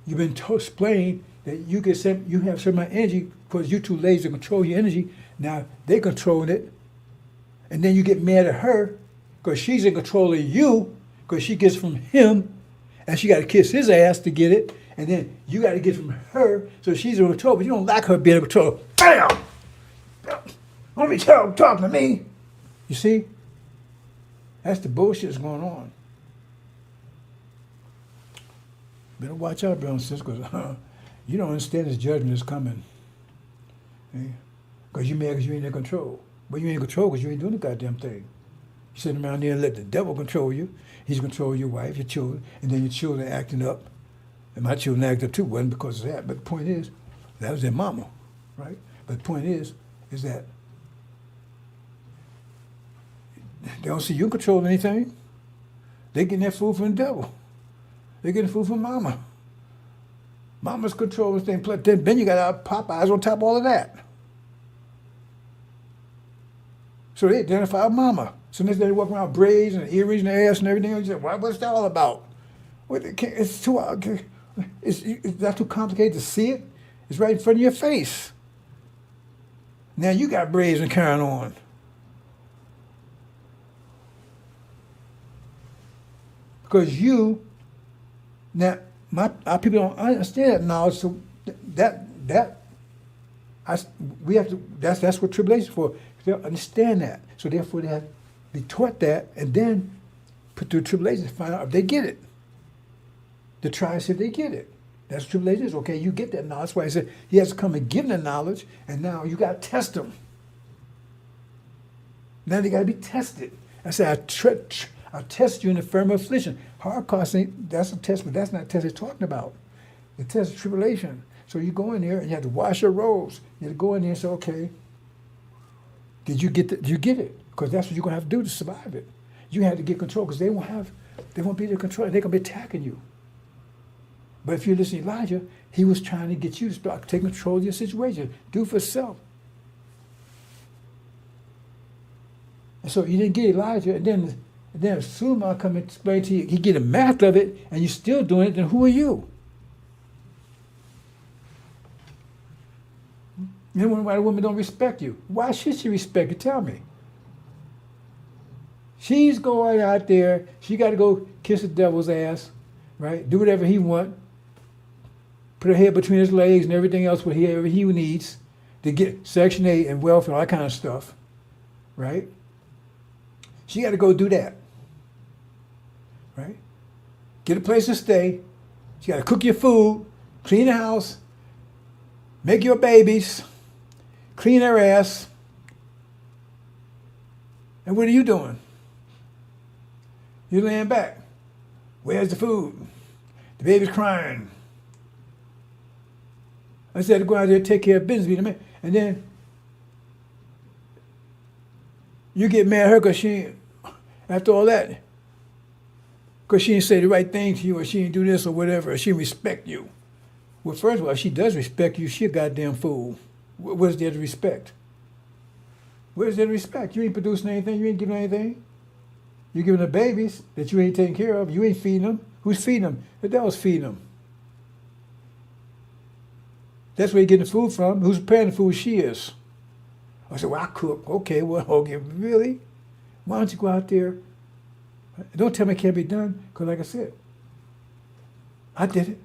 been explained that you have certain amount of energy because you're too lazy to control your energy. Now they controlling it, and then you get mad at her because she's in control of you because she gets from him, and she got to kiss his ass to get it, and then you got to get from her, so she's in control, but you don't like her being in control. Bam! Don't be talking to me. You see? That's the bullshit that's going on. Better watch out, brothers and sisters, because you don't understand this judgment is coming. Because you're mad because you ain't in control. But you ain't in control because you ain't doing the goddamn thing. You're sitting around there and let the devil control you. He's controlling your wife, your children, and then your children acting up. And my children acted up too, wasn't because of that. But the point is, that was their mama, right? But the point is that they don't see you controlling anything. They getting that food from the devil. They getting food from mama. Mama's controlling things. Then you got Popeyes on top of all of that. So they identify mama. So next day they walk around with braids and earrings and ass and everything. You say, what's that all about? It's not too complicated to see it. It's right in front of your face. Now you got braids and carrying on. Because our people don't understand that knowledge, so that's what tribulation is for. They don't understand that. So therefore they have to be taught that and then put through tribulation to find out if they get it. To try and see if they get it. That's what tribulation is. Okay, you get that knowledge. That's why he said he has to come and give them the knowledge, and now you got to test them. Now they got to be tested. I said, I'll test you in the firm affliction. Holocaust, that's a test, but that's not the test they're talking about. The test is tribulation. So you go in there and you have to wash your robes. You have to go in there and say, okay, did you get it? Because that's what you're going to have to do to survive it. You have to get control because they won't be able to control it. They're going to be attacking you. But if you listen to Elijah, he was trying to get you to start taking control of your situation. Do it for self. And so you didn't get Elijah, and then if Suleiman come and explain to you, he get a math of it, and you're still doing it, then who are you? You wonder why the woman don't respect you. Why should she respect you? Tell me. She's going out there, she got to go kiss the devil's ass, right? Do whatever he wants. Put her head between his legs and everything else, whatever he needs to get Section 8 and welfare, all that kind of stuff, right? She got to go do that, right? Get a place to stay. She got to cook your food, clean the house, make your babies, clean their ass. And what are you doing? You're laying back. Where's the food? The baby's crying. I said to go out there and take care of business. And then you get mad at her because she, after all that, because she didn't say the right thing to you, or she didn't do this or whatever, or she didn't respect you. Well, first of all, if she does respect you, she a goddamn fool. Where's there to respect? Where's there to respect? You ain't producing anything. You ain't giving anything. You're giving her babies that you ain't taking care of. You ain't feeding them. Who's feeding them? The devil's feeding them. That's where you're getting the food from. Who's preparing the food? She is. I said, well, I cook. Okay, well, okay, really? Why don't you go out there? Don't tell me it can't be done, because like I said, I did it.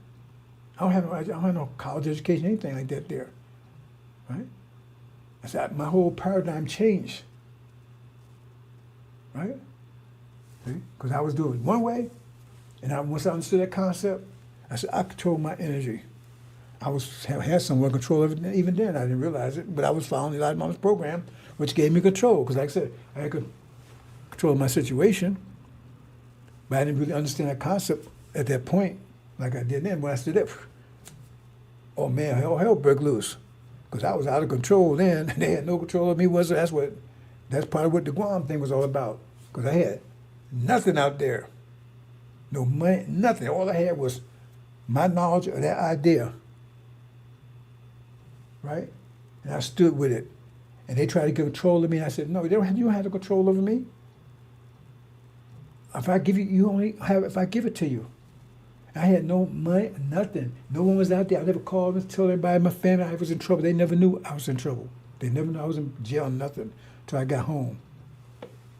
I don't have no college education, anything like that there, right? I said, my whole paradigm changed, right? Because I was doing it one way, and once I understood that concept, I said, I control my energy. I had somewhat control of it even then. I didn't realize it, but I was following Elijah Mama's program, which gave me control. Because like I said, I had control of my situation, but I didn't really understand that concept at that point like I did then. When I stood up, oh man, hell broke loose. Because I was out of control then, and they had no control of me. That's part of what the Guam thing was all about. Because I had nothing out there. No money, nothing. All I had was my knowledge of that idea. Right? And I stood with it. And they tried to get control of me, and I said, no, you don't have the control over me. If I give it to you. I had no money, nothing. No one was out there. I never called and told everybody in my family I was in trouble. They never knew I was in trouble. They never knew I was in jail, nothing, until I got home,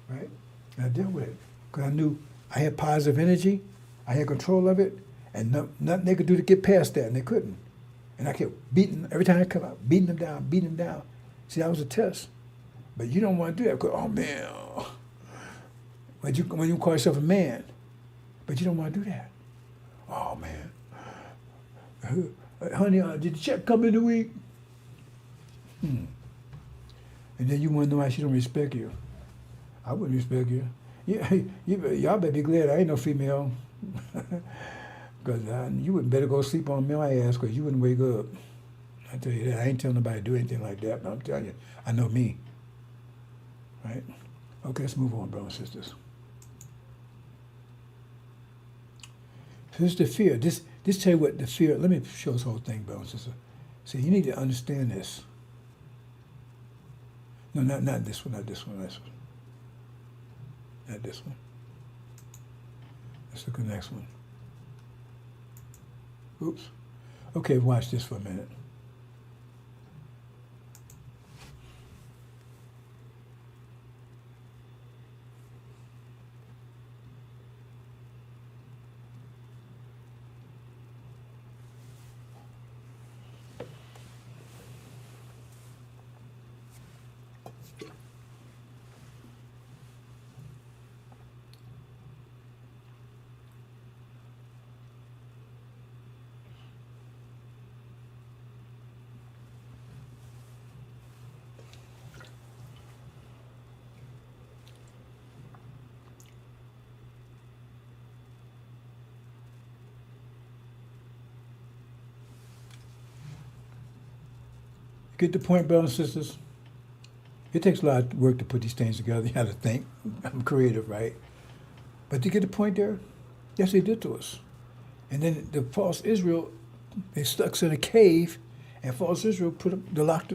right? And I dealt with it because I knew I had positive energy. I had control of it, and nothing they could do to get past that, and they couldn't. And I kept beating, every time I come out, beating them down, beating them down. See, that was a test. But you don't want to do that because, oh, man, when you call yourself a man, but you don't want to do that. Oh, man. Honey, did the check come in the week? And then you want to know why she don't respect you. I wouldn't respect you. Y'all better be glad I ain't no female. Because you wouldn't better go sleep on my ass because you wouldn't wake up. I tell you that. I ain't telling nobody to do anything like that, but I'm telling you, I know me. Right? Okay, let's move on, brothers and sisters. Here's the fear. This tell you what the fear, let me show this whole thing, brothers and sisters. See, you need to understand this. No, not this one, not this one, this one. Not this one. Let's look at the next one. Oops. Okay, watch this for a minute. Get the point, brothers and sisters? It takes a lot of work to put these things together. You have to think. I'm creative, right? But to get the point there, yes, they did to us. And then the false Israel, they stuck us in a cave, and false Israel put the locked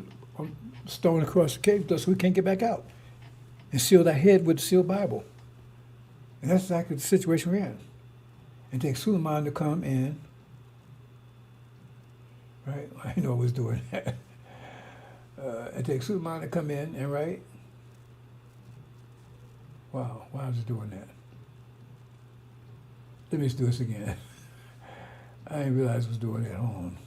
stone across the cave so we can't get back out. And sealed our head with the sealed Bible. And that's exactly the situation we're in. And take Suleiman to come in. Right? I know I was doing that. It takes Suleiman to come in and write. Wow, why was I doing that? Let me just do this again. I didn't realize I was doing it. Hold on.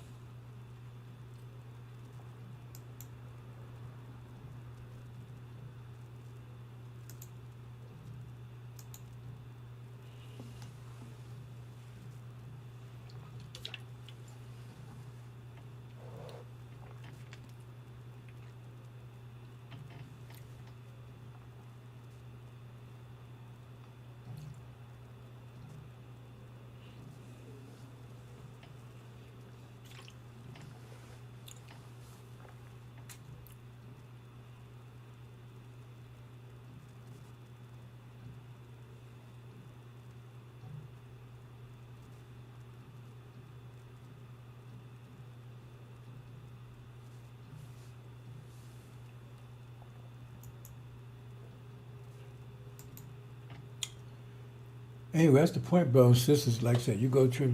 Anyway, that's the point, brothers and sisters. Like I said, you go through,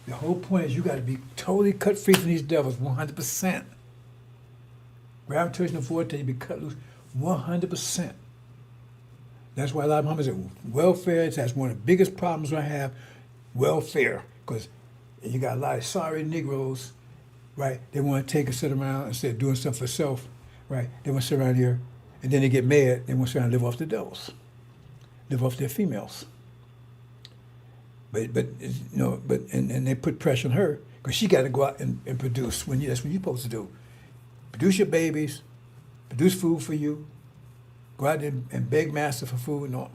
the whole point is you got to be totally cut free from these devils, 100%. Gravitational vortex, you be cut loose 100%. That's why a lot of Muhammad say welfare, that's one of the biggest problems I have, welfare. Because you got a lot of sorry Negroes, right? They want to take and sit around instead of doing something for self, right? They want to sit around here, and then they get mad, they want to sit around and live off the devils, live off their females. But and they put pressure on her because she got to go out and produce. That's what you're supposed to do. Produce your babies, produce food for you. Go out there and beg master for food. No.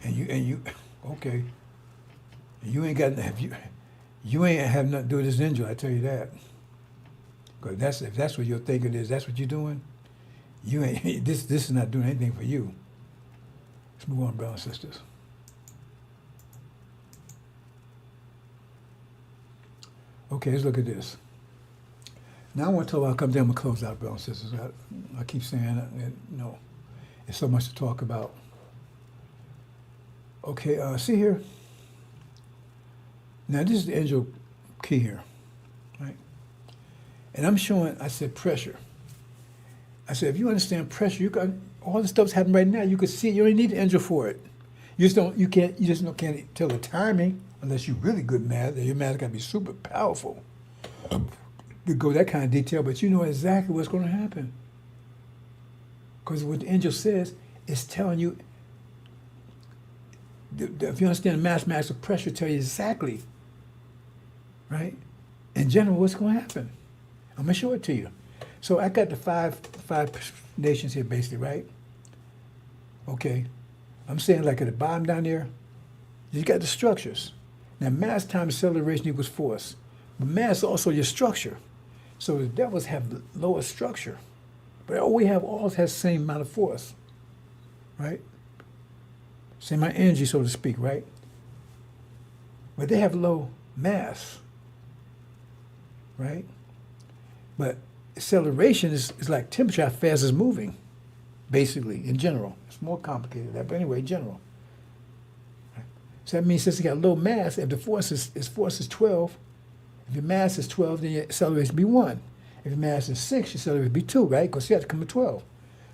And you okay. You ain't got you ain't have nothing to do with this ninja. I tell you that. Because if that's what your thinking is, that's what you're doing. You ain't this is not doing anything for you. Let's move on, brothers and sisters. Okay, let's look at this. Now I want to talk about, come down and close out, brothers and sisters. I keep saying that, there's so much to talk about. Okay, see here. Now this is the angel key here, right? And I'm showing, I said pressure. I said, if you understand pressure, you got all the stuff's happening right now. You can see it. You don't need the angel for it. You just don't. You can't. You just can't tell the timing unless you're really good math. Your math got to be super powerful to go that kind of detail. But you know exactly what's going to happen because what the angel says is telling you. If you understand the mathematics of pressure, tell you exactly, right? In general, what's going to happen. I'm gonna show it to you. So I got the five nations here, basically, right? Okay, I'm saying like at the bottom down there, you got the structures. Now mass times acceleration equals force, but mass is also your structure. So the devils have the lower structure, but all we have all has the same amount of force, right? Same amount of energy, so to speak, right? But they have low mass, right? But acceleration is like temperature, how fast it's moving, basically, in general. It's more complicated than that, but anyway, in general. Right? So that means since you got low mass, if the force is 12, if your mass is 12, then your acceleration be 1. If your mass is 6, your acceleration be 2, right? Because you have to come to 12.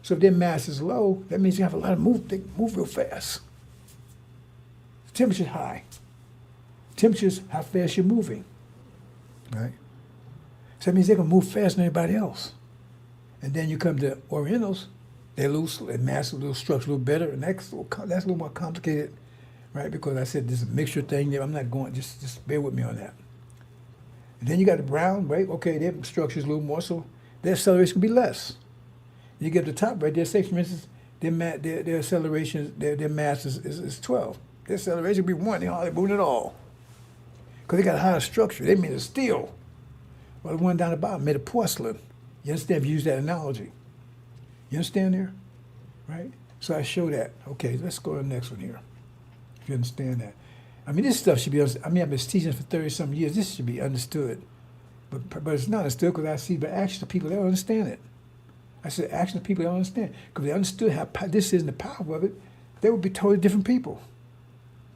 So if their mass is low, that means you have a lot of move. They move real fast. Temperature's high. Temperature's how fast you're moving, right? So that means they're going to move faster than anybody else. And then you come to Orientals, they lose their mass, a little structure, a little better, and that's a little more complicated, right? Because I said this is a mixture thing. I'm not going, just bear with me on that. And then you got the brown, right? Okay, their structure's a little more, so their acceleration can be less. You get to the top right there, say for instance, their acceleration, their mass is 12. Their acceleration will be 1, they're hardly moving at all. Because they got a higher structure. They made of steel. Well, the one down the bottom made of porcelain. You understand if you use that analogy? You understand there? Right? So I show that. Okay, let's go to the next one here. If you understand that. I mean, this stuff should be, I've been teaching for 30-some years. This should be understood. But it's not understood because I see by actions of people, they don't understand it. I said actions of people, they don't understand. Because if they understood how this is and the power of it, they would be totally different people.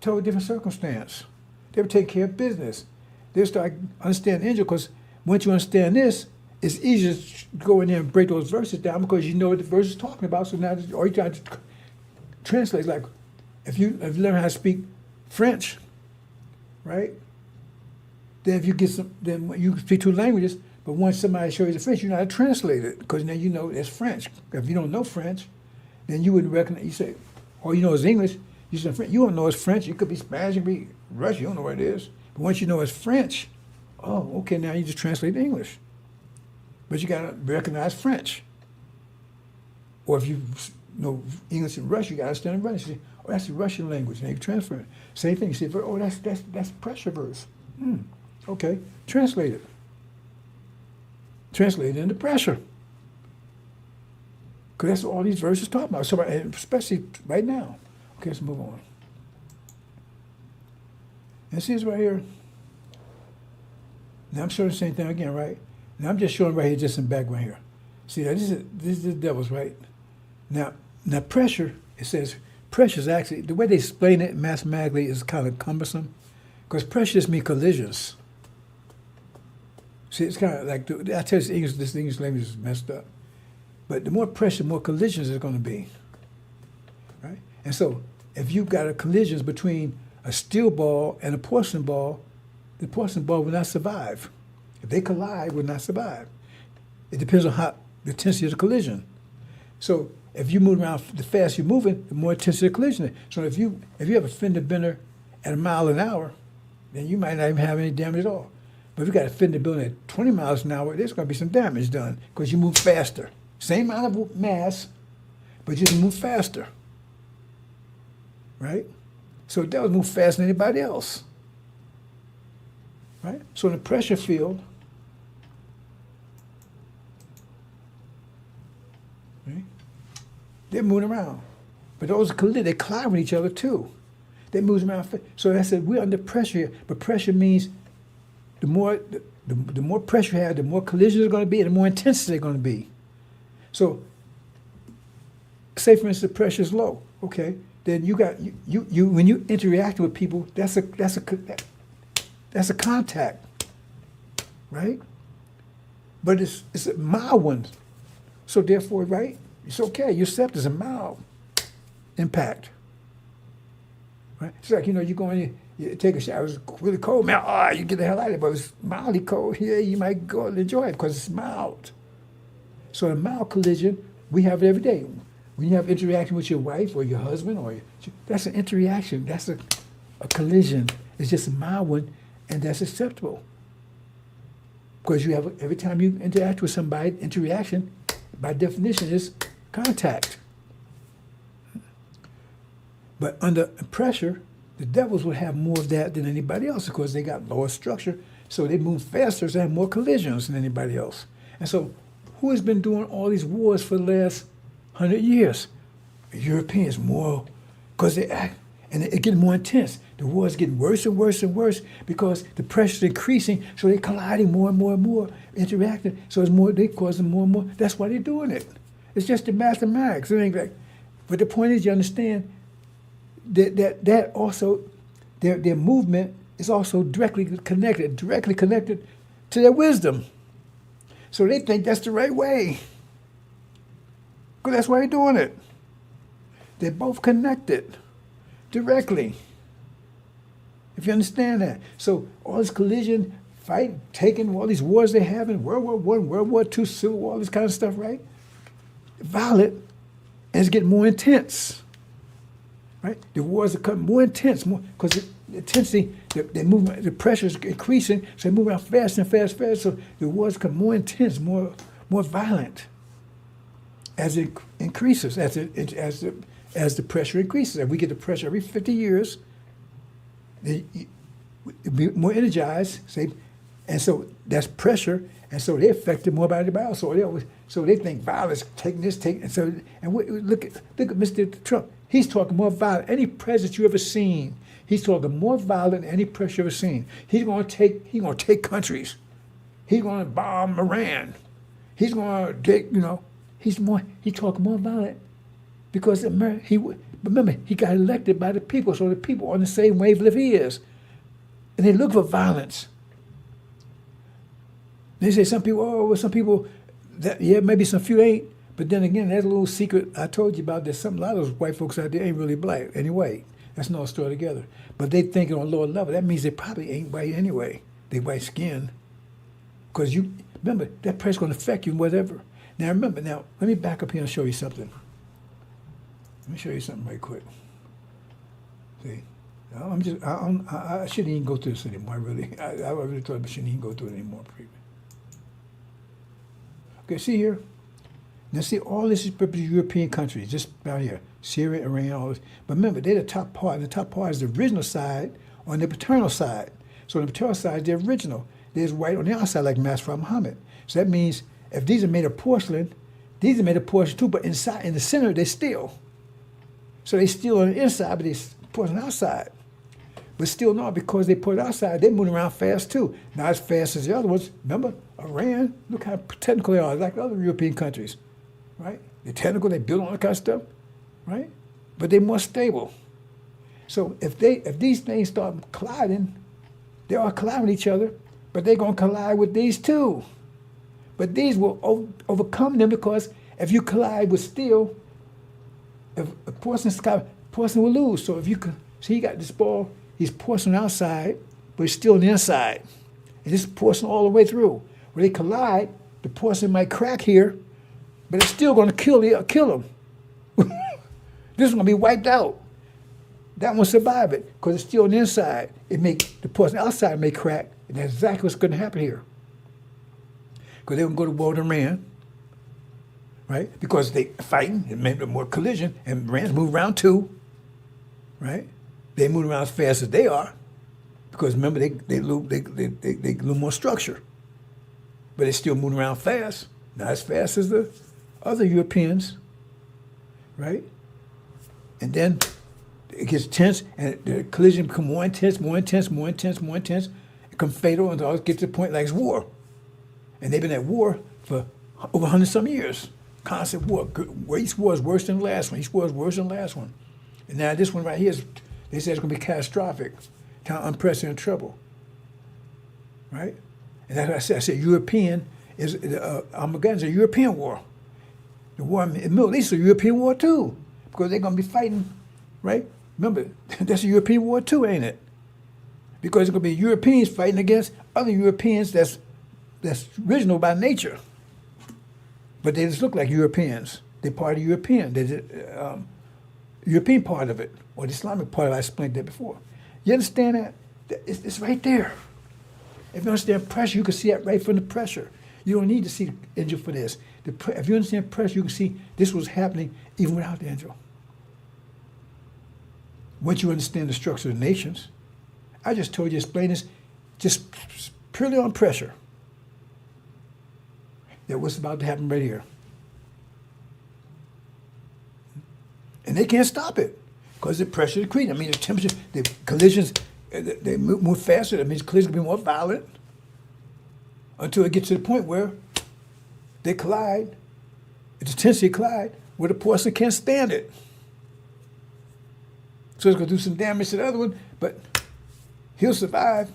Totally different circumstance. They would take care of business. They would start understanding angel because once you understand this, it's easier to go in there and break those verses down because you know what the verse is talking about. So now, or you try to translate. Like, if you learn how to speak French, right? Then if you get then you speak two languages. But once somebody shows you the French, you know how to translate it because now you know it's French. If you don't know French, then you wouldn't recognize. You say, all you know is English. You say French. You don't know it's French. It could be Spanish. It could be Russian. You don't know what it is. But once you know it's French. Oh, okay, now you just translate English. But you got to recognize French. Or if you know English and Russian, you got to understand Russian. You say, oh, that's the Russian language. Now you transfer it. Same thing. You say, oh, that's pressure verse. Okay, translate it. Translate it into pressure. Because that's what all these verses talk about, so, especially right now. Okay, let's move on. And see this right here. Now I'm showing the same thing again, right? Now I'm just showing right here, just in the background here. See, now this is the devil's, right? Now pressure, it says pressure is actually, the way they explain it mathematically is kind of cumbersome. Because pressure just means collisions. See, it's kind of like, I tell you, this English language is messed up. But the more pressure, the more collisions there's going to be, right? And so, if you've got a collisions between a steel ball and a porcelain ball, the porcelain ball will not survive. If they collide, will not survive. It depends on how the intensity of the collision. So, if you move around, the faster you're moving, the more intensity of the collision is. So, if you have a fender bender at 1 mile an hour, then you might not even have any damage at all. But if you got a fender building at 20 miles an hour, there's going to be some damage done because you move faster. Same amount of mass, but you just move faster, right? So it does move faster than anybody else, right? So in the pressure field, right, they're moving around. But those they collide with each other too. They move around. So I said, we're under pressure here, but pressure means the more pressure you have, the more collisions are going to be, and the more intensity they're going to be. So, say for instance, the pressure is low. Okay, then you got you when you interact with people, that's That's a contact, right? But it's a mild one. So therefore, right, it's okay. You accept it's a mild impact. Right? It's like, you go in, you take a shower, it's really cold, man, you get the hell out of it, but it's mildly cold here, you might go and enjoy it because it's mild. So a mild collision, we have it every day. When you have interaction with your wife or your husband, that's an interaction, that's a collision. It's just a mild one, and that's acceptable. Because you have, every time you interact with somebody, interaction, by definition, is contact. But under pressure, the devils would have more of that than anybody else because they got lower structure, so they move faster, so they have more collisions than anybody else. And so who has been doing all these wars for the last 100 years? The Europeans more, because they act, and it getting more intense. The war is getting worse and worse and worse because the pressure is increasing, so they're colliding more and more and more, interacting. So it's more, they causing more and more. That's why they're doing it. It's just the mathematics. It ain't like, but the point is, you understand that also their movement is also directly connected to their wisdom. So they think that's the right way. Because that's why they're doing it. They're both connected directly. If you understand that. So all this collision, fighting, taking all these wars they have in World War I, World War II, Civil War, all this kind of stuff, right? Violent, and it's getting more intense. Right? The wars are becoming more intense, more because the intensity, the movement, the pressure is increasing, so they move around faster and faster, faster. So the wars become more intense, more violent as it increases, as the pressure increases. And we get the pressure every 50 years. They be more energized, say, and so that's pressure, and so they're affected more by everybody else. So they think violence, taking this, and so look at Mr. Trump. He's talking more violent. Any president you ever seen, he's talking more violent than any president you ever seen. He's going to take countries. He's going to bomb Iran. He's going to take, he's talking more violent because remember, he got elected by the people, so the people are on the same wavelength he is. And they look for violence. They say some people, maybe some few ain't. But then again, there's a little secret I told you about. There's a lot of those white folks out there ain't really black anyway. That's another story together. But they thinking on a lower level. That means they probably ain't white anyway. They white skin. Because remember, that pressure going to affect you whatever. Now let me back up here and show you something. Let me show you something right quick. See, I shouldn't even go through this anymore. I really thought I shouldn't even go through it anymore. Okay, see here. Now see, all this is European countries, just down here, Syria, Iran, all this. But remember, they're the top part. The top part is the original side on the paternal side. So on the paternal side, they're original. There's white on the outside, like Master Muhammad. So that means if these are made of porcelain, these are made of porcelain too, but inside, in the center, they're steel. So they steel on the inside, but they porcelain outside. But still not, because they put it outside, they're moving around fast too. Not as fast as the other ones. Remember, Iran, look how technical they are, like other European countries. Right? They're technical, they build all that kind of stuff, right? But they're more stable. So if these things start colliding, they are colliding with each other, but they're going to collide with these too. But these will overcome them because if you collide with steel, if a porcelain will lose. So if you can, see, he got this ball, he's porcelain outside, but it's still on the inside. And this is porcelain all the way through. When they collide, the porcelain might crack here, but it's still going to kill him. This is going to be wiped out. That won't survive it because it's still on the inside. The porcelain outside may crack, and that's exactly what's going to happen here. Because they're going to go to war with Iran, right? Because they fighting, it made more collision, and Iran's move around too, right? They move around as fast as they are, because remember they lose more structure, but they're still moving around fast, not as fast as the other Europeans, right? And then it gets tense, and the collision becomes more intense, more intense, more intense, more intense. It becomes fatal until it gets to the point like it's war. And they've been at war for over 100-some years. Constant war. Each war is worse than the last one. Each war is worse than the last one. And now this one right here, they say it's going to be catastrophic, kind of unprecedented trouble. right? And that's what I said. I said European is, Armageddon is a European war. The war in the Middle East is a European war too, because they're going to be fighting, right? Remember, that's a European war too, ain't it? Because it's going to be Europeans fighting against other Europeans that's original by nature. But they just look like Europeans. They're part of European. They're the European part of it, or the Islamic part of it. I explained that before. You understand that? It's right there. If you understand pressure, you can see that right from the pressure. You don't need to see the angel for this. If you understand pressure, you can see this was happening even without the angel. Once you understand the structure of the nations, I just told you, explain this just purely on pressure. That what's about to happen right here. And they can't stop it because the pressure decreasing. I mean, the temperature, the collisions, they move faster. That means collisions will be more violent until it gets to the point where they collide. It's a tendency to collide where the person can't stand it. So it's going to do some damage to the other one, but he'll survive.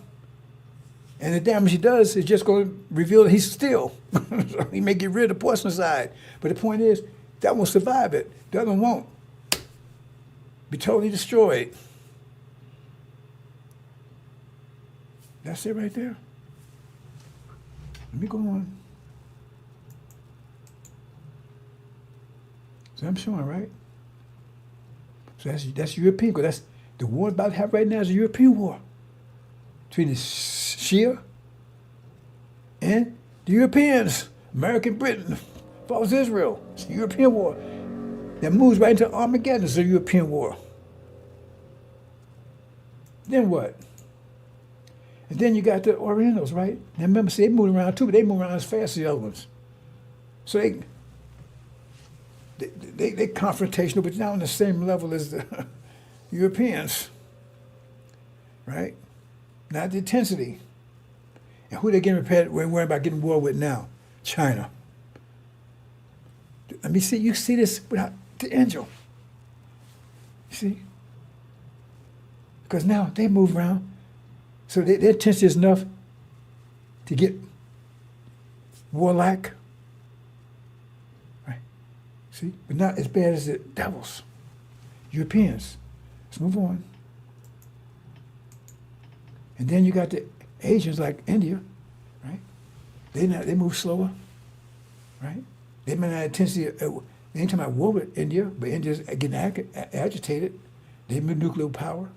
And the damage he does is just going to reveal that he's still. So he may get rid of the porcelain side. But the point is, that will survive it. The other one won't. Be totally destroyed. That's it right there. Let me go on. So I'm showing, right? So that's European, because that's the war about to have right now is a European war between the Shia and the Europeans. America and Britain follows Israel. It's a European war that moves right into Armageddon. It's a European war. Then what? And then you got the Orientals, right? Now remember, see, they move around too, but they move around as fast as the other ones. So they confrontational, but not on the same level as the Europeans, right? Not the intensity. And who they getting prepared? We're worried about getting war with now? China. Let me see. You see this without the angel. You see? Because now they move around, so their intensity is enough to get warlike. Right? See? But not as bad as the devils. Europeans. Let's move on. And then you got the Asians like India, right? They move slower, right? They may not have intensity. They ain't talking about war with India, but India's getting agitated. They have nuclear power,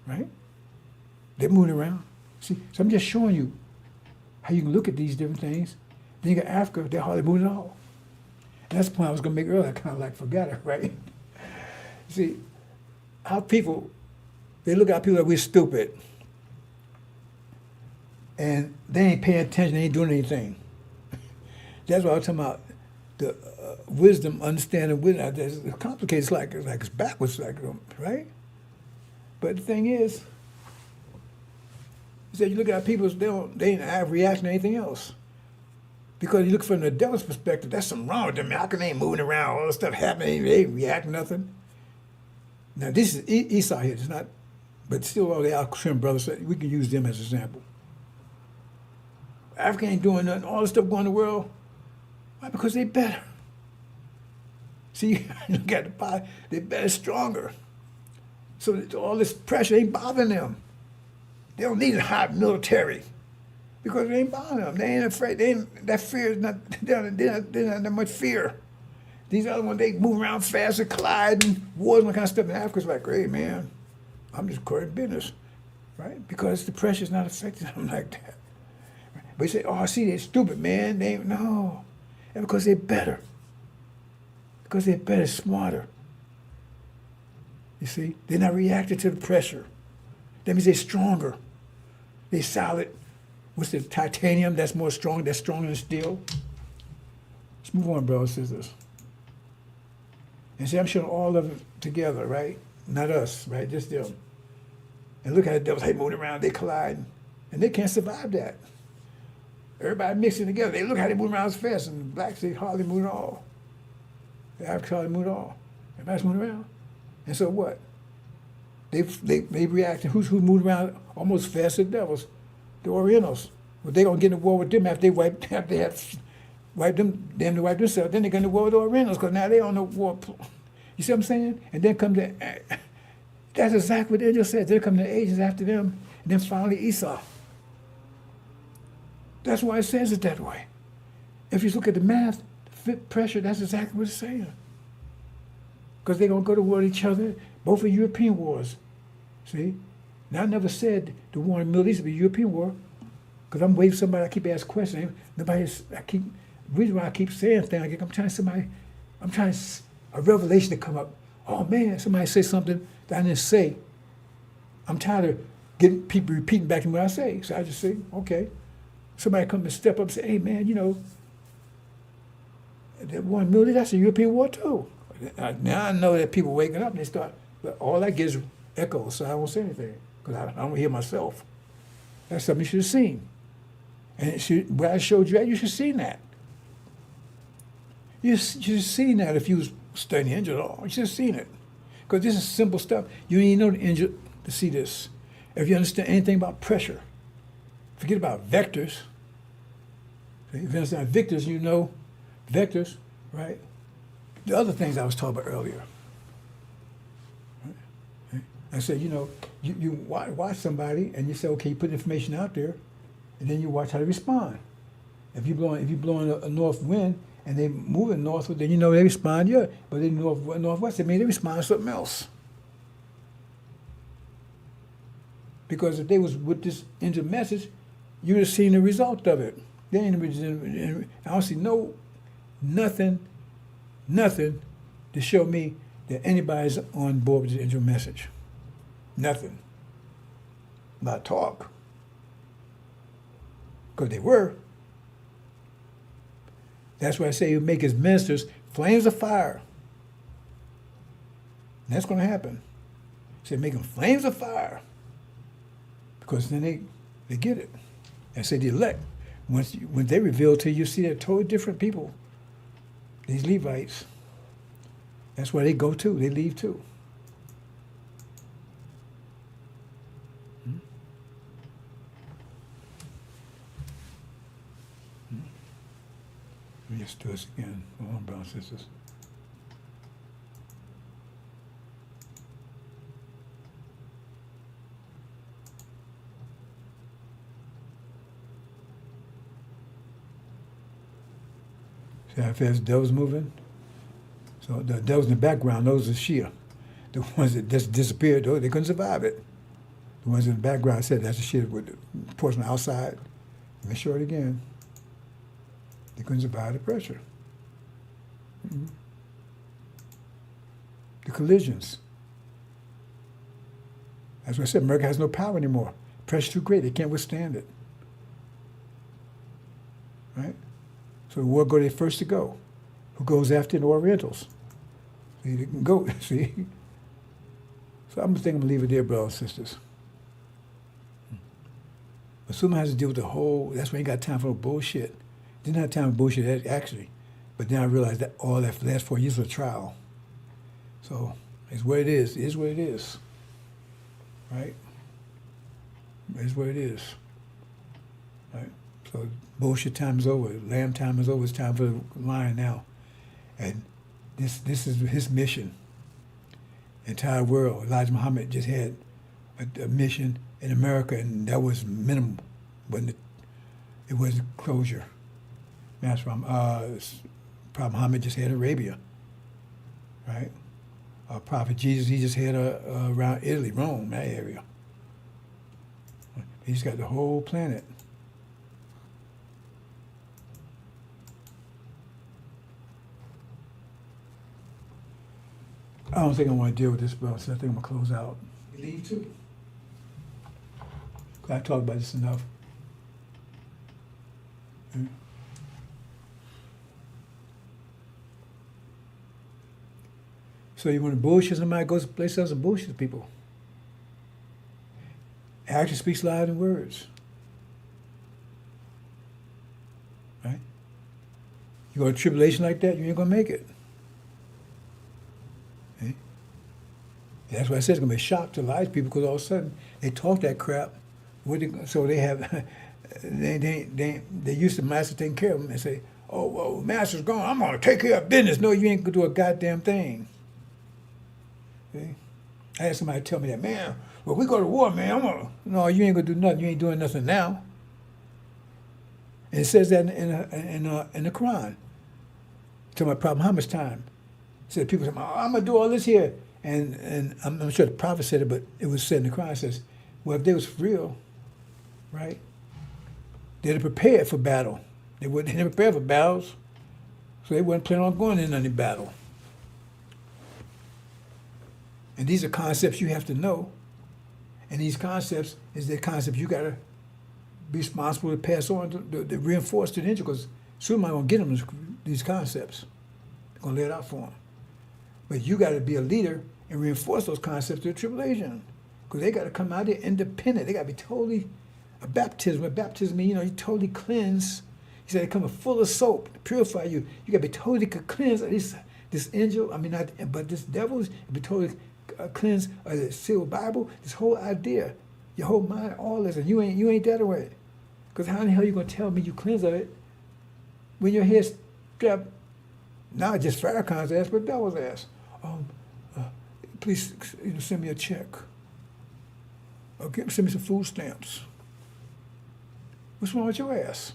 right? They're moving around. See, so I'm just showing you how you can look at these different things. Then you got Africa, they're hardly moving at all. And that's the point I was going to make earlier. I kind of like forgot it, right? See, our people, they look at our people like we're stupid. And they ain't paying attention, they ain't doing anything. That's what I was talking about. The wisdom, understanding wisdom. It's complicated. It's like it's backwards, right? But the thing is, you said you look at our people, they ain't have reaction to anything else. Because you look from the devil's perspective, that's something wrong with them. How can they ain't moving around, all this stuff happening, they ain't react nothing? Now this is Esau here, it's not, but still all the Al-Qassim brothers, we can use them as an example. Africa ain't doing nothing, all this stuff going in the world. Why? Because they better. See, you look at the pie, they better, stronger. So all this pressure ain't bothering them. They don't need a hot military because it ain't bothering them. They ain't afraid. That fear is not, they're not that much fear. These other ones, they move around fast and collide and wars and all kind of stuff. And Africa's like, hey, man, I'm just caught in business, right? Because the pressure's not affecting them like that. But you say, oh, see, they're stupid, man. No. And because they're better. Because they're better, smarter. You see? They're not reacting to the pressure. That means they're stronger. They're solid. What's the titanium? That's more strong. That's stronger than steel. Let's move on, brothers and sisters. And see, I'm showing all of it together, right? Not us, right? Just them. And look at the devils. They moving around. They collide. And they can't survive that. Everybody mixing together. They look how they move around as fast, and the blacks, they hardly move at all. The Africans hardly move at all. Everybody's moving around. And so what? They react. Who's moving around almost fast as the devils? The Orientals. Well, they're going to get in the war with them after they had wiped them to wipe themselves. Then they're going to war with the Orientals because now they're on the war. You see what I'm saying? And then come the, that's exactly what Israel said. Then come the Asians after them, and then finally Esau. That's why it says it that way. If you look at the math, fit pressure, that's exactly what it's saying. Because they're going to go to war with each other, both are European wars. See? Now, I never said the war in the Middle East would be a European war. Because I'm waiting for somebody, I keep asking questions. The reason why I keep saying things, I'm trying a revelation to come up. Oh man, somebody say something that I didn't say. I'm tired of getting people repeating back to me what I say. So I just say, okay. Somebody come and step up and say, hey man, that war in the Middle East, that's a European war too. Now I know that people waking up and they start, but all I get is echoes, so I won't say anything. Because I don't hear myself. That's something you should have seen. And where I showed you that, you should have seen that. You should have seen that if you was studying the Injil at all. You should have seen it. Because this is simple stuff. You don't even know the Injil to see this. If you understand anything about pressure, forget about vectors. If you understand vectors, you know vectors, right? The other things I was talking about earlier. Right? I said, you watch somebody and you say, okay, you put information out there, and then you watch how they respond. If you're blowing a north wind and they moving northward, then they respond, yeah. But they northwest, it means they respond to something else. Because if they was with this Injil message, you would have seen the result of it. I don't see nothing to show me that anybody's on board with the Injil message. Nothing. Not talk. Because they were. That's why I say you make his ministers flames of fire. And that's going to happen. Say make them flames of fire. Because then they get it. And say the elect, when they reveal to you, you see they're totally different people. These Levites. That's where they go to. They leave too. Let me just do this again. Hold on, brothers and sisters. See how fast the devil's moving? So the devil's in the background, those are Shia. The ones that just disappeared, though, they couldn't survive it. The ones in the background, I said that's the Shia with the portion outside. Let me show it again. They couldn't survive the pressure. Mm-hmm. The collisions. That's why I said America has no power anymore. Pressure's too great. They can't withstand it. Right? So the war go there first to go. Who goes after the Orientals? See, they can go, see? So I'm going to leave it there, brothers and sisters. But someone has to deal with the whole, that's why you got time for bullshit. Didn't have time for bullshit, actually. But then I realized that all that last 4 years was a trial. So it's what it is. It is what it is. Right? It's what it is. Right? So bullshit time is over. Lamb time is over. It's time for the lion now. And this is his mission. The entire world. Elijah Muhammad just had a mission in America, and that was minimal. It wasn't closure. That's Prophet Muhammad just had Arabia, right? Prophet Jesus, he just had around Italy, Rome, that area. He's got the whole planet. I don't think I want to deal with this, bro, so I think I'm going to close out. You leave too? I talked about this enough. Yeah. So you want to bullshit somebody, goes to place else and bullshit people. Action speaks louder than words. Right? You go to tribulation like that, you ain't going to make it. Okay? That's why I said it's going to be a shock to a lot of people because all of a sudden they talk that crap. So they have They used to master taking care of them and say, oh, well, master's gone. I'm going to take care of business. No, you ain't going to do a goddamn thing. See? I had somebody tell me that, man, well, we go to war, man. No, you ain't going to do nothing. You ain't doing nothing now. And it says that in the Quran. Tell my problem, how much time? It said people say, oh, I'm going to do all this here. And I'm sure the prophet said it, but it was said in the Quran. It says, well, if they was real, right, they'd have prepared for battle. They didn't prepare for battles, so they weren't planning on going in any battle. And these are concepts you have to know. And these concepts is the concepts you got to be responsible to pass on, to reinforce to the angel, because soon I'm going to get them these concepts. I'm going to lay it out for them. But you got to be a leader and reinforce those concepts to the tribulation, because they got to come out there independent. They got to be totally a baptism. A baptism means, you totally cleanse. He said they come full of soap to purify you. You got to be totally cleansed of this angel. I mean, not, but this devil, you be totally cleansed of the sealed Bible. This whole idea, your whole mind, all this, and you ain't that way. Because how in the hell you gonna tell me you cleanse of it when your head's strapped, not just Farrakhan's ass, but devil's ass? Please, send me a check. Or send me some food stamps. What's wrong with your ass?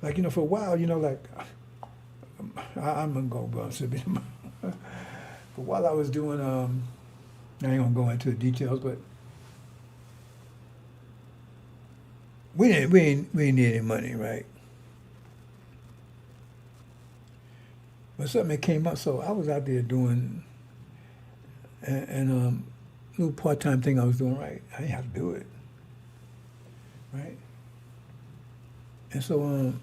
Like, for a while, like, I'm going to go, but for a while I was doing, I ain't going to go into the details, but we didn't need any money, right? But something came up, so I was out there doing, and little part-time thing I was doing, right? I didn't have to do it, right? And so,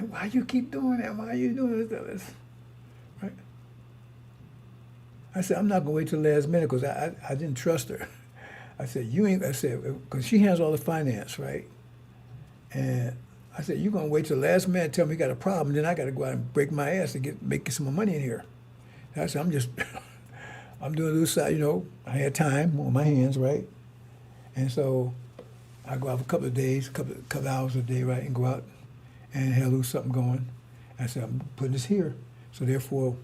why you keep doing that? Why are you doing this? Right? I said, I'm not going to wait till the last minute, because I didn't trust her. I said, because she handles all the finance, right? And I said, you're going to wait till the last minute, tell me you got a problem, then I got to go out and break my ass to make some more money in here. And I said, I'm doing a little side, I had time on my hands, right? And so I go out for a couple of days, couple hours a day, right, and go out and have a little something going. I said, I'm putting this here. So therefore,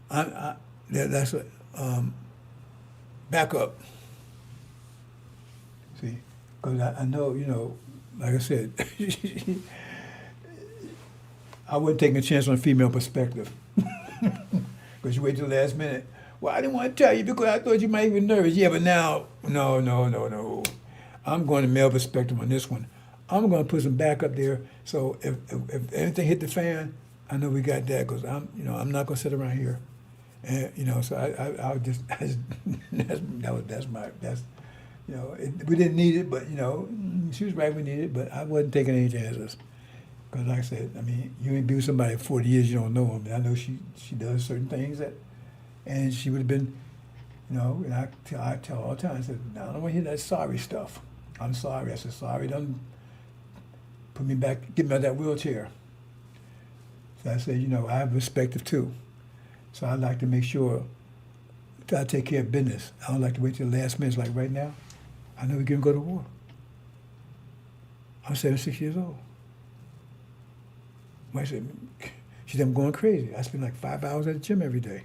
that's a backup. See, because I know, like I said, I wasn't taking a chance on a female perspective. Because you wait till the last minute. Well, I didn't want to tell you because I thought you might be nervous. Yeah, but now, no. I'm going to male perspective on this one. I'm going to put some backup there. So if anything hit the fan, I know we got that, because I'm not going to sit around here. And, so we didn't need it, but, she was right, we needed it, but I wasn't taking any chances. Because like I said, you ain't been with somebody for 40 years, you don't know them. I know she does certain things and she would have been, and I tell all the time, I said, no, I don't want to hear that sorry stuff. I'm sorry. I said, sorry, don't put me back, get me out of that wheelchair. So I said, I have perspective too. So I like to make sure that I take care of business. I don't like to wait till the last minute. Like right now, I know we're going to go to war. I'm 76 years old. I said, she said, I'm going crazy. I spend like 5 hours at the gym every day.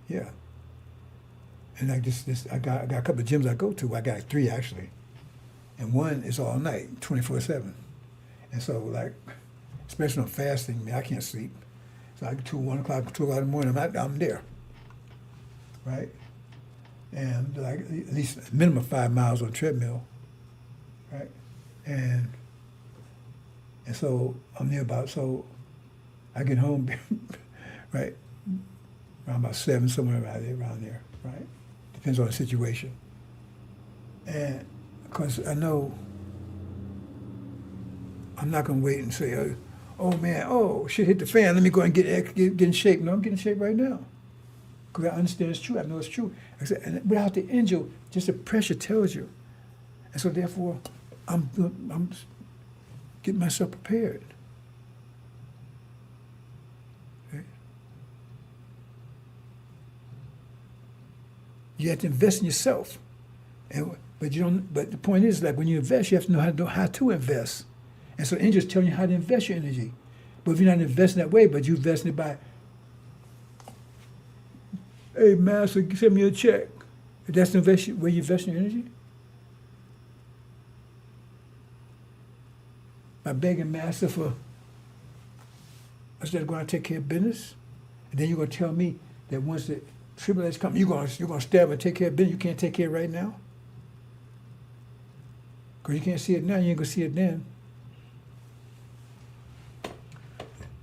Yeah. And like this I got a couple of gyms I go to. I got 3 actually. And one is all night, 24/7. And so like, especially on fasting, I can't sleep. So I get to 1 o'clock, 2 o'clock in the morning, I'm there. Right? And like at least a minimum of 5 miles on a treadmill. Right? And so I'm there so I get home, right, around about 7, somewhere around there, right? Depends on the situation. And because I know I'm not going to wait and say, oh man, shit hit the fan, let me go and get in shape. No, I'm getting in shape right now. Because I understand it's true, I know it's true. I said, and without the angel, just the pressure tells you. And so therefore, I'm getting myself prepared. Okay? You have to invest in yourself. But you don't. But the point is, like when you invest, you have to know how to invest. And so Angel's telling you how to invest your energy. But if you're not investing that way, but you invest it by, hey, master, send me a check. If that's the way you invest your energy. By begging master for, instead of going to take care of business, and then you're going to tell me that once the tribulation comes, you're going to stab and take care of business you can't take care of right now? Because you can't see it now, you ain't going to see it then.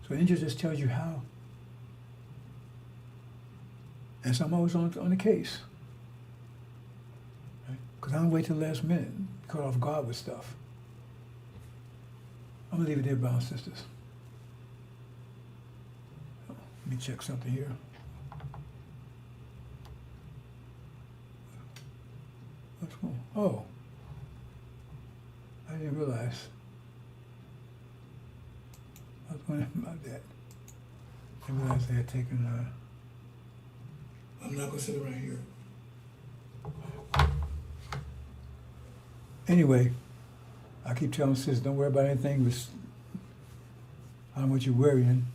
So Angel just tells you how. And so I'm always on the case. Because I don't wait till the last minute, caught off guard with stuff. I'm going to leave it there, brothers and sisters. Let me check something here. What's going on? Oh. I didn't realize. I was wondering about that. I realized they had taken, I'm not going to sit around here. Anyway, I keep telling sisters, don't worry about anything. I don't want you worrying.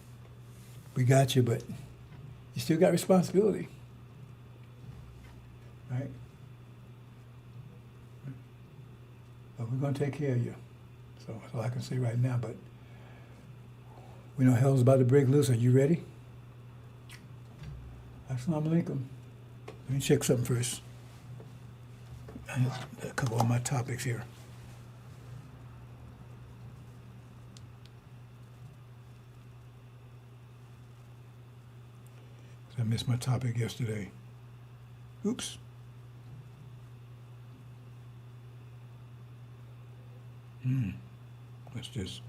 We got you, but you still got responsibility. Right? But we're going to take care of you. So that's all I can say right now. But we know hell's about to break loose. Are you ready? Assalamu alaikum. Let me check something first. I have a couple of my topics here. I missed my topic yesterday. Oops. What's this?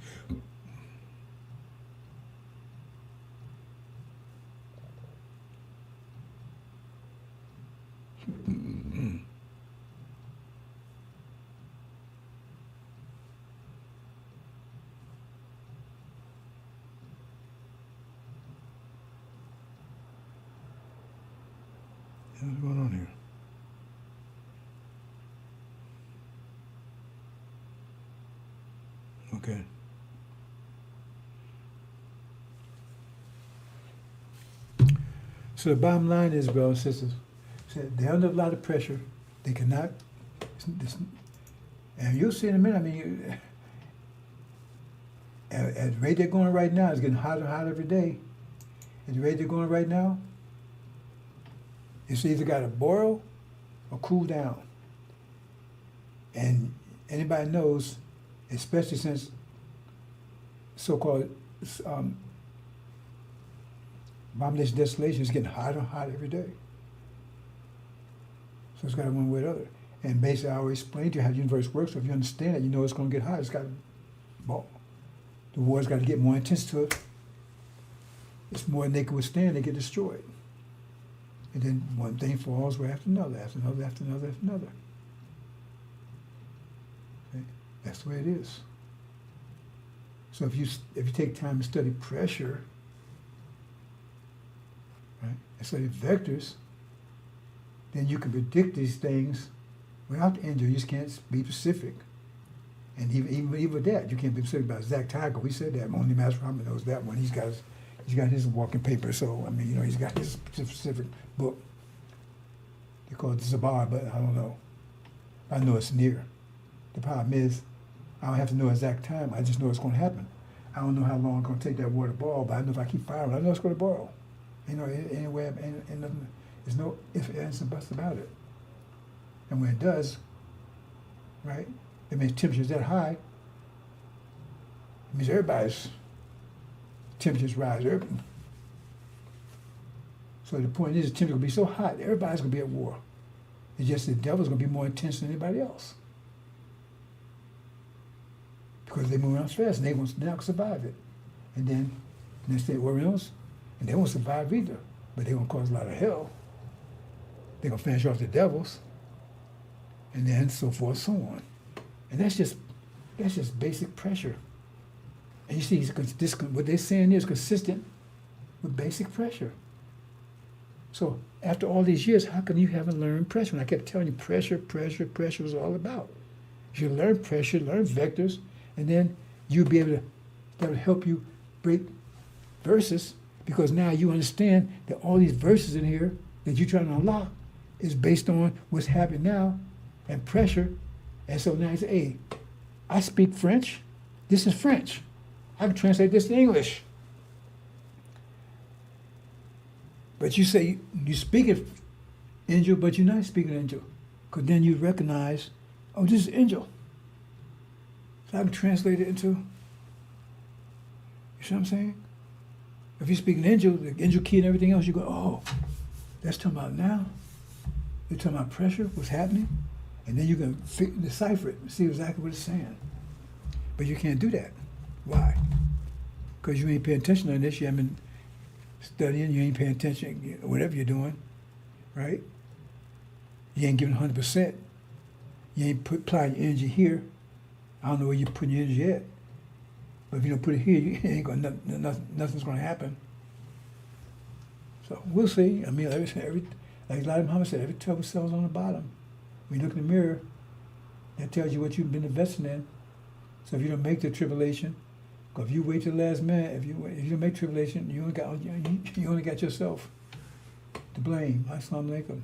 What's going on here? Okay. So the bottom line is, brothers and sisters, they're under a lot of pressure. They cannot, and you'll see in a minute, I mean, at the rate they're going right now, it's getting hotter and hotter every day. At the rate they're going right now, it's either got to boil or cool down. And anybody knows, especially since so-called abomination desolation is getting hotter and hotter every day. So it's got to one way or the other. And basically, I always explain to you how the universe works. So if you understand it, you know it's going to get hot. It's got, well, the war's got to get more intense to it. It's more than they can withstand. They get destroyed. And then one thing falls right after another, after another, after another, after another. Okay? That's the way it is. So if you take time to study pressure, right, and study vectors, then you can predict these things without the angel. You just can't be specific. And even with that, you can't be specific about exact time. We said that. Only Master Muhammad knows that one. He's got his walking paper. So I mean, you know, he's got his specific book. They call it Zabar, but I don't know. I know it's near. The problem is, I don't have to know exact time. I just know it's going to happen. I don't know how long it's going to take that water to boil, but I know if I keep firing, I know it's going to boil. You know, anyway, and there's no ifs, ands, and buts about it. And when it does, right, it means temperature's that high. It means everybody's temperatures rise. So the point is, the temperature will be so hot, everybody's going to be at war. It's just the devil's going to be more intense than anybody else. Because they move around fast, and they're not going to survive it. And then next thing, Orientals, and they won't survive either, but they're going to cause a lot of hell. They're going to finish off the devils, and then so forth, so on. And that's just basic pressure. And you see, what they're saying is consistent with basic pressure. So after all these years, how come you haven't learned pressure? And I kept telling you pressure was all about. You learn pressure, learn vectors, and then you'll be able to, that will help you break verses, because now you understand that all these verses in here that you're trying to unlock is based on what's happening now and pressure. And so now you say, hey, I speak French. This is French. I can translate this to English. But you say you speak it angel, but you're not speaking angel. Because then you recognize, oh, this is angel. So I can translate it into, you see what I'm saying? If you speak an angel, the angel key and everything else, you go, oh, that's talking about now. They're talking about pressure, what's happening. And then you can decipher it and see exactly what it's saying. But you can't do that. Why? Because you ain't paying attention on this. You haven't been studying. You ain't paying attention, whatever you're doing, right? You ain't giving 100%. You ain't applying your energy here. I don't know where you're putting your energy at. But if you don't put it here, you ain't going. Nothing's going to happen. So we'll see. I mean, like Elijah Muhammad said, every 12 cells on the bottom. When you look in the mirror, that tells you what you've been investing in. So if you don't make the tribulation, because if you wait till the last minute, if you don't make tribulation, you only got yourself to blame. Assalamu alaikum.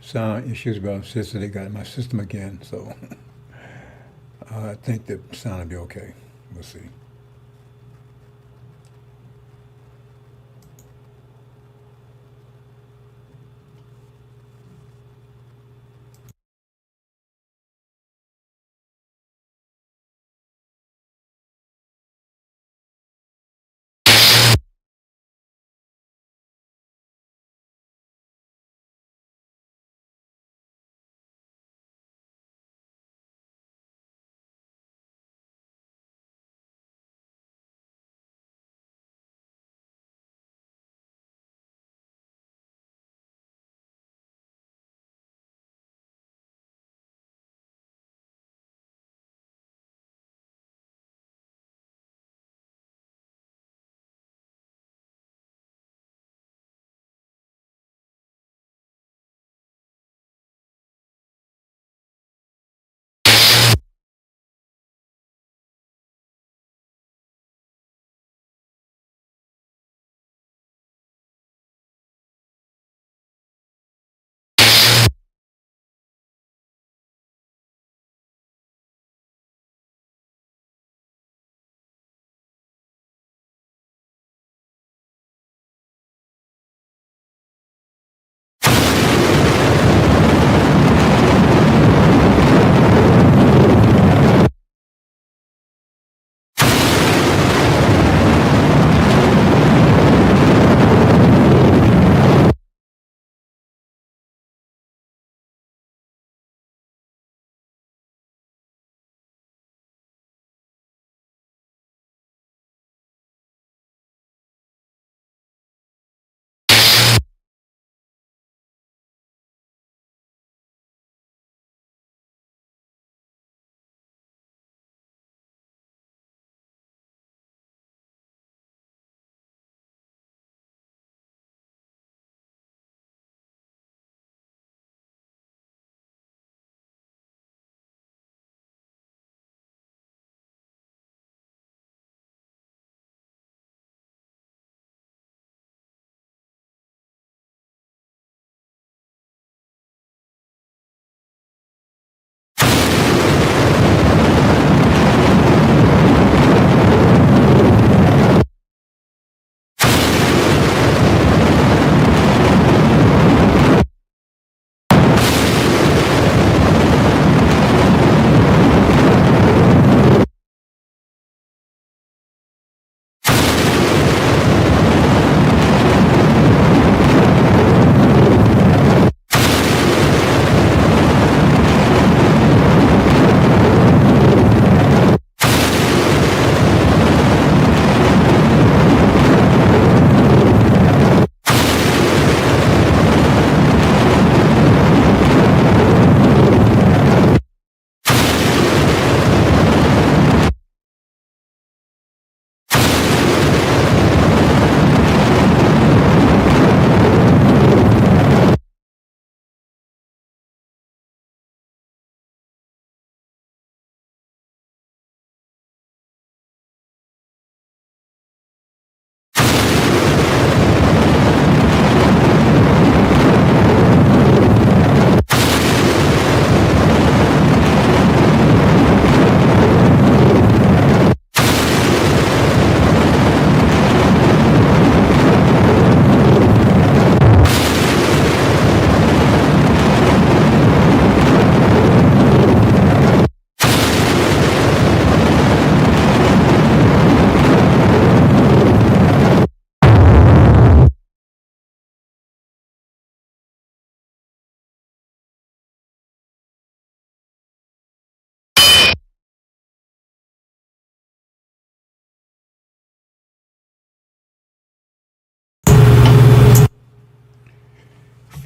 Sound issues about sister. They got my system again, so I think the sound will be okay. We'll see.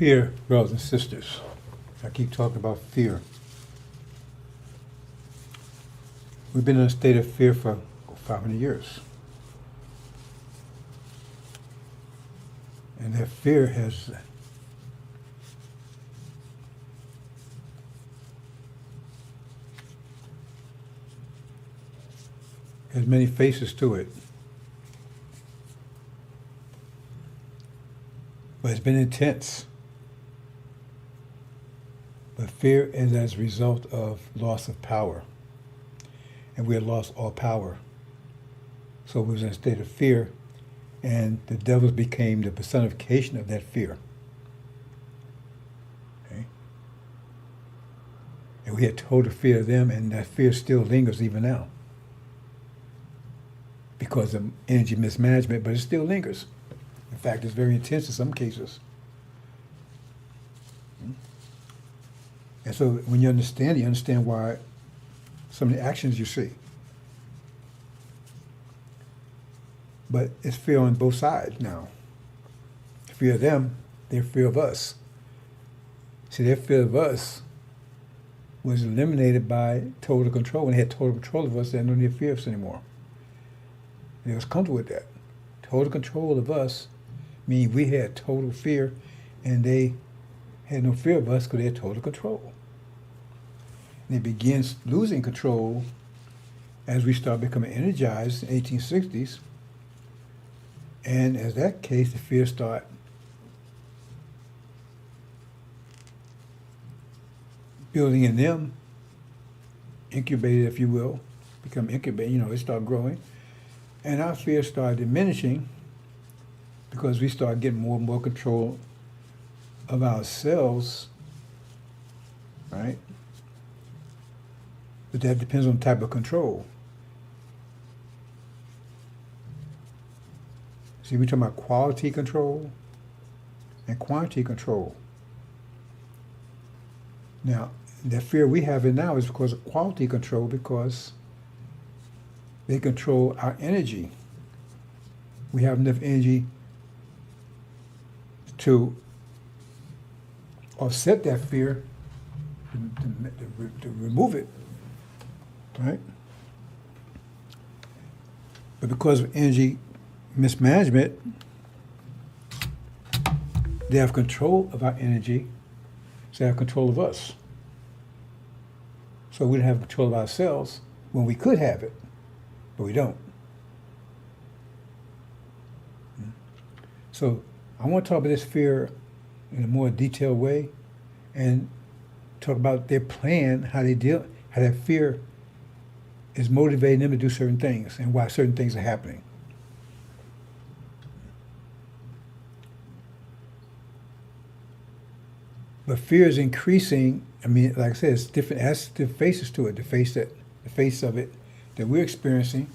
Fear, brothers and sisters. I keep talking about fear. We've been in a state of fear for 500 years. And that fear has many faces to it. But it's been intense. But fear is as a result of loss of power. And we had lost all power. So we was in a state of fear, and the devils became the personification of that fear. Okay? And we had total fear of them, and that fear still lingers even now. Because of energy mismanagement, but it still lingers. In fact, it's very intense in some cases. And so when you understand why some of the actions you see. But it's fear on both sides now. Fear of them, their fear of us. See, their fear of us was eliminated by total control. When they had total control of us, they had no need to fear us anymore. And they was comfortable with that. Total control of us meaning we had total fear, and they had no fear of us because they had total control. And it begins losing control as we start becoming energized in the 1860s. And as that case, the fear start building in them, incubated, if you will, become incubated, they start growing. And our fear started diminishing because we start getting more and more control of ourselves, right? But that depends on the type of control. See, we're talking about quality control and quantity control. Now, the fear we have in now is because of quality control, because they control our energy. We have enough energy to offset that fear, to remove it, right? But because of energy mismanagement, they have control of our energy, so they have control of us. So we don't have control of ourselves when we could have it, but we don't. So I want to talk about this fear in a more detailed way and talk about their plan, how that fear is motivating them to do certain things and why certain things are happening. But fear is increasing. I mean, like I said, it's different. It has different faces to it. The face of it that we're experiencing.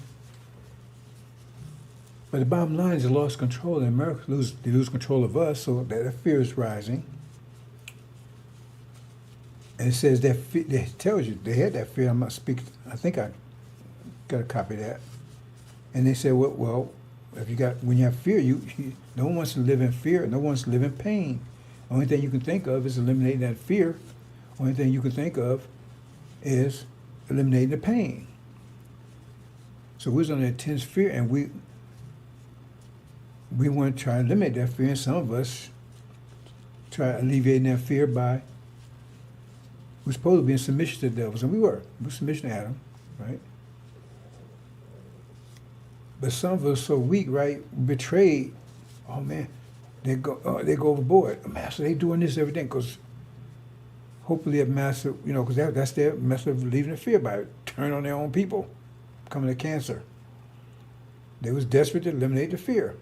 But the bottom line is they lost control. In America, they lose control of us, so that fear is rising. And it says that it tells you they had that fear. I'm not speaking. I think I got a copy of that. And they said, well, when you have fear, no one wants to live in fear. No one wants to live in pain. The only thing you can think of is eliminating that fear. The only thing you can think of is eliminating the pain. So we're under intense fear, and we want to try to eliminate that fear. And some of us try alleviating that fear by, we're supposed to be in submission to the devils, and we were submission to Adam, right? But some of us are so weak, right? Betrayed. Oh man. They go overboard. Master, they doing this everything because hopefully a master, because that's their method of relieving the fear, by turning on their own people, coming to cancer. They was desperate to eliminate the fear.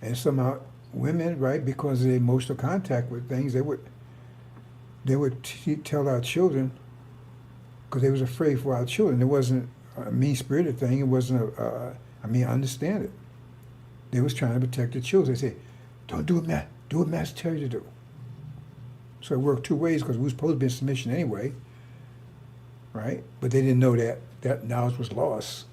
And somehow women, right, because of the emotional contact with things, they would tell our children, because they was afraid for our children. It wasn't a mean-spirited thing. It wasn't I understand it. They was trying to protect the children. They say, don't do it, man. Do what Master tells you to do. So it worked two ways, because we were supposed to be in submission anyway, right? But they didn't know that knowledge was lost.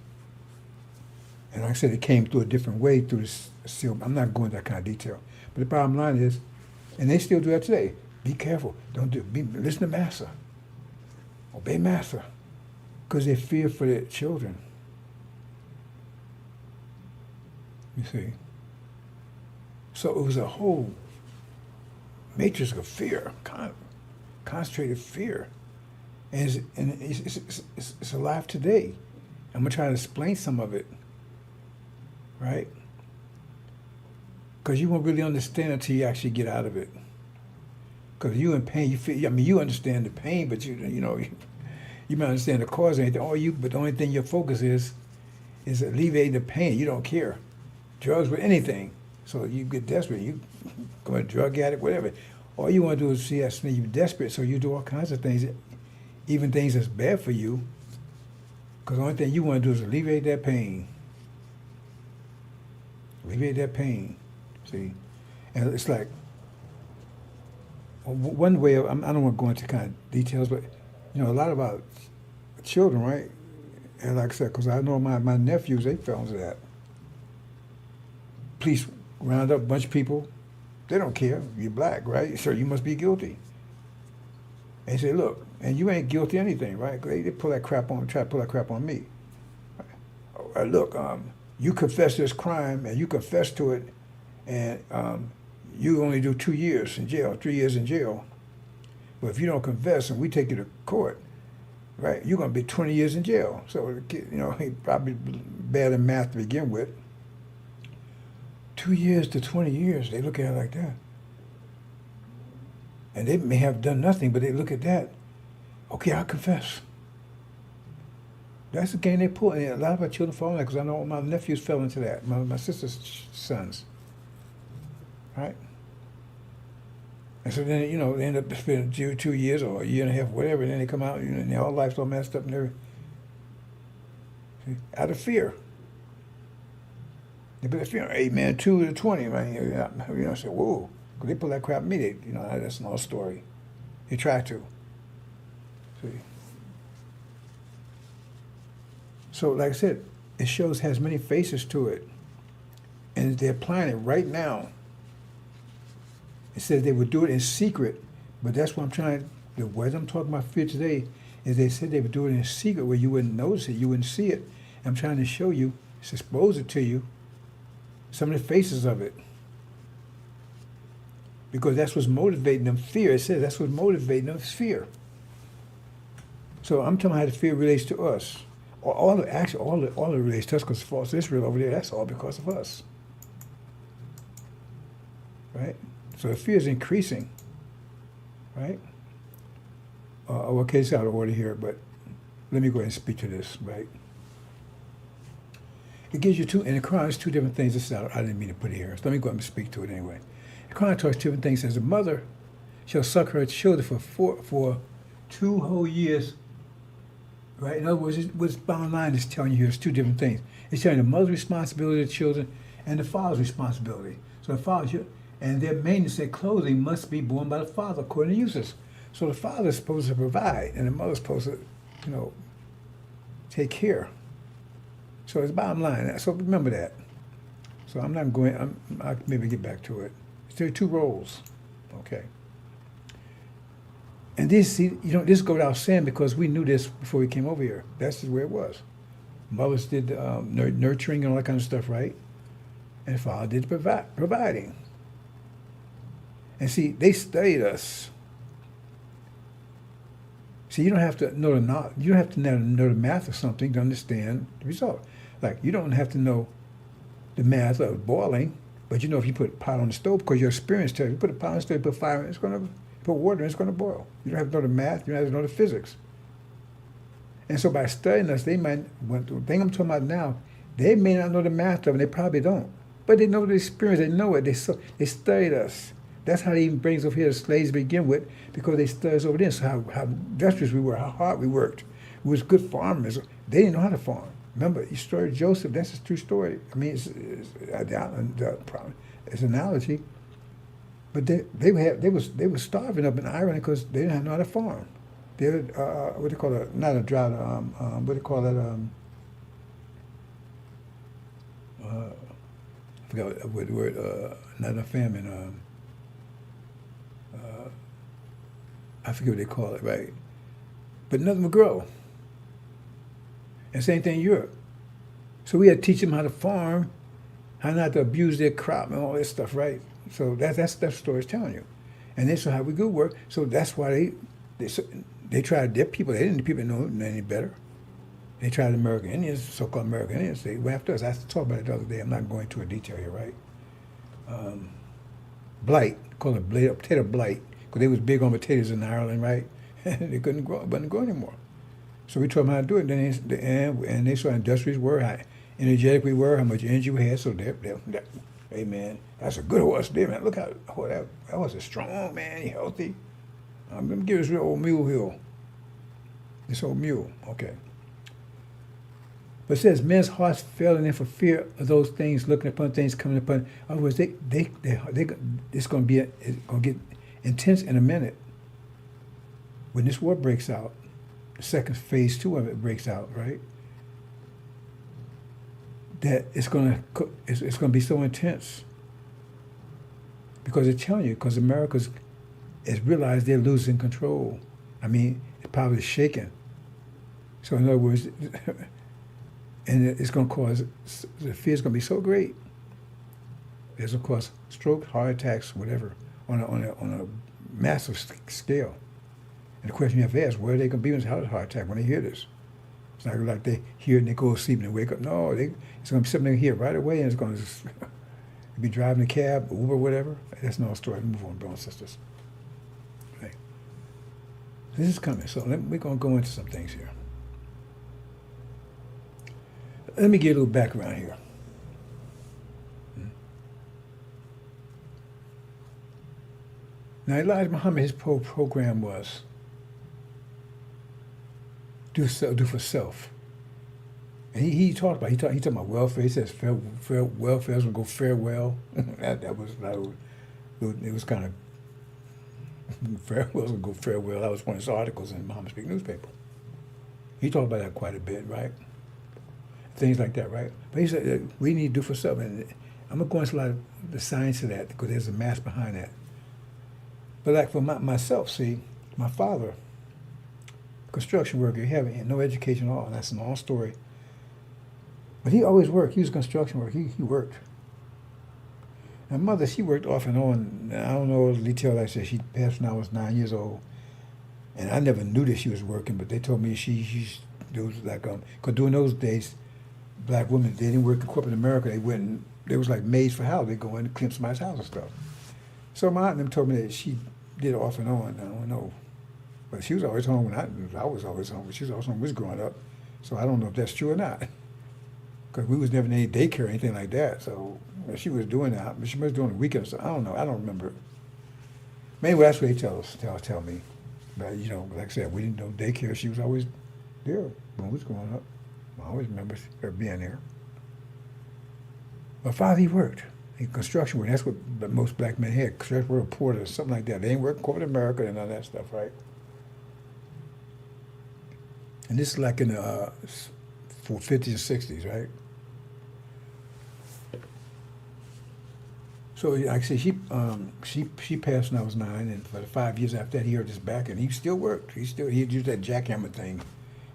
And like I said, it came through a different way through this seal. I'm not going into that kind of detail. But the bottom line is, and they still do that today. Be careful. Listen to Master. Obey Master. Because they fear for their children. You see. So it was a whole matrix of fear, concentrated fear. And it's alive today. I'm going to try to explain some of it. Right? Because you won't really understand until you actually get out of it. Because you in pain, you feel. I mean, you understand the pain, but you might understand the cause of anything. But the only thing your focus is alleviating the pain. You don't care. Drugs with anything. So you get desperate. You go a drug addict, whatever. All you want to do is see that you're desperate. So you do all kinds of things, even things that's bad for you. Because the only thing you want to do is alleviate that pain. Alleviate that pain. See? And it's like, one way, I don't want to go into kind of details, but, a lot about children, right? And like I said, because I know my nephews, they fell into that. Police round up a bunch of people. They don't care. You're black, right? So you must be guilty. And they say, look, and you ain't guilty of anything, right? They pull that crap on, try to pull that crap on me. Look, you confess this crime, and you confess to it, and you only do 2 years in jail, 3 years in jail. But if you don't confess and we take you to court, right, you're going to be 20 years in jail. So, he probably bad in math to begin with. 2 years to 20 years, they look at it like that. And they may have done nothing, but they look at that. Okay, I'll confess. That's the game they pull. And a lot of our children fall in that, because I know my nephews fell into that, my sister's sons. Right? And so then, they end up spending 2 years or a year and a half, whatever, and then they come out, and their whole life's all messed up and everything. See? Out of fear. They put that fear, 2 to 20, man. I say, whoa. Because they pull that crap on me. That's another story. They try to. See? So, like I said, it has many faces to it. And they're applying it right now. It says they would do it in secret, but that's what I'm trying, the words I'm talking about fear today, is they said they would do it in secret where you wouldn't notice it, you wouldn't see it. I'm trying to show you, expose it to you, some of the faces of it. Because that's what's motivating them, fear. It says that's what's motivating them is fear. So I'm telling you how the fear relates to us. All it relates to us, because false Israel over there, that's all because of us. Right? So the fear is increasing, right? Okay, it's out of order here, but let me go ahead and speak to this, right? It gives you in the Quran, there's two different things. This is out, I didn't mean to put it here, so let me go ahead and speak to it anyway. The Quran talks two different things. It says, a mother shall suck her children for 2 whole years, right? In other words, what's bottom line is telling you here is two different things. It's telling you the mother's responsibility of the children and the father's responsibility. So the father and their maintenance, their clothing must be borne by the father according to uses. So the father is supposed to provide, and the mother's supposed to, take care. So it's bottom line. So remember that. So I'm not going. I'll maybe get back to it. There are 2 roles, okay. And this, this goes without saying because we knew this before we came over here. That's just where it was. Mothers did nurturing and all that kind of stuff, right? And the father did providing. And see, they studied us. See, you don't have to know you don't have to know the math of something to understand the result. Like, you don't have to know the math of boiling, but if you put a pot on the stove, because your experience tells you put a pot on the stove, put fire in, put water in, it's going to boil. You don't have to know the math, you don't have to know the physics. And so by studying us, they might, the thing I'm talking about now, they may not know the math of it, they probably don't. But they know the experience, they know it, they studied us. That's how they even brings over here the slaves to begin with, because they studied us over there. So how industrious we were, how hard we worked. We was good farmers. They didn't know how to farm. Remember, the story of Joseph, that's a true story. I mean, it's an analogy. But they were starving up in Ireland because they didn't know how to farm. They had, what do you call it? Not a drought, what do you call that? I forgot what the word, not a famine, I forget what they call it, right? But nothing would grow. And same thing in Europe. So we had to teach them how to farm, how not to abuse their crop and all this stuff, right? So that's the story is telling you. And they saw how we good work. So that's why they tried their people. They didn't people know any better. They tried American Indians, so-called American Indians. They went after us. I talked about it the other day. I'm not going into a detail here, right? Blight, called it potato blight, because they was big on potatoes in Ireland, right? They couldn't grow anymore. So we taught them how to do it. And they saw how industrious were, how energetic we were, how much energy we had. So hey man, that's a good horse there, man. Look how that horse is strong, man. He healthy. I'm gonna give this real old mule here. This old mule, okay. But it says men's hearts failing them for fear of those things, looking upon things coming upon. In other words, it's gonna get intense in a minute. When this war breaks out, the second phase 2 of it breaks out, right? That it's gonna be so intense because it's telling you, because America has realized they're losing control. I mean, the power is shaking. So in other words, and it's going to cause, the fear is going to be so great. It's going to cause stroke, heart attacks, whatever, on a massive scale. And the question you have to ask, where are they going to be when it's a heart attack when they hear this? It's not like they hear it and they go to sleep and they wake up. No, it's going to be something they hear right away, and it's going to be driving a cab, Uber, whatever. That's another story. Move on, brothers and sisters. Okay. This is coming, so we're going to go into some things here. Let me give a little background here. Now, Elijah Muhammad, his program was do for self. And he talked about welfare. He says welfare is going to go farewell. that was it was kind of farewell going to go farewell. That was one of his articles in Muhammad Speak newspaper. He talked about that quite a bit, right? Things like that, right? But he said we need to do for self, and I'm gonna go into a lot of the science of that because there's a math behind that. But like for myself, see, my father, construction worker, he had no education at all. That's a long story. But he always worked. He was a construction worker. He worked. My mother, she worked off and on. I don't know the detail. Like I said, she passed when I was 9 years old, and I never knew that she was working. But they told me there was like because during those days, black women, they didn't work in corporate America. They was like maids for house. They go in and clean somebody's house and stuff. So my aunt and them told me that she did it off and on. I don't know. But she was always home when I was always home. But she was always home when we was growing up. So I don't know if that's true or not. Because we was never in any daycare or anything like that. So she was doing that. But she was doing the weekends. So I don't know. I don't remember. But anyway, that's what they tell me. But, like I said, we didn't know daycare. She was always there when we was growing up. I always remember her being there. My father, he worked in construction work. That's what most black men had. Construction work, porters, something like that. They ain't working corporate America and all that stuff, right? And this is like in the 50s and 60s, right? So like I said, she passed when I was 9, and for the 5 years after that, he hurt his back, and he still worked. He'd use that jackhammer thing.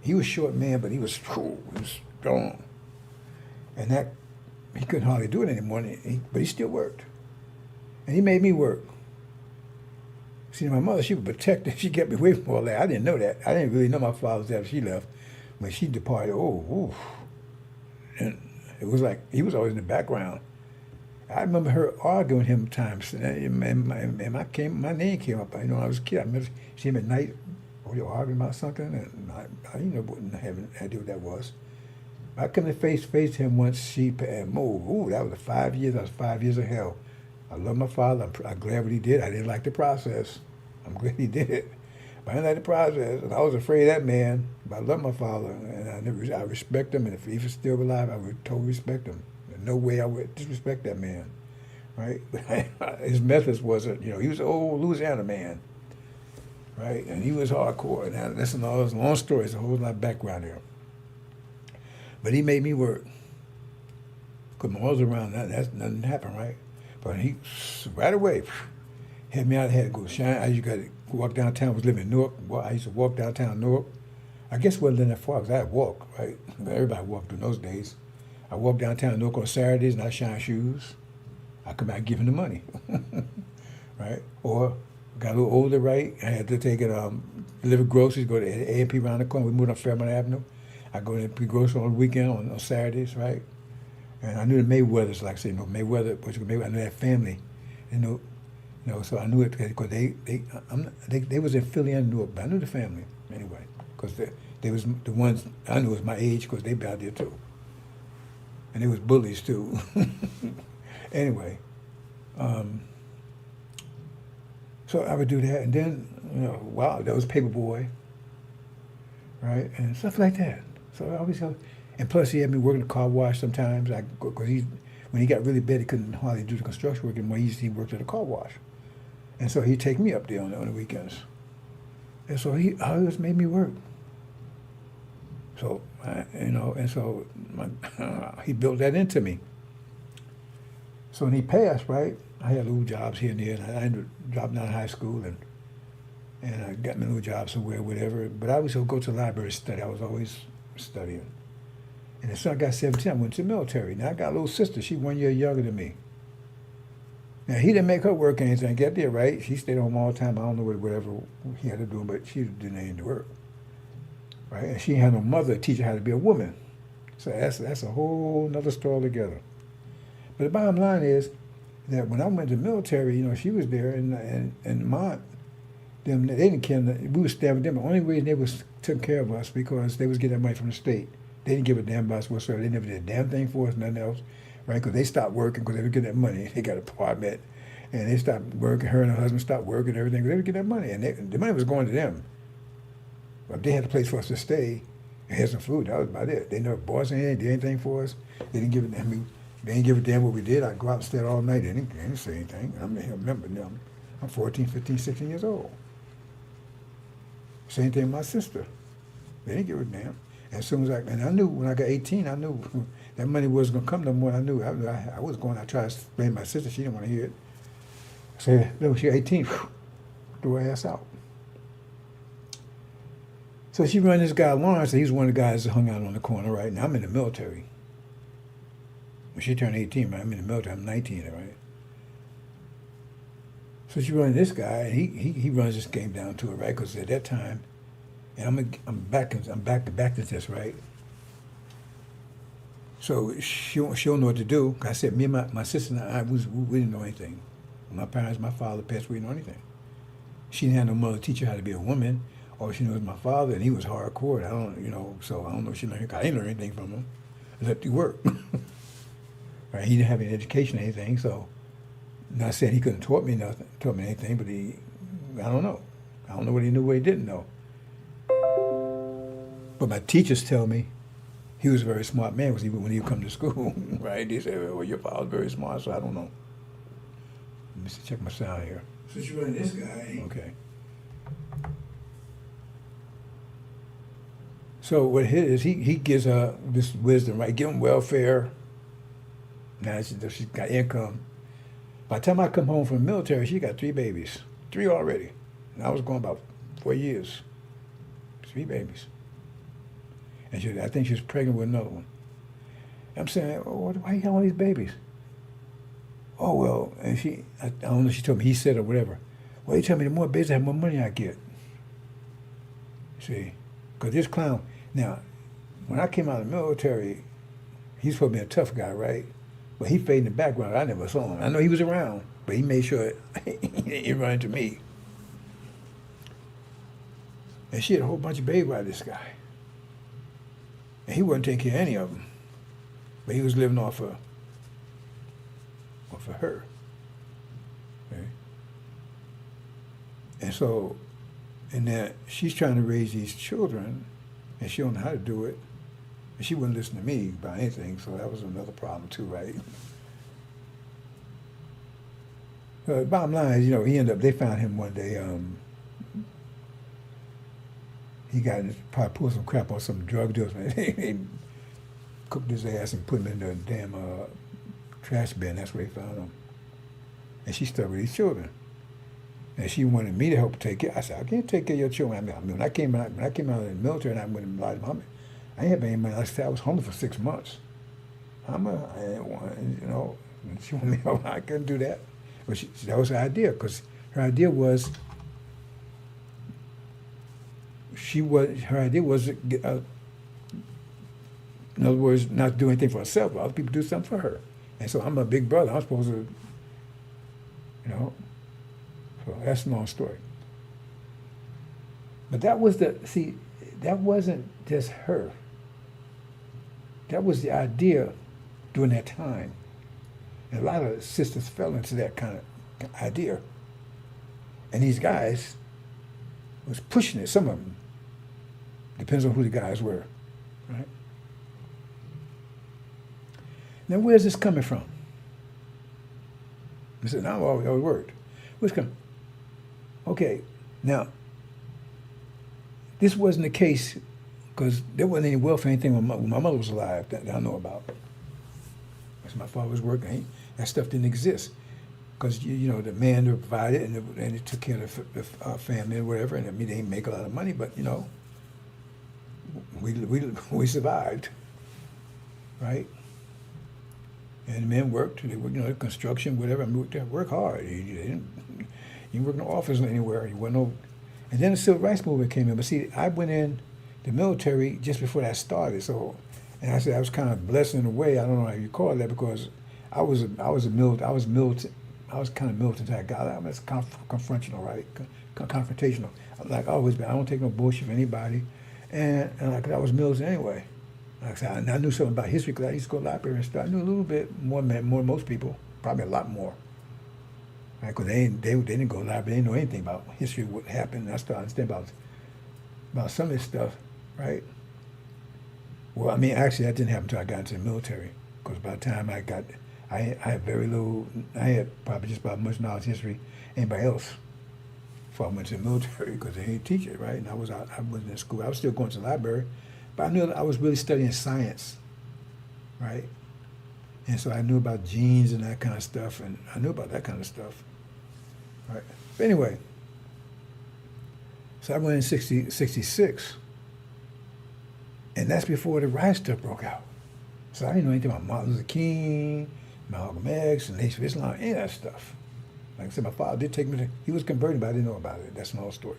He was a short man, but he was strong. And that, he couldn't hardly do it anymore, but he still worked. And he made me work. See, my mother, she was protected. She kept me away from all that. I didn't know that. I didn't really know my father was after she left. When she departed, and it was like, he was always in the background. I remember her arguing with him times, and my name came up. I was a kid. I remember she came at night. We were arguing about something, and I didn't have any idea what that was. I come to face him once. She moved. That was 5 years. That was 5 years of hell. I love my father. I'm glad what he did. I didn't like the process. I'm glad he did it. But I didn't like the process, and I was afraid of that man. But I love my father, and I respect him. And if he was still alive, I would totally respect him. There's no way I would disrespect that man, right? His methods wasn't. He was an old Louisiana man. Right, and he was hardcore. Now, listen to all those long stories, a whole lot of background here. But he made me work. Because my mother's around, that's nothing happened, right? But he, right away, had me out. I had to go shine. I used to walk downtown. I was living in Newark. Well, I used to walk downtown Newark. I guess it wasn't that far because I had walk, right? Everybody walked in those days. I walked downtown Newark on Saturdays and I shine shoes. I come back giving the money, right? Or got a little older, right? I had to take it, deliver groceries, go to A&P around the corner. We moved on Fairmont Avenue. I go to A&P groceries on the weekend, on Saturdays, right? And I knew the Mayweathers, like I said, Mayweather, I knew that family, so I knew it because they was in Philly and Newark, but I knew the family anyway, because they was the ones I knew was my age because they be out there too. And they was bullies too. Anyway, so I would do that, and then, wow, that was Paperboy, right, and stuff like that. So I always go, and plus he had me working the car wash sometimes, because when he got really bad, he couldn't hardly do the construction work anymore. He worked at a car wash, and so he'd take me up there on the weekends, and so he always made me work. So he built that into me. So when he passed, right, I had little jobs here and there, and I ended up dropping out of high school, and I got me a little job somewhere, whatever. But I always would go to the library to study. I was always studying. And as soon as I got 17, I went to the military. Now I got a little sister. She's 1 year younger than me. Now he didn't make her work anything. Get there, right? She stayed home all the time. I don't know whatever he had to do, but she didn't need to work, right? And she had no mother to teach her how to be a woman. So that's a whole nother story altogether. But the bottom line is that when I went to the military, she was there, and my them they didn't care. We was staying with them. The only reason they was took care of us because they was getting that money from the state. They didn't give a damn about us whatsoever. They never did a damn thing for us, nothing else, right? Because they stopped working because they were getting that money. They got an apartment, and they stopped working. Her and her husband stopped working and everything because they were getting that money, and the money was going to them. But they had a place for us to stay and had some food. That was about it. They never bought us anything, did anything for us. They didn't give a damn. They didn't give a damn what we did. I'd go out and stay all night. They didn't say anything. I remember them. I'm 14, 15, 16 years old. Same thing with my sister. They didn't give a damn. As soon as I knew when I got 18, I knew that money wasn't going to come no more. I knew I was going. I tried to explain to my sister. She didn't want to hear it. I said, no, she's 18. Threw her ass out. So she run this guy, Lawrence. He's one of the guys that hung out on the corner, right? Now I'm in the military. When she turned 18, right? I'm in the military. I'm 19, right? So she runs this guy, and he runs this game down to it, right? Because at that time, and I'm back to this, right? So she don't know what to do. I said, me and my sister and I, we didn't know anything. My parents, my father passed, we didn't know anything. She didn't have no mother to teach her how to be a woman. All she knew was my father, and he was hardcore. So I don't know if she learned. I didn't learn anything from him, except to work. Right? He didn't have any education or anything, so not saying he couldn't taught me anything, but I don't know. I don't know what he knew, what he didn't know. But my teachers tell me he was a very smart man when he would come to school, right? They say, well, your father's very smart, so I don't know. Let me check my sound here. So you running this guy. Okay. So what it is, he gives her this wisdom, right? Give him welfare. Now she's got income. By the time I come home from the military, she got 3 babies. 3 already. And I was going about 4 years. 3 babies. And I think she was pregnant with another one. I'm saying, why you got all these babies? Oh, well, and I don't know if she told me, he said or whatever. Well, he told me the more babies I have, more money I get. See? Because this clown, now, when I came out of the military, he's supposed to be a tough guy, right? But he faded in the background. I never saw him. I know he was around, but he made sure he didn't run into me. And she had a whole bunch of babies by this guy. And he wasn't taking care of any of them. But he was living off of her. Okay? And so, and then she's trying to raise these children, and she don't know how to do it. And she wouldn't listen to me about anything, so that was another problem too, right? Bottom line is, they found him one day, he probably pulled some crap on some drug dealers. They cooked his ass and put him in the damn trash bin. That's where he found them. And she stuck with these children. And she wanted me to help take care. I said, I can't take care of your children. I mean, when I came out of the military and I went to Muhammad, I didn't have any money. Like I said, I was homeless for 6 months. I didn't want, she wanted me to help. I couldn't do that. But that was her idea, because her idea was, in other words, not do anything for herself, but other people do something for her. And so I'm a big brother. I'm supposed to, so that's a long story. But that wasn't just her. That was the idea during that time. And a lot of sisters fell into that kind of idea. And these guys was pushing it, some of them. Depends on who the guys were, right? Now, where's this coming from? I said, no, I always worked. Where's it coming? Okay, now, this wasn't the case because there wasn't any wealth or anything when my mother was alive that I know about. As my father was working, that stuff didn't exist. Because, the man provided and it took care of the family and whatever. And I mean, they didn't make a lot of money, but, we survived, right? And the men worked. They worked, construction, whatever. I mean, they worked hard. You didn't work in the office anywhere. You weren't no. And then the civil rights movement came in. But see, I went in the military just before that started. So, and I said I was kind of blessed in a way. I don't know how you call that, because I was kind of militant type guy. I was confrontational, right? Confrontational. Like I always been. I don't take no bullshit from anybody, and like I was militant anyway. Like I said, I knew something about history because I used to go to the library and stuff. I knew a little bit more than most people, probably a lot more. Right? Because they didn't go to the library. They didn't know anything about history, what happened. And I started to understand about some of this stuff, right? Well, I mean, actually, that didn't happen until I got into the military. Because by the time I had very little. I had probably just about as much knowledge of history as anybody else before I went to the military, because they didn't teach it, right? And I wasn't in school. I was still going to the library. But I knew that I was really studying science, right? And so I knew about genes and that kind of stuff, and I knew about that kind of stuff, right? But anyway, so I went in 66, and that's before the riot stuff broke out. So I didn't know anything about Martin Luther King, Malcolm X, and Nation of Islam, any of that stuff. Like I said, my father did take me he was converted, but I didn't know about it. That's my whole story.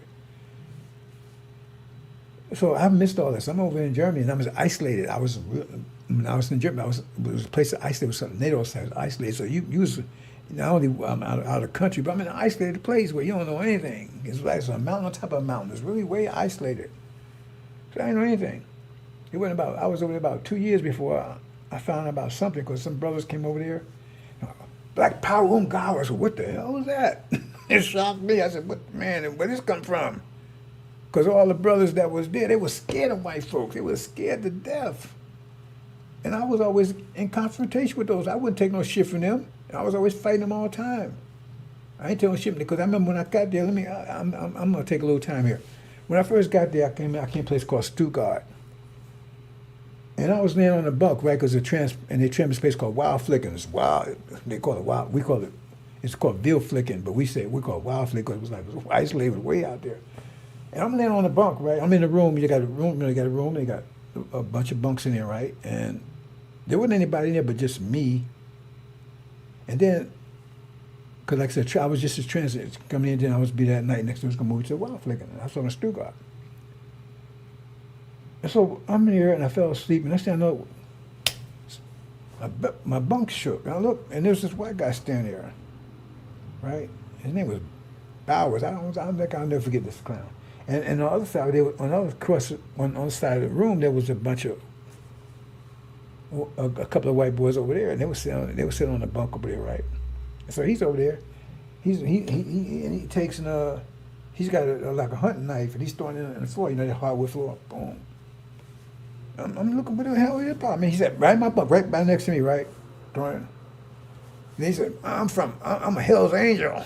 So I missed all this. I'm over in Germany, and I was isolated. When I was in Germany, it was a place that isolated, was something NATO was isolated. So you was not only out of the country, but I'm in an isolated place where you don't know anything. It's like a mountain on top of a mountain. It's really way isolated. So I didn't know anything. I was over there about 2 years before I found out about something, because some brothers came over there. Black Power, God, I said, what the hell was that? It shocked me. I said, where did this come from? Because all the brothers that was there, they were scared of white folks. They were scared to death. And I was always in confrontation with those. I wouldn't take no shit from them. I was always fighting them all the time. I ain't taking no shit, because I remember when I got there, I'm going to take a little time here. When I first got there, I came to a place called Stuttgart. And I was laying on the bunk, right, because they transferred this place called Wild Flicking. It's wild. They call it wild. We call it, it's called Veal Flicking, but we call it Wild Flicking, because it was isolated, it was way out there. And I'm laying on the bunk, right? I'm in the room. You got a room. They got a bunch of bunks in there, right? And there wasn't anybody in there but just me. And then, because like I said, I was just a transit coming in. Then I was be that night next to us going to move to the Wild Flicking. I was on Stuttgart. And so I'm in here and I fell asleep. And next thing I know, my bunk shook. And I looked, and there was this white guy standing there, right? His name was Bowers. I don't think I'll never forget this clown. And on the other side, on the side of the room, there was a couple of white boys over there, and they were sitting on the bunk over there, right? So he's over there. He takes he's got like a hunting knife, and he's throwing it on the floor. The hardwood floor. Boom. I'm looking, what the hell is this? I mean, he said, right in my bunk, right by next to me, right? Throwing. And he said, I'm a Hell's Angel,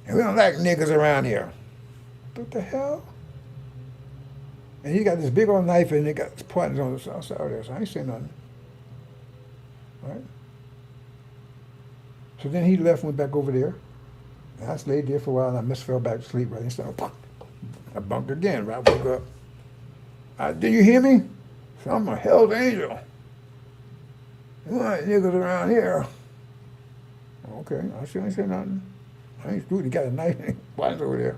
and we don't like niggas around here. What the hell? And he got this big old knife, and he got his partners on the outside there, so I ain't saying nothing. Right? So then he left and went back over there. And I stayed there for a while, and I just fell back to sleep, right? And so I bumped again, right? I woke up. Did you hear me? So I'm a hell's angel. You want niggas around here? Okay, I still ain't say nothing. I ain't stupid. He got a knife. Why is over there?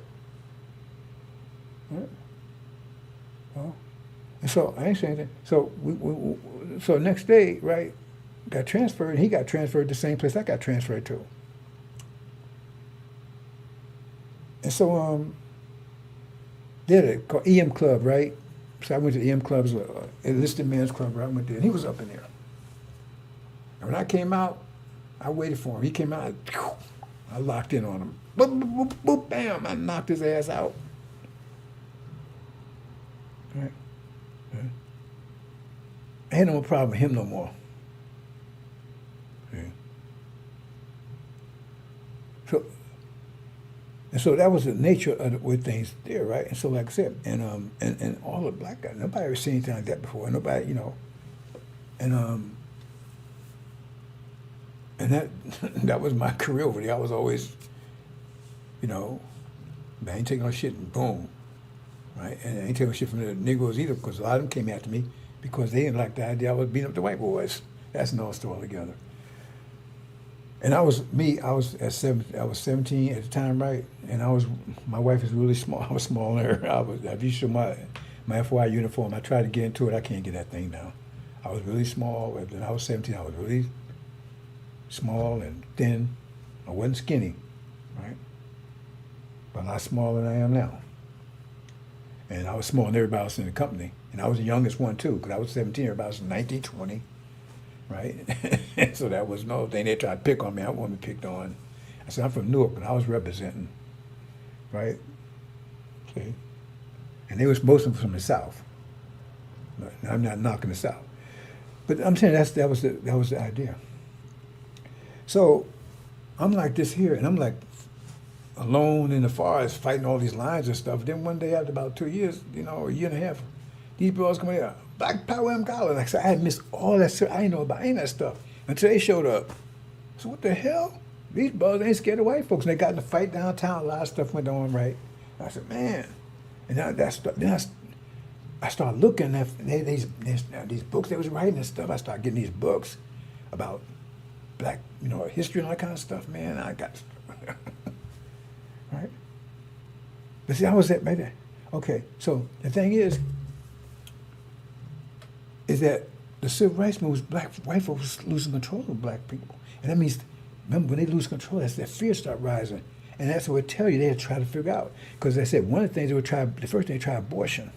Right? Well, and so I ain't saying anything. So so next day, right, got transferred. And he got transferred to the same place I got transferred to. And so they had a called EM Club, right? So I went to the EM Club's enlisted men's club, right? I went there, and he was up in there. And when I came out, I waited for him. He came out, I locked in on him. Boop, boop, boop, boop, bam! I knocked his ass out. Right? Yeah. I had no problem with him no more. Yeah. So that was the nature of the way things there, right? And so, like I said, and all the black guys, nobody ever seen anything like that before. Nobody, you know, and that that was my career over there. I was always, you know, I ain't taking no shit, and boom, right? And I ain't taking no shit from the Negroes either, because a lot of them came after me because they didn't like the idea I was beating up the white boys. That's another story altogether. And I was 17 at the time, right? And my wife is really small. I was smaller. If you show my FY uniform, I tried to get into it. I can't get that thing down. I was really small. When I was 17, I was really small and thin. I wasn't skinny, right? But a lot smaller than I am now. And I was smaller than everybody else in the company. And I was the youngest one, too, because I was 17, everybody was 19, 20. Right? So that was no thing. They tried to pick on me. I wasn't picked on. I said, I'm from Newark, but I was representing. Right? See? And they was most of them from the South. But I'm not knocking the South. But I'm saying that was the idea. So I'm like this here, and I'm like alone in the forest fighting all these lions and stuff. Then one day after about 2 years, you know, a year and a half, these boys come here. Black Power and College. Like I said, I had missed all that stuff. I didn't know about any of that stuff until they showed up. So what the hell? These brothers ain't scared of white folks. And they got in a fight downtown. A lot of stuff went on, right? And I said, man. And then I started looking at these books they was writing and stuff. I started getting these books about black, you know, history and all that kind of stuff. Man, I got right? But see, I was at right there. Okay, so the thing is that the civil rights movement was white folks losing control of black people. And that means, remember, when they lose control, that's that fear start rising. And that's what they tell you they try to figure out. Because they said one of the things the first thing they tried abortion.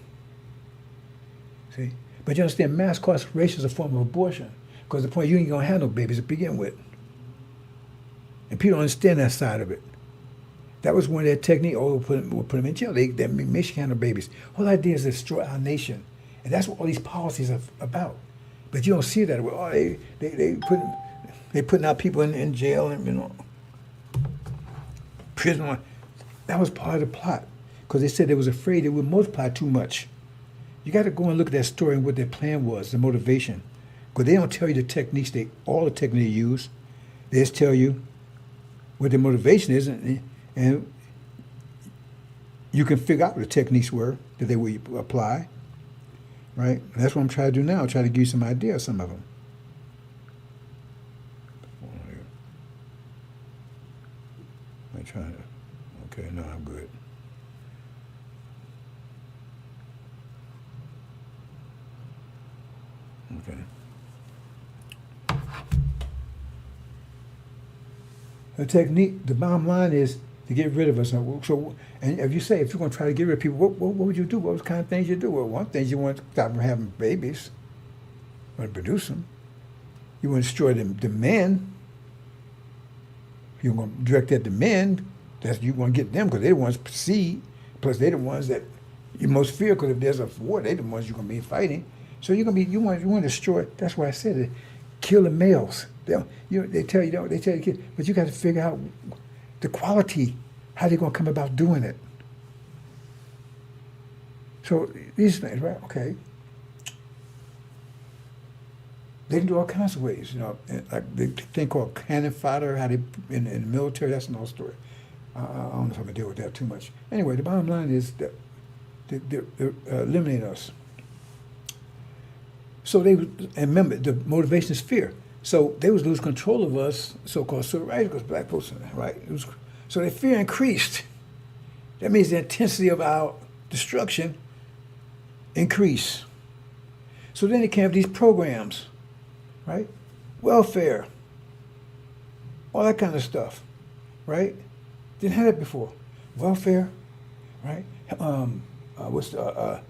See? But you understand, mass incarceration is a form of abortion. Because the point, you ain't going to have no babies to begin with. And people don't understand that side of it. That was one of their techniques. Oh, we'll put them in jail. They make sure handle babies. Whole idea is to destroy our nation. And that's what all these policies are about. But you don't see that. Oh, they putting out people in jail and, you know, prison. That was part of the plot. Because they said they was afraid it would multiply too much. You got to go and look at that story and what their plan was, the motivation. Because they don't tell you the techniques, all the techniques they use. They just tell you what their motivation is, and you can figure out what the techniques were that they would apply. Right? And that's what I'm trying to do now, try to give you some idea of some of them. I'm trying to, okay, no, I'm good. Okay. The technique, the bottom line is to get rid of us. So, and if you're going to try to get rid of people, what would you do? What kind of things you do? Well, one thing, you want to stop them having babies. You want to produce them. You want to destroy the men. You're going to direct that to men. You're going to get them because they're the ones proceed. Plus, they're the ones that you most fear, because if there's a war, they're the ones you're going to be fighting. So you want to destroy. That's why I said it. Kill the males. They tell you, kids, but you got to figure out the quality, how they're going to come about doing it. So these things, right? Okay. They can do all kinds of ways, like the thing called cannon fodder, how they, in the military, that's another story. I don't know if I'm going to deal with that too much. Anyway, the bottom line is that they eliminate us. So and remember, the motivation is fear. So they was lose control of us, so-called civil rights, because black folks, right? So their fear increased. That means the intensity of our destruction increased. So then they came up with these programs, right? Welfare, all that kind of stuff, right? Didn't have that before. Welfare, right? What's the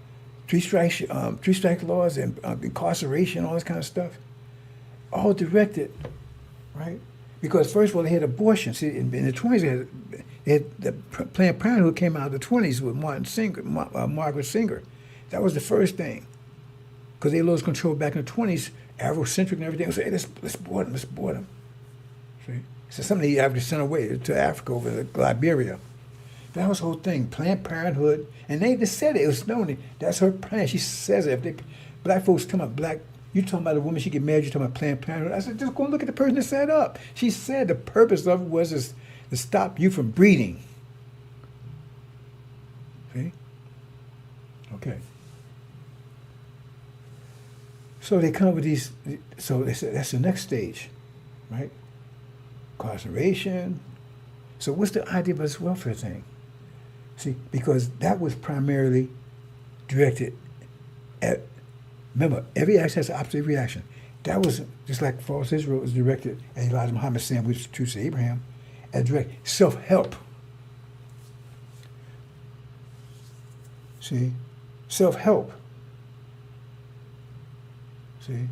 three strike laws and incarceration, all this kind of stuff, all directed, right? Because first of all, they had abortion. See, in the 20s, they had the Planned Parenthood came out of the 20s with Margaret Singer. That was the first thing, because they lost control back in the 20s, Afrocentric and everything. So hey, let's board them. See, so some of the Africans sent away to Africa over to Liberia. That was the whole thing, Planned Parenthood, and they just said it. It was known. That's her plan. She says it. If black folks talking about black, you talking about a woman, she get married, you talking about Planned Parenthood. I said, just go look at the person that set up. She said the purpose of it was to stop you from breeding. See? Okay. So they come with these, so they said that's the next stage, right? Incarceration. So what's the idea of this welfare thing? See, because that was primarily directed at, remember, every action has an opposite reaction. That was, just like false Israel was directed at Elijah Muhammad saying, which is true to Abraham, at direct self-help. See? Self-help. See?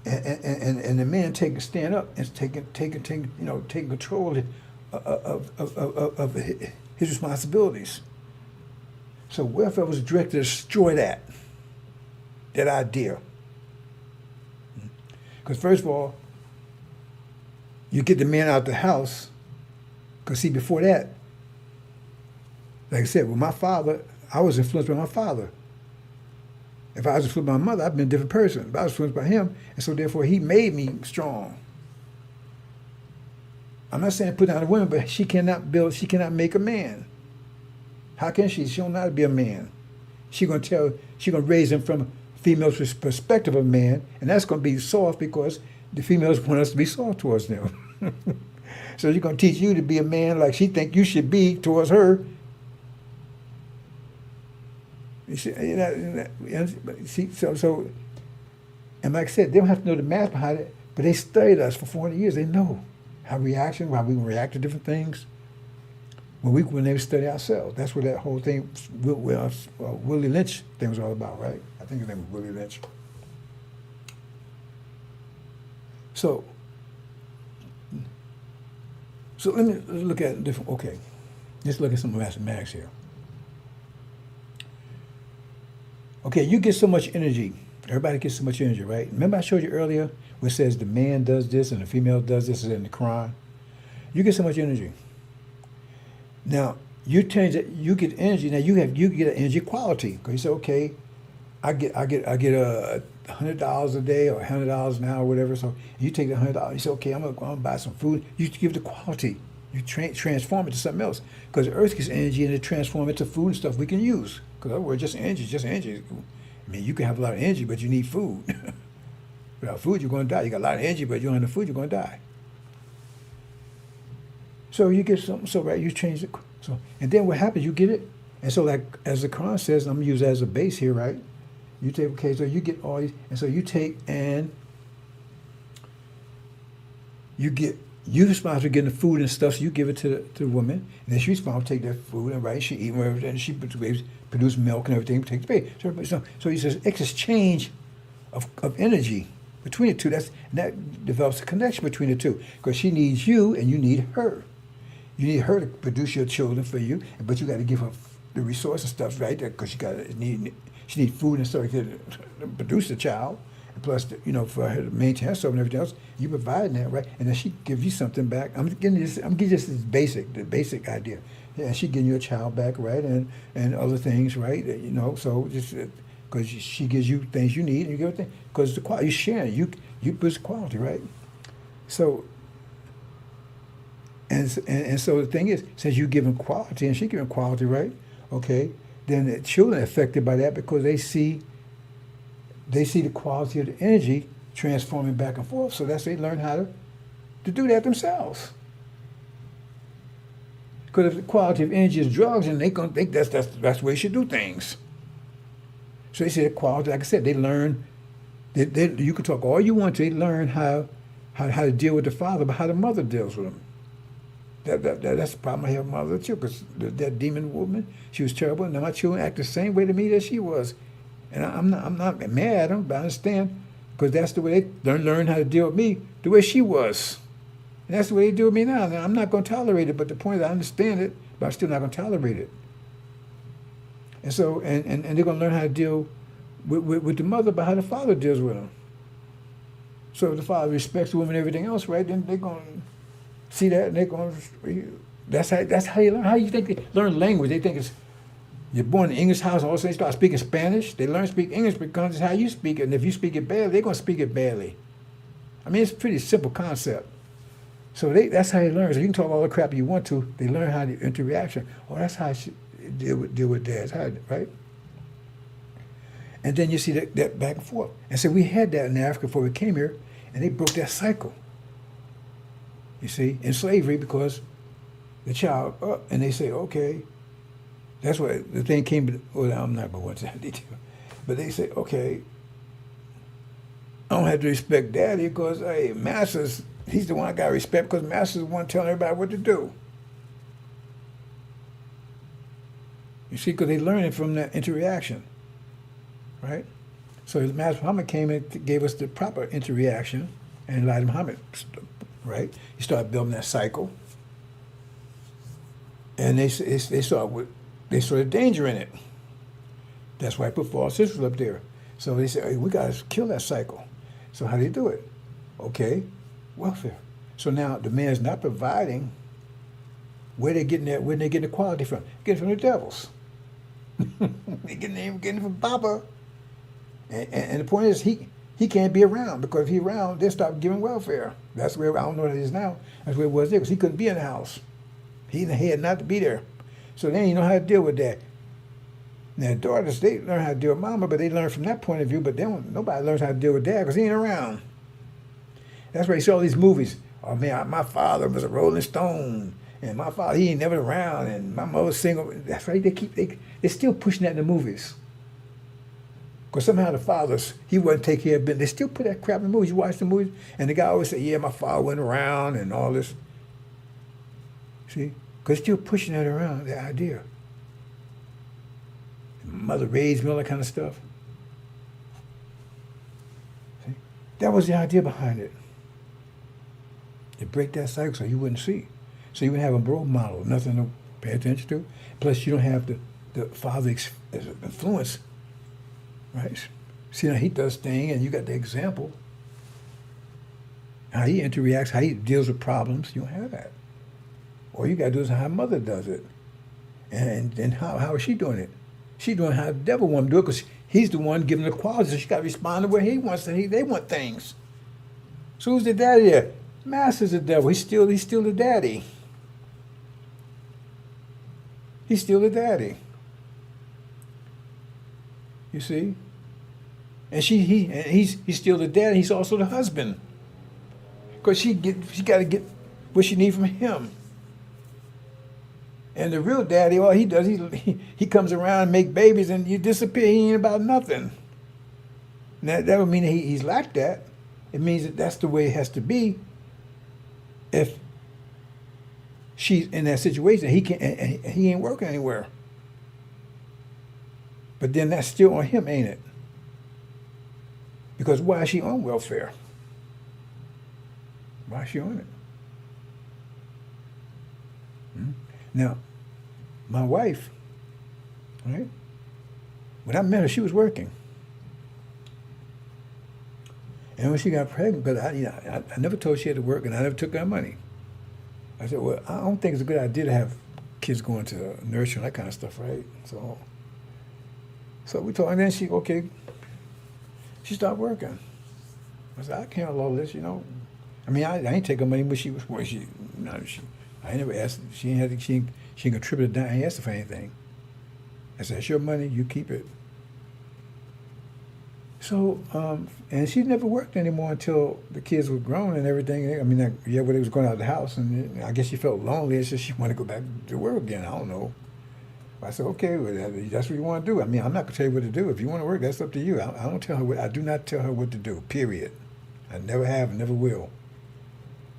And the man stand up and taking control of his responsibilities. So welfare was directed to destroy that idea. Because first of all, you get the man out the house, because see, before that, like I said, with my father, I was influenced by my father. If I was influenced by my mother, I'd been a different person. But I was influenced by him, and so therefore he made me strong. I'm not saying put down a woman, but she cannot make a man. How can she? She don't know how to be a man. She's gonna raise him from a female's perspective of man, and that's gonna be soft because the females want us to be soft towards them. So she's gonna teach you to be a man like she think you should be towards her. So, and like I said, they don't have to know the math behind it, but they studied us for 400 years. They know how we react to different things. When they study ourselves, that's what that whole thing, Willie Lynch thing was all about, right? I think his name was Willie Lynch. So let's look at different. Okay, let's look at some mathematics here. Okay, you get so much energy. Everybody gets so much energy, right? Remember I showed you earlier where it says the man does this and the female does this, is in the Quran. You get so much energy. Now you change it. You get energy. Now you get an energy quality, because you say, okay, I get $100 a day or $100 an hour, or whatever. So you take the $100. You say, okay, I'm gonna buy some food. You give the quality. You transform it to something else, because the earth gets energy and it transforms it to food and stuff we can use. Because otherwise, just energy. I mean, you can have a lot of energy, but you need food. Without food, you're going to die. You got a lot of energy, but you don't have the food, you're going to die. So you get something, so right, you change it. So, and then what happens, you get it. And so like, as the Quran says, I'm going to use that as a base here, right? You take, okay, so you get all these, and so you take and you're responsible for getting the food and stuff, so you give it to the woman, and then she's responsible to take that food, and right, she eat whatever, and she produce milk and everything, take the pay. So he says, exchange of energy between the two, that develops a connection between the two, because she needs you and you need her. You need her to produce your children for you, but you got to give her the resources and stuff, right? Because she needs food and stuff to produce the child, and plus, for her to maintain herself and everything else. You providing that, right? And then she gives you something back. I'm giving this the basic idea. Yeah, she getting you a child back, right? And other things, right? So just because she gives you things you need, and you give her things because the quality you're sharing. You boost quality, right? So and so the thing is, since you giving quality and she giving quality, right? Okay, then the children are affected by that because they see the quality of the energy transforming back and forth. So that's they learn how to do that themselves. Because if the quality of energy is drugs, and they gonna think that's the way you should do things. So they say the quality, like I said, they learn. You can talk all you want to. They learn how to deal with the father, but how the mother deals with him. That's the problem I have with my other children. Because that demon woman, she was terrible. And now my children act the same way to me that she was. And I'm not mad at them, but I understand because that's the way they learn how to deal with me, the way she was. And that's the way they do with me now. Now I'm not going to tolerate it, but the point is I understand it, but I'm still not going to tolerate it. And so, and they're going to learn how to deal with the mother, but how the father deals with them. So if the father respects the woman and everything else, right, then they're going to see that, and they're going to, that's how you learn. How you think they learn language? They think it's, you're born in an English house, and all of a sudden they start speaking Spanish. They learn to speak English because it's how you speak it. And if you speak it badly, they're going to speak it badly. I mean, it's a pretty simple concept. So that's how they learn. So you can talk all the crap you want to. They learn how to interaction. Oh, that's how I should deal with dads, right? And then you see that back and forth. And so we had that in Africa before we came here, and they broke that cycle. You see, in slavery, because the child up, and they say, okay, that's what the thing came. Well, I'm not going to go into that detail, but they say, okay, I don't have to respect daddy because hey, master's, he's the one I got to respect because master's the one telling everybody what to do. You see, because they learn it from that interaction, right? So Master Muhammad came and gave us the proper interaction, and Elijah Muhammad, right? He started building that cycle, and they saw the danger in it. That's why I put false sisters up there. So they said, hey, we got to kill that cycle. So how do you do it? Okay, welfare. So now the man's not providing. Where they getting that? Where they getting the quality from? Getting from the devils. They getting it from Papa. And the point is, he can't be around because if he's around, they stop giving welfare. That's where I don't know what it is now. That's where it was there because he couldn't be in the house. He had not to be there. So they didn't know how to deal with that. Now daughters, they learn how to deal with mama, but they learn from that point of view. But then nobody learns how to deal with dad because he ain't around. That's why you saw these movies. Oh man, my father was a Rolling Stone, and my father he ain't never around, and my mother's single. That's right. They're still pushing that in the movies. Because somehow the fathers, he wouldn't take care of business. They still put that crap in the movies. You watch the movies, and the guy always say, yeah, my father went around and all this. See? Because still pushing that around, the idea. Mother raised me, all that kind of stuff. See? That was the idea behind it. To break that cycle so you wouldn't see. So you would have a role model, nothing to pay attention to. Plus you don't have the father influence. Right? See how he does things, and you got the example. How he interacts, how he deals with problems. You don't have that. All you got to do is how mother does it. And how is she doing it? She's doing how the devil want to do it because he's the one giving the quality, so she got to respond to where he wants to. They want things. So who's the daddy there? Master's the devil. He's still the daddy. He's still the daddy. You see? And he's still the dad. He's also the husband. Because she got to get what she needs from him. And the real daddy, all he does, he comes around and make babies and you disappear. He ain't about nothing. Now, that would mean that he's like that. It means that that's the way it has to be. If she's in that situation, he ain't working anywhere. But then that's still on him, ain't it? Because why is she on welfare? Why is she on it? Now, my wife, right? When I met her, she was working. And when she got pregnant, but I never told her she had to work, and I never took her money. I said, well, I don't think it's a good idea to have kids going to nursery and that kind of stuff, right? So So we told, and then she stopped working. I said, I can't handle all this, I mean, I ain't take her money, but she was, well, I ain't never asked, she ain't had to, she ain't contributed down, I ain't asked her for anything. I said, it's your money, you keep it. So, and she never worked anymore until the kids were grown and everything. I mean, when they was going out of the house, and I guess she felt lonely, and so she wanted to go back to work again. I don't know. I said, okay, well, that's what you want to do. I mean, I'm not going to tell you what to do. If you want to work, that's up to you. I don't tell her I do not tell her what to do, period. I never have and never will.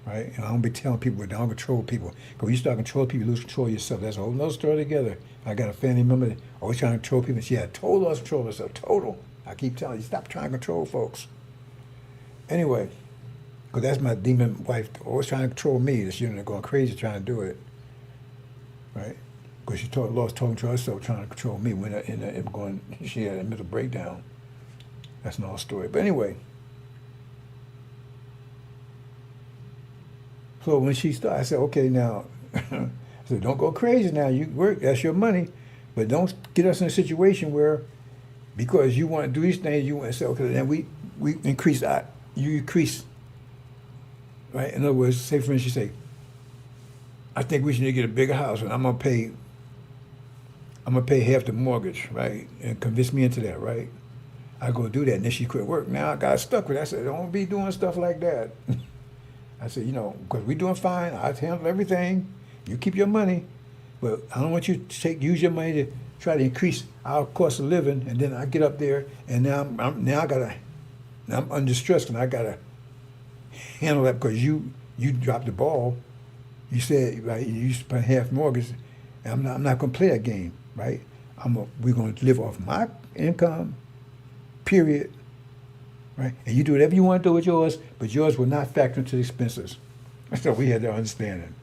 Right? And I don't be telling people, I don't control people. Because when you start controlling people, you lose control of yourself. That's a whole other story together. I got a family member that always trying to control people. She had total loss of control of herself. Total. I keep telling you, stop trying to control folks. Anyway, because that's my demon wife, always trying to control me. She's going crazy trying to do it. Right? Because she lost total control of herself trying to control me. She had a mental breakdown. That's another story. But anyway. So when she started, I said, okay, now, I said, don't go crazy now. You work, that's your money. But don't get us in a situation where, because you want to do these things, you want to say, okay, then we increase that. You increase, right? In other words, say, for instance, you say, I think we should get a bigger house, and I'm gonna pay half the mortgage, right? And convince me into that, right? I go do that, and then she quit work. Now I got stuck with it. I said, don't be doing stuff like that. I said, because we're doing fine. I handle everything. You keep your money, but I don't want you to use your money to try to increase our cost of living. And then I get up there, and now I'm under stress, and I gotta handle that because you dropped the ball. You said, right, you spent half mortgage. And I'm not gonna play that game, right? We're gonna live off my income, period. Right? And you do whatever you want to do with yours, but yours will not factor into the expenses. So we had that understanding.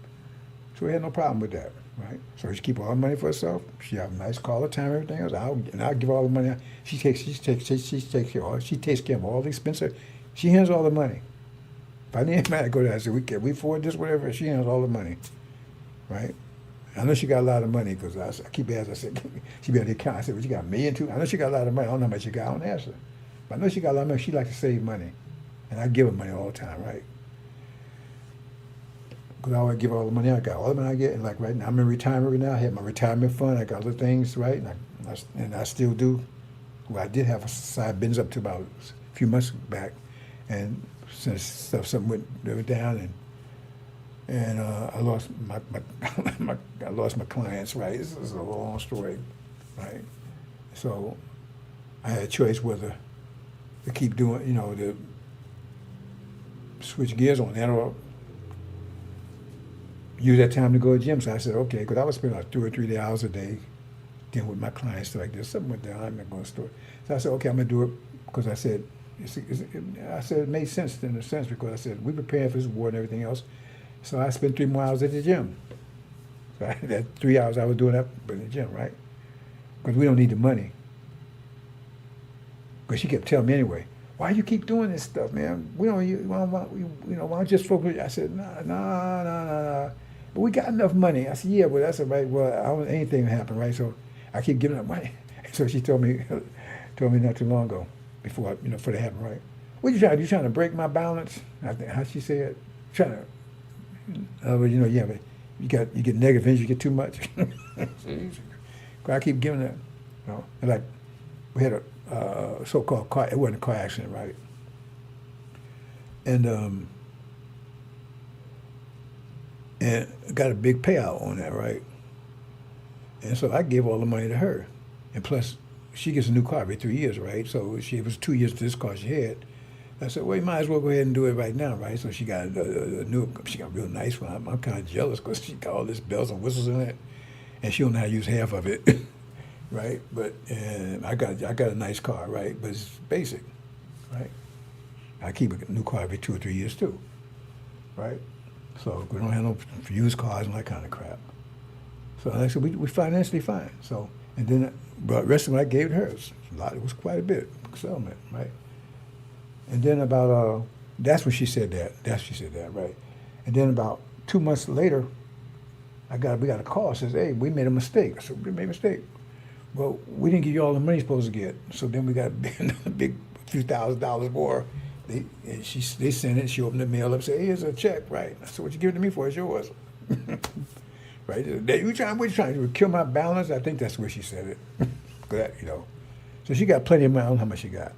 So we had no problem with that, right? So she keep all the money for herself. She have a nice car all the time, everything else. I'll give all the money. She takes care of all the expenses. She handles all the money. If I need money, I go there. I say, we afford this, whatever. She handles all the money, right? I know she got a lot of money because I keep asking. I said, she be on the account. I said, well, you got $1 million too? I know she got a lot of money. I don't know how much she got. I don't ask her. But I know she got a lot of money. She likes to save money. And I give her money all the time, right? Because I always give her all the money I got. All the money I get, and like right now, I'm in retirement right now. I have my retirement fund. I got other things, right? And I still do. Well, I did have a side business up to about a few months back. And since something went down, and I lost I lost my clients, right? This is a long story, right? So I had a choice whether to keep doing, to switch gears on that or use that time to go to the gym. So I said, okay, because I was spending like 2 or 3 hours a day dealing with my clients like this. Something went down. I'm not going to store. So I said, okay, I'm going to do it because I said, it made sense in a sense because I said, we prepared for this war and everything else. So I spent 3 more hours at the gym. So that 3 hours I was doing that in the gym, right? Because we don't need the money. Because she kept telling me anyway, why you keep doing this stuff, man? Why don't you just focus? I said, no. But we got enough money. I said, yeah, well, that's all right. Well, I don't want anything to happen, right? So I keep giving up money. So she told me not too long ago, before it happened, right? What you trying to do? You trying to break my balance? I think how she said, trying to. But you get negative energy, you get too much. I keep giving that, like we had a so-called car. It wasn't a car accident, right? And got a big payout on that, right? And so I gave all the money to her, and plus she gets a new car every 3 years, right? So it was 2 years to this car she had. I said, well, you might as well go ahead and do it right now, right? So she got a real nice one. I'm kind of jealous because she got all this bells and whistles in it, and she don't know how to use half of it, right? But I got a nice car, right? But it's basic, right? I keep a new car every 2 or 3 years too, right? So we don't have no used cars and that kind of crap. So like I said, we financially fine. So and then the rest of what I gave to her, it was quite a bit settlement, right? And then about, that's when she said that. Right? And then about 2 months later, we got a call. Says, hey, we made a mistake. I said, we made a mistake. Well, we didn't give you all the money you're supposed to get. So then we got a big few $1,000s more. They sent it. She opened the mail up, said, "Hey, here's a check." Right. I said, "What you giving it to me for? It's yours." Right. What you trying to kill my balance? I think that's where she said it. So she got plenty of money. I don't know how much she got.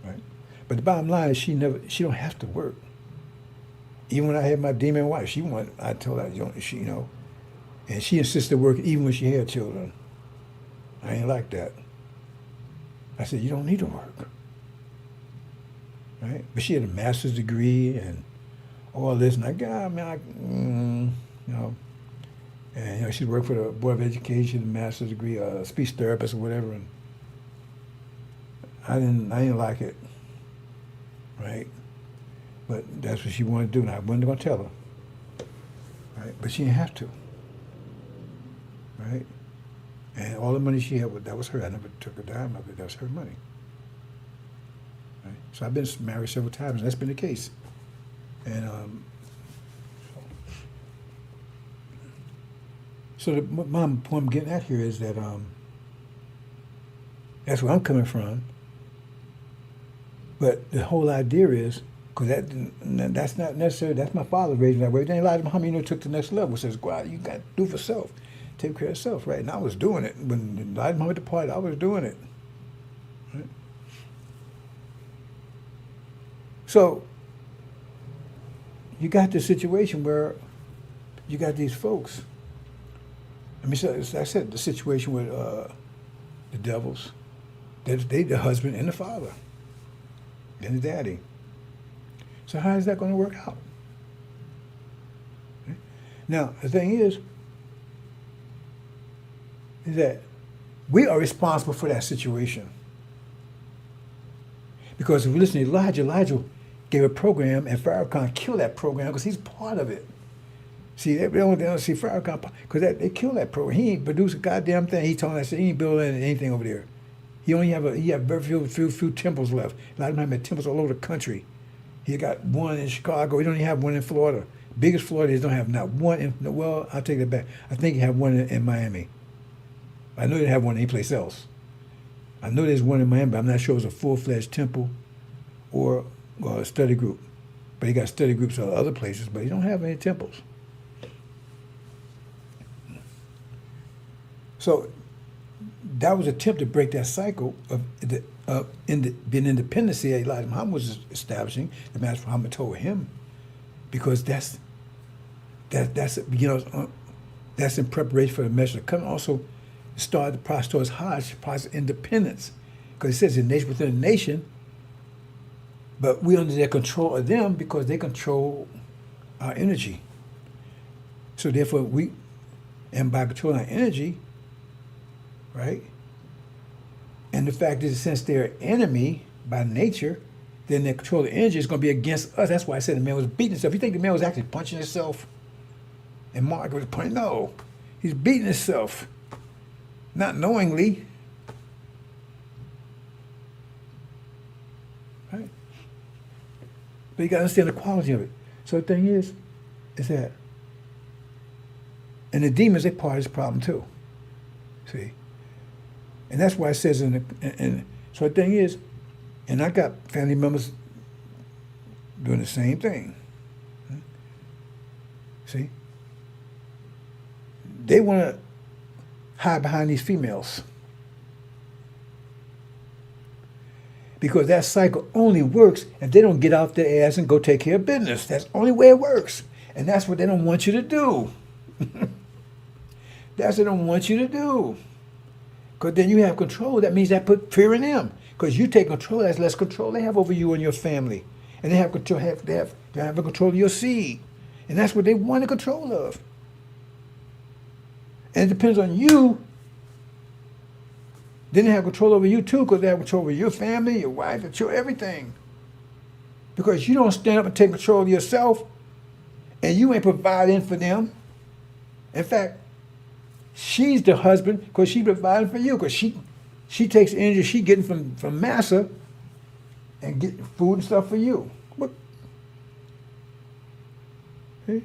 Right. But the bottom line is she don't have to work. Even when I had my demon wife, I told her, and she insisted working even when she had children. I ain't like that. I said, you don't need to work. Right? But she had a master's degree and all this, and and she worked for the Board of Education, a master's degree, a speech therapist or whatever, and I didn't like it. Right? But that's what she wanted to do, and I wasn't going to tell her. Right? But she didn't have to. Right? And all the money she had, that was her. I never took a dime of it. That was her money. Right? So I've been married several times, and that's been the case. And so the point I'm getting at here is that that's where I'm coming from. But the whole idea is, because that's not necessarily, that's my father raised me that way. Then Elijah Muhammad, took the next level. Says, "Go out, you got to do for self. Take care of self," right? And I was doing it. When Elijah Muhammad departed, I was doing it. Right? So, you got this situation where you got these folks. As I said, the situation with the devils, they the husband and the father, and the daddy. So how is that going to work out? Okay. Now, the thing is that we are responsible for that situation. Because if we listen to Elijah gave a program, and Farrakhan killed that program because he's part of it. See, they don't see Farrakhan, because they killed that program. He ain't produced a goddamn thing. He told us he ain't building anything over there. He have very few temples left. A lot of them have temples all over the country. He got one in Chicago. He don't even have one in Florida. Biggest Florida, they don't have not one well, I'll take that back. I think he have one in Miami. I know they have one anyplace else. I know there's one in Miami, but I'm not sure it's a full-fledged temple or a study group. But he got study groups in other places, but he don't have any temples. So that was an attempt to break that cycle of being independency that Elijah Muhammad was establishing. The Master Muhammad told him, because that's in preparation for the message to come. Also, start the process towards Hajj, process of independence, because it says a nation within a nation, but we under their control of them because they control our energy. So therefore, and by controlling our energy, right? And the fact is, since they're an enemy by nature, then their control of energy is going to be against us. That's why I said the man was beating himself. You think the man was actually punching himself? And Mark was punching? No, he's beating himself, not knowingly. Right? But you got to understand the quality of it. So the thing is that, and the demons, they're part of this problem too. See? And that's why it says so the thing is, and I got family members doing the same thing. See? They want to hide behind these females. Because that cycle only works if they don't get out their ass and go take care of business. That's the only way it works. And that's what they don't want you to do. That's what they don't want you to do. Because then you have control. That means that put fear in them. Because you take control, that's less control they have over you and your family. And they have control. They have control of your seed. And that's what they want control of. And it depends on you. Then they have control over you too, because they have control over your family, your wife, your children, everything. Because you don't stand up and take control of yourself, and you ain't providing for them. In fact, she's the husband because she's providing for you, because she takes the energy she getting from Massa and get food and stuff for you. What? See?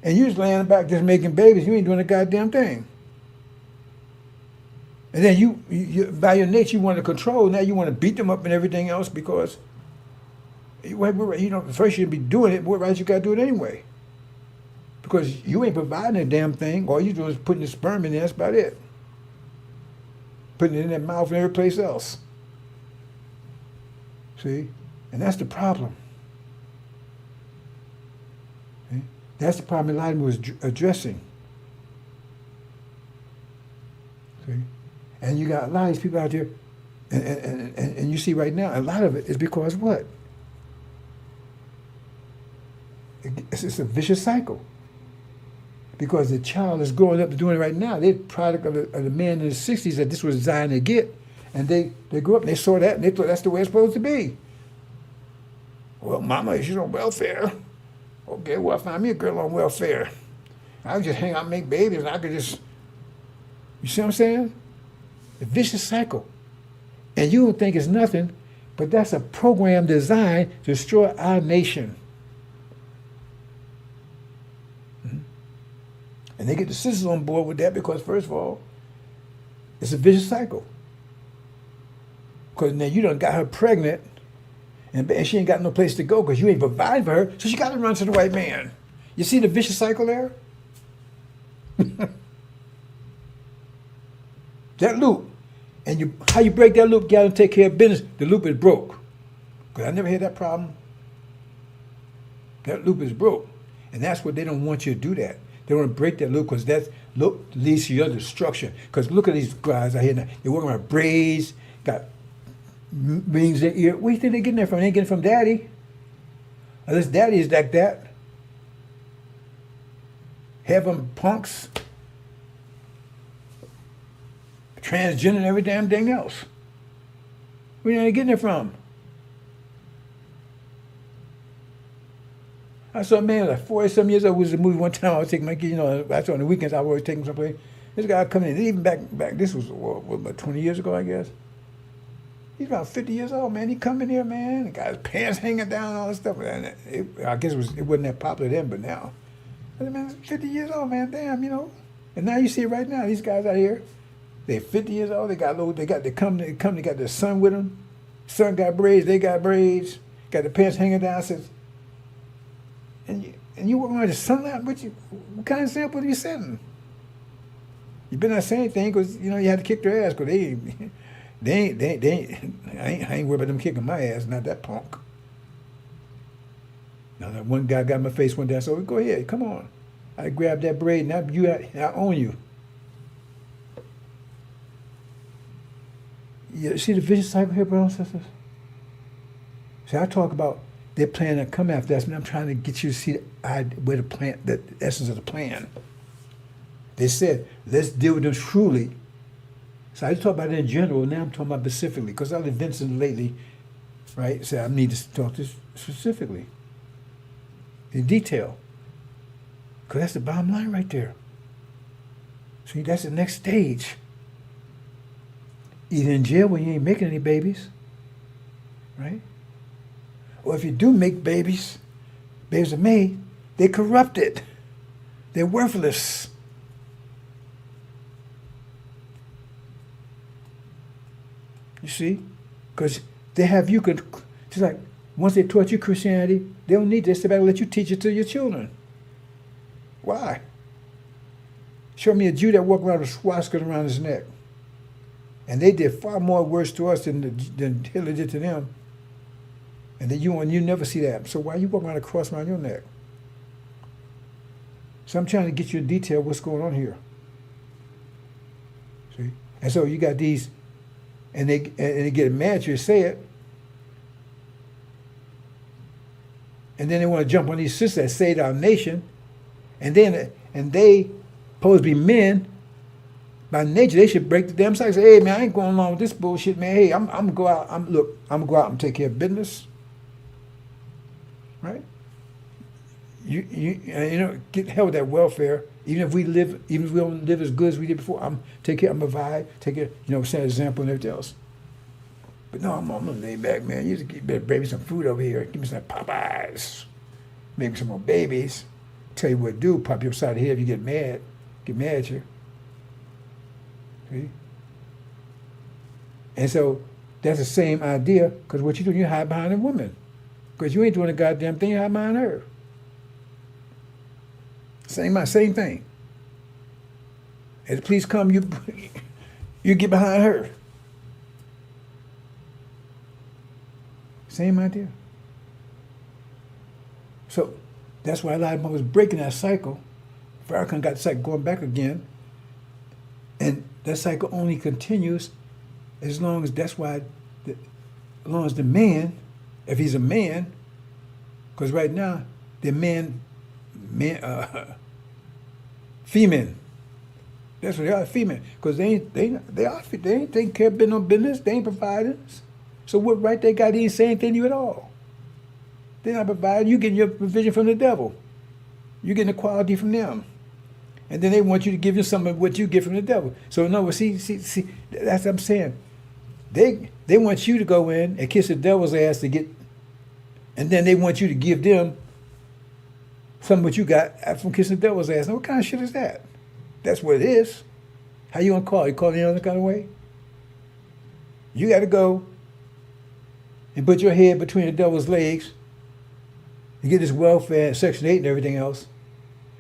And you just laying back just making babies. You ain't doing a goddamn thing. And then you by your nature, you want to control. Now you want to beat them up and everything else because, first you'd be doing it. What right you got to do it anyway? Because you ain't providing a damn thing. All you do is putting the sperm in there. That's about it. Putting it in their mouth and every place else. See? And that's the problem. See? That's the problem Elijah was addressing. See? And you got a lot of these people out there, and you see right now, a lot of it is because what? It's a vicious cycle. Because the child is growing up and doing it right now. They're product of the man in the 60s that this was designed to get. And they grew up and they saw that and they thought that's the way it's supposed to be. Well, mama, she's on welfare. Okay, well, I find me a girl on welfare. I can just hang out and make babies and I could just, you see what I'm saying? The vicious cycle. And you don't think it's nothing, but that's a program designed to destroy our nation. And they get the sisters on board with that because, first of all, it's a vicious cycle. Because now you done got her pregnant, and she ain't got no place to go because you ain't providing for her, so she got to run to the white man. You see the vicious cycle there? That loop. And how you break that loop, you got to take care of business. The loop is broke. Because I never had that problem. That loop is broke. And that's what they don't want you to do that. They want to break that loop because that loop leads to your destruction. Because look at these guys out here now. They're working around braids, got rings in their ear. Where do you think they're getting that from? They ain't getting it from daddy. Unless daddy is like that. Have them punks, transgender and every damn thing else. Where are they getting it from? I saw a man like 40-some years old. Was a movie one time. I was taking my kids, I saw on the weekends I was always taking them someplace. This guy coming in, even back. This was about 20 years ago, I guess. He's about 50 years old, man. He come in here, man. The guy's pants hanging down, all this stuff. And I guess it wasn't that popular then, but now, I said, man, 50 years old, man. Damn, And now you see it right now. These guys out here, they're 50 years old. They got they got their son with them. Son got braids. They got braids. Got the pants hanging down. Says. And you walking around the sunlight, what kind of example are you setting? You better not say anything because, you had to kick their ass because I ain't worried about them kicking my ass, not that punk. Now that one guy got in my face one day, I said, go ahead, come on. I grabbed that braid, now I own you. You see the vicious cycle here, brothers and sisters? See, I talk about they're planning to come after us, and I'm trying to get you to see where the essence of the plan. They said, let's deal with them truly. So I just talk about it in general, now I'm talking about specifically, because I've been Vincent lately, right? So I need to talk this specifically, in detail. Because that's the bottom line right there. See, that's the next stage. Either in jail when you ain't making any babies, right? Or if you do make babies are made, they're corrupted. They're worthless. You see? Because they have you, just like once they taught you Christianity, they don't need this. They better let you teach it to your children. Why? Show me a Jew that walked around with a swastika around his neck. And they did far more worse to us than Hitler did to them. And then you never see that. So why are you walking around a cross around your neck? So I'm trying to get you in detail what's going on here. See? And so you got these, and they get mad at you to say it. And then they want to jump on these sisters that saved our nation. And they supposed to be men. By nature, they should break the damn cycle. Say, hey man, I ain't going along with this bullshit, man. Hey, I'm gonna go out. I'm gonna go out and take care of business. Right? You get hell with that welfare. Even if we don't live as good as we did before, I'm provide, take care, set an example and everything else. But no, I'm gonna lay back, man. You better bring me some food over here. Give me some Popeyes. Maybe some more babies. tell you what to do, pop you upside the head if you get mad at you. See? And so that's the same idea, because what you do, you hide behind a woman. Because you ain't doing a goddamn thing, you hide behind her. Same thing. As the police come, you get behind her. Same idea. So that's why a lot of them was breaking that cycle. Farrakhan got the cycle going back again. And that cycle only continues as long as the man, if he's a man, because right now they're female. That's what they are, female. Because they ain't taking care of no business. They ain't providing. So what right they got? They ain't saying anything to you at all. They're not providing. You getting your provision from the devil. You getting the quality from them. And then they want you to give you some of what you get from the devil. So no, see, that's what I'm saying. They want you to go in and kiss the devil's ass to get, and then they want you to give them some of what you got from kissing the devil's ass. Now, what kind of shit is that? That's what it is. How you gonna call? You call it any other kind of way? You got to go and put your head between the devil's legs. You get this welfare, Section 8 and everything else,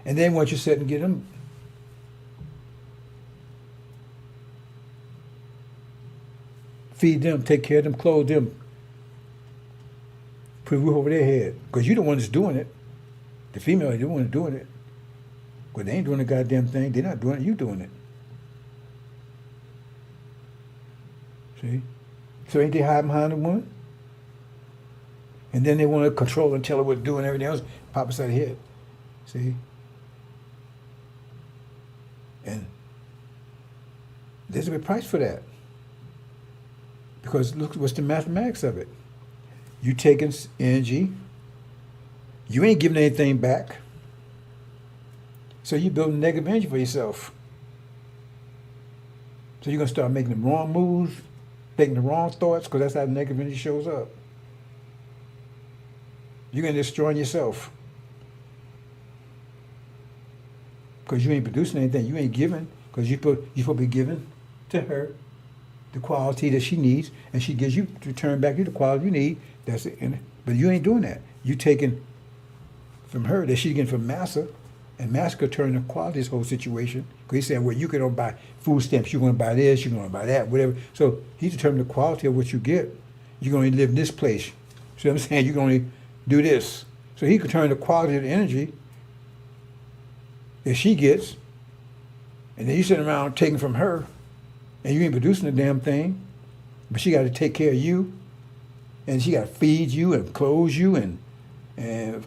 and then once you sit and get them, feed them, take care of them, clothe them, put a roof over their head. Because you're the one that's doing it. The female is the one that's doing it. Because they ain't doing the goddamn thing. They're not doing it. You doing it. See? So ain't they hiding behind the woman? And then they want to control and tell her what to do and everything else. Pop us out of the head. See? And there's a big price for that. Because look what's the mathematics of it. You taking energy, you ain't giving anything back. So you building negative energy for yourself. So you're going to start making the wrong moves, thinking the wrong thoughts, because that's how negative energy shows up. You're going to destroy yourself. Because you ain't producing anything. You ain't giving, because you're supposed to be giving to her the quality that she needs, and she gives you to return back you the quality you need. That's it. But you ain't doing that. You taking from her that she's getting from Massa, and Massa could turn the quality of this whole situation. Because he's saying, well, you can buy food stamps, you're going to buy this, you're going to buy that, whatever. So he determined the quality of what you get. You're going to live in this place. See what I'm saying? You're going to do this. So he could turn the quality of the energy that she gets, and then you sitting around taking from her, and you ain't producing a damn thing, but she got to take care of you, and she got to feed you and clothe you and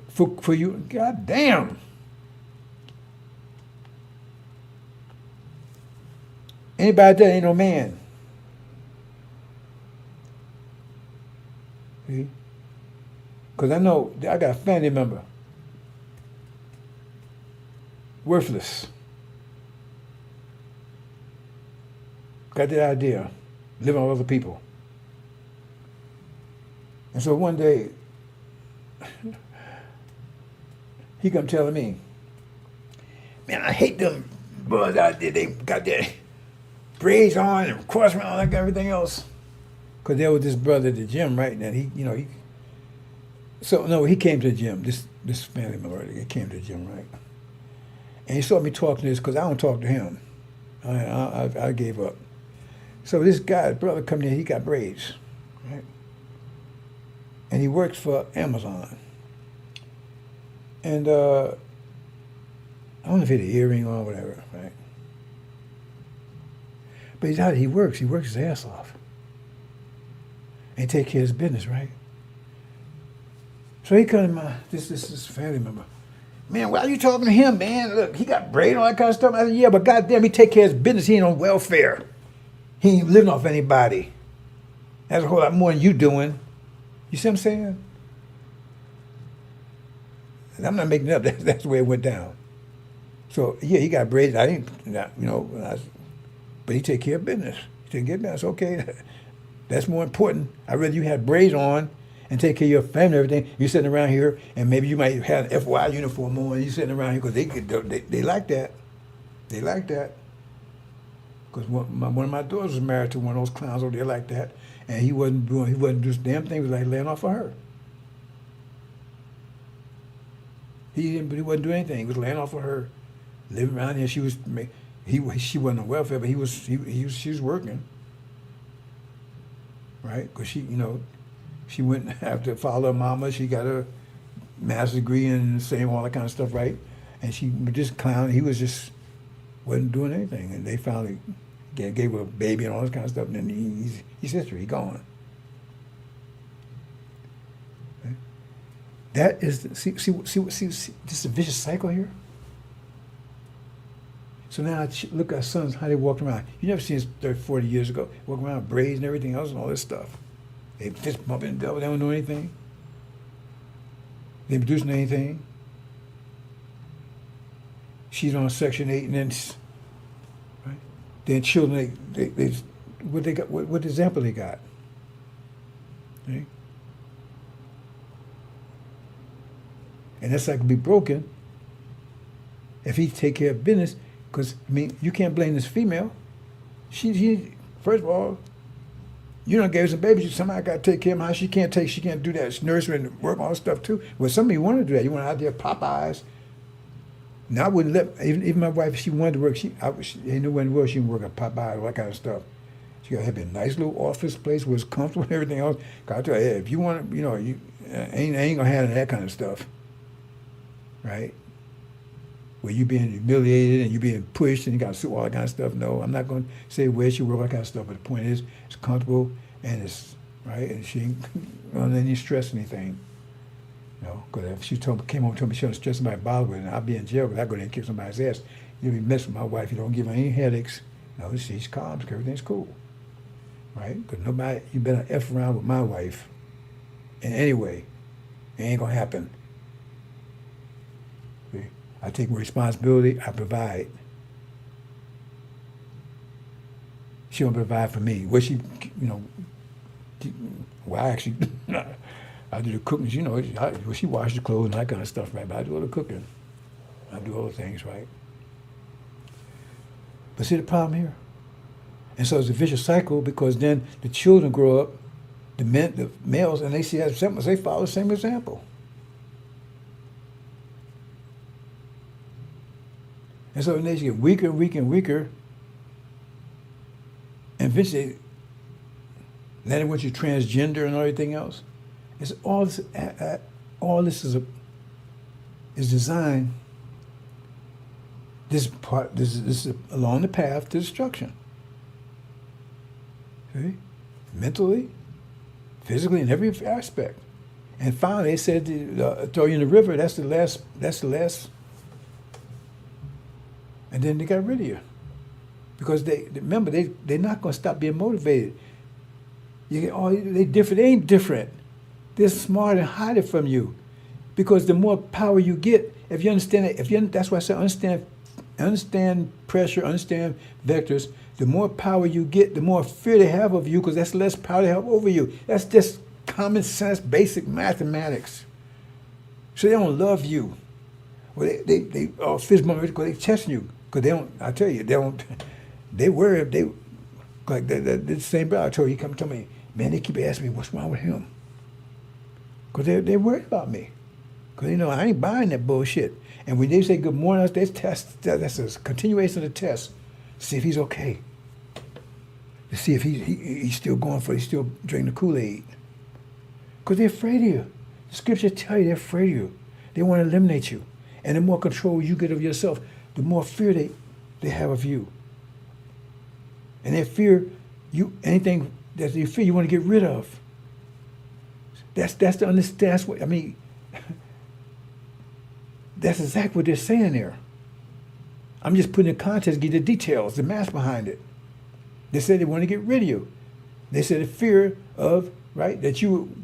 for you. God damn. Anybody that ain't no man. See? Because I know I got a family member, worthless. Got that idea, living on other people. And so one day, he come telling me, man, I hate them boys out there. They got their braids on and cross around like everything else. Because there was this brother at the gym, right? And he came to the gym. This family member, he came to the gym, right? And he saw me talking to this, because I don't talk to him. I gave up. So this guy, brother, come in, he got braids, right? And he works for Amazon. And I don't know if he had an earring on or whatever, right? But he works his ass off. And he take care of his business, right? So he come to this family member. Man, why are you talking to him, man? Look, he got braid and all that kind of stuff. I said, yeah, but goddamn, he take care of his business. He ain't on welfare. He ain't living off anybody. That's a whole lot more than you doing. You see what I'm saying? And I'm not making it up. That's the way it went down. So, yeah, he got braids. But he take care of business. He take care of business. Okay, that's more important. I'd rather you had braids on and take care of your family and everything. You're sitting around here, and maybe you might have an FY uniform on, and you're sitting around here because they like that. They like that. Because one of my daughters was married to one of those clowns over there like that, and he wasn't doing this damn thing. He was like laying off of her. He wasn't doing anything. He was laying off of her, living around here. She wasn't on welfare, but she was working, right? Because she went after follow her mama. She got a master's degree in the same all that kind of stuff, right? And this clown, he wasn't doing anything, and they finally gave her a baby and all this kind of stuff, and then he's history. He's gone. Okay? That is see this is a vicious cycle here. So now look at our sons, how they walk around. You never seen this 30, 40 years ago. Walking around with braids and everything else and all this stuff. They fist bumping the devil. They don't know anything. They ain't producing anything. She's on Section 8, and then, right? Then children, what they got? What example they got? Right? And that cycle be broken if he take care of business. Because you can't blame this female. She first of all, you done gave her some babies. Somebody got to take care of her. She can't do that. She nursery and work all this stuff too. Well, some of you want to do that. You want out there Popeyes. Now I wouldn't let even my wife. If she wanted to work. She ain't nowhere in the world she can work at Popeyes, all that kind of stuff. She got to have a nice little office place where it's comfortable and everything else. Got to tell you, if you want to, you ain't gonna have that kind of stuff, right? Where you being humiliated and you being pushed and you got to do all that kind of stuff. No, I'm not going to say where she work, all that kind of stuff. But the point is, it's comfortable and it's right, and she ain't on any stress or anything. Because if she came home and told me she don't stress somebody bother with, and I'd be in jail because I go there and kick somebody's ass. You'll be messing with my wife. You don't give her any headaches. No, she's calm. Everything's cool, right? Because you better F around with my wife in any way. It ain't gonna happen. See? I take my responsibility. I provide. She don't provide for me. Well, I actually, I do the cooking. She washes the clothes and that kind of stuff, right? But I do all the cooking. I do all the things, right? But see the problem here? And so it's a vicious cycle because then the children grow up, the males, and they see that example, they follow the same example. And so they get weaker and weaker and weaker. And eventually, then once you're transgender and everything else, it's all this is designed. This is along the path to destruction. Okay? Mentally, physically, in every aspect. And finally, they said throw you in the river. That's the last. And then they got rid of you because remember they're not going to stop being motivated. They different. They ain't different. They're smart and hide it from you, because the more power you get, if you understand it, that's why I say understand pressure, understand vectors. The more power you get, the more fear they have of you, because that's less power they have over you. That's just common sense, basic mathematics. So they don't love you. Well, they fist bump because they testing you, because they don't. I tell you, they don't. They worry. Like the same brother I told you, he come tell me, man, they keep asking me what's wrong with him. Because they're worried about me. Because I ain't buying that bullshit. And when they say good morning, that's a continuation of the test. To see if he's okay. To see if he's still he's still drinking the Kool-Aid. Because they're afraid of you. The scripture tell you they're afraid of you. They want to eliminate you. And the more control you get of yourself, the more fear they have of you. And they fear anything that they fear you want to get rid of. That's the understand. That's what I mean. That's exactly what they're saying there. I'm just putting in context, give the details, the math behind it. They said they want to get rid of you. They said the fear of, right, that you would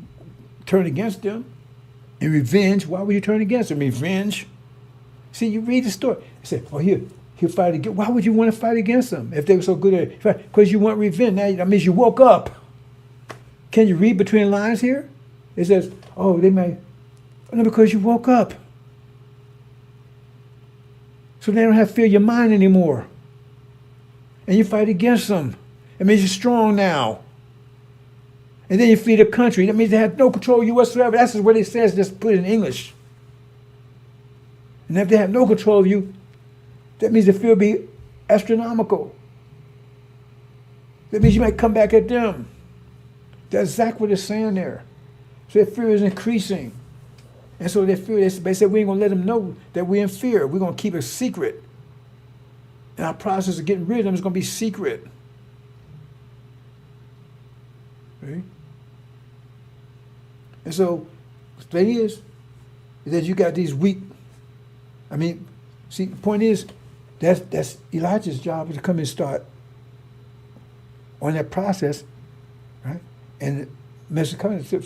turn against them. And revenge, why would you turn against them? Revenge. See, you read the story. They say, he'll fight against. Why would you want to fight against them if they were so good at it? Because you want revenge. Now that means you woke up. Can you read between the lines here? It says, oh, they may, no, because you woke up. So they don't have to fear your mind anymore. And you fight against them. It means you're strong now. And then you flee the country. That means they have no control of you whatsoever. That's what it says, just put it in English. And if they have no control of you, that means the fear will be astronomical. That means you might come back at them. That's exactly what it's saying there. So their fear is increasing. And so their fear, they said, we ain't going to let them know that we're in fear. We're going to keep it secret. And our process of getting rid of them is going to be secret. Right? And so the thing is that you got these weak, see, the point is, that's Elijah's job to come and start on that process, right? And Mr. Covenant to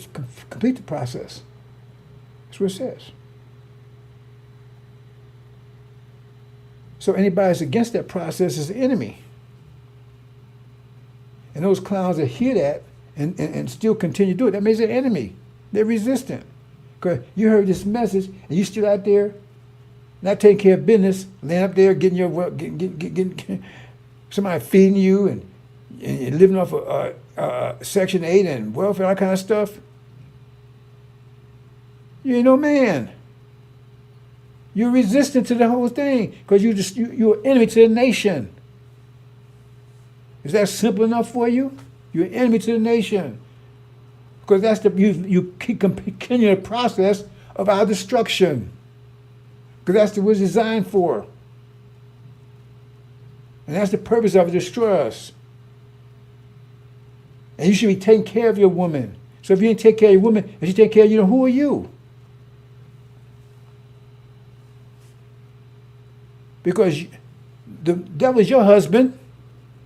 complete the process. That's what it says. So anybody that's against that process is the enemy. And those clowns that hear that and still continue to do it, that means they're enemy. They're resistant. Because you heard this message and you still out there not taking care of business, laying up there getting your getting somebody feeding you and living off of Section 8 and welfare, all that kind of stuff. You ain't no man. You're resistant to the whole thing because you're an enemy to the nation. Is that simple enough for you? You're an enemy to the nation because that's you continue the process of our destruction because that's what it was designed for, and that's the purpose of it, destroy us. And you should be taking care of your woman. So if you didn't take care of your woman, and she take care of you, who are you? Because the devil is your husband.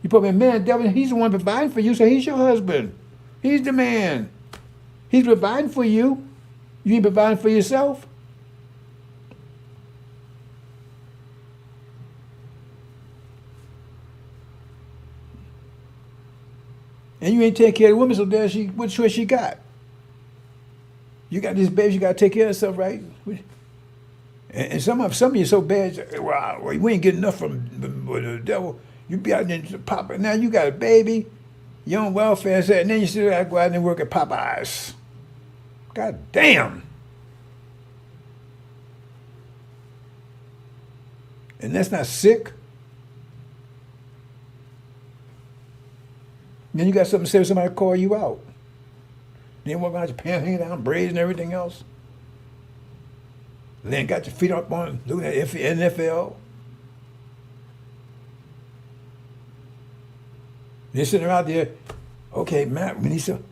You put me a man, devil, he's the one providing for you, so he's your husband. He's the man. He's providing for you. You ain't providing for yourself. And you ain't taking care of the woman, so there what choice she got? You got these babies, you got to take care of yourself, right? And some of you so bad, wow, we ain't getting enough from the devil. You be out there popping. Now you got a baby, you on welfare, and then you still got to go out and work at Popeyes. God damn. And that's not sick. Then you got something to say to somebody call you out. Then walk around your pants hanging down, braids and everything else. Then got your feet up on looking at NFL. They're sitting around there, okay, Matt, we need to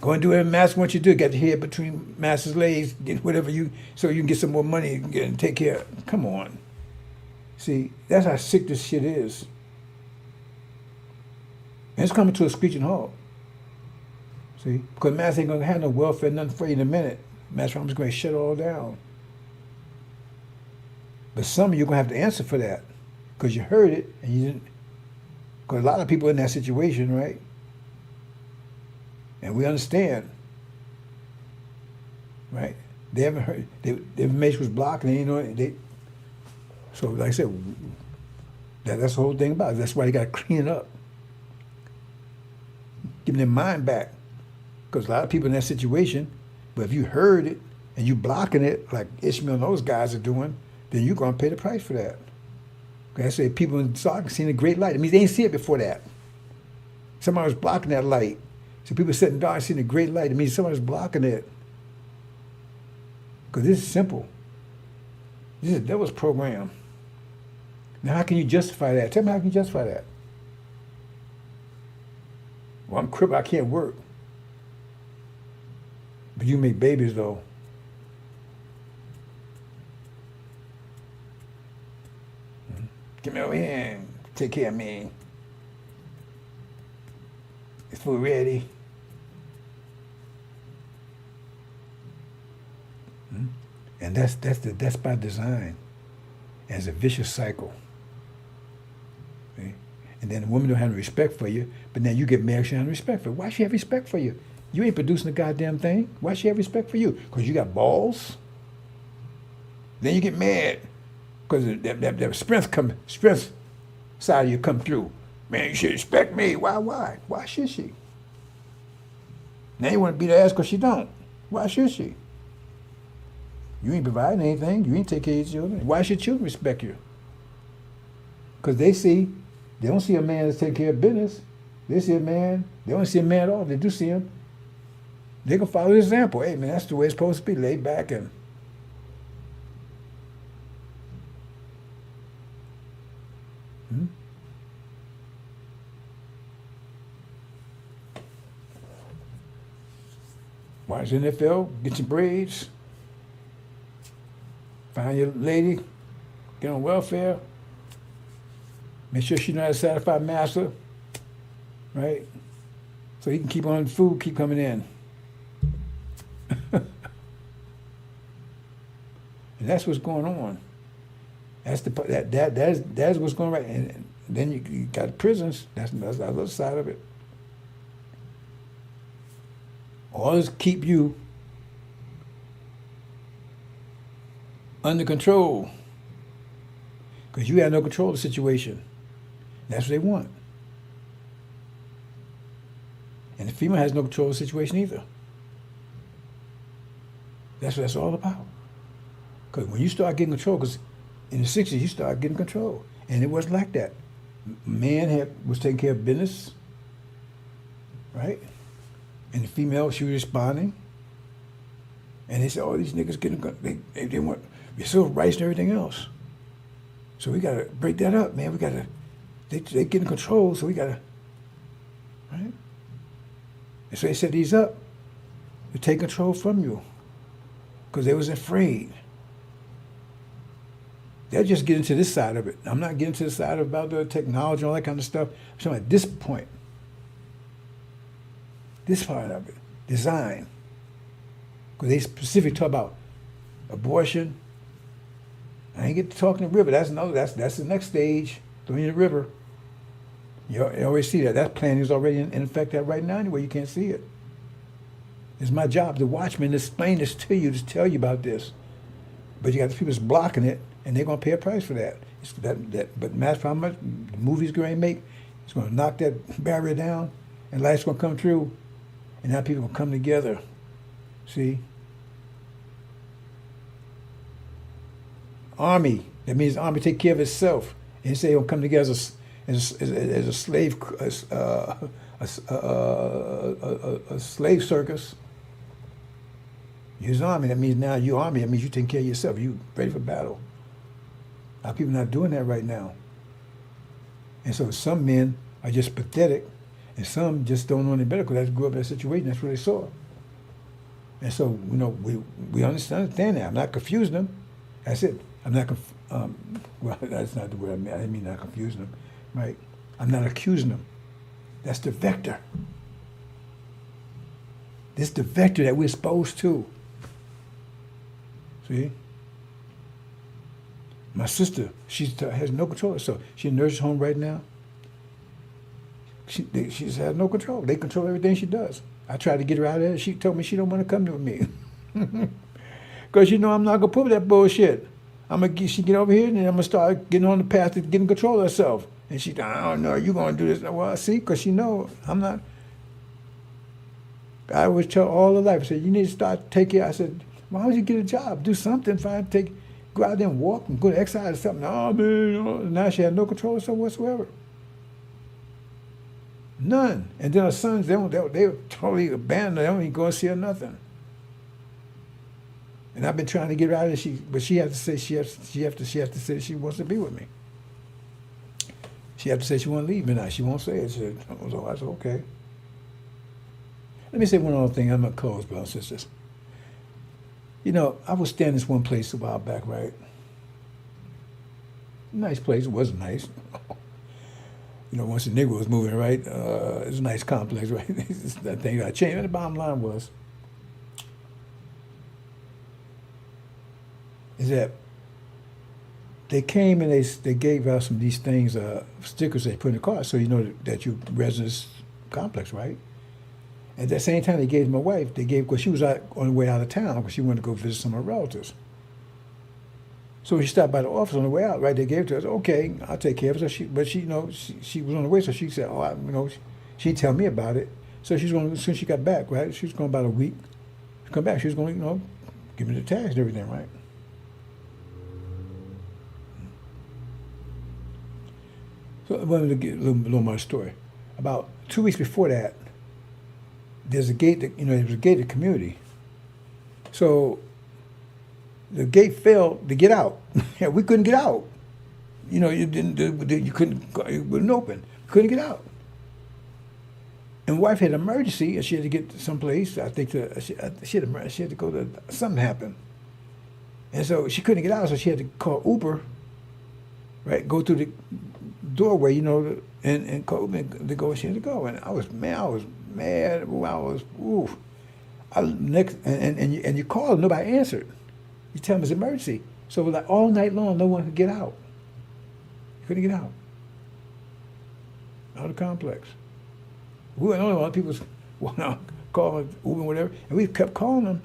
go and do whatever Master wants you to do. Get the head between Master's legs, get whatever so you can get some more money and take care. Come on. See, that's how sick this shit is. And it's coming to a screeching halt. See? Because Master ain't going to have no welfare, nothing for you in a minute. Master, I'm just going to shut it all down. But some of you are going to have to answer for that. Because you heard it and you didn't. Because a lot of people in that situation, right? And we understand. Right? They haven't heard. Their information was blocked and so like I said, that's the whole thing about it. That's why you got to clean it up. Giving their mind back. Because a lot of people in that situation, but if you heard it and you blocking it, like Ishmael and those guys are doing, then you're going to pay the price for that. Like I say, people in Sodom seen a great light. It means they didn't see it before that. Somebody was blocking that light. So people sitting down seeing a great light. It means somebody was blocking it. Because this is simple. This is the devil's program. Now, how can you justify that? Tell me how can you justify that? Well, I'm crippled. I can't work. But you make babies, though. Come over here and take care of me. Is food ready? And that's by design. And it's a vicious cycle. Okay? And then the woman don't have respect for you, but then you get married, she don't have respect for you. Why she have respect for you? You ain't producing a goddamn thing. Why she have respect for you? Because you got balls? Then you get mad because that strength side of you come through. Man, you should respect me. Why? Why should she? Now you want to beat her ass because she don't. Why should she? You ain't providing anything. You ain't take care of your children. Why should children respect you? Because they don't see a man that's taking care of business. They see a man, they don't see a man at all. They do see him. They can follow the example. Hey, man, that's the way it's supposed to be. Lay back and... Watch the NFL, get your braids, find your lady, get on welfare, make sure she knows how to satisfy master, right? So he can keep on food, keep coming in. And that's what's going on. That's that's what's going on, right. And then you got prisons. That's the other side of it. All this keep you under control because you have no control of the situation. That's what they want. And the female has no control of the situation either. That's what that's all about. Because when you start getting control, because in the 60s, you start getting control. And it wasn't like that. Man was taking care of business, right? And the female, she was responding. And they said, oh, these niggas getting, they want civil rights and everything else. So we got to break that up, man. We got to, they get in control, so we got to, right? And so they set these up to take control from you because they was afraid. They'll just get into this side of it. I'm not getting to the side about the technology and all that kind of stuff. I'm talking about this point. This part of it, design. Because they specifically talk about abortion. I ain't get to talking the river. That's the next stage. Throwing in the river. You always see that. That plan is already in effect right now anyway. You can't see it. It's my job, the watchman, to explain this to you, to tell you about this. But you got the people that's blocking it, and they're going to pay a price for that. But matter of how much the movie's going to make, it's going to knock that barrier down, and light's going to come through. And now people will come together. See? Army. That means the army take care of itself. And they say it'll come together as a slave a slave circus. Use army. That means now you army. That means you take care of yourself. You ready for battle. A lot of people not doing that right now. And so some men are just pathetic. And some just don't know any better because they grew up in that situation. That's what they saw. And so, we understand that. I'm not confusing them. That's it. I'm not, well, that's not the word I mean. I didn't mean not confusing them, right? I'm not accusing them. That's the vector. This is the vector that we're exposed to. See? My sister, she has no control of herself. She's in a nurse's home right now. She just has no control. They control everything she does. I tried to get her out of there. She told me she don't want to come with me. Because I'm not going to put with that bullshit. She get over here and then I'm going to start getting on the path to getting control of herself. And she, I don't know, you're going to do this. Well, see, because she know I'm not. I always tell all her life, I said, you need to start taking care. I said, why don't you get a job? Do something, go out there and walk and go to exercise or something. No, man, now she has no control of herself whatsoever. None. And then her sons, they totally abandoned her. They don't even go and see her nothing. And I've been trying to get her out of there. But she has to say she has to say she wants to be with me. She has to say she won't leave me now. She won't say it. She said, so I said, okay. Let me say one other thing. I'm going to close, brothers and sisters. I was standing in this one place a while back, right? Nice place. It wasn't nice. Once the Negro was moving, right? It was a nice complex, right? That thing got changed. And the bottom line was, is that they came and they gave out some of these things, stickers they put in the car, so you know that you residence complex, right? At the same time, they gave my wife, because she was on the way out of town because she wanted to go visit some of her relatives. So she stopped by the office on the way out, right? They gave it to us. Okay, I'll take care of it. So but she was on the way, so she said, she didn't tell me about it. So she's going, as soon as she got back, right? She was going about a week. She come back, she was going to, give me the tags and everything, right? So I wanted to get a little more story. About 2 weeks before that, there's a gate that, there was a gated community. So the gate failed to get out. We couldn't get out. You couldn't, it wasn't open. Couldn't get out. And my wife had an emergency, and she had to get to someplace. I think she had to go to, something happened. And so she couldn't get out, so she had to call Uber, right? Go through the doorway, and call Uber to go where she had to go. And I was mad. And you called, nobody answered. You tell them it's an emergency. So it was like all night long, no one could get out. Couldn't get out. Out of the complex. We were the only one. People calling Uber and whatever, and we kept calling them,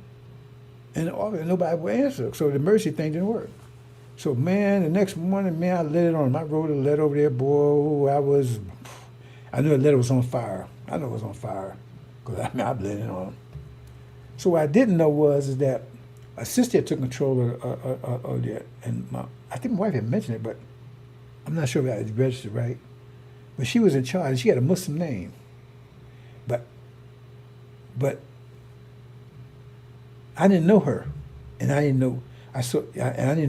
and nobody would answer. So the emergency thing didn't work. So the next morning, I let it on them. I wrote a letter over there, boy. I knew the letter was on fire. I know it was on fire because I let it on them. So what I didn't know is that a sister took control of that, and I think my wife had mentioned it, but I'm not sure if I registered right. But she was in charge. She had a Muslim name. But I didn't know her, and I didn't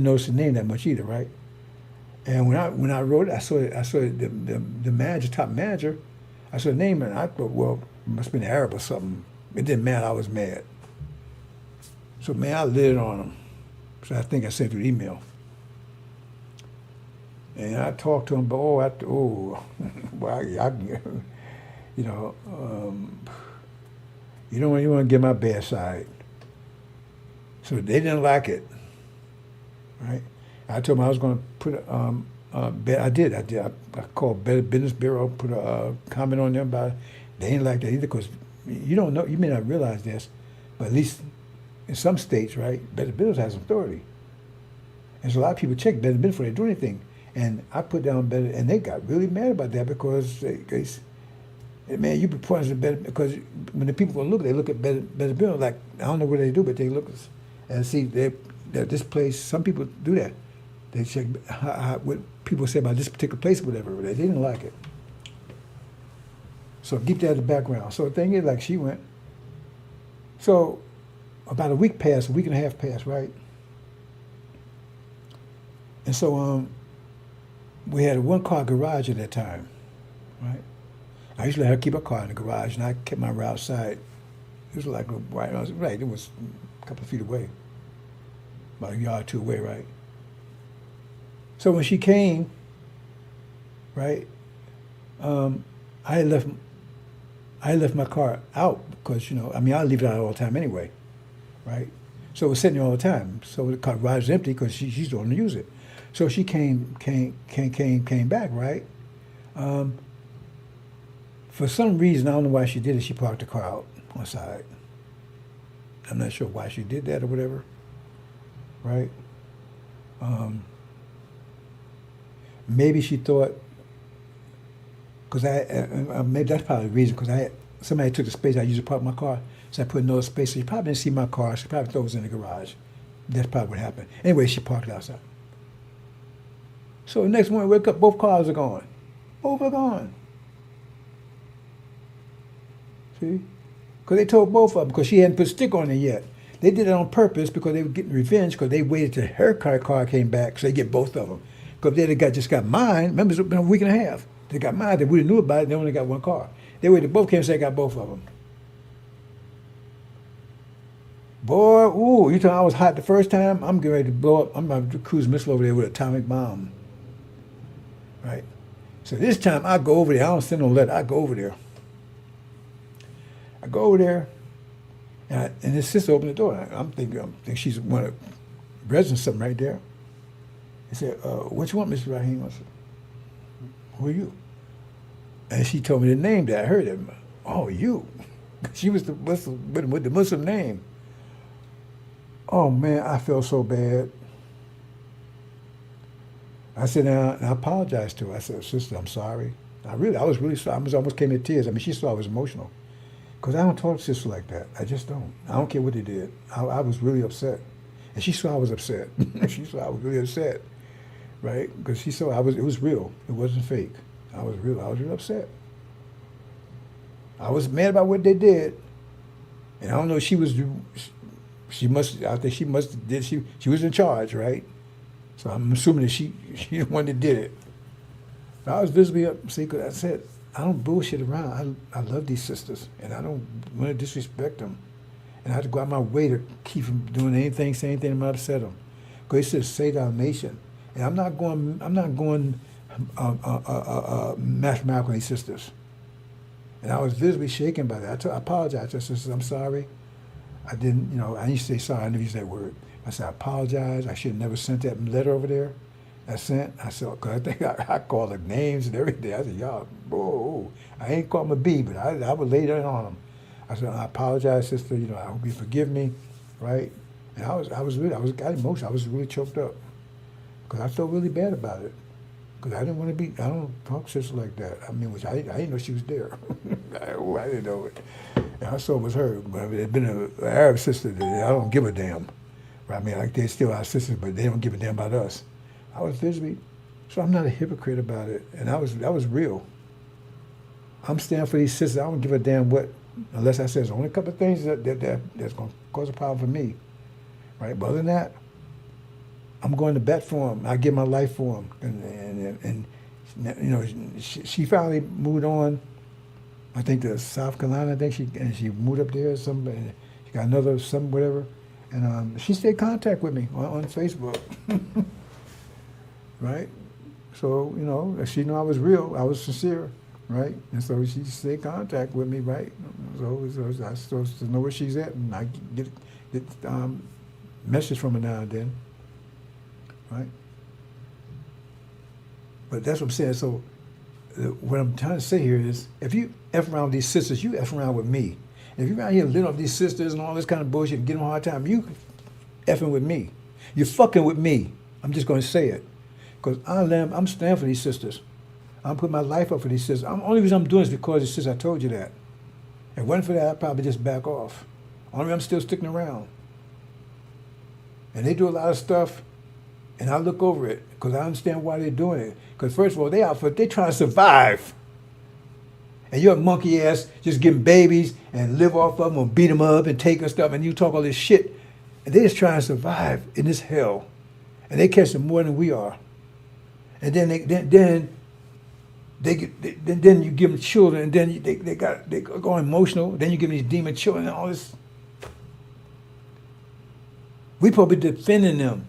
notice the name that much either, right? And when I wrote it, I saw the manager, top manager. I saw the name, and I thought, well, it must have been Arab or something. It didn't matter. I was mad. So I lit it on him. So I think I sent through email. And I talked to him, but well, you don't want to get my bad side. So they didn't like it, right? I told them I was going to put I did. I called Better Business Bureau, put a comment on them about it. They didn't like that either because you don't know, you may not realize this, but at least in some states, right, Better Business has authority. And so a lot of people check Better Business before they do anything. And I put down Better, and they got really mad about that because they man, you be pointing to Better, because when the people look, they look at Better Business, like, I don't know what they do, but they look and see that this place, some people do that. They check what people say about this particular place or whatever. They didn't like it. So keep that in the background. So the thing is, like, she went. So about a week and a half passed, right? And so we had a one-car garage at that time, right? I used to let her keep her car in the garage, and I kept mine right outside. It was like right. It was a couple of feet away, about a yard or two away, right? So when she came, right, I had left my car out because I leave it out all the time anyway, right? So it was sitting there all the time. So the car garage was empty because she's the one to use it. So she came back, right? For some reason, I don't know why she did it, she parked the car out on the side. I'm not sure why she did that or whatever, right? Maybe she thought, because maybe that's probably the reason, because somebody took the space I usually park my car, so I put another space, so she probably didn't see my car, she probably thought it was in the garage. That's probably what happened. Anyway, she parked it outside. So the next morning, I wake up, both cars are gone. Both are gone. See? Because they told both of them, because she hadn't put a stick on it yet. They did it on purpose because they were getting revenge, because they waited till her car came back, so they get both of them. Because if they just got mine, remember, it's been a week and a half. They got mine, they would have knew about it, they only got one car. They waited, both came, so they got both of them. Boy, you thought I was hot the first time? I'm getting ready to blow up. I'm about to cruise missile over there with an atomic bomb. Right? So this time I go over there. I don't send no letter. I go over there. And his sister opened the door. I'm thinking she's one of the residents, something right there. He said, what you want, Mr. Rahim? I said, who are you? And she told me the name that I heard it. Oh, you. She was with the Muslim name. Oh man, I felt so bad. I said, and I apologized to her. I said, sister, I'm sorry. I was really sorry. I almost came to tears. I mean, she saw I was emotional. Because I don't talk to sisters like that. I just don't. I don't care what they did. I was really upset. And she saw I was upset. She saw I was really upset, right? Because she saw it was real. It wasn't fake. I was really upset. I was mad about what they did. And I don't know, I think she was in charge, right? So I'm assuming that she the one that did it. But I was visibly upset because I said, I don't bullshit around. I love these sisters, and I don't want to disrespect them. And I have to go out my way to keep from doing anything, saying anything that might upset them. Because it says, save our nation. And I'm not going mathematical with these sisters. And I was visibly shaken by that. I apologized to her sisters. I'm sorry. I didn't, I used to say sorry. I never used that word. I said, I apologize. I should have never sent that letter over there. I said, because I think I called them names and everything. I said, y'all, whoa, I ain't called them a B, but I would lay that on them. I said, I apologize, sister. I hope you forgive me, right? And I got emotional. I was really choked up because I felt really bad about it. Because I don't talk to sisters like that. I mean, I didn't know she was there. I didn't know it. And I saw it was her. But it had been an Arab sister that I don't give a damn. Right? I mean, like, they're still our sisters, but they don't give a damn about us. I was visibly, so I'm not a hypocrite about it. And that was real. I'm standing for these sisters. I don't give a damn what, unless I say there's only a couple of things that's going to cause a problem for me. Right? But other than that, I'm going to bat for them. I give my life for them. And she finally moved on. I think to South Carolina. I think she moved up there or something. And she got another something, whatever. And she stayed in contact with me on Facebook. Right? So, she knew I was real. I was sincere. Right? And so she stayed in contact with me, right? So I'm supposed to know where she's at, and I get message from her now and then. Right? But that's what I'm saying. So what I'm trying to say here is, if you F around with these sisters, you F around with me. If you're around here living off these sisters and all this kind of bullshit and getting a hard time, you effing with me. You're fucking with me. I'm just going to say it. Because I'm standing for these sisters. I'm putting my life up for these sisters. The only reason I'm doing this is because these sisters, I told you that. If it wasn't for that, I'd probably just back off. Only reason I'm still sticking around. And they do a lot of stuff, and I look over it because I understand why they're doing it. Because first of all, they're trying to survive. And you're a monkey ass just getting babies and live off of them or beat them up and take their stuff, and you talk all this shit. And they're just trying to survive in this hell. And they catch them more than we are. And then then you give them children, and then they go emotional. Then you give them these demon children and all this. We probably defending them,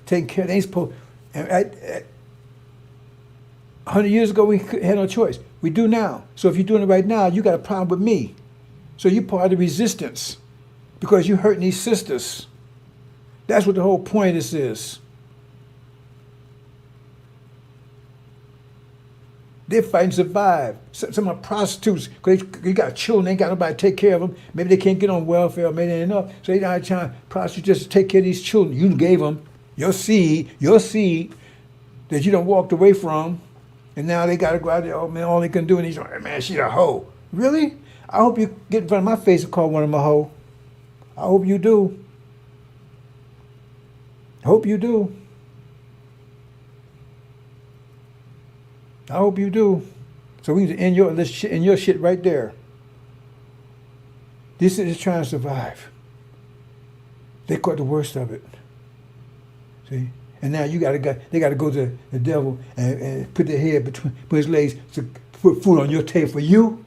taking care. They ain't supposed. 100 years ago, we had no choice. We do now. So if you're doing it right now, you got a problem with me. So you're part of the resistance because you're hurting these sisters. That's what the whole point of this is. They're fighting to survive. Some are prostitutes because they got children. They ain't got nobody to take care of them. Maybe they can't get on welfare. Maybe they ain't enough. So they not trying to prostitute just to take care of these children. You gave them your seed that you done walked away from. And now they got to go out there, oh man, all they can do. And he's like, man, she's a hoe. Really? I hope you get in front of my face and call one of them a hoe. I hope you do. I hope you do. I hope you do. So we can end your shit right there. This is trying to survive. They caught the worst of it. See? And now they got to go to the devil and put their head put his legs to put food on your table for you.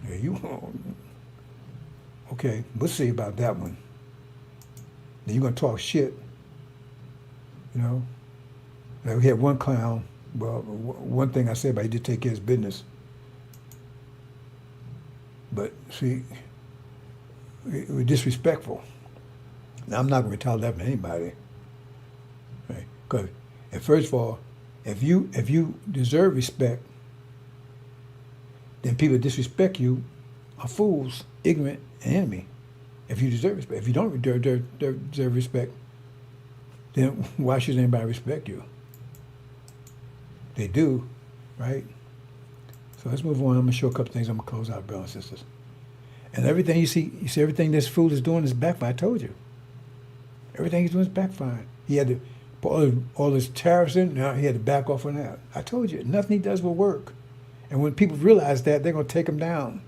Yeah, okay, we'll see about that one. Then you're going to talk shit. Like we had one clown. Well, one thing I said about he did take care of his business. But see, it was disrespectful. Now, I'm not going to retaliate that from anybody. Right? Because, first of all, if you deserve respect, then people disrespect you are fools, ignorant, and enemy. If you deserve respect. If you don't deserve respect, then why should anybody respect you? They do, right? So let's move on. I'm going to show a couple things. I'm going to close out, brothers and sisters. And everything you see everything this fool is doing is backfire. I told you. Everything he's doing is backfiring. He had to put all his tariffs in. Now he had to back off on that. I told you, nothing he does will work. And when people realize that, they're going to take him down.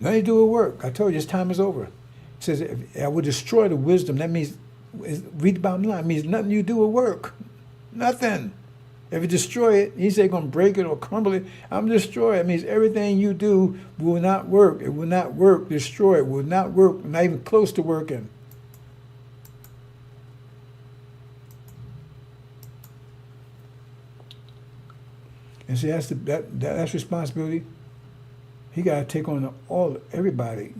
Nothing he do will work. I told you, his time is over. It says, if I will destroy the wisdom. That means, read the bottom line, it means nothing you do will work. Nothing. If you destroy it, he said going to break it or crumble it. I'm destroy it. It means everything you do will not work. It will not work. Destroy it. Will not work. Not even close to working. And see, that's responsibility. He got to take on everybody.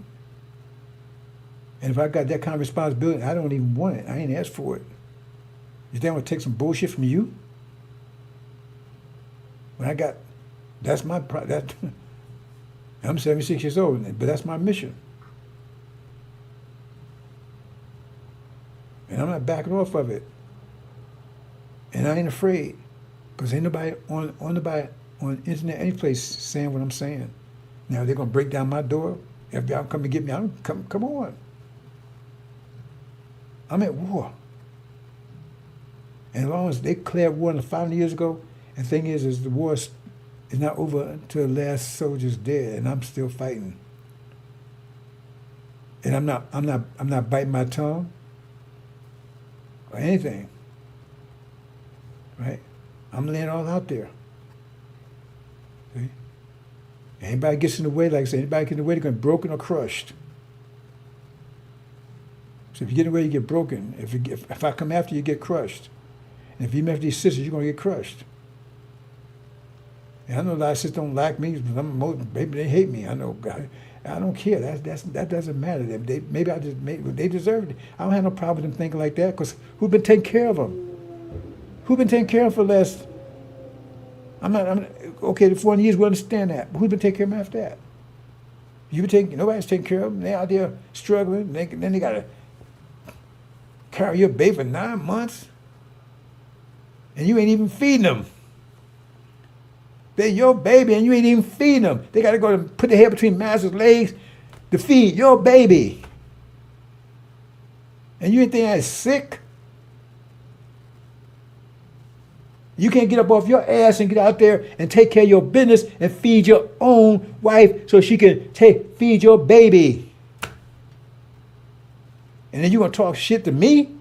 And if I got that kind of responsibility, I don't even want it. I ain't asked for it. You think I'm going to take some bullshit from you? When I got, that's my, I'm 76 years old, but that's my mission. And I'm not backing off of it. And I ain't afraid. Because ain't nobody on internet, any place saying what I'm saying. Now they're going to break down my door. If y'all come and get me, come on. I'm at war. And as long as they declared war 500 years ago, and the thing is the war is not over until the last soldier's dead, and I'm still fighting. And I'm not biting my tongue or anything. Right? I'm laying it all out there. See? Anybody gets in the way, like I said, anybody gets in the way, they're going to be broken or crushed. So if you get in the way, you get broken. If I come after you, you get crushed. And if you come after these sisters, you're going to get crushed. And I know a lot of sisters don't like me, but maybe they hate me. I know. I don't care. That doesn't matter. They deserve it. I don't have no problem with them thinking like that, because who's been taking care of them? Who's been taking care of them for the last... okay, the 400 years, we understand that. But who's been taking care of them after that? Nobody's taking care of them. They're out there struggling. Then they got to carry your baby for 9 months. And you ain't even feeding them. They're your baby and you ain't even feeding them. They got to go and put their head between master's legs to feed your baby. And you ain't think that's sick? You can't get up off your ass and get out there and take care of your business and feed your own wife so she can feed your baby. And then you going to talk shit to me?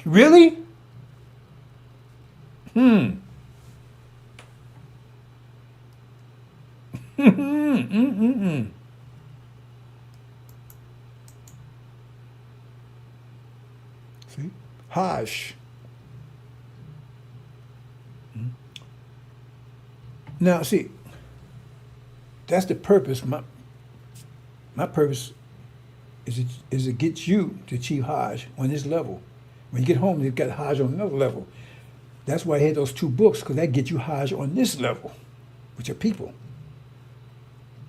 Really? See? Hush. Now, see, that's the purpose. My purpose is to get you to achieve Hajj on this level. When you get home, you've got Hajj on another level. That's why I had those 2 books, because that gets you Hajj on this level with your people.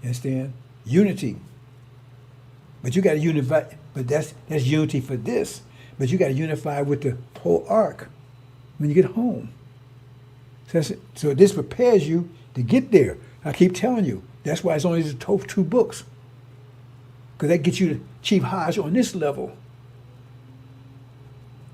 You understand? Unity. But you got to unify. But that's unity for this. But you got to unify with the whole ark when you get home. So this prepares you to get there. I keep telling you. That's why it's only the 2 books. Because that gets you to achieve Hajj on this level.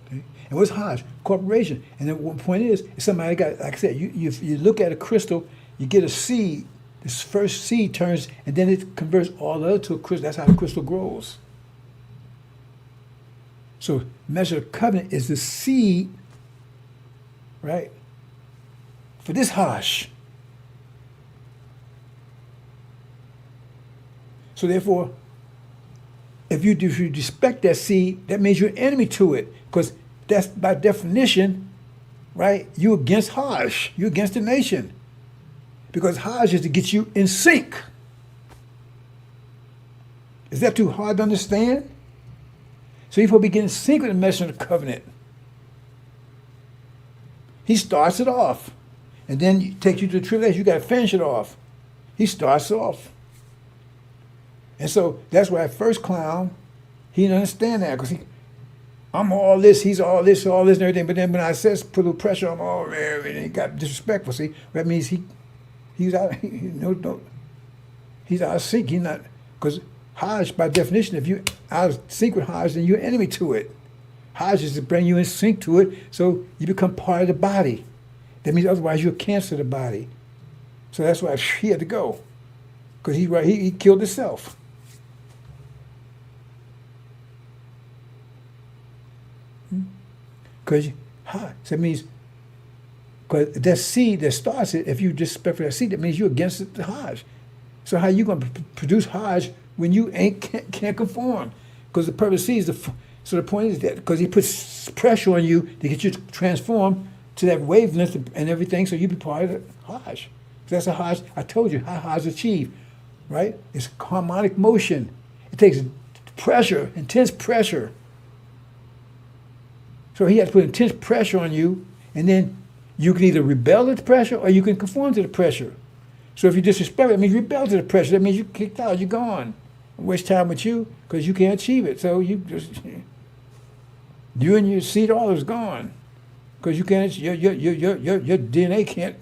Okay? And what's Hajj? Corporation. And then one point is somebody got, like I said, you look at a crystal, you get a seed. This first seed turns, and then it converts all the other to a crystal. That's how the crystal grows. So measure of covenant is the seed, right, for this Hajj. So therefore, if you respect that seed, that means you're an enemy to it, because that's by definition, right, you're against Hajj. You're against the nation. Because Hajj is to get you in sync. Is that too hard to understand? So you're supposed to be getting in sync with the messenger of the covenant. He starts it off. and then he takes you to the tribulation. You got to finish it off. He starts off. And so that's why at first clown, he didn't understand that because I'm all this, he's all this, and everything. But then when I says put a little pressure on him, oh, man, and he got disrespectful. See, that means he's out. He's out of sync. He's not, because Hajj, by definition, if you out of sync with Hajj, then you're an enemy to it. Hajj is to bring you in sync to it, so you become part of the body. That means otherwise you'll cancel the body. So that's why he had to go, because he killed himself. Because that means, because that seed that starts it, if you disrespect for that seed, that means you're against the Hajj. So how you going to produce Hajj when you can't conform? Because the purpose is so the point is that because he puts pressure on you to get you to transform to that wavelength and everything, so you be part of the Hajj. That's a Hajj. I told you how Hajj achieved, right? It's harmonic motion. It takes pressure, intense pressure. So he has to put intense pressure on you, and then you can either rebel at the pressure or you can conform to the pressure. So if you disrespect it, that means you rebel to the pressure. That means you're kicked out, you're gone. I waste time with you because you can't achieve it. So you and your seed, all is gone. Because you can't, your DNA can't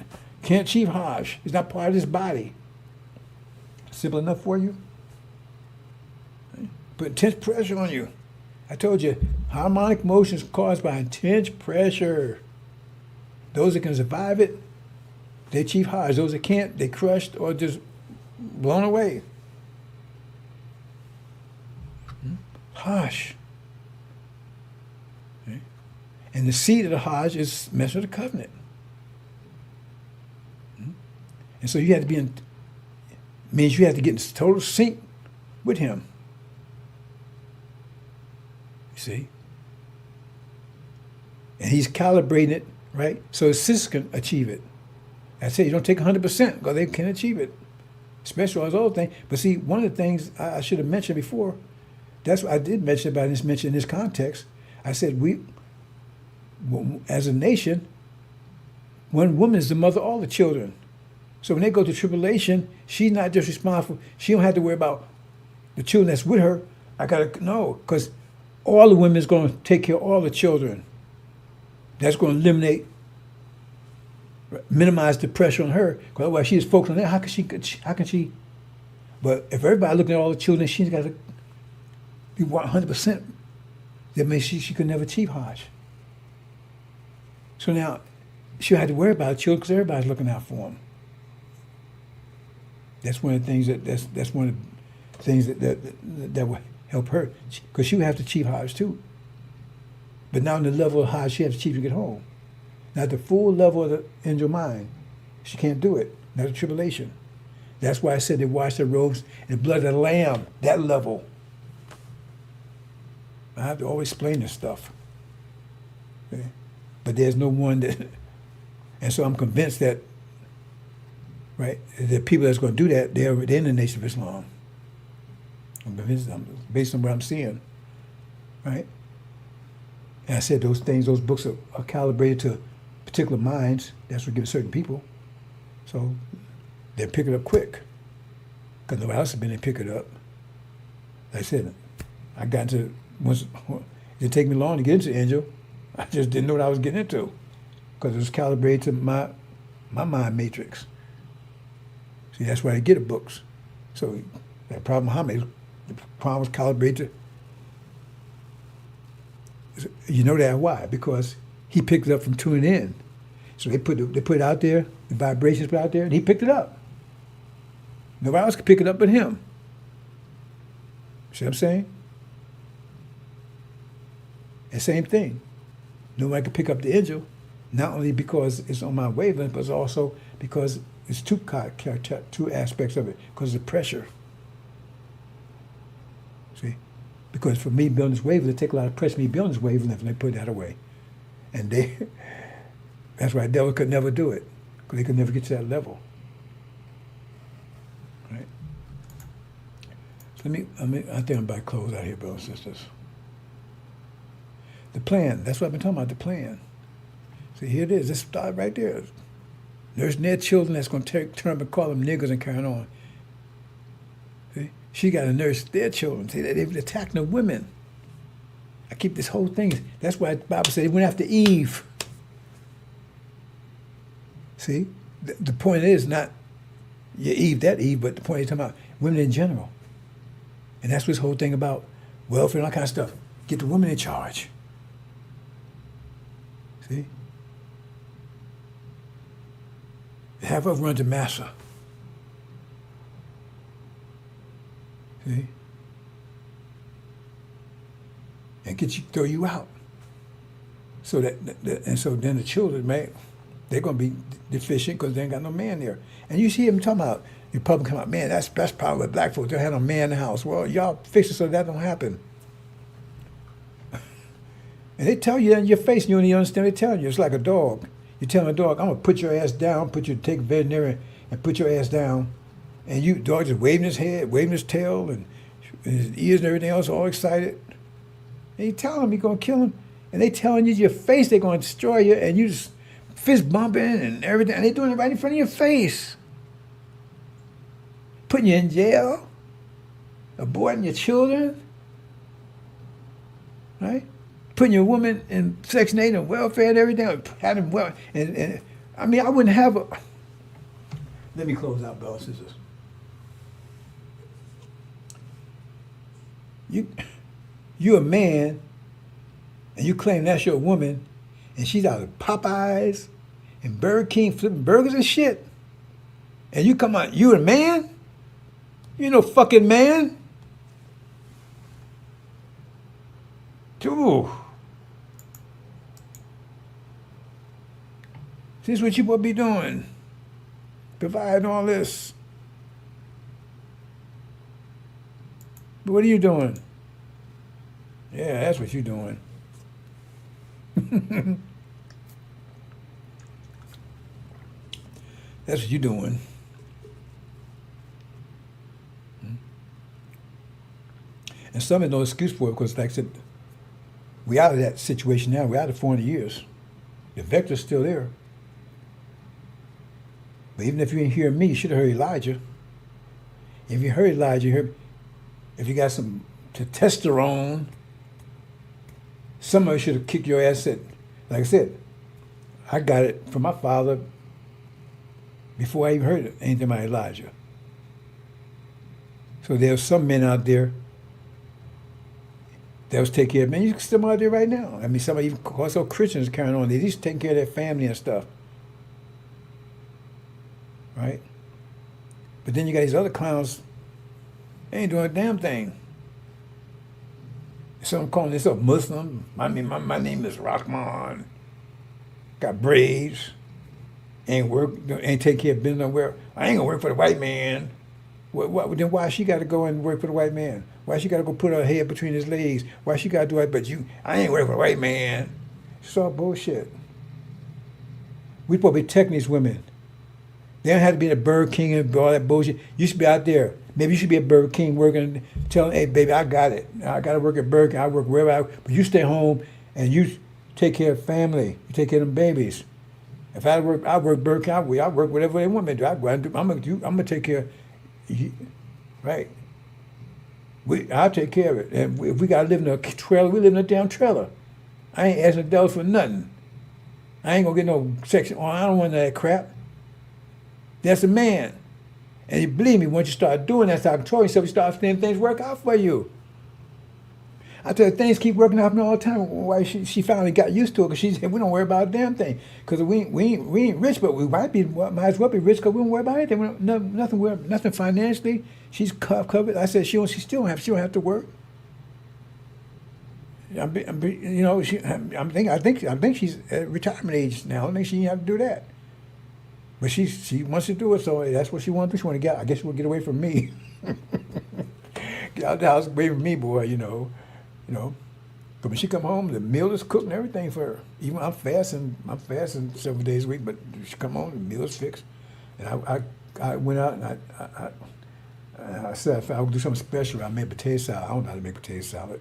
achieve Hajj. It's not part of this body. Simple enough for you? Put intense pressure on you. I told you, harmonic motion is caused by intense pressure. Those that can survive it, they achieve Hajj. Those that can't, they crushed or just blown away. Hajj. Okay. And the seed of the Hajj is messed with the covenant. And so you have to be means you have to get in total sync with him. You see? And he's calibrating it, right? So his sisters can achieve it. I said you don't take 100% because they can achieve it. Especially all those other things. But see, one of the things I should have mentioned before, that's what I did mention about this, mention in this context. I said we, as a nation, one woman is the mother of all the children. So when they go to tribulation, she's not just responsible. She don't have to worry about the children that's with her. I got to know, because all the women is going to take care of all the children. That's going to eliminate, minimize the pressure on her. Because otherwise she is focused on that. How can she? But if everybody looking at all the children, she's got to be 100%. That means she could never achieve Hajj. So now she had to worry about the children because everybody's looking out for them. That's one of the things that's one of the things that will help her, because she would have to achieve Hajj too. But not on the level of Hajj she has to achieve to get home. Not the full level of the angel mind. She can't do it. Not the tribulation. That's why I said they wash their robes in the blood of the Lamb. That level. I have to always explain this stuff. Okay? But there's no one that, and so I'm convinced that, right, the people that's going to do that, they're in the Nation of Islam. I'm convinced, based on what I'm seeing, right? And I said those things, those books are calibrated to particular minds. That's what gives certain people. So they pick it up quick. Because nobody else has been able to pick it up. Like I said, I got into, it didn't take me long to get into Angel. I just didn't know what I was getting into. Because it was calibrated to my mind matrix. See, that's why they get the books. So that Prophet Muhammad, the problem was calibrated. You know that why? Because he picked it up from tuning in. So they put it out there, the vibrations put out there, and he picked it up. Nobody else could pick it up but him. See what I'm saying? And same thing. Nobody could pick up the angel, not only because it's on my wavelength, but also because it's two aspects of it, because of the pressure. See? Because for me building this wavelength, it takes a lot of pressure for me building this wavelength, and they put that away. And that's why the devil could never do it, because they could never get to that level. Right? So I think I'm about to close out here, brothers and sisters. The plan, that's what I've been talking about, the plan. See, here it is. Let's start right there. Nursing their children that's going to turn up and call them niggers and carry on. See? She got to nurse their children. See, they've attacked the women. I keep this whole thing. That's why the Bible said they went after Eve. See? The point is not Eve, that Eve, but the point is talking about women in general. And that's what this whole thing about welfare and all kind of stuff. Get the women in charge. See? Have her run to massa. See? And throw you out. So and so then the children, man, they're going to be deficient because they ain't got no man there. And you see them talking about, Republicans come out, man, that's probably with black folks. They have a man in the house. Well, y'all fix it so that don't happen. And they tell you that in your face, and you don't even understand. They tell you. It's like a dog. You tell a dog, I'm going to put your ass down, take a veterinarian and put your ass down. And you, dog just waving his head, waving his tail, and his ears and everything else, all excited. And you tell him you're going to kill him. And they telling you to your face they're going to destroy you, and you just fist bumping and everything. And they doing it right in front of your face. Putting you in jail, aborting your children, right? Putting your woman in Section 8 and welfare and everything, having well, and I mean, I wouldn't have a. Let me close out, brothers and sisters. You a man, and you claim that's your woman, and she's out of Popeyes and Burger King flipping burgers and shit, and you come out, you a man? You no fucking man. Ooh. This is what you supposed to be doing. Providing all this. But what are you doing? Yeah, that's what you're doing. That's what you're doing. And some is no excuse for it because, like I said, we out of that situation now. We're out of 400 years. The vector's still there. But even if you didn't hear me, you should have heard Elijah. If you heard Elijah, if you got some testosterone, somebody should have kicked your ass. Like I said, I got it from my father before I even heard anything about Elijah. So there's some men out there that was taking care of men. You can see them out there right now. I mean, some even also Christians carrying on. They're just taking care of their family and stuff. Right? But then you got these other clowns, they ain't doing a damn thing. Some calling themselves Muslim. I mean, my name is Rahman. Got braids. Ain't taking care of business nowhere. I ain't gonna work for the white man. Then why she got to go and work for the white man? Why she got to go put her head between his legs? Why she got to do it? But I ain't working for the white man. It's all bullshit. We supposed to be protecting these women. They don't have to be in a Burger King and all that bullshit. You should be out there. Maybe you should be at Burger King working, telling, hey, baby, I got it. I got to work at Burger King. I work wherever but you stay home and you take care of family. You take care of them babies. If I work Burger King. I work whatever they want me to do. I'm gonna take care. Right. I'll take care of it. And if we got to live in a trailer, we live in a damn trailer. I ain't asking the devil for nothing. I ain't going to get no section. Oh, I don't want that crap. That's a man. And you believe me, once you start doing that, start controlling yourself, you start seeing things work out for you. I tell you, things keep working out for me all the time. Why she finally got used to it, because she said, we don't worry about a damn thing. Because we ain't rich, but we might as well be rich because we don't worry about anything. Nothing financially. She's covered. I said she don't have to work. I think she's at retirement age now. I think she have to do that. But she wants to do it, so that's what she wants to do. She want to get. I guess she will get away from me. Get out the house, away from me, boy. You know. But when she come home, the meal is cooked and everything for her. Even I'm fasting several days a week, but she come home, the meal is fixed. And I went out and I said if I would do something special, I made potato salad. I don't know how to make potato salad.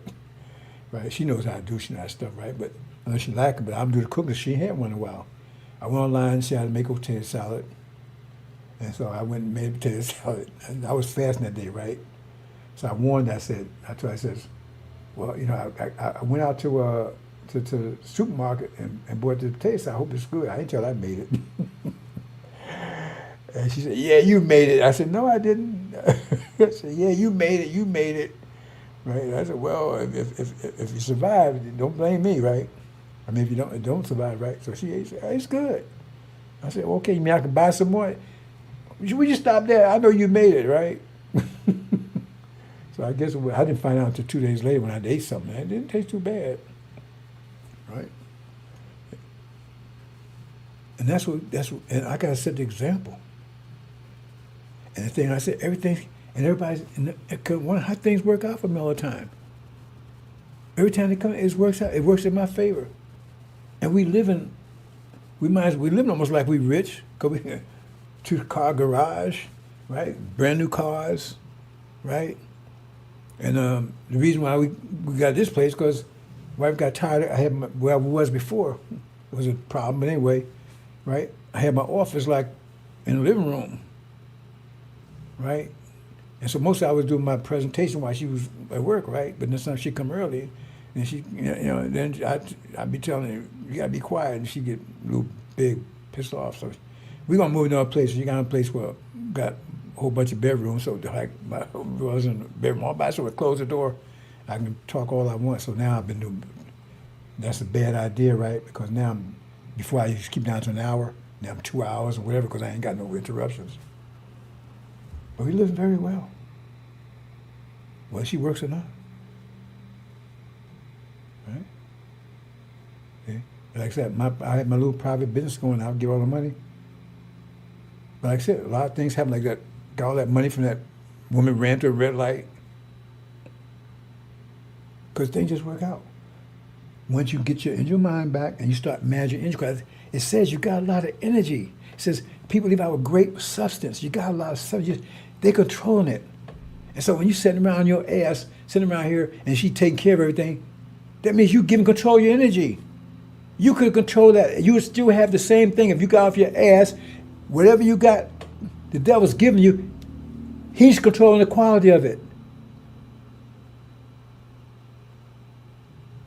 Right? She knows how to do that stuff, right? But unless she like it, but I'm doing the cooking. She ain't had one in a while. I went online and she had to make a potato salad. And so I went and made a potato salad. And I was fasting that day, right? So I warned her, I said, I told her, I says, well, you know, I went out to the supermarket and bought the potato salad. I hope it's good. I didn't tell her I made it. And she said, yeah, you made it. I said, no, I didn't. I said, yeah, you made it. Right? I said, well, if you survive, don't blame me, right? I mean, if you don't survive, right? So she said, it's good. I said, okay, you mean I can buy some more? Will you stop there? I know you made it, right? So I guess I didn't find out until 2 days later when I ate something. It didn't taste too bad, right? And that's what, and I gotta set the example. And the thing I said, everything, and everybody's, how things work out for me all the time. Every time they come, it works out. It works in my favor. And we live almost like we rich. Go here, 2-car garage, right? Brand new cars, right? And the reason why we got this place because wife got tired. I had where I was before was a problem, but anyway, right? I had my office like in the living room, right? And so most of I was doing my presentation while she was at work, right? But then sometimes she'd come early, and she, then I'd be telling her, you gotta be quiet, and she'd get a little big, pissed off. So we're gonna move to a place. You got a place where got a whole bunch of bedrooms, so like my was in the bedroom all by, so we close the door. I can talk all I want. So now I've been doing. That's a bad idea, right? Because now before I used to keep down to an hour, now I'm 2 hours or whatever because I ain't got no interruptions. But we live very well. Whether she works or not. Right? Okay. Like I said, I had my little private business going out, give all the money. But like I said, a lot of things happen like that. Got all that money from that woman ran to a red light. Because things just work out. Once you get your mind back and you start managing energy, because it says you got a lot of energy. It says people live out with great substance. You got a lot of substance. They're controlling it. And so when you're sitting around your ass, sitting around here, and she taking care of everything, that means you giving control of your energy. You could control that. You would still have the same thing if you got off your ass. Whatever you got, the devil's giving you, he's controlling the quality of it.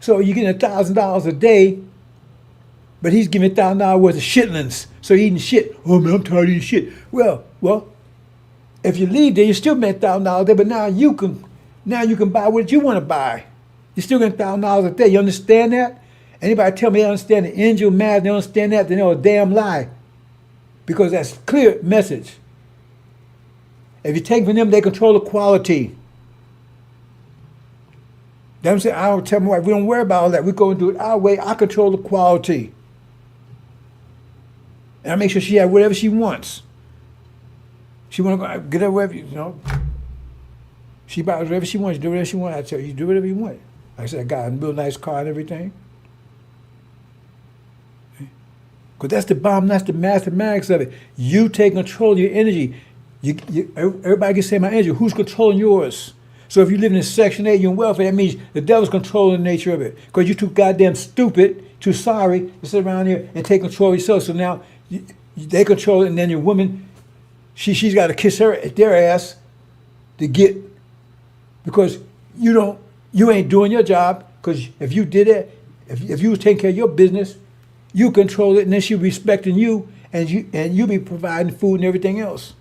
So you're getting $1,000 a day, but he's giving $1,000 worth of shitlings. So you're eating shit. Oh man, I'm tired of eating shit. Well, if you leave there, you still make $1,000 a day, but now you can buy what you want to buy. You're still getting $1,000 a day. You understand that? Anybody tell me they understand the angel math, they don't understand that, they know a damn lie. Because that's clear message. If you take from them, they control the quality. Them say, I don't tell my wife, we don't worry about all that. We go and do it our way. I control the quality. And I make sure she has whatever she wants. She want to go get her wherever, she buys whatever she wants. Do whatever she wants. I tell you, do whatever you want. Like I said, I got a real nice car and everything. Because that's the bomb, that's the mathematics of it. You take control of your energy. Everybody can say my energy. Who's controlling yours? So if you live in Section 8, you're in welfare, that means the devil's controlling the nature of it. Because you're too goddamn stupid, too sorry to sit around here and take control of yourself. So now they control it, and then your woman, she's got to kiss their ass to get, because you ain't doing your job. Because if you did it, if you was taking care of your business, you control it, and then she respecting you, and you be providing food and everything else.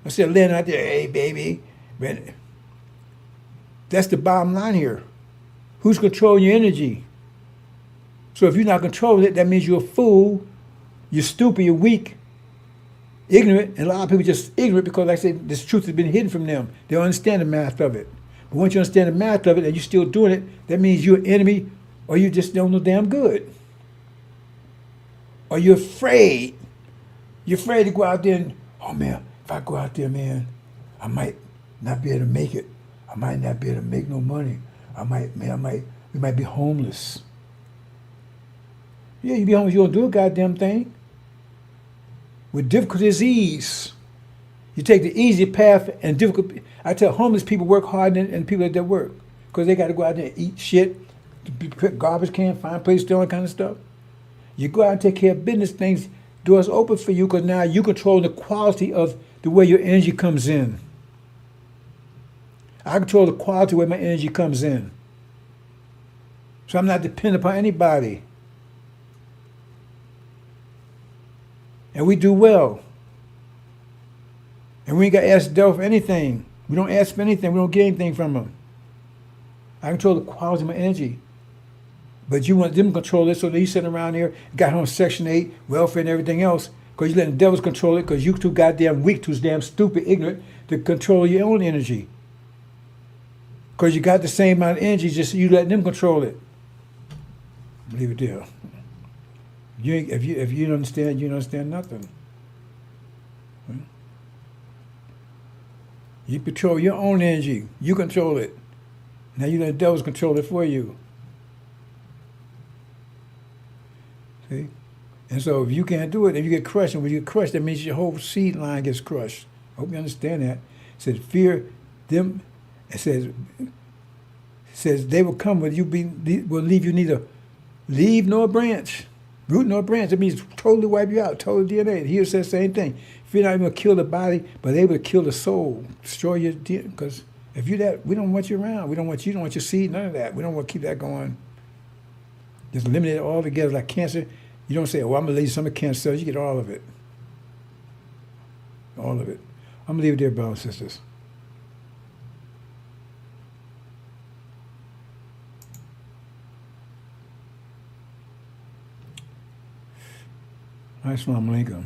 Instead of laying out there, hey baby. That's the bottom line here. Who's controlling your energy? So if you're not controlling it, that means you're a fool, you're stupid, you're weak, ignorant, and a lot of people just ignorant because, like I said, this truth has been hidden from them. They don't understand the math of it. But once you understand the math of it and you're still doing it, that means you're an enemy, or you just don't know damn good. Or you're afraid. You're afraid to go out there and, oh man, if I go out there, man, I might not be able to make it. I might not be able to make no money. We might be homeless. Yeah, you be homeless, you don't do a goddamn thing. With difficulty is ease. You take the easy path and difficult. I tell homeless people work harder than people that work. Because they got to go out there and eat shit, put garbage can, find places, all that kind of stuff. You go out and take care of business things, doors open for you because now you control the quality of the way your energy comes in. I control the quality where my energy comes in. So I'm not dependent upon anybody. And we do well. And we ain't got to ask the devil for anything. We don't ask for anything. We don't get anything from him. I control the quality of my energy. But you want them to control it, so that you sitting around here, got on Section 8, welfare and everything else, because you're letting the devils control it, because you too goddamn weak, too damn stupid, ignorant to control your own energy. Because you got the same amount of energy, just you letting them control it. Leave it there. If you don't understand, you don't understand nothing. You control your own energy. You control it. Now you let the devils control it for you. See? And so if you can't do it, if you get crushed, and when you get crushed, that means your whole seed line gets crushed. I hope you understand that. It says, fear them. It says they will come, but will leave you neither leaf nor branch. Root nor branch. It means totally wipe you out, total DNA. Here it says the same thing. If you're not even going to kill the body, but able to kill the soul, destroy your DNA. Because if you're that, we don't want you around. We don't want you, don't want your seed, none of that. We don't want to keep that going. Just eliminate it all together like cancer. You don't say, oh, I'm going to leave some of cancer cells. You get all of it. All of it. I'm going to leave it there, brothers and sisters. Assalamu alaikum.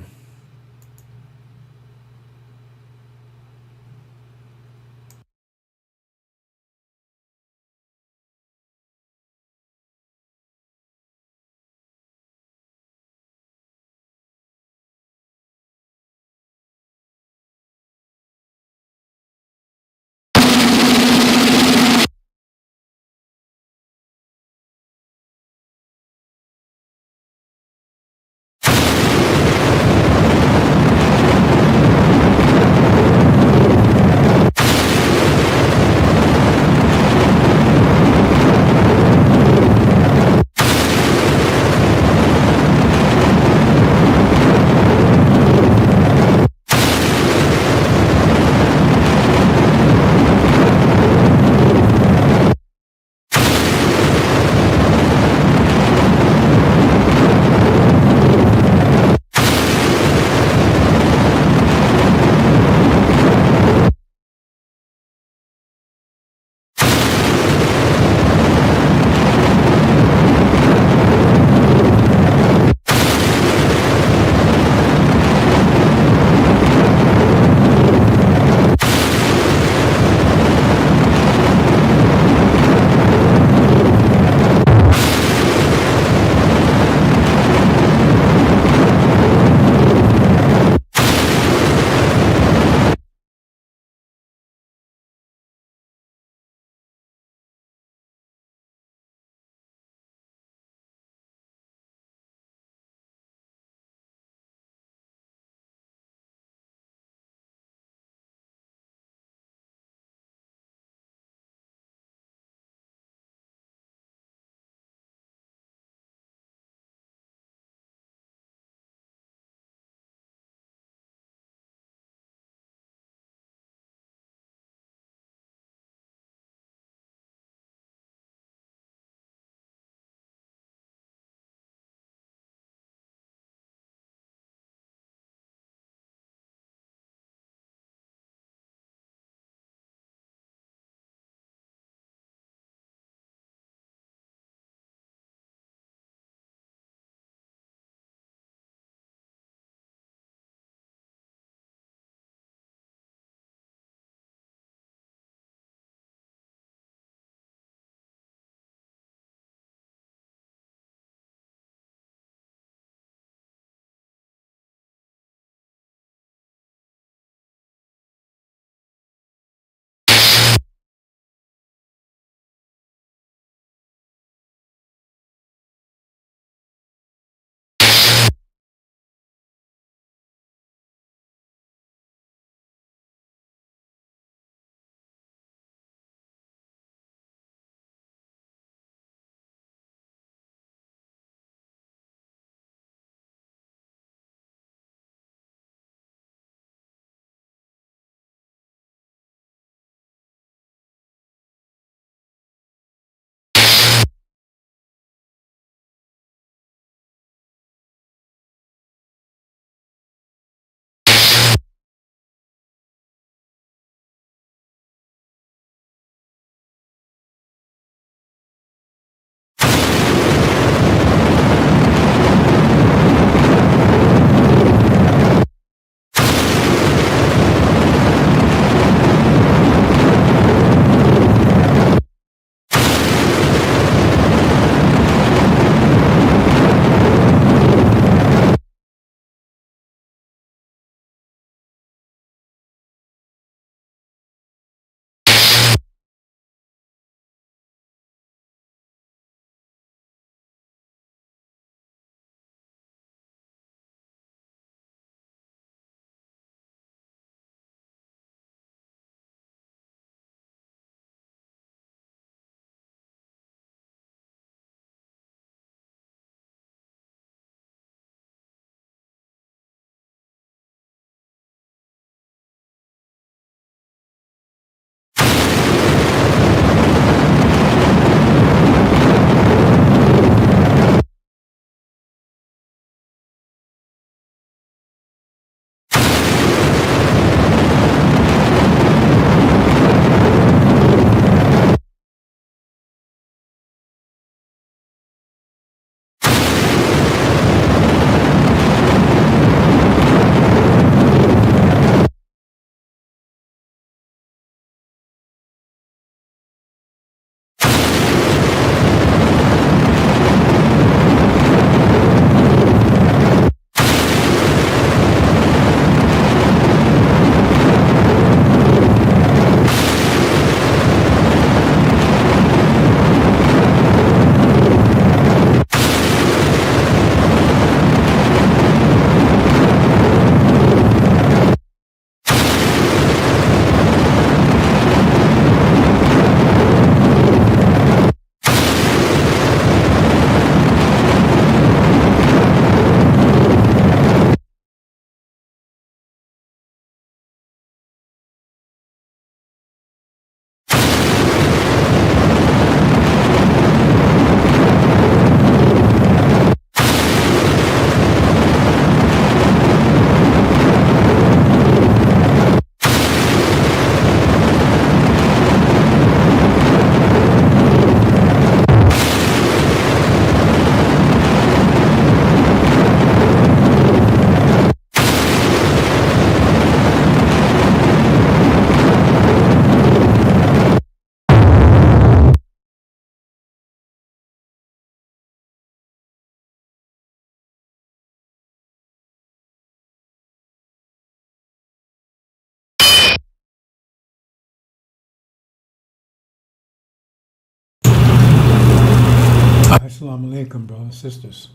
come, brothers and sisters.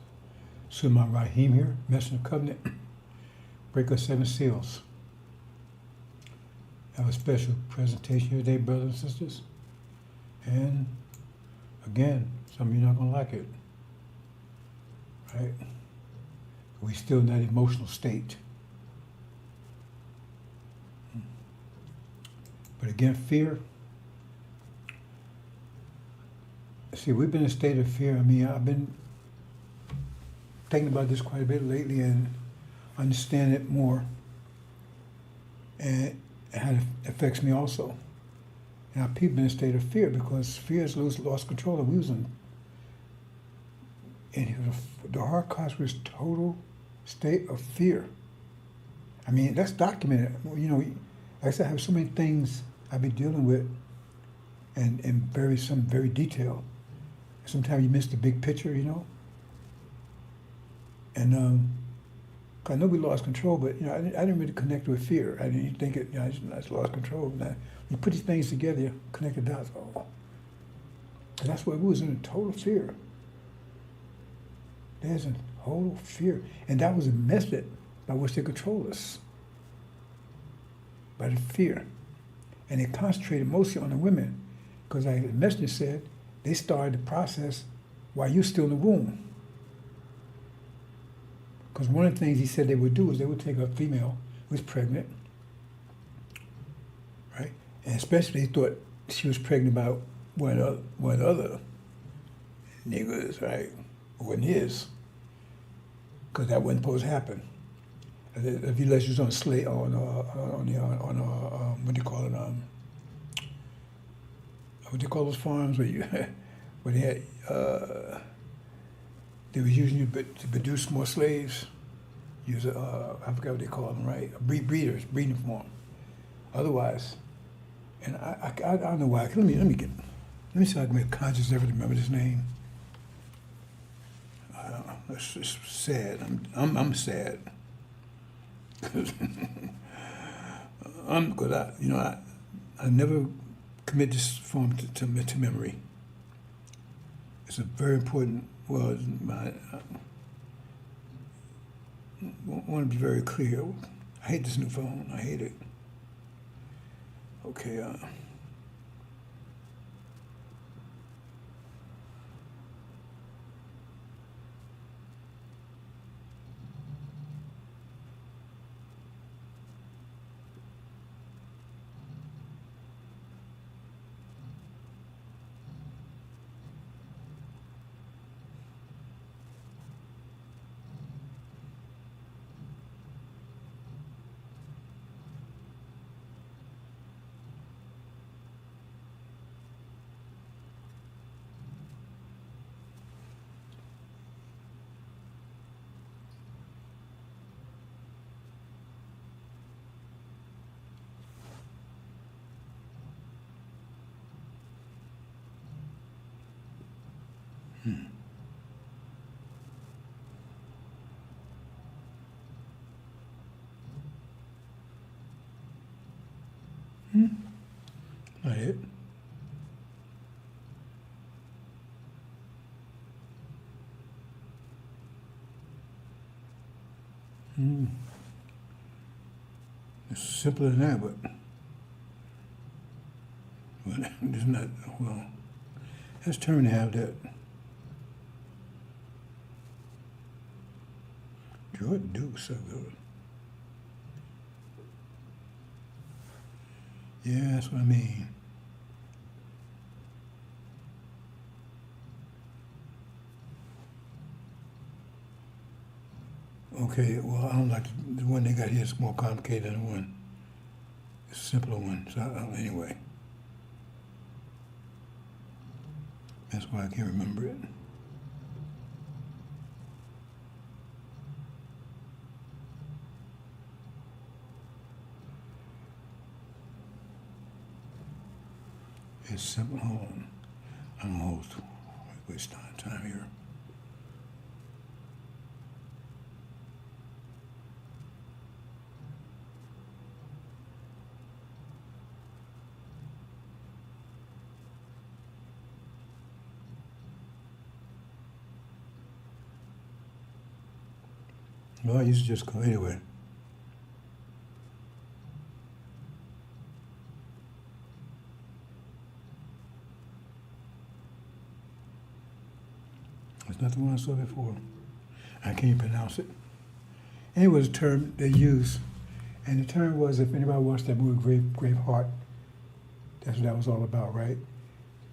Suleiman Rahim here, Messenger of Covenant. Break our 7 seals. Have a special presentation here today, brothers and sisters. And again, some of you are not going to like it. Right? We still in that emotional state. But again, fear. See, we've been in a state of fear. I mean, I've been thinking about this quite a bit lately and understand it more, and how it affects me also. And our people in a state of fear because fear has lost control. And we was in the Holocaust was total state of fear. I mean, that's documented. You know, like I said, I have so many things I've been dealing with, and some very detailed. Sometimes you miss the big picture, you know. And I know we lost control, but you know, I didn't really connect with fear. I didn't think it. You know, I just lost control. Now, you put these things together, you connect the dots. Oh, and that's why we was in total fear. There's a total fear, and that was a method by which they controlled us. By the fear, and they concentrated mostly on the women, because like the messenger said, they started the process while you're still in the womb. Because one of the things he said they would do is they would take a female who was pregnant, right? And especially they thought she was pregnant by one other niggas, right? It wasn't his, because that wasn't supposed to happen. If you let you on slave what do you call it? What do you call those farms where you where they had they were using you to produce more slaves? Use I forgot what they call them, right? Breeders, breeding farm. Otherwise, and I don't know why. Let me see if I can make a conscious effort to remember this name. It's just sad. I'm sad. Because I never commit this form to memory. It's a very important. Well, I want to be very clear. I hate this new phone. I hate it. Okay. Not it. It's simpler than that, but it's not. Well, let's turn to have that. Jordan Duke, so good. Yeah, that's what I mean. Okay, well, I don't like the one they got here is more complicated than the one. It's a simpler one. So anyway, that's why I can't remember it. It's simple. Hold on. I don't hold. Waste time here. Well, I used to just go anyway. It's not the one I saw before. I can't pronounce it. And it was a term they used. And the term was, if anybody watched that movie, Braveheart, that's what that was all about, right?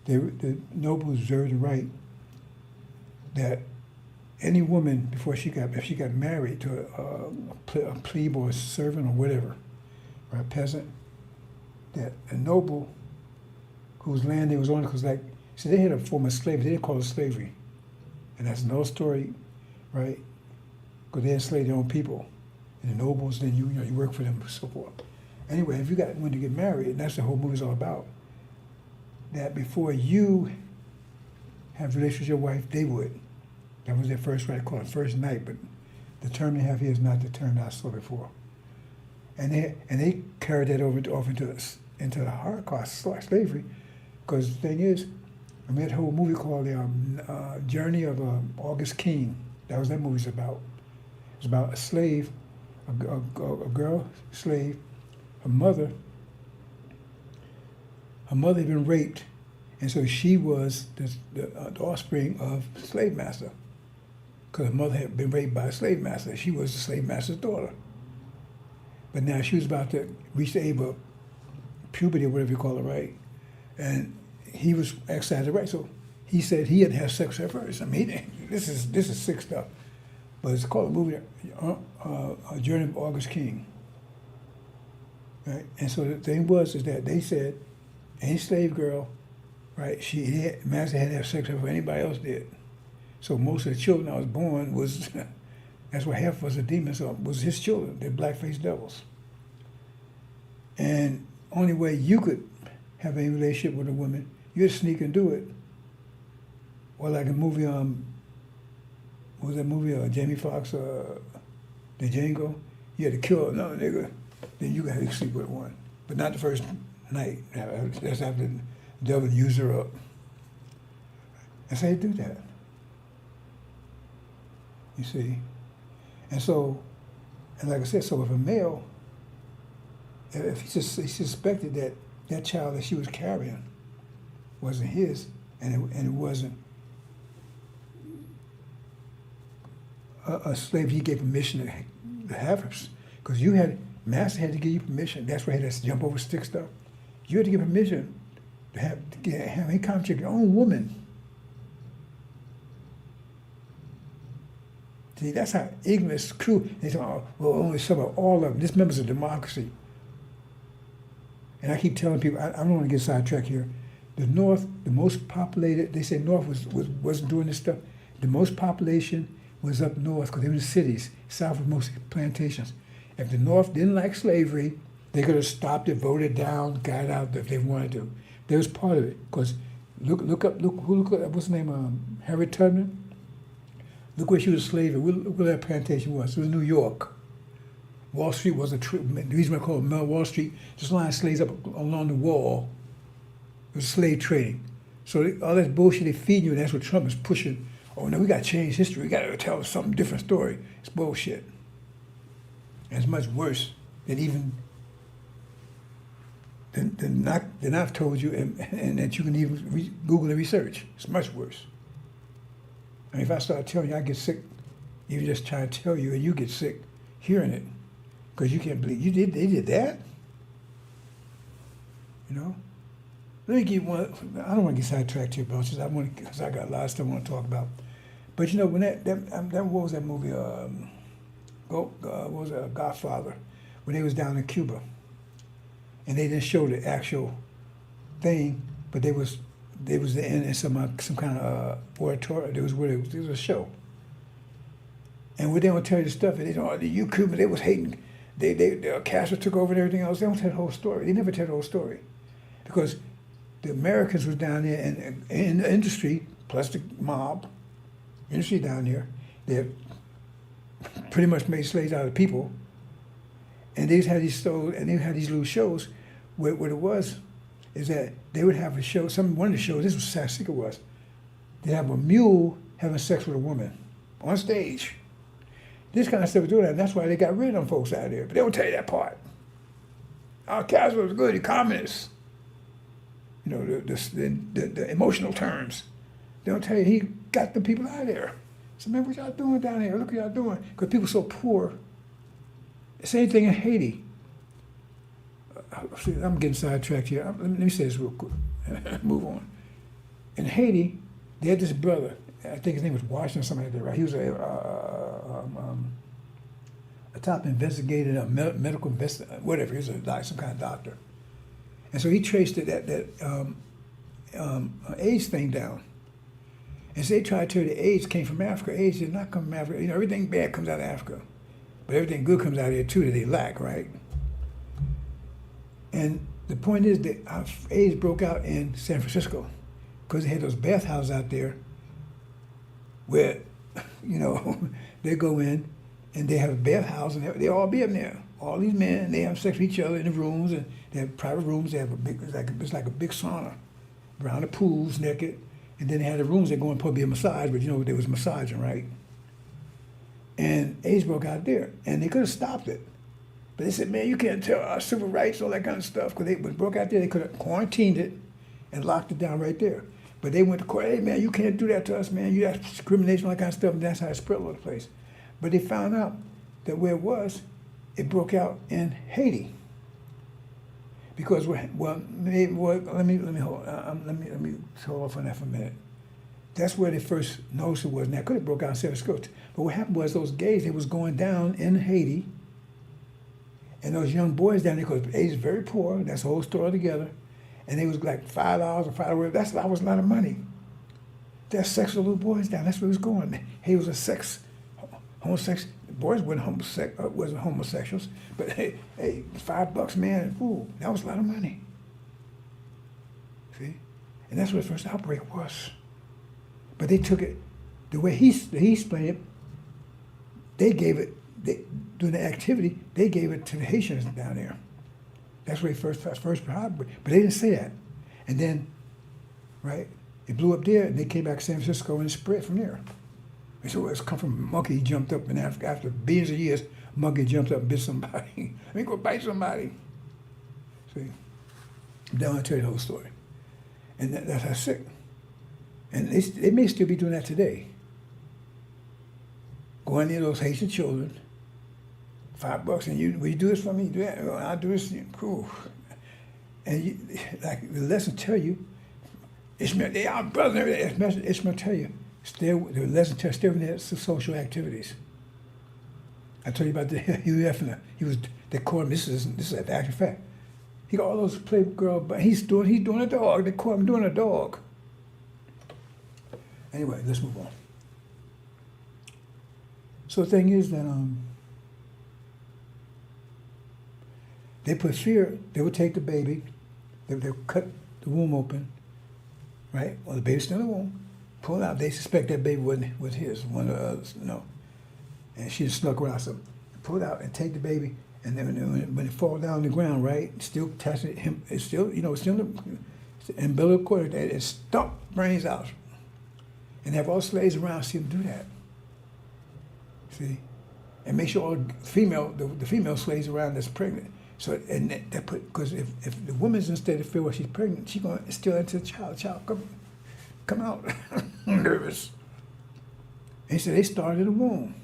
The nobles reserved the right that any woman, if she got married to a plebe or a servant or whatever, or a peasant, that a noble whose land they was on, because they had a form of slavery, they didn't call it slavery. And that's another story, right? Because they enslaved their own people. And the nobles, then you work for them and so forth. Anyway, if you got when to get married, and that's the whole movie's all about, that before you have a relationship with your wife, they would. That was their first right, called it first night, but the term they have here is not the term I saw before. And they carried that off into the Holocaust slavery, because the thing is, I made a whole movie called the Journey of August King. That was that movie's about. It's about a slave, a girl slave, her mother had been raped, and so she was the offspring of the slave master, because her mother had been raped by a slave master. She was the slave master's daughter. But now she was about to reach the age of puberty or whatever you call it, right? And he was excited, right? So he said he had to have sex with her first. I mean, this is sick stuff. But it's called a movie, Journey of August King. Right? And so the thing is that they said, any slave girl, right, master had to have sex with her before anybody else did. So most of the children I was born was, that's why half was a demon, so was his children. They're black-faced devils. And only way you could have a relationship with a woman, you'd sneak and do it. Or like a movie, what was that movie, Jamie Foxx, The Django? You had to kill another nigga, then you got to sleep with one. But not the first night. That's after the devil used her up. That's how you do that. You see? And so, and like I said, so if a male, if he suspected that that child that she was carrying wasn't his, and it wasn't a slave, he gave permission to have her, because master had to give you permission. That's why he had to jump over stick stuff. You had to give permission to have any contact with your own woman. See, that's how ignorance, cruel. They say, oh, well, only some of all of them. This member's a democracy. And I keep telling people, I don't want to get sidetracked here. The North, the most populated, they say North wasn't doing this stuff. The most population was up north because they were in the cities. South was mostly plantations. If the North didn't like slavery, they could have stopped it, voted down, got out if they wanted to. They was part of it. Because look up, what's the name? Harriet Tubman. Look where she was a slave. Look where that plantation was. It was New York. Wall Street was the reason I call it Wall Street, just line slaves up along the wall. It was slave trading. So all that bullshit they feed you, and that's what Trump is pushing. Oh no, we got to change history. We got to tell something different story. It's bullshit. And it's much worse than even than I've told you, and that you can even Google and research. It's much worse. I mean, if I start telling you, I get sick. Even just trying to tell you, and you get sick hearing it, because you can't believe they did that. You know. Let me give one. I don't want to get sidetracked here, because I got a lot of stuff I want to talk about. But you know, when that what was that movie? What was it? Godfather, when they was down in Cuba, and they didn't show the actual thing, but they was in some kind of oratory. There was a show, and when they don't tell you the stuff, and they don't. You Cuban, they was hating. The Castro took over and everything else. They don't tell the whole story. They never tell the whole story, because the Americans was down there and in the industry, plus the mob, industry down there, they pretty much made slaves out of people. And they had these shows, and they had these little shows where what it was is that they would have a show, one of the shows, this was how sick it was, they'd have a mule having sex with a woman on stage. This kind of stuff was doing that, and that's why they got rid of them folks out there. But they don't tell you that part. Our Castro was good, the communists. You know, the emotional terms. They don't tell you he got the people out of there. So, man, what y'all doing down there? Look what y'all doing. Because people so poor. The same thing in Haiti. See, I'm getting sidetracked here. Let me say this real quick. Move on. In Haiti, they had this brother. I think his name was Washington or something like that, right? He was a top investigator, a medical investigator, whatever. He was some kind of doctor. And so he traced that AIDS thing down. And so they tried to tell you the AIDS came from Africa. AIDS did not come from Africa. You know, everything bad comes out of Africa. But everything good comes out of there too that they lack, right? And the point is that AIDS broke out in San Francisco because they had those bathhouses out there where, you know, they go in and they have a bathhouse and they all be in there. All these men, they have sex with each other in the rooms, and they have private rooms. They have it's like a big sauna around the pools, naked. And then they had the rooms that go and probably be a massage, but you know, there was massaging, right? And AIDS broke out there, and they could have stopped it. But they said, man, you can't tell our civil rights, all that kind of stuff, because when it broke out there, they could have quarantined it and locked it down right there. But they went to court, hey, man, you can't do that to us, man. You have discrimination, all that kind of stuff, and that's how it spread all over the place. But they found out that where it broke out in Haiti. Because let me hold off on that for a minute. That's where they first noticed it was. Now, it could have broke out in San Francisco. But what happened was those gays, they was going down in Haiti, and those young boys down there, because AIDS is very poor, that's the whole story together, and they was like $5 or $5. That was a lot of money. There's sex with little boys down. That's where it was going. He was homosexual. Boys wasn't homosexuals, but hey, $5, man, ooh, that was a lot of money. See? And that's where the first outbreak was. But they took it, the way he explained it, during the activity, they gave it to the Haitians down there. That's where he first outbreak. But they didn't say that. And then, right, it blew up there, and they came back to San Francisco and it spread from there. And so it's come from a monkey jumped up in Africa. After billions of years, a monkey jumped up and bit somebody. I mean, go bite somebody. See? Then I'll tell you the whole story. And that's how sick. And they may still be doing that today. Going near those Haitian children, $5, and will you do this for me? Do that? Oh, I'll do this. Cool. And like the lesson tell you, Ishmael, they are brothers. Ishmael tell you, the lesson tell still in their social activities. I told you about the Hugh Hefner. They caught him. This is an actual fact. He got all those Playgirl, but he's doing a dog. They caught him doing a dog. Anyway, let's move on. So the thing is that they put fear. They would take the baby. They would cut the womb open, right? Well, the baby's still in the womb. Pull it out. They suspect that baby was his, one of the others. No. And she just snuck around. So pull it out and take the baby. And then when it falls down on the ground, right, still touching him, it's still, it's still in the umbilical cord. It stomp brains out. And have all the slaves around see him do that. See? And make sure all the female slaves around that's pregnant. So, and that because if the woman's instead of feel she's pregnant, she's going to still into the child. Child, come out. Nervous. And so they started in the womb.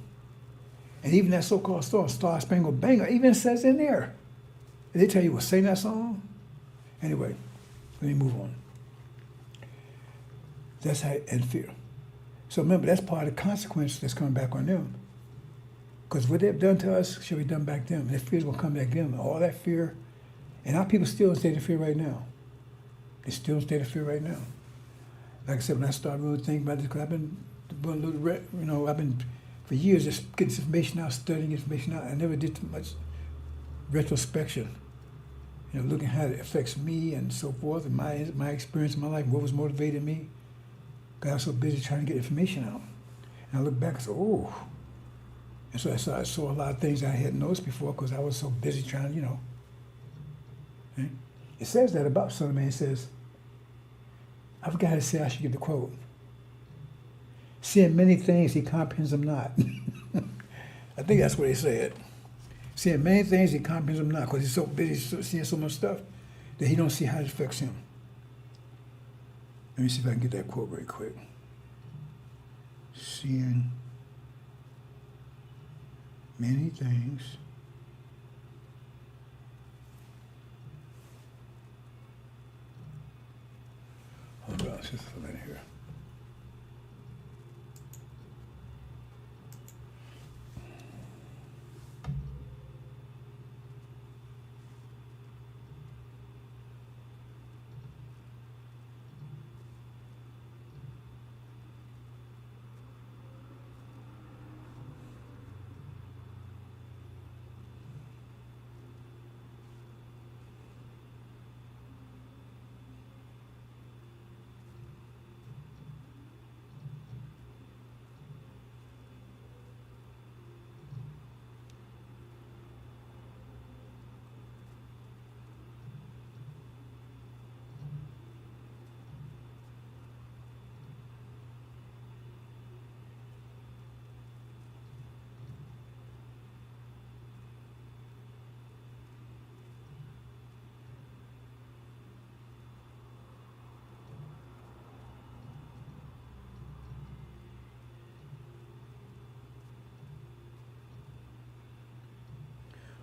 And even that so-called Star Spangled Banner, even says in there. And they tell you, well, sing that song. Anyway, let me move on. That's how, and fear. So remember, that's part of the consequence that's coming back on them. Because what they've done to us should be done back to them. And that fear's going to come back to them. All that fear. And our people still in a state of fear right now. They're still in a state of fear right now. Like I said, when I started really thinking about this, because I've been doing a little, I've been for years just getting information out, studying information out. I never did too much retrospection. Looking how it affects me and so forth, and my experience in my life, what was motivating me. Because I was so busy trying to get information out. And I look back and say, oh. And so I saw a lot of things I hadn't noticed before because I was so busy trying, Okay? It says that about Son of Man. It says, I forgot how to say, I should get the quote. Seeing many things, he comprehends them not. I think that's what they said. Seeing many things, he comprehends them not, because he's so busy seeing so much stuff that he don't see how it affects him. Let me see if I can get that quote very quick. Seeing many things. Hold on, just a minute here.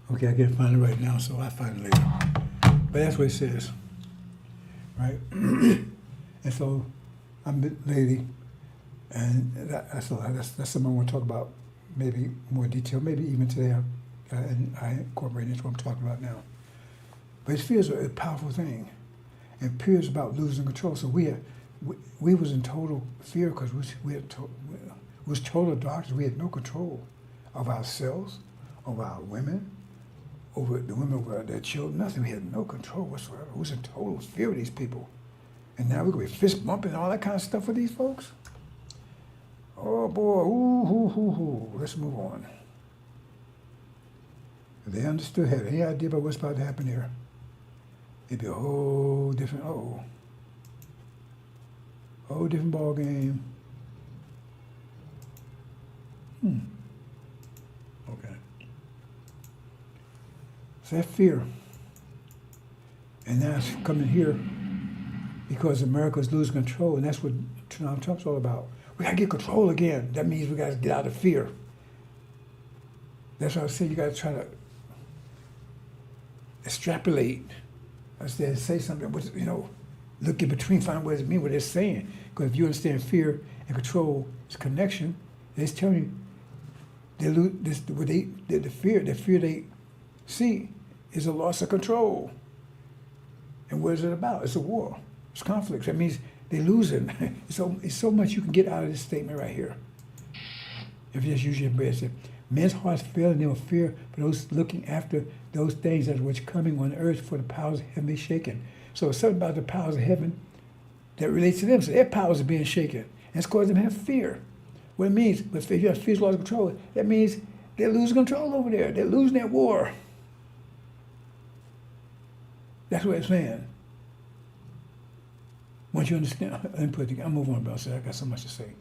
Okay, I can't find it right now, so I'll find it later. But that's what it says, right? And so I'm a lady, and that's something I want to talk about, maybe more detail, maybe even today. And I incorporate into what I'm talking about now. But fear is a powerful thing, and fear is about losing control. So we was in total fear because we was total darkness. We had no control of ourselves, of our women, over the women, over their children, nothing. We had no control whatsoever. We was in total fear of these people. And now we're going to be fist bumping and all that kind of stuff with these folks? Oh boy, let's move on. If they understood, had any idea about what's about to happen here, it'd be a whole different, whole different ball game. Okay. So that fear, and that's coming here because America's losing control, and that's what Donald Trump's all about. We gotta get control again. That means we gotta get out of fear. That's why I say you gotta try to extrapolate. Instead of say something, look in between, find what it means, what they're saying. Because if you understand fear and control is connection, it's telling you they lose this. The fear they see is a loss of control. And what is it about? It's a war. It's conflicts. That means they're losing. It's so much you can get out of this statement right here. If you just use your brain, it men's hearts fail and they will fear for those looking after those things that which coming on earth, for the powers of heaven be shaken. So it's something about the powers of heaven that relates to them. So their powers are being shaken. And it's causing them to have fear. What it means, if you have fear, loss of control, that means they're losing control over there. They're losing that war. That's what it's saying. Once you understand, I'll move on, but I got so much to say.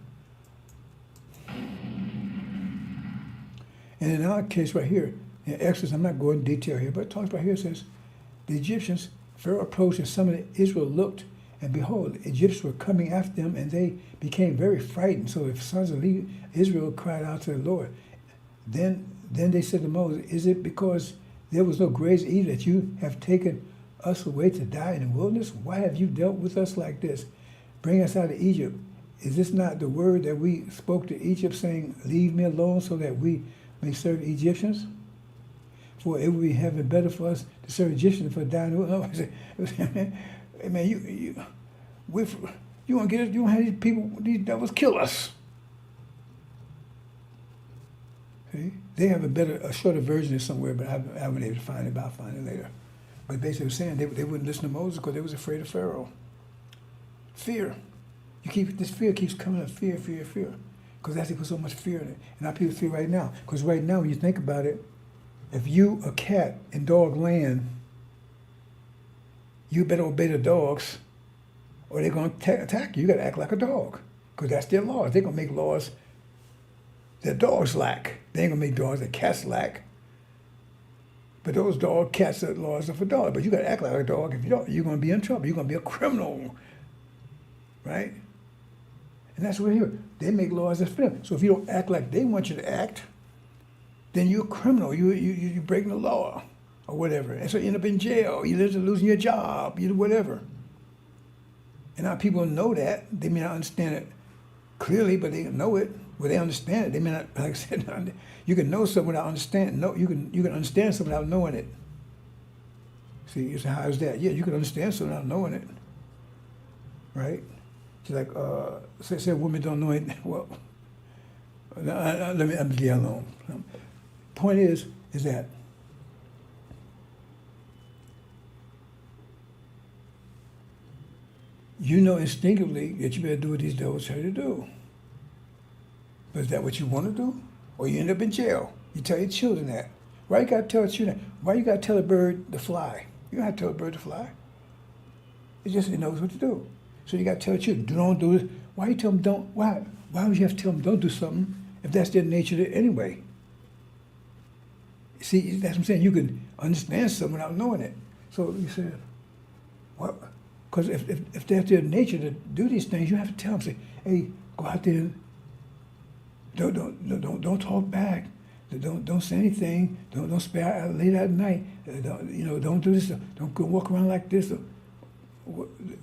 And in our case right here, in Exodus, I'm not going into detail here, but it talks about here, it says, the Egyptians, Pharaoh approached, and some of Israel looked, and behold, the Egyptians were coming after them, and they became very frightened. So the sons of Israel cried out to the Lord. Then they said to Moses, is it because there was no grace to eat that you have taken us away to die in the wilderness? Why have you dealt with us like this? Bring us out of Egypt. Is this not the word that we spoke to Egypt, saying, leave me alone so that we may serve Egyptians? For it would be having better for us to serve Egyptians for dying. No, hey man, you want to get us? You want to have these people, these devils, kill us? See, they have a shorter version somewhere, but I haven't been able to find it. But I'll find it later. But basically, saying they wouldn't listen to Moses because they was afraid of Pharaoh. Fear. This fear keeps coming up. Fear. Because that's they put so much fear in it. And our people feel right now. Because right now, when you think about it, if you a cat in dog land, you better obey the dogs, or they're going to attack you. You got to act like a dog, because that's their laws. They're going to make laws The dogs lack. They ain't gonna make dogs that cats lack. But those dog cats are laws are for dogs. But you gotta act like a dog. If you don't, you're gonna be in trouble. You're gonna be a criminal, right? And that's what here. They make laws that's for them. So if you don't act like they want you to act, then you're a criminal. You're breaking the law or whatever. And so you end up in jail. You end up losing your job. You do whatever. And now people know that. They may not understand it clearly, but they know it. Well, they understand it. They may not, like I said, you can know something without understanding. No, you can understand something without knowing it. See, you say, how is that? Yeah, you can understand something without knowing it. Right? It's like, say women don't know it. Well, let me leave it alone. Point is that you know instinctively that you better do what these devils tell you to do. But is that what you want to do? Or you end up in jail. You tell your children that. Why you got to tell children? Why you got to tell a bird to fly? You don't have to tell a bird to fly. It knows what to do. So you got to tell children, don't do this. Why you tell them don't? Why would you have to tell them don't do something if that's their nature anyway? See, that's what I'm saying. You can understand something without knowing it. So you said, what? Because if that's their nature to do these things, you have to tell them, say, hey, go out there and don't talk back. Don't say anything. Don't spare out late at night. Don't do this. Don't go walk around like this. It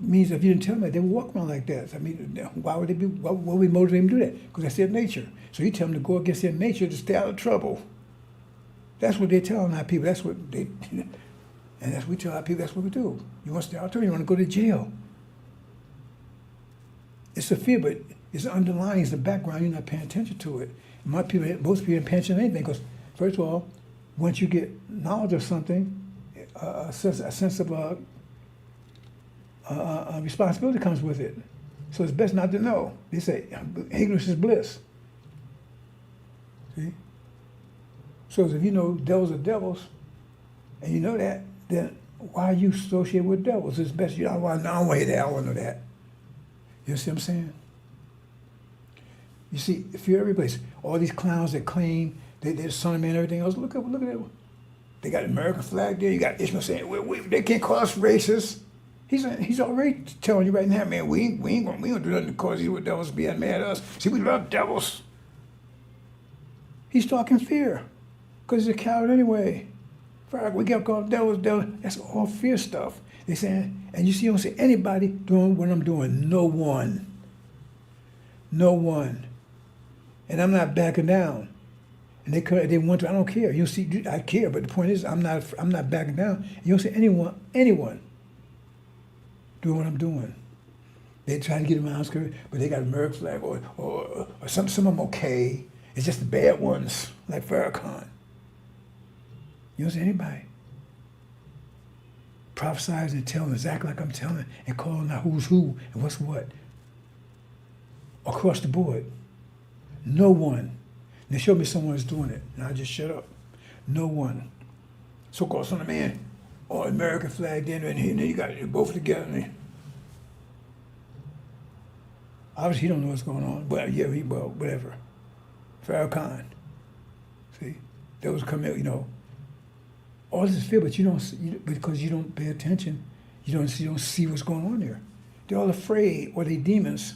means if you didn't tell them that, they would walk around like that. I mean, why would we motivate them to do that? Because that's their nature. So you tell them to go against their nature to stay out of trouble. That's what they're telling our people. That's what they, and that's what we tell our people. That's what we do. You want to stay out of trouble. You want to go to jail. It's a fear, but it's underlying. It's the background. You're not paying attention to it. Most people ain't paying attention to anything because, first of all, once you get knowledge of something, a sense of responsibility comes with it. So it's best not to know. They say ignorance is bliss. See? So if you know devils are devils, and you know that, then why are you associated with devils? It's best you don't want to know that. I want to know that. You see what I'm saying? You see, fear every place. All these clowns that claim they're the Son of Man and everything else. Look at it. They got the American flag there. You got Ishmael saying, they can't call us racist. He's already telling you right now, man, we ain't gonna do nothing to cause these devils to be mad at us. See, we love devils. He's talking fear. Because he's a coward anyway. We get called devils. That's all fear stuff. They saying, and you see, you don't see anybody doing what I'm doing. No one. And I'm not backing down. And they want to. I don't care. You see, I care, but the point is, I'm not backing down. You don't see anyone doing what I'm doing. They try to get around, but they got a American flag or some of them okay. It's just the bad ones, like Farrakhan. You don't see anybody prophesizing and telling exactly like I'm telling and calling out who's who and what's what. Across the board. No one. They show me someone who's doing it, and I just shut up. No one. So-called Son of Man, or American flag there, and then you got it both together. Obviously, he don't know what's going on, but yeah, whatever. Farrakhan. See? Those come in, all this is fear, but because you don't pay attention, you don't see what's going on there. They're all afraid, or they demons.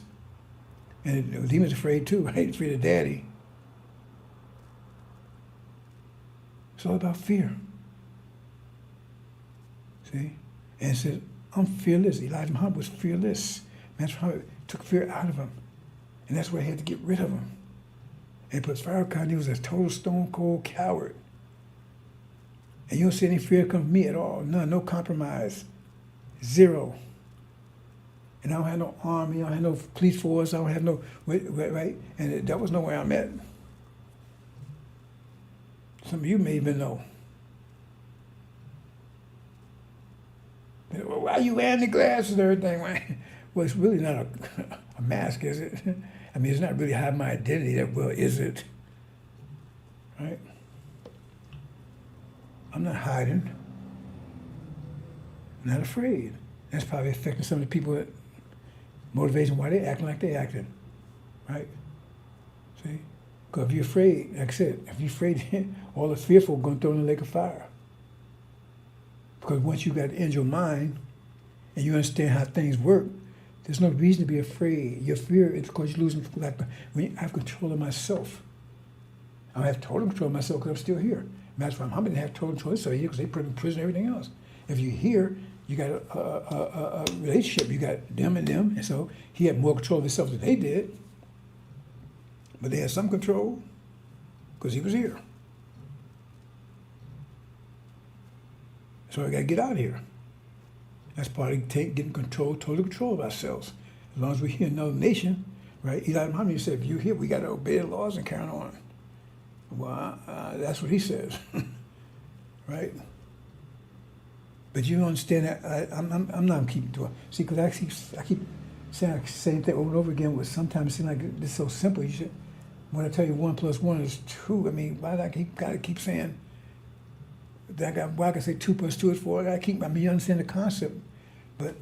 And the demon's afraid too, right? Afraid of daddy. It's all about fear. See? And it says, I'm fearless. Elijah Muhammad was fearless. That's how it took fear out of him. And that's why he had to get rid of him. And but Farrakhan, he was a total stone cold coward. And you don't see any fear come from me at all. None, no compromise. Zero. And I don't have no army, I don't have no police force, I don't have no, right? And that was nowhere I'm at. Some of you may even know. Well, why are you wearing the glasses and everything? Right? Well, it's really not a mask, is it? I mean, it's not really hiding my identity that well, is it? Right? I'm not hiding. I'm not afraid. That's probably affecting some of the people that motivation why they're acting like they're acting. Right? See? Because if you're afraid, like I said, if you're afraid, all the fearful are going to throw in the lake of fire. Because once you got in your mind and you understand how things work, there's no reason to be afraid. Your fear is because you're losing, like, when I have control of myself. I don't have total control of myself because I'm still here. Matter of fact, Muhammad didn't have total control of himself here because they put him in prison and everything else. If you're here, you got a relationship. You got them and them. And so he had more control of himself than they did. But they had some control because he was here. So we got to get out of here. That's part of getting control, total control of ourselves. As long as we're here in another nation, right? Eli Muhammad said, if you're here, we got to obey the laws and carry on. Well, that's what he says, right? But you don't understand that. I'm not keeping to it. See, because I keep saying the same thing over and over again. But sometimes it seems like it's so simple. You should, when I tell you 1 + 1 is 2, I mean, why do I gotta keep saying that? Why I can say 2 + 2 is 4? You understand the concept, but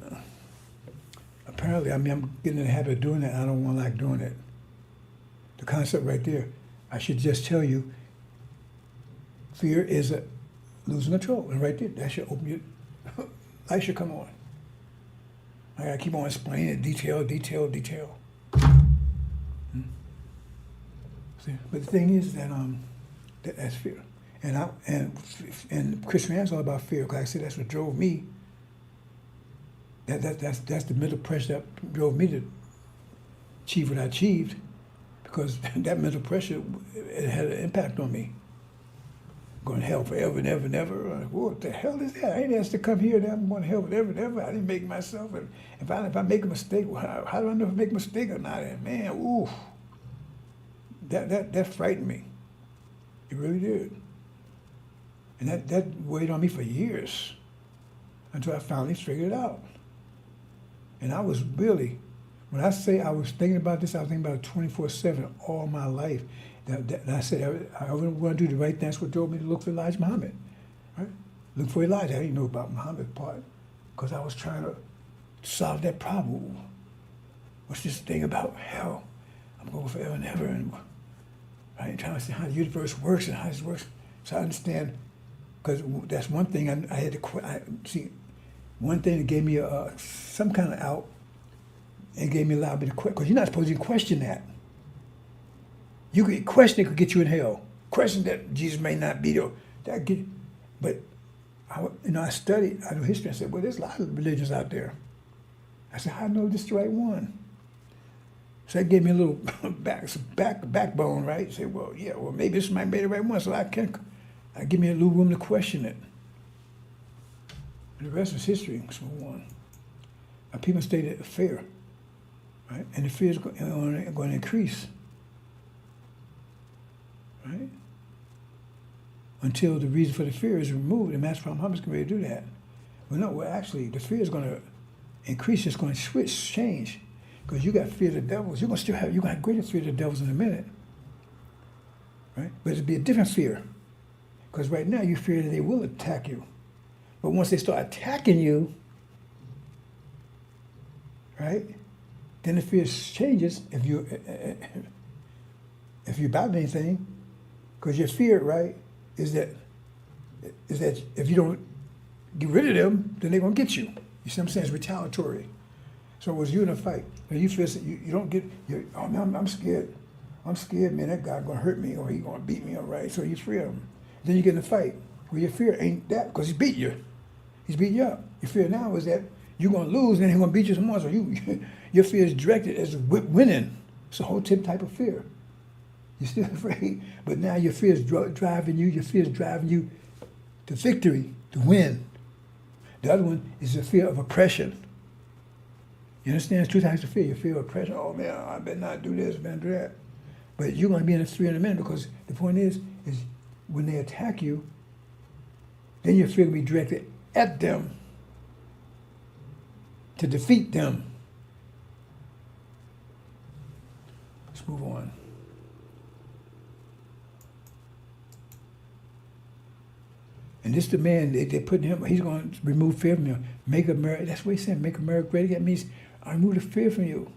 apparently, I'm getting in the habit of doing that. I don't want to like doing it. The concept right there. I should just tell you, fear is losing control. And right there, that should open your, light should come on. I gotta keep on explaining it, detail. See? But the thing is that that's fear. And Christianity is all about fear, because I said that's what drove me. That's the mental pressure that drove me to achieve what I achieved. Because that mental pressure, it had an impact on me. Going to hell forever and ever and ever. What the hell is that? I ain't asked to come here and I'm going to hell forever and ever. I didn't make myself. And if I make a mistake, how do I know if I make a mistake or not? And man, ooh, that frightened me. It really did. And that weighed on me for years until I finally figured it out. And I was really, when I say I was thinking about this, I was thinking about it 24/7 all my life. And I said, I want to do the right thing. That's what drove me to look for Elijah Muhammad. Right? Look for Elijah. I didn't know about Muhammad part because I was trying to solve that problem. What's this thing about hell? I'm going forever and ever. And I'm trying to see how the universe works and how this works. So I understand, because that's one thing I had to see. One thing that gave me some kind of out and gave me allowed me to question, because you're not supposed to question that. You could question it could get you in hell. Question that Jesus may not be there. But I studied, I know history. I said, well, there's a lot of religions out there. I said, how do I know this is the right one? So that gave me a little backbone, right? Say, well, maybe this might be the right one. So I give me a little room to question it. And the rest is history. So on. Now, people stated fear, right? And the fear is going to increase. Right? Until the reason for the fear is removed, and Master Muhammad is going to do that. Actually, the fear is going to increase. It's going to change, because you got fear of the devils. You're going to have greater fear of the devils in a minute, right? But it'll be a different fear, because right now you fear that they will attack you, but once they start attacking you, right? Then the fear changes if you about anything. Because your fear, right, is that if you don't get rid of them, then they're going to get you. You see what I'm saying? It's retaliatory. So it was you in a fight. And you feel you don't get, oh man, I'm scared. I'm scared, man, that guy's going to hurt me or he's going to beat me, all right? So you're afraid of him. Then you get in a fight. Well, your fear ain't that, because he beat you. He's beat you up. Your fear now is that you're going to lose and then he's going to beat you some more. So your fear is directed as winning. It's a whole type of fear. You're still afraid, but now your fear is driving you. Your fear is driving you to victory, to win. The other one is the fear of oppression. You understand? There's two types of fear. Your fear of oppression. Oh man, I better not do this, I better do that. But you're going to be in the fear in a minute, because the point is when they attack you, then your fear will be directed at them to defeat them. Let's move on. And this the man, they put him, he's going to remove fear from you. Make America, that's what he said, make America great again. That means I remove the fear from you.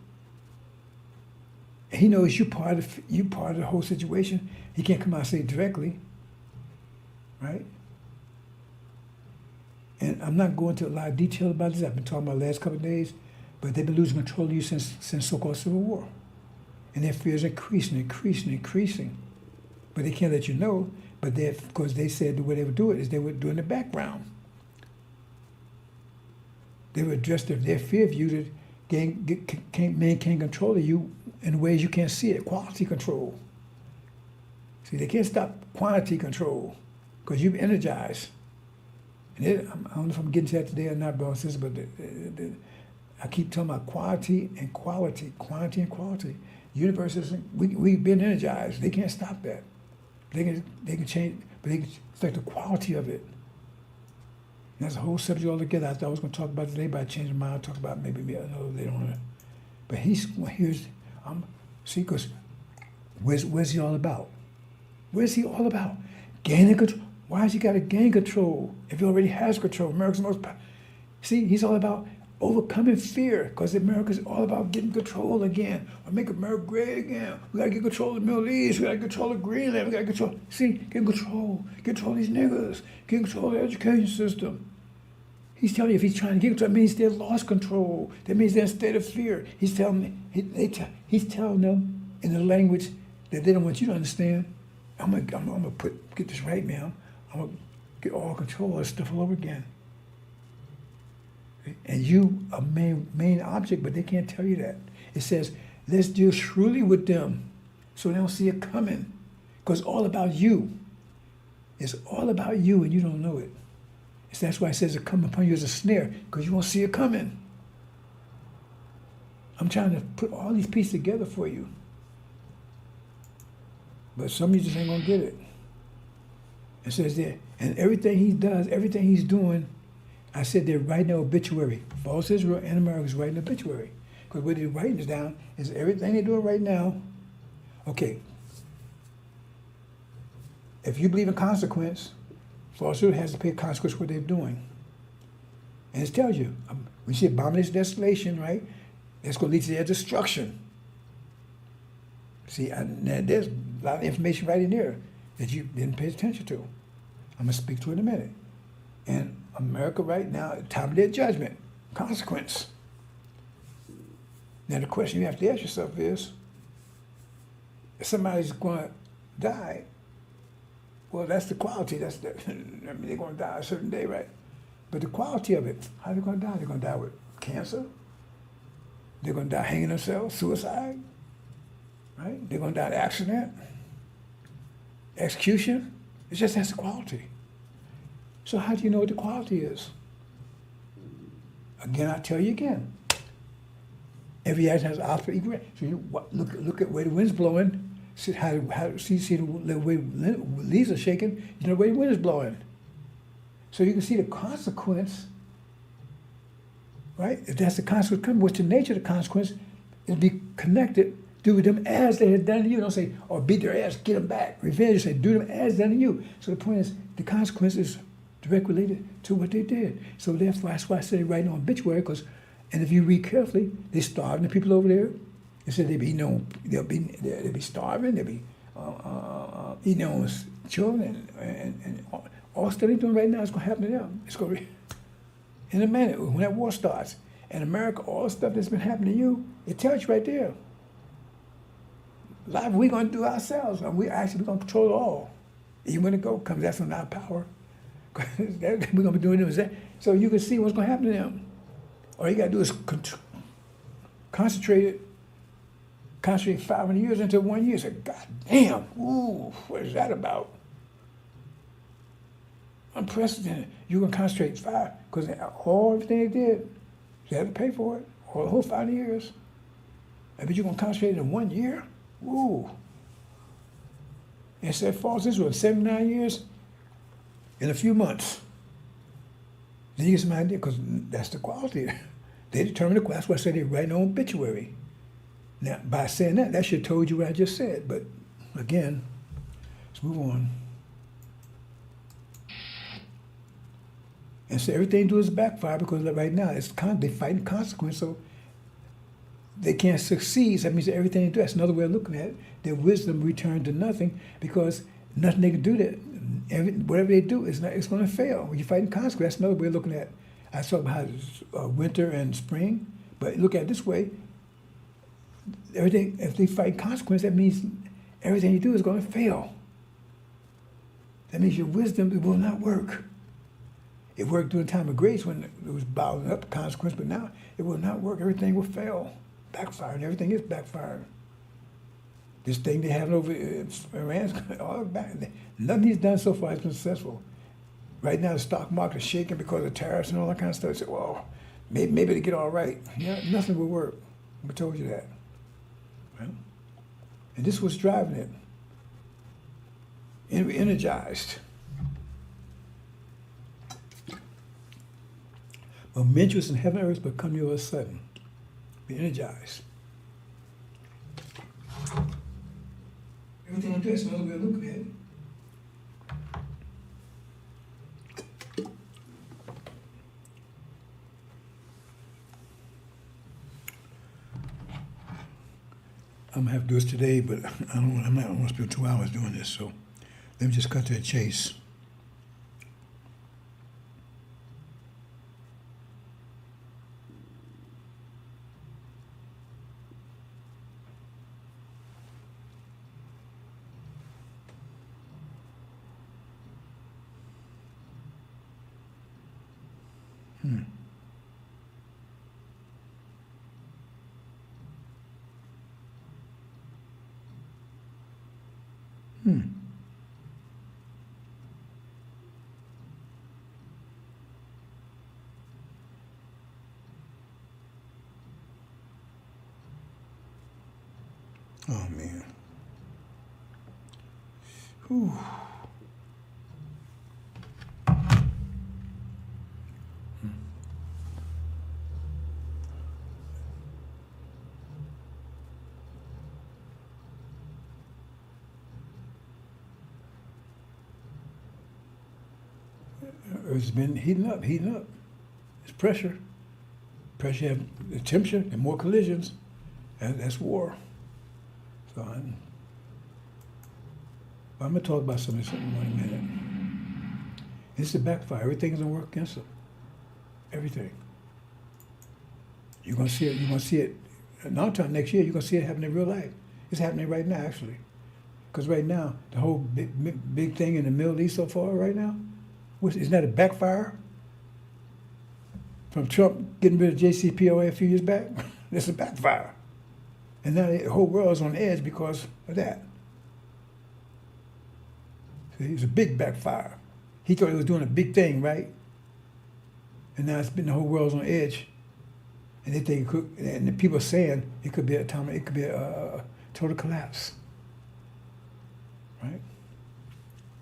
And he knows you part of the whole situation. He can't come out and say it directly, right? And I'm not going into a lot of detail about this. I've been talking about the last couple of days, but they've been losing control of you since so-called Civil War. And their fear is increasing. But they can't let you know. But because they said the way they would do it is they would do it in the background. They would address their fear of you to maintain control of you in ways you can't see it. Quality control. See, they can't stop quantity control because you've energized. And I don't know if I'm getting to that today or not, brothers and sisters, but I keep talking about quality and quality. Universe isn't, we've been energized. They can't stop that. They can change, but they can affect the quality of it. And that's a whole subject altogether. I thought I was going to talk about it today, but I changed my mind. I'll talk about maybe another later on. But because where's he all about? Where's he all about? Gaining control. Why has he got to gain control if he already has control? America's most powerful. See, he's all about overcoming fear because America's all about getting control again or make America great again. We got to get control of the Middle East. We got to get control of Greenland. We got to control. See, get control. Get control of these niggas. Get control of the education system. He's telling you if he's trying to get control, that means they've lost control. That means they're in a state of fear. He's telling them in the language that they don't want you to understand. I'm gonna get this right, man. I'm gonna get all control of this stuff all over again. And you a main object, but they can't tell you that. It says, let's deal shrewdly with them so they don't see it coming. Because it's all about you. It's all about you and you don't know it. That's why it says it come upon you as a snare, because you won't see it coming. I'm trying to put all these pieces together for you. But some of you just ain't going to get it. It says there, and everything he does, everything he's doing, I said they're writing an obituary. False Israel and America is writing an obituary. Because what they're writing is down is everything they're doing right now. Okay. If you believe in consequence, false Israel has to pay consequence for what they're doing. And it tells you, when you see abomination, desolation, right? That's going to lead to their destruction. See, there's a lot of information right in there that you didn't pay attention to. I'm going to speak to it in a minute. And America right now, time of their judgment, consequence. Now the question you have to ask yourself is, if somebody's going to die, well, that's the quality. I mean, they're going to die a certain day, right? But the quality of it, how are they going to die? They're going to die with cancer. They're going to die hanging themselves, suicide. Right? They're going to die in an accident, execution. It's just that's the quality. So how do you know what the quality is? Again, I tell you again. Every action has opposite equal. So you look at where the wind's blowing. See the way leaves are shaking. You know where the wind is blowing. So you can see the consequence. Right? If that's the consequence coming, what's the nature of the consequence? It'll be connected. Do with them as they had done to you. Don't say, or beat their ass, get them back. Revenge, say, do them as done to you. So the point is, the consequence is directly related to what they did. So therefore, that's why I said right on obituary, because, and if you read carefully, they're starving the people over there. They said they'll be starving, they'll be eating their own children, and all stuff they're doing right now is going to happen to them. It's going to be, in a minute, when that war starts. In America, all the stuff that's been happening to you, it tells you right there. Life we're going to do ourselves. We're going to control it all. Even when it comes, that's not our power. We're going to be doing it. So you can see what's going to happen to them. All you got to do is concentrate 500 years into 1 year. Say, God damn, ooh, what is that about? Unprecedented. You're going to concentrate 5, because everything they did, they had to pay for it, or the whole 5 years. But you're going to concentrate in 1 year? Ooh. It said false Israel, 79 years in a few months. Then you get some idea, because that's the quality. They determine the quality. That's why I said they write their own obituary. Now, by saying that should have told you what I just said. But again, let's move on. And so everything they do is backfire, because right now they're fighting consequence. So they can't succeed. That means that everything they do, that's another way of looking at it. Their wisdom returned to nothing because nothing they can do that. Whatever they do, it's going to fail. When you're fighting consequence, that's another way of looking at it. I talk about winter and spring, but look at it this way. Everything, if they fight consequence, that means everything you do is going to fail. That means your wisdom will not work. It worked during the time of grace when it was bottling up consequence, but now it will not work. Everything will fail, backfire, and everything is backfiring. This thing they have over Iran's all back. Nothing he's done so far has been successful. Right now, the stock market is shaking because of tariffs and all that kind of stuff. Say, well, maybe they get all right. Yeah, nothing will work. I told you that. Right? And this was driving it. Energized. Momentous in heaven and earth, but come to you all of a sudden. Be energized. Everything I do is another way of looking at it. I'm gonna have to do this today, but I'm not gonna spend 2 hours doing this, so let me just cut to the chase. Oh man. Whew. It's been heating up. It's pressure. Pressure have the temperature and more collisions. And that's war. So I'm going to talk about something in 1 minute. It's a backfire. Everything is going to work against them. Everything. You're going to see it. You're going to see it. Not until next year, you're going to see it happen in real life. It's happening right now, actually. Because right now, the whole big thing in the Middle East so far right now, isn't that a backfire? From Trump getting rid of JCPOA a few years back? It's a backfire. And now the whole world is on edge because of that. See, it was a big backfire. He thought he was doing a big thing, right? And now it's been the whole world's on edge. And they think it could, and the people are saying it could be a total collapse. Right?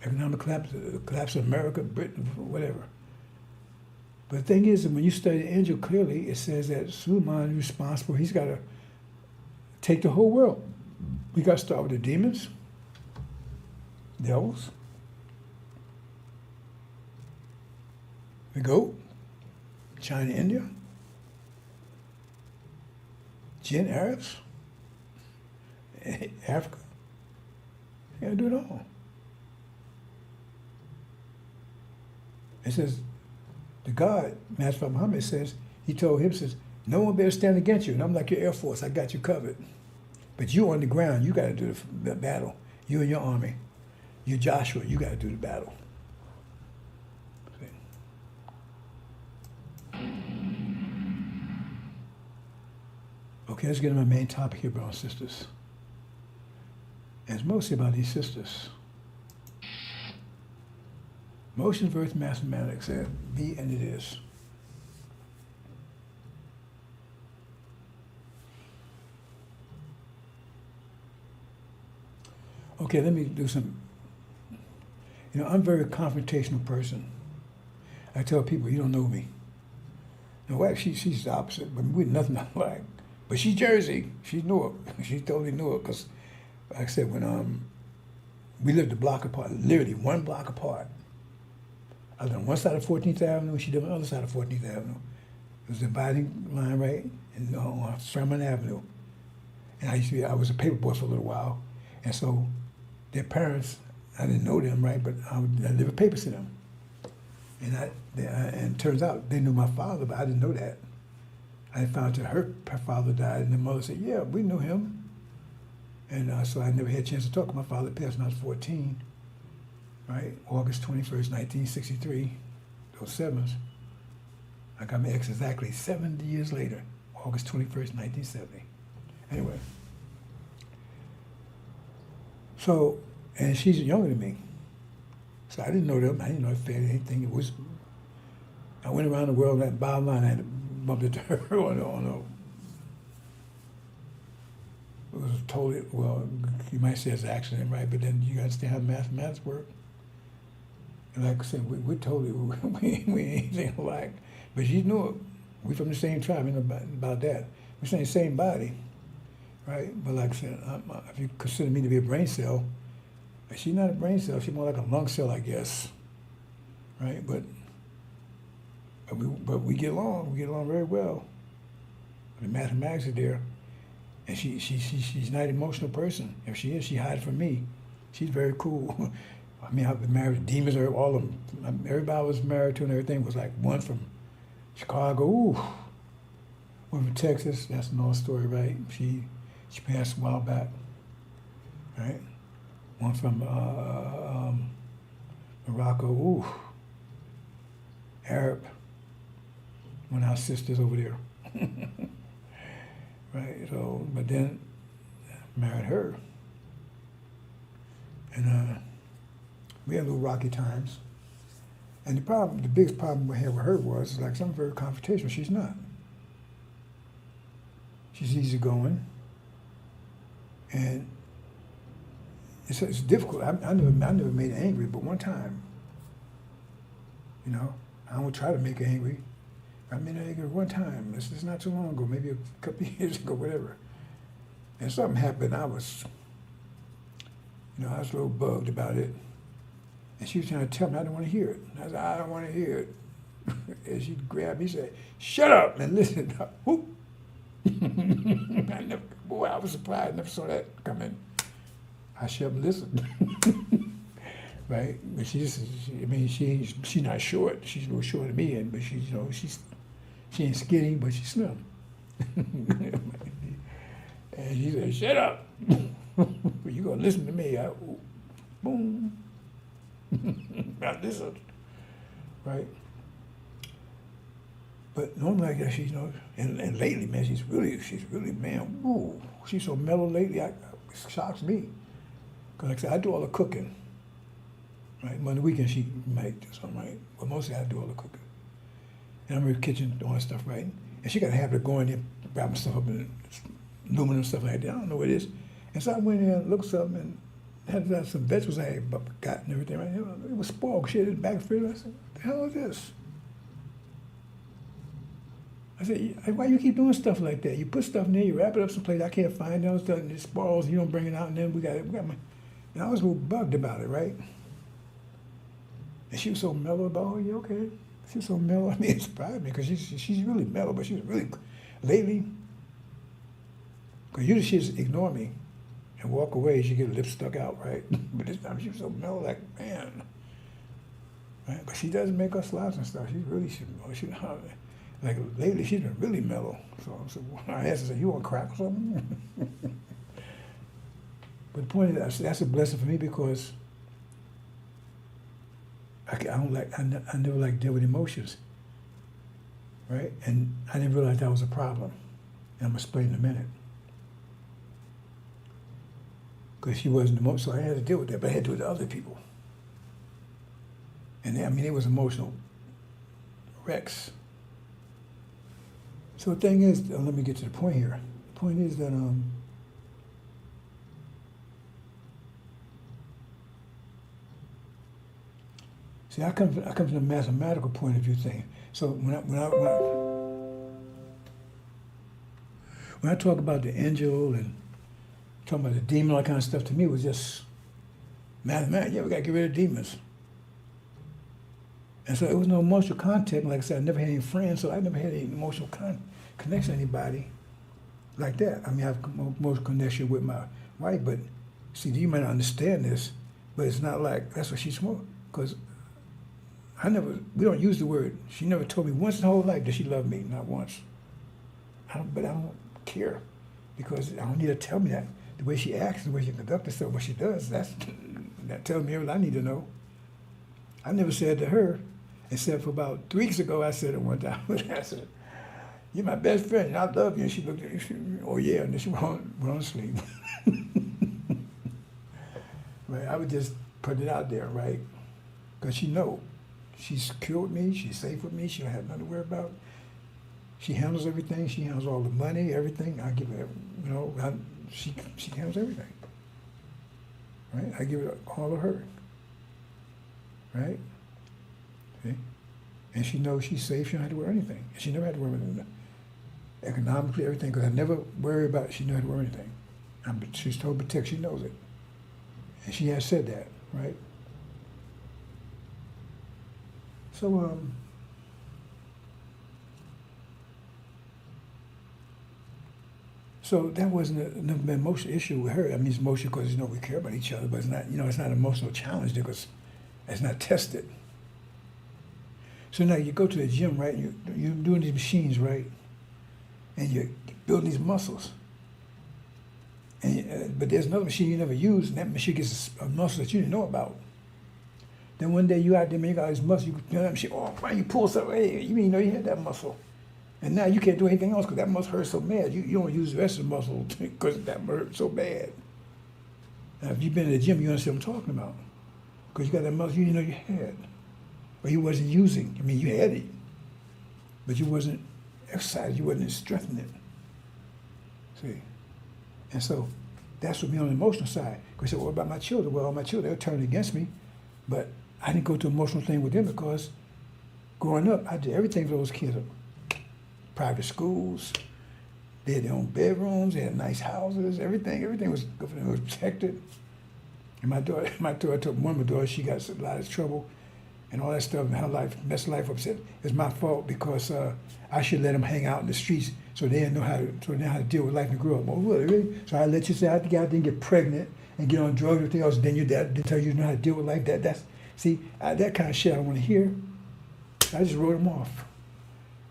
Economic collapse, collapse of America, Britain, whatever. But the thing is that when you study the angel clearly, it says that Suleiman is responsible. He's got to take the whole world. We got to start with the demons, devils, the goat, China, India, Jinn, Arabs, Africa. You got to do it all. It says, the God, Master Muhammad says, he told him, says, no one better stand against you. And I'm like your Air Force, I got you covered. But you on the ground, you got to do the battle. You and your army. You Joshua, you got to do the battle. See? Okay, let's get to my main topic here, brothers and sisters. And it's mostly about these sisters. Motion versus mathematics, be and it is. Okay, let me do some. You know, I'm a very confrontational person. I tell people, you don't know me. No, well, she's the opposite, but we're nothing alike. But she's Jersey. She's Newark. She totally Newark, because, like I said, when we lived a block apart, literally 1 block apart. I lived on one side of 14th Avenue, she lived on the other side of 14th Avenue. was a dividing line, right, on Sherman Avenue. And I was a paper boy for a little while. And so their parents, I didn't know them, right, but I delivered papers to them. And and it turns out they knew my father, but I didn't know that. I found out that her father died, and the mother said, yeah, we knew him. And so I never had a chance to talk to my father. Passed when I was 14, right? August 21st, 1963, those sevens. I got my ex exactly 70 years later, August 21st, 1970. Anyway. So, and she's younger than me. So I didn't know them. I didn't know if anything. It was, I went around the world, and that bottom line, I had to bump into her it was totally, well, you might say it's an accident, right? But then you understand how mathematics work. And like I said, we totally, we ain't anything alike. But she knew it. We from the same tribe, you know about that. We're saying the same body, right? But like I said, if you consider me to be a brain cell, she's not a brain cell. She's more like a lung cell, I guess, right? But we get along. We get along very well. The mathematics are there, and she's not an emotional person. If she is, she hides from me. She's very cool. I mean, I've been married to demons, all of them. Everybody I was married to and everything was like one from Chicago, ooh. One from Texas, that's another story, right? She passed a while back, right? One from Morocco, ooh. Arab, one of our sisters over there. Right, so, but then I married her. And we had little rocky times. And the biggest problem we had with her was, like, I'm very confrontational. She's not. She's easygoing. And it's difficult. I never made her angry, but one time, you know, I don't try to make her angry. I made her angry one time. This is not too long ago, maybe a couple of years ago, whatever. And something happened. I was a little bugged about it. And she was trying to tell me I didn't want to hear it. And I said, I don't want to hear it. And she grabbed me and said, shut up and listen. Whoop. I was surprised. I never saw that coming. I shut up and listened. Right? But she's not short. She's a little shorter than me, but she ain't skinny, but she's slim. And she said, shut up. You gonna listen to me. Boom. I listened. Right? But normally, I guess she's, and lately, man, she's really, man, woo. She's so mellow lately, it shocks me. Because like I said, I do all the cooking. Right? On the weekend, she might do something, right? But mostly I do all the cooking. And I'm in the kitchen doing stuff, right? And she got a habit of going in, grabbing stuff up and aluminum stuff like that. I don't know what it is. And so I went in and looked something and had some vegetables I had got and everything, right? It was spoiled. She had it back in the fridge. I said, what the hell is this? I said, why you keep doing stuff like that? You put stuff in there, you wrap it up someplace, I can't find it, and it spoils, you don't bring it out, and then we got my, and I was a little bugged about it, right? And she was so mellow about, oh, yeah, okay. She was so mellow, I mean, it surprised me, because she's really mellow, but she was really, lately, because usually she just ignore me and walk away, she get her lips stuck out, right? But this time she was so mellow, like, man. Right? But she doesn't make us laughs and stuff. She's really, like lately, she's been really mellow. So I asked her, you want crack or something? But the point is, that's a blessing for me because I never like deal with emotions, right? And I didn't realize that was a problem. And I'm gonna explain in a minute. Because she wasn't emotional, so I had to deal with that, but I had to do it to other people. And I mean, it was emotional wrecks. So the thing is, let me get to the point here. The point is that see, I come from the mathematical point of view thing. So when I talk about the angel and talking about the demon, all that kind of stuff, to me it was just mathematics. Yeah, we got to get rid of demons. And so it was no emotional contact. Like I said, I never had any friends, so I never had any emotional connection to anybody like that. I mean, I have emotional connection with my wife, but see, you might not understand this, but it's not like that's what she's for. Because we don't use the word. She never told me once in her whole life that she loved me, not once. But I don't care because I don't need her to tell me that. The way she acts, the way she conducts herself, what she does, that tells me everything I need to know. I never said to her, except for about 3 weeks ago, I said it one time. I said, "You're my best friend, and I love you." And she looked at me, "Oh yeah," and then she went on to sleep. Right? I would just put it out there, right? Because she know. She's secure with me. She's safe with me. She don't have nothing to worry about. She handles everything. She handles all the money, everything. I give her, she handles everything. Right? I give it all to her. Right? See? And she knows she's safe. She don't have to worry anything. And she never had to worry about economically, everything, because I never worry about she never had to worry anything. She's told protect. She knows it. And she has said that, right? So, so that wasn't an emotional issue with her. I mean, it's emotional because, we care about each other, but it's not, it's not an emotional challenge because it's not tested. So now you go to the gym, right? You're doing these machines, right? And you're building these muscles. And, but there's another machine you never use, and that machine gets a muscle that you didn't know about. Then one day you out there, man, you got this muscle, you do that machine, oh, why you pull something? Hey, you didn't know you had that muscle. And now you can't do anything else because that muscle hurts so bad. You don't use the rest of the muscle because that hurts so bad. Now, if you've been in the gym, you understand what I'm talking about. Because you got that muscle you didn't know you had. Or you wasn't using. I mean, you had it, but you wasn't exercising, you wasn't strengthening it. See? And so that's what me on the emotional side. Because you say, what about my children? Well, my children, they're turning against me, but I didn't go to emotional thing with them because growing up, I did everything for those kids. Private schools, they had their own bedrooms, they had nice houses, everything was good for them, it was protected. And my daughter, I told one of my daughters, she got a lot of trouble and all that stuff, and her life, messed life up. Said it's my fault because I should let them hang out in the streets so they didn't know how to deal with life and grow up. Oh, really? So I let you say I have to get out there and get pregnant and get on drugs and everything else, and then your dad didn't tell you know how to deal with life. That kind of shit I don't want to hear. I just wrote them off.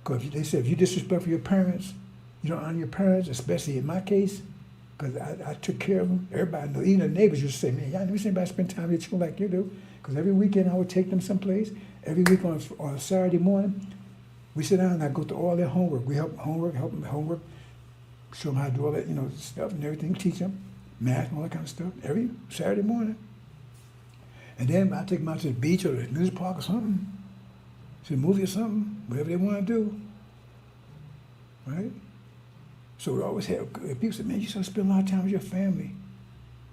Because they said if you disrespect your parents, you don't honor your parents, especially in my case, because I took care of them. Everybody knows. Even the neighbors used to say, man, y'all never seen anybody spend time with your children like you do. Because every weekend I would take them someplace. Every week on a Saturday morning, we sit down and I go through all their homework. We help them homework, show them how to do all that, stuff and everything, teach them math and all that kind of stuff every Saturday morning. And then I take them out to the beach or the music park or something, to a movie or something, whatever they want to do, right? So we always have, people say, man, you should spend a lot of time with your family.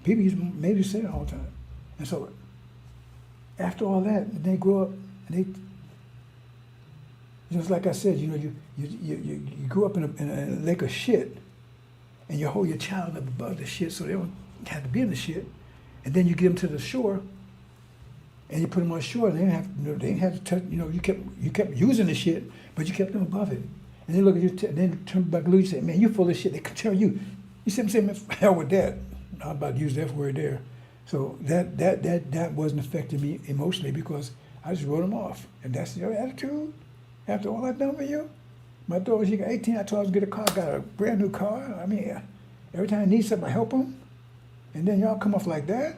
People maybe say it all the time. And so after all that, they grow up and they, just like I said, you grew up in a lake of shit, and you hold your child up above the shit so they don't have to be in the shit, and then you get them to the shore, and you put them on shore, and they didn't have to touch. You kept using the shit, but you kept them above it. And they look at you, and then turn back and you say, man, you full of shit. They can tell you. You see what I'm saying? Man, hell with that. I'm about to use that word there. So that wasn't affecting me emotionally because I just wrote them off. And that's your attitude after all I've done for you? My daughter, she got 18, I told her I was going to get a car, got a brand new car. I mean, every time I need something, I help them. And then y'all come off like that?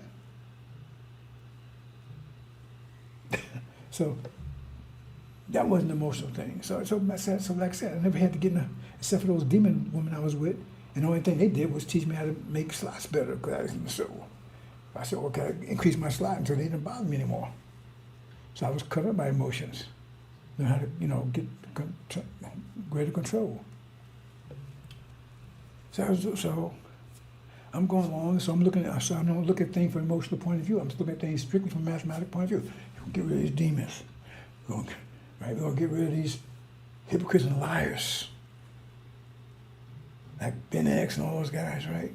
So that wasn't an emotional thing. So like I said, I never had to get in except for those demon women I was with. And the only thing they did was teach me how to make slots better. So I said, okay, I increase my slot until they didn't bother me anymore. So I was cut up by emotions. Learn how to, get greater control. So I'm going along. So I don't look at things from an emotional point of view. I'm just looking at things strictly from a mathematical point of view. Get rid of these demons. We're going to get rid of these hypocrites and liars. Like Ben X and all those guys, right?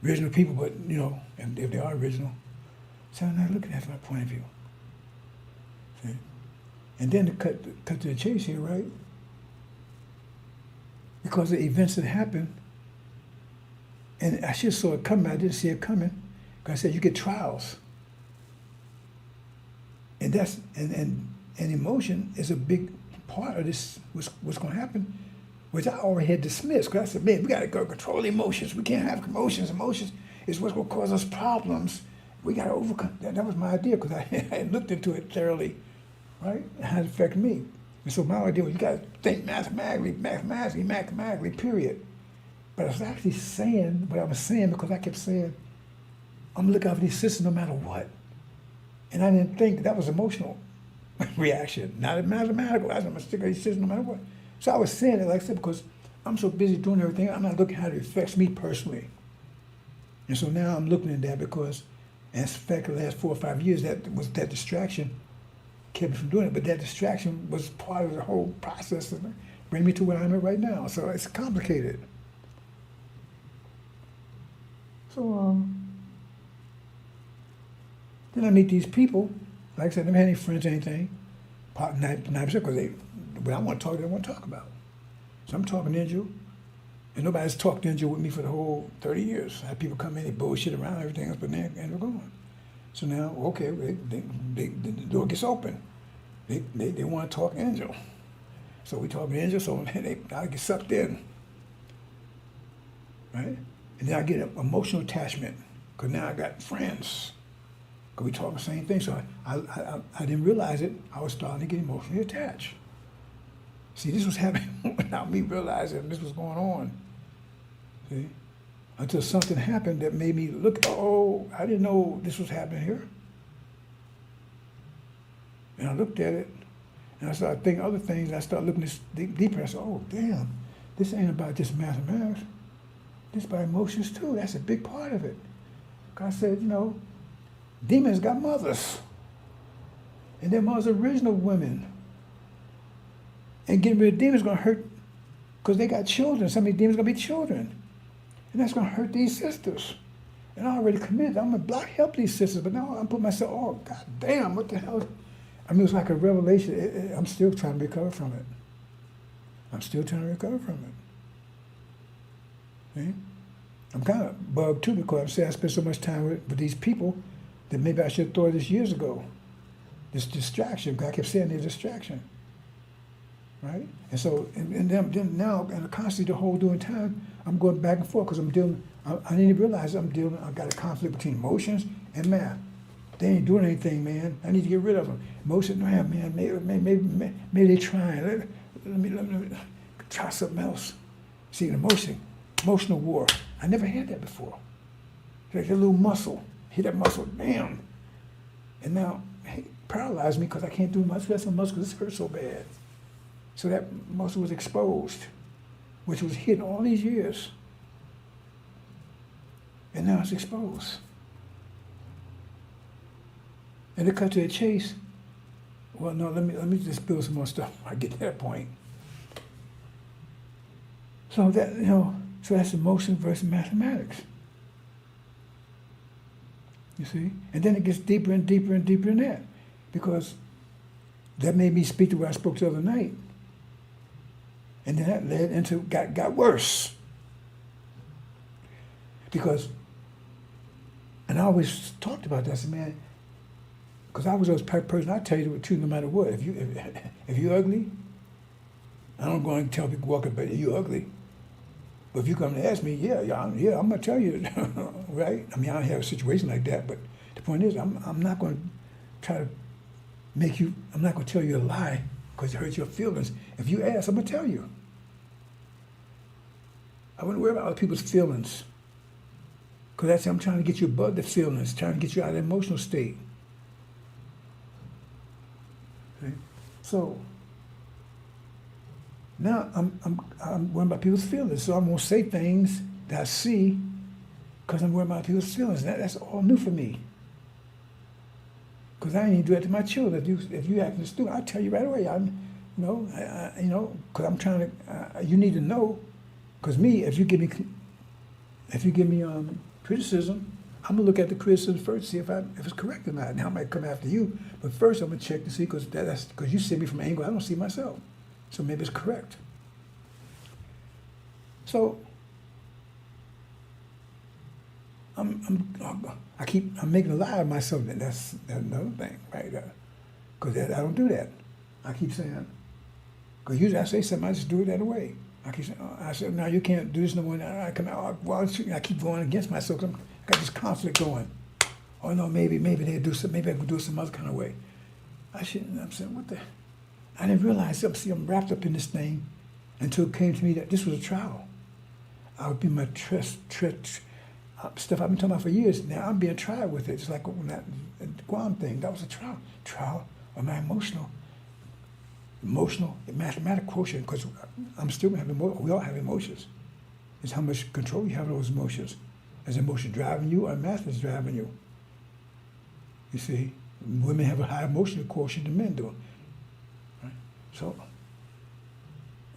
Original people, but, and if they are original. So I'm not looking at it from my point of view. See? And then to cut to the chase here, right? Because the events that happened, and I should have saw it coming, I didn't see it coming. Because I said you get trials. And that's and emotion is a big part of this, what's going to happen, which I already had dismissed. Because I said, man, we got to go control emotions. We can't have emotions. Emotions is what's going to cause us problems. We got to overcome. That was my idea because I had looked into it thoroughly, right? And how it affected me. And so my idea was you got to think mathematically, period. But I was actually saying what I was saying because I kept saying, I'm looking out for these systems no matter what. And I didn't think that was emotional reaction, not mathematical. I was going to stick with these systems no matter what. So I was saying it like I said because I'm so busy doing everything, I'm not looking at how it affects me personally. And so now I'm looking at that because, in fact, the last 4 or 5 years, that distraction kept me from doing it. But that distraction was part of the whole process to bring me to where I'm at right now. So it's complicated. So then I meet these people. Like I said, I never had any friends or anything. 90% because when I want to talk, they want to talk about. So I'm talking Injil, and nobody's talked Injil with me for the whole 30 years. I had people come in, they bullshit around everything else, but then and they're gone. So now, okay, the door gets open. They want to talk Injil. So we talk Injil, so I get sucked in, right? And then I get an emotional attachment because now I got friends. Because we talk the same thing. So I didn't realize it. I was starting to get emotionally attached. See, this was happening without me realizing this was going on. See? Until something happened that made me look, oh, I didn't know this was happening here. And I looked at it, and I started thinking other things, and I started looking this deeper. I said, oh, damn, this ain't about just mathematics. This is about emotions, too. That's a big part of it. I said, demons got mothers. And their mothers are original women. And getting rid of demons is going to hurt because they got children. Some of these demons are going to be children. And that's going to hurt these sisters. And I already committed. I'm going to help these sisters. But now I'm putting myself, oh, God damn, what the hell? I mean, it was like a revelation. I'm still trying to recover from it. See? I'm kind of bugged, too, because I'm saying I spent so much time with these people that maybe I should have thought of this years ago. This distraction. God kept saying they're distraction. Right? And so, and then now, and constantly the whole doing time, I'm going back and forth because I didn't even realize I got a conflict between emotions and math. They ain't doing anything, man. I need to get rid of them. Emotions, man, maybe they're trying. Let me try something else. See, emotional war. I never had that before. It's like that little muscle. Hit that muscle, bam. And now, it paralyzed me because I can't do much less than muscle because this hurts so bad. So that muscle was exposed, which was hidden all these years. And now it's exposed. And to cut to the chase, well, no, let me just build some more stuff when I get to that point. So that, so that's emotion versus mathematics. You see? And then it gets deeper and deeper and deeper in that. Because that made me speak to what I spoke the other night. And then that led into, got worse. Because, and I always talked about that, I said, man, because I was those person, I tell you the truth no matter what. If you're ugly, I don't go and tell people walking, but you're ugly. But if you come to ask me, yeah, I'm going to tell you, right? I mean, I don't have a situation like that, but the point is, I'm not going to try to I'm not going to tell you a lie because it hurts your feelings. If you ask, I'm going to tell you. I wouldn't worry about other people's feelings because I'm trying to get you above the feelings, trying to get you out of the emotional state. Okay? So now I'm worrying about people's feelings, so I'm going to say things that I see because I'm worried about people's feelings. That's all new for me. Because I ain't even do that to my children. If you act stupid, I'll tell you right away. Because I'm trying to. You need to know. Because me, if you give me criticism, I'm gonna look at the criticism first, see if it's correct or not. Now I might come after you, but first I'm gonna check to see because you see me from an angle I don't see myself, so maybe it's correct. So I'm making a lie of myself. That's another thing, right? Because I don't do that. I keep saying, because usually I say something, I just do it that way. I keep saying, I said, no, you can't do this no more. I keep going against myself. I got this conflict going. Oh no, maybe they do some. Maybe I could do it some other kind of way. I shouldn't. I'm saying, what the? I didn't realize. See, I'm wrapped up in this thing until it came to me that this was a trial. I would be my stuff I've been talking about for years. Now I'm being tried with it. It's like when that Guam thing. That was a trial of my emotional, mathematical quotient. Because I'm still having. We all have emotions. It's how much control you have of those emotions. Is emotion driving you, or math is driving you? You see, women have a higher emotional quotient than men do. Right? So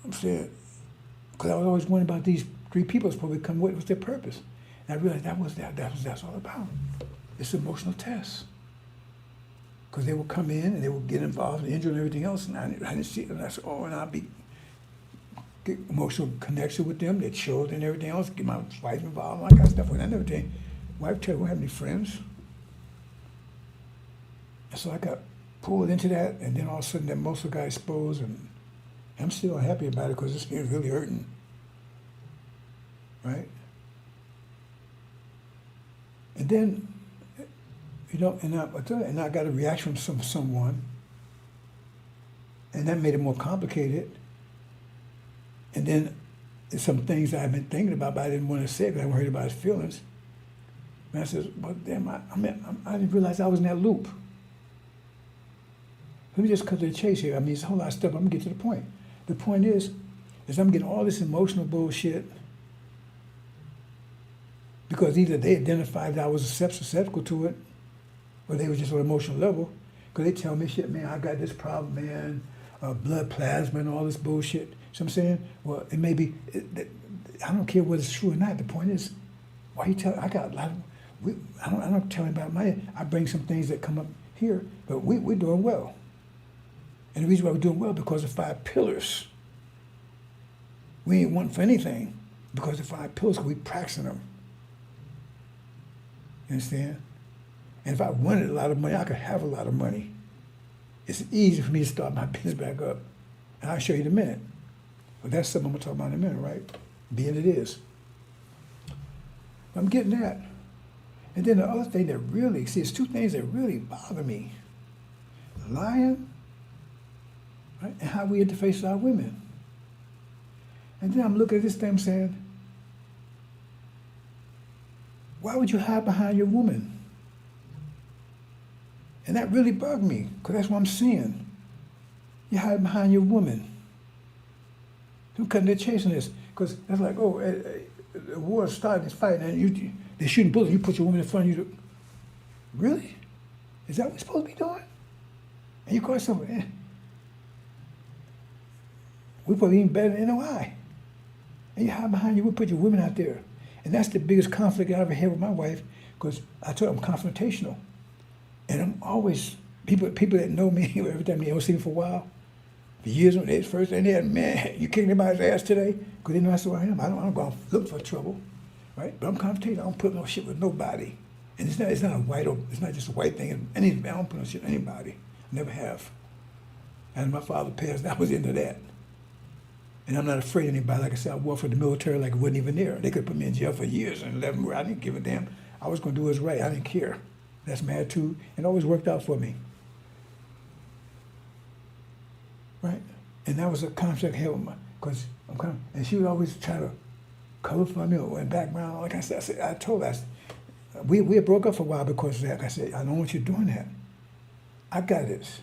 I'm saying, because I was always wondering about these three people supposed to come. What was their purpose? And I realized that's all about. It's emotional tests. Because they would come in and they would get involved in injury and everything else, and I didn't see it. And I said, and I'd get emotional connection with them. They'd show it and everything else. Get my wife involved, all that kind of stuff. And I never did. Wife tell me, we don't have any friends. And so I got pulled into that, and then all of a sudden that muscle got exposed, and I'm still unhappy about it because it's really hurting. Right? And then, and I got a reaction from someone, and that made it more complicated. And then some things I've been thinking about, but I didn't want to say it because I worried about his feelings. And I said, well, damn, I didn't realize I was in that loop. Let me just cut to the chase here. I mean, it's a whole lot of stuff. I'm going to get to the point. The point is I'm getting all this emotional bullshit because either they identified that I was susceptible to it, or they were just on an emotional level, because they tell me, shit, man, I got this problem, man, blood plasma and all this bullshit. So I'm saying, well, it may be, I don't care whether it's true or not. The point is, why you tell, I got a lot of, I don't tell anybody I bring some things that come up here, but we're doing well. And the reason why we're doing well because of 5 pillars. We ain't wanting for anything because of 5 pillars, because we practicing them. You understand? And if I wanted a lot of money, I could have a lot of money. It's easy for me to start my business back up. And I'll show you in a minute. But that's something I'm going to talk about in a minute, right? Being it is. I'm getting that. And then the other thing that really, it's 2 things that really bother me. Lying, right? And how we interface with our women. And then I'm looking at this thing, I'm saying, why would you hide behind your woman? And that really bugged me, because that's what I'm seeing. You hide behind your woman. I'm cutting their chasing this, because that's like, the war started, it's fighting, and they're shooting bullets, you put your woman in front of you. Really? Is that what we're supposed to be doing? And you call yourself, we're probably even better than NOI. And you hide behind you, we put your women out there. And that's the biggest conflict I ever had with my wife, because I told her I'm confrontational. And I'm always, people that know me, every time they don't see me for a while, for years when they first, and they're, man, you kicked anybody's ass today? Because they know that's who I am. I don't go out look for trouble, right? But I'm confrontational. I don't put no shit with nobody. And it's not it's not just a white thing. I don't put no shit with anybody. Never have. And my father passed, I was into that. And I'm not afraid of anybody. Like I said, I worked for the military like it wasn't even there. They could put me in jail for years and 11 years. I didn't give a damn. I was going to do what's right. I didn't care. That's my attitude. And it always worked out for me. Right? And that was a conflict I had with because and she would always try to cover for me or in background. Like I said, I told her, we broke up for a while because of that. Like I said, I don't want you doing that. I got this.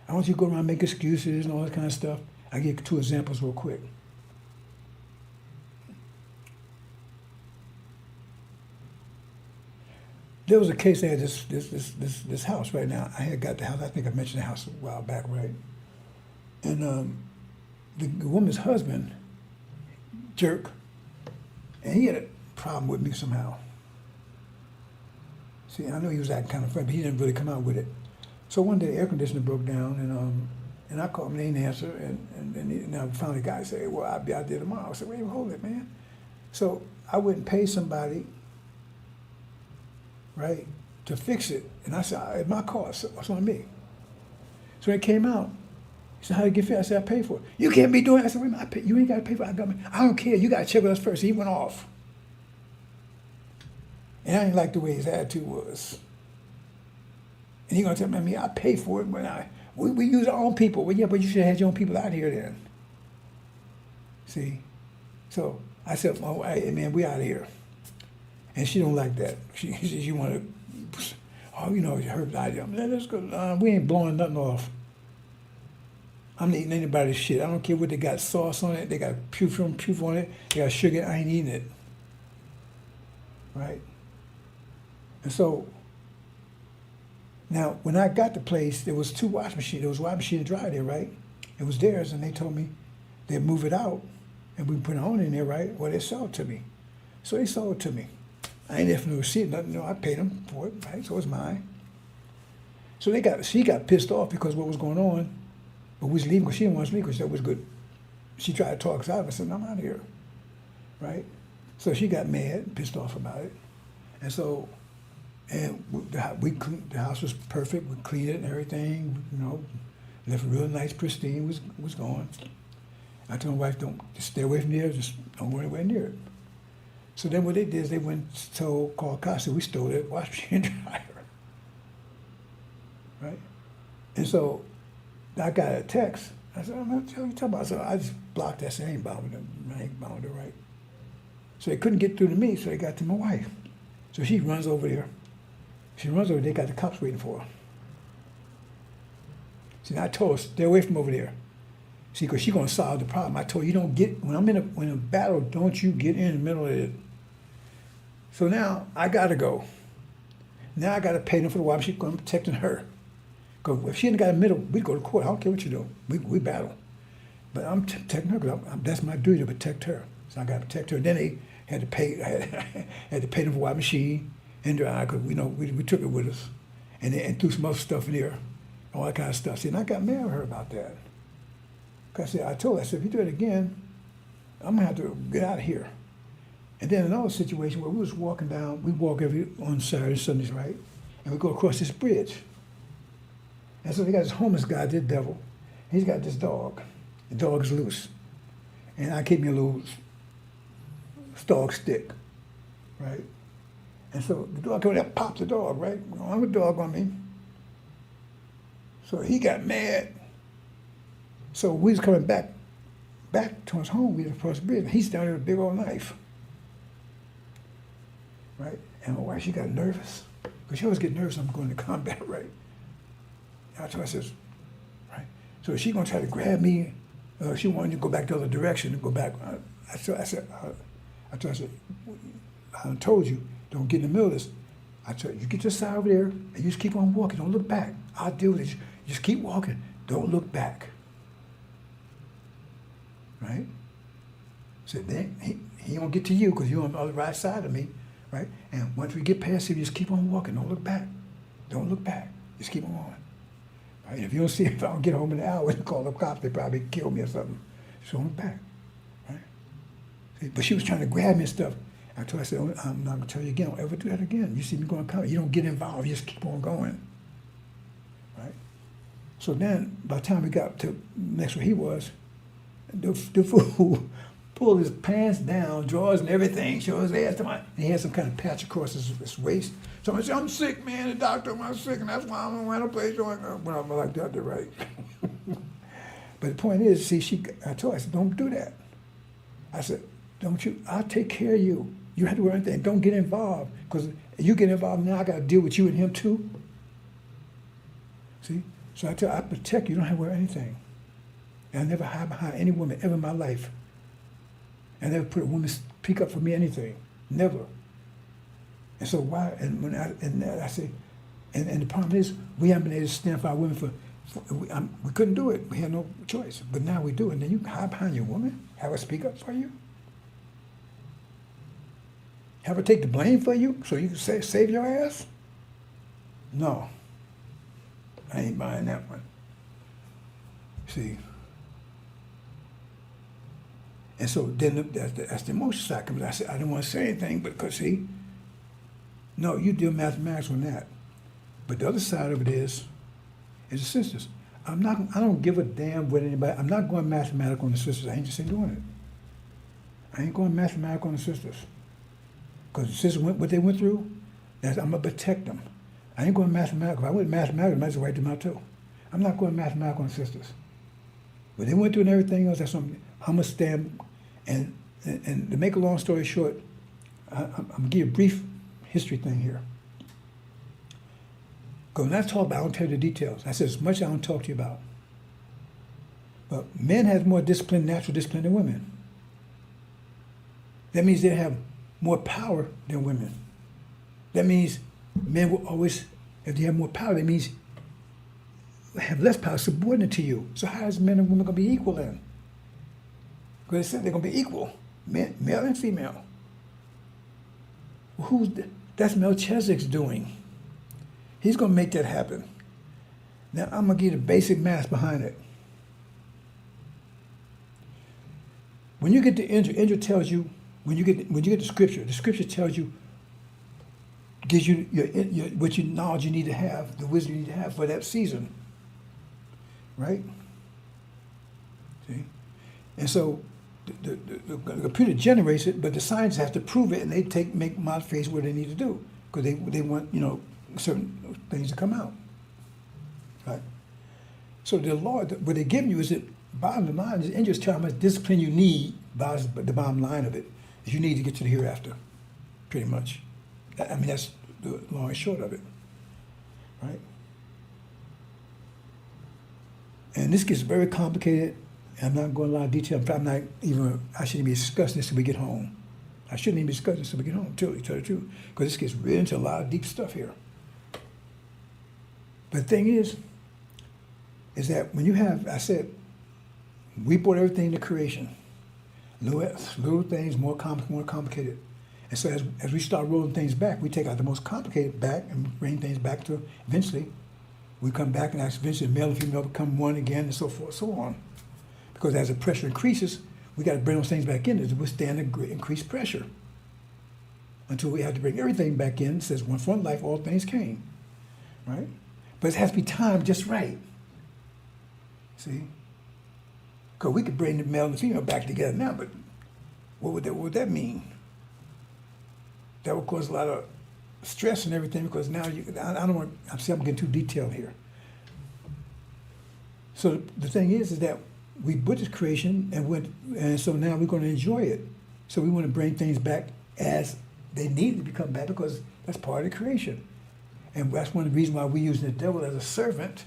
I want you to go around and make excuses and all that kind of stuff. I'll give you 2 examples real quick. There was a case I had this house right now. I had got the house. I think I mentioned the house a while back, right? And the woman's husband, jerk, and he had a problem with me somehow. See, I know he was acting kind of funny, but he didn't really come out with it. So one day the air conditioner broke down, and I called him, and they didn't answer, and I finally got to say, well, I'll be out there tomorrow. I said, wait, hold it, man. So I went and paid somebody, right, to fix it. And I said, it's my cost, it's on me. So it came out. He said, how did you get fixed? I said, I paid for it. You can't be doing it. I said, wait a minute, you ain't got to pay for it. I don't care. You got to check with us first. He went off. And I didn't like the way his attitude was. And he gonna tell me, I pay for it when we use our own people. Well, yeah, but you should have had your own people out here then. See? So I said, oh, hey, man, we out of here. And she don't like that. She want to, oh, you know, her idea. Let's go. We ain't blowing nothing off. I'm not eating anybody's shit. I don't care what they got sauce on it. They got puff on it. They got sugar. I ain't eating it. Right? And so, now, when I got the place, there was two wash machines. There was a wash machine and dryer there, right? It was theirs, and they told me they'd move it out, and we put it on in there, right? Well, they sold it to me. So they sold it to me. I ain't there for no receipt, nothing. No, I paid them for it, right? So it's mine. So she got pissed off because what was going on, but we was leaving because she didn't want us to leave because that was good. She tried to talk us out of it. I said, I'm out of here, right? So she got mad, pissed off about it. And so, the house was perfect. We cleaned it and everything, you know, left it real nice, pristine, was going. I told my wife, don't just stay away from there, just don't go anywhere near it. So then what they did is they went and called cops, we stole that wash machine and dryer. Right? And so I got a text. I said, I'm not telling you talking about. So I just blocked that. I said, I ain't bound her, right? So they couldn't get through to me, so they got to my wife. So she runs over there. They got the cops waiting for her. See, I told her, stay away from over there. See, because she's going to solve the problem. I told her, when I'm in a battle, don't you get in the middle of it. So now I got to go. Now I got to pay them for the while she's going to protecting her. Because if she ain't got in the middle, we'd go to court. I don't care what you do. We battle. But I'm protecting her because that's my duty to protect her. So I got to protect her. Then they had to pay them for while machine and dryer because we took it with us, and threw some other stuff in there, all that kind of stuff. See, and I got mad with her about that. Cause I told her, I said, if you do it again, I'm gonna have to get out of here. And then another situation where we was walking down, we walk on Saturday, Sundays, right? And we go across this bridge. And so they got this homeless guy, this devil. He's got this dog. The dog is loose. And I keep me a little dog stick, right? And so the dog came there, popped the dog, right? I'm a dog on me. So he got mad. So we was coming back towards home. We was across the bridge, and he's down there with a big old knife, right? And my wife, she got nervous because she always get nervous. I'm going to combat, right? I told her, I says, right. So she gonna try to grab me. She wanted to go back the other direction and go back. I told her, I told you, don't get in the middle of this. I told you, you get your side over there and you just keep on walking. Don't look back. I'll deal with it. You just keep walking. Don't look back. Right? So then he don't get to you because you're on the other right side of me, right? And once we get past him, just keep on walking. Don't look back. Don't look back. Just keep on going. Right? If you don't see, if I don't get home in an hour and call the cops, they probably kill me or something. Just don't look back. Right? See, but she was trying to grab me and stuff. I told her, I said, I'm not gonna tell you again. Don't ever do that again. You see me going combat. You don't get involved. You just keep on going. Right? So then, by the time we got to next where he was, the fool pulled his pants down, drawers and everything, showed his ass to my, and he had some kind of patch across his waist. So I said, I'm sick, man. The doctor told me I'm sick, and that's why I'm in a place going. Well, I'm like that, right? But the point is, see, I told her, I said, don't do that. I said, I'll take care of you. You have to worry about anything. Don't get involved, because you get involved now, I got to deal with you and him too. See? So I tell her, I protect you. You don't have to worry anything. And I never hide behind any woman ever in my life. I never put a woman speak up for me anything. Never. And so why? And when I say, and the problem is, we haven't been able to stand for our women we couldn't do it. We had no choice. But now we do it. And then you hide behind your woman, have her speak up for you, have her take the blame for you, so you can save your ass. No, I ain't buying that one. See? And so then that's the emotional side comes. I said, I didn't want to say anything, but because, see, no, you do mathematics on that. But the other side of it is the sisters. I don't give a damn what anybody, I'm not going mathematical on the sisters. I ain't just ain't doing it. I ain't going mathematical on the sisters. Because the sisters went what they went through, I'm going to protect them. I ain't going mathematical. If I went mathematical, I might as well write them out too. I'm not going mathematical on the sisters. But they went through and everything else, that's something I'm going to stand, and to make a long story short, I'm going to give you a brief history thing here. Because when I talk about, I don't tell you the details. I said as much I don't talk to you about. But men have more discipline, natural discipline than women. That means they have more power than women. That means men will always, if they have more power, that means they have less power, subordinate to you. So how is men and women going to be equal then? Because they said they're going to be equal, male and female. That's Melchizedek's doing. He's going to make that happen. Now, I'm going to give you the basic math behind it. When you get the Injil tells you, when you get the scripture tells you, gives you what knowledge you need to have, the wisdom you need to have for that season. Right? See? And so the computer generates it, but the scientists have to prove it, and they make modifications what they need to do, because they want, certain things to come out. Right? So the law, what they're giving you is that bottom line is, and just tell how much discipline you need. The bottom line of it is you need to get to the hereafter, pretty much. I mean, that's the long and short of it, right? And this gets very complicated. I'm not going to a lot of detail. In fact, I shouldn't be discussing this till we get home. I shouldn't even be discussing this till we get home, to tell the truth, because this gets really into a lot of deep stuff here. But the thing is that when you have, I said, we brought everything to creation. Little things, more complicated. And so as we start rolling things back, we take out the most complicated back and bring things back to, eventually, we come back and eventually male and female become one again, and so forth, so on. Because as the pressure increases, we got to bring those things back in to withstand the increased pressure. Until we have to bring everything back in. It says, one from life, all things came. Right? But it has to be timed just right. See? Because we could bring the male and the female back together now, but what would that mean? That would cause a lot of stress and everything, because now I don't want, I'm getting too detailed here. So the thing is that we put this creation, and so now we're going to enjoy it. So we want to bring things back as they need to become back, because that's part of the creation. And that's one of the reasons why we're using the devil as a servant.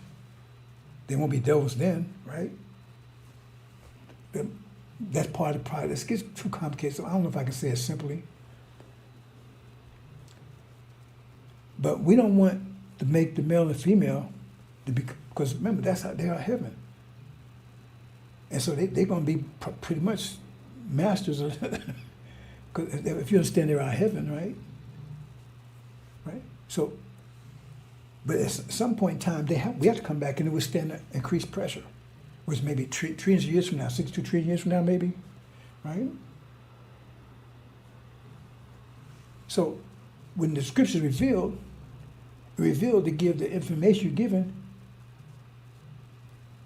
They won't be devils then, right? That's part of the problem. This gets too complicated, so I don't know if I can say it simply. But we don't want to make the male and female to be, because remember, that's how they are heaven. And so they're going to be pretty much masters of because if you understand they're our heaven, right? Right? So, but at some point in time, we have to come back and withstand the increased pressure, which maybe trillions of years from now, 62 trillion years from now, maybe, right? So, when the scriptures revealed to give the information you're given,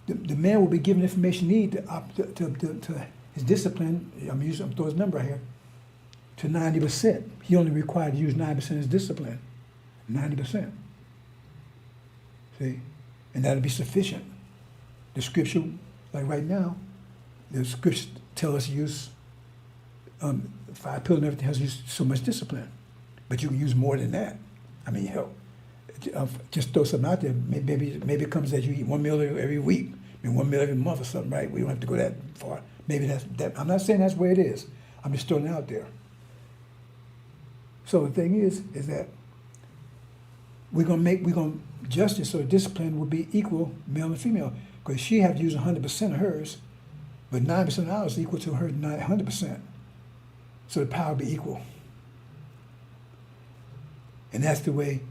the man will be given information he needs to his discipline. I'm throwing his number right here, to 90%. He only required to use 9% of his discipline, 90%. See, and that'll be sufficient. The scripture, like right now, the scriptures tell us to use 5 pillars and everything has to use so much discipline, but you can use more than that. I mean, hell, just throw something out there. Maybe it comes that you eat 1 meal every week, maybe 1 meal every month or something, right? We don't have to go that far. Maybe that's that. I'm not saying that's where it is. I'm just throwing it out there. So the thing is that we're gonna justice, so discipline will be equal, male and female, because she have to use 100% of hers, but 9% of ours is equal to her 100%. So the power will be equal. And that's the way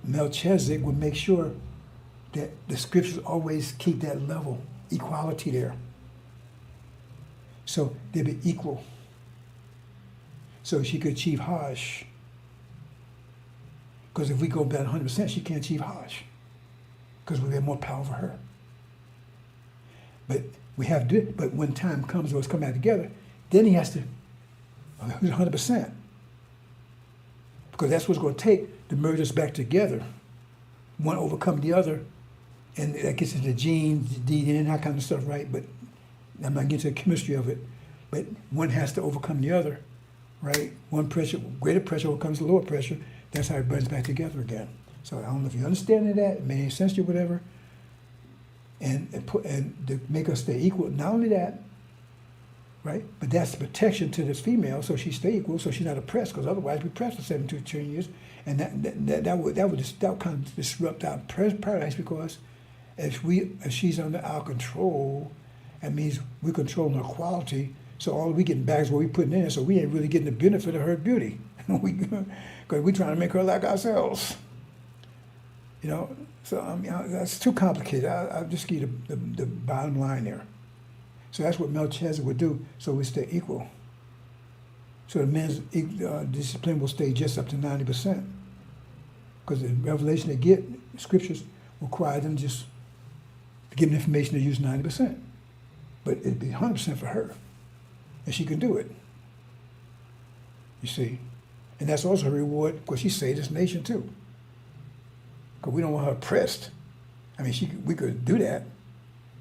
Melchizedek would make sure that the scriptures always keep that level, equality there. So they'd be equal. So she could achieve Hajj. Because if we go back 100%, she can't achieve Hajj. Because we have more power for her. But we have to, but when time comes, or it's come back together, then he has to 100%. Because that's what's going to take to merge us back together. One overcome the other, and that gets into genes, DNA, that kind of stuff, right? But I'm not getting to the chemistry of it. But one has to overcome the other, right? One pressure, greater pressure overcomes the lower pressure. That's how it burns back together again. So I don't know if you understand that, it made sense to you, whatever. And to make us stay equal. Not only that, right? But that's the protection to this female, so she stay equal, so she's not oppressed. Because otherwise, we oppressed for 72 trillion years, and that would kind of disrupt our paradise. Because if she's under our control, that means we're controlling her quality. So all we getting back is what we putting in. So we ain't really getting the benefit of her beauty, because we're trying to make her like ourselves. You know, so I mean, that's too complicated. I'll just give you the bottom line there. So that's what Melchizedek would do, so we stay equal. So the men's discipline will stay just up to 90%. Because the revelation they get, the scriptures require them just to give them information to use 90%. But it'd be 100% for her. And she can do it. You see? And that's also a reward, because she saved this nation too. Because we don't want her oppressed. I mean, we could do that,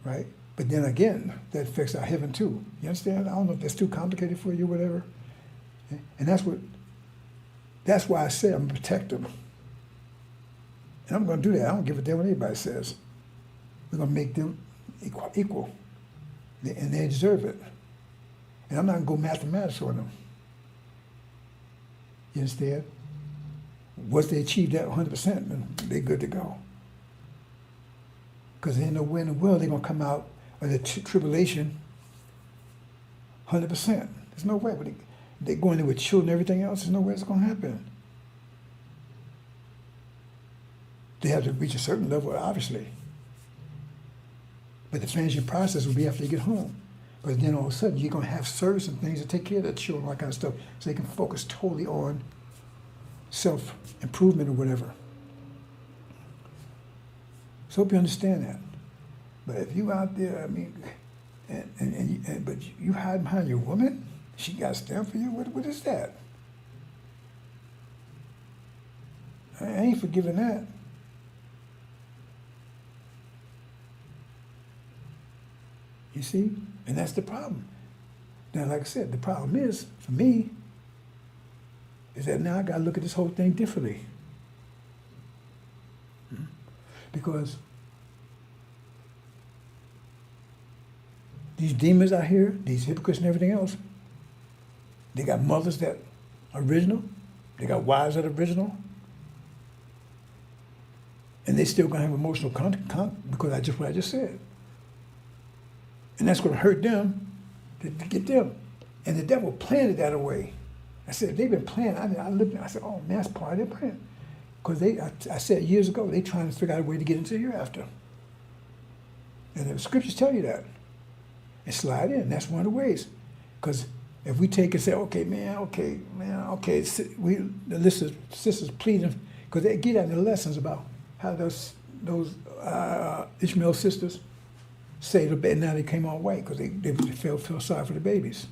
right? But then again, that affects our heaven too. You understand? I don't know if that's too complicated for you, whatever. And that's why I say I'm going to protect them. And I'm going to do that. I don't give a damn what anybody says. We're going to make them equal. And they deserve it. And I'm not going to go mathematics on them. You understand? Once they achieve that 100%, then they're good to go. Because there ain't no way in the world they're going to come out of the tribulation 100%. There's no way. They're going there with children and everything else. There's no way it's going to happen. They have to reach a certain level, obviously. But the transition process will be after they get home. But then all of a sudden, you're going to have service and things to take care of the children, all that kind of stuff, so they can focus totally on self-improvement or whatever. So hope you understand that. But if you out there, I mean, but you hide behind your woman, she got to stand for you. What is that? I ain't forgiving that. You see? And that's the problem. Now, like I said, the problem is, for me, is that now I got to look at this whole thing differently. Because these demons out here, these hypocrites and everything else, they got mothers that are original, they got wives that are original, and they still going to have emotional content because what I just said. And that's going to hurt them to get them. And the devil planted that away. I said, they've been planning. I looked and I said, oh man, that's part of their plan. Because I said years ago, they trying to figure out a way to get into the hereafter. And the scriptures tell you that. And slide in. That's one of the ways. Because if we take and say, the sisters pleading, because they get out the lessons about how those Ishmael sisters saved the baby, and now they came all white because they felt sorry for the babies.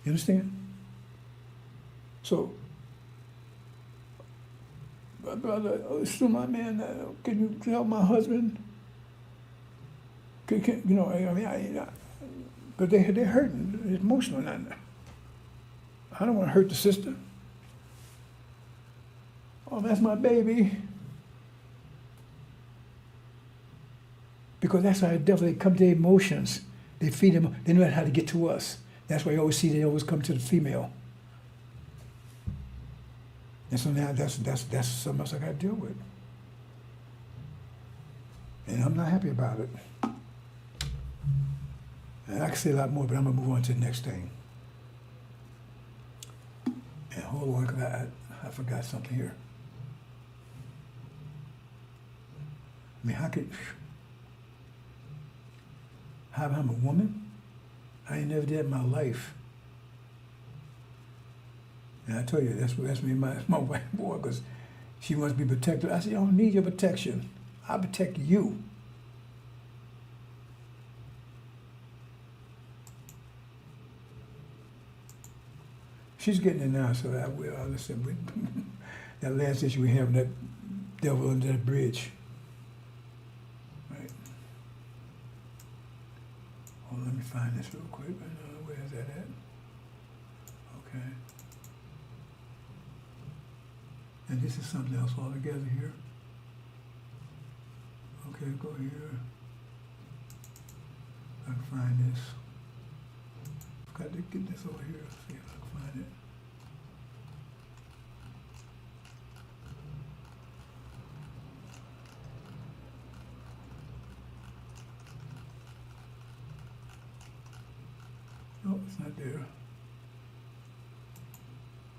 You understand? So, brother, still my man, can you help my husband? Can you know, I mean, but they're hurting, it's emotional. I don't want to hurt the sister. Oh, that's my baby. Because that's how the devil, they come to their emotions. They feed them, they know how to get to us. That's why you always see they always come to the female. And so now that's something else I got to deal with. And I'm not happy about it. And I can say a lot more, but I'm going to move on to the next thing. And hold on, because I forgot something here. I mean, how I'm a woman? I ain't never did in my life. And I tell you, that's me, my wife, boy, because she wants to be protected. I said, you don't need your protection. I'll protect you. She's getting it now, so I will. Listen, that last issue we have, that devil under that bridge. Right. Oh, let me find this real quick. Where is that at? Okay. And this is something else altogether here. Okay, go here. I can find this. I've got to get this over here. See if I can find it. No, it's not there.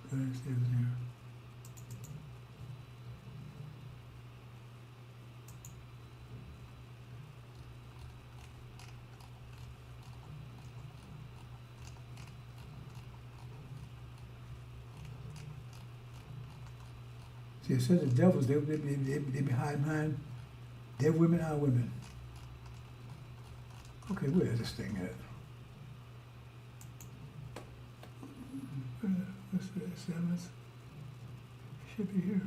Okay, see if it's here. See, it says the devils, they be hiding behind their women, our women. Okay, where is this thing at? What's the 7th? Should be here.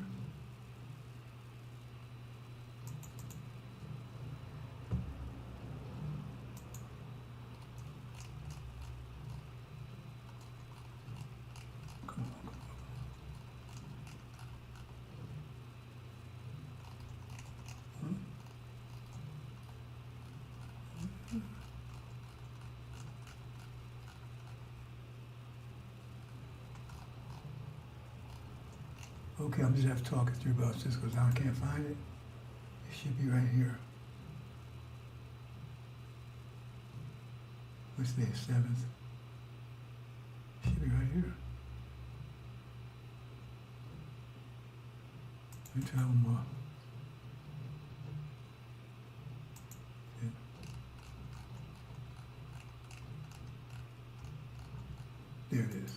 Okay, I'm just have to talk it through about this because I can't find it. It should be right here. What's the 7th? Should be right here. Let me try one more. Yeah. There it is.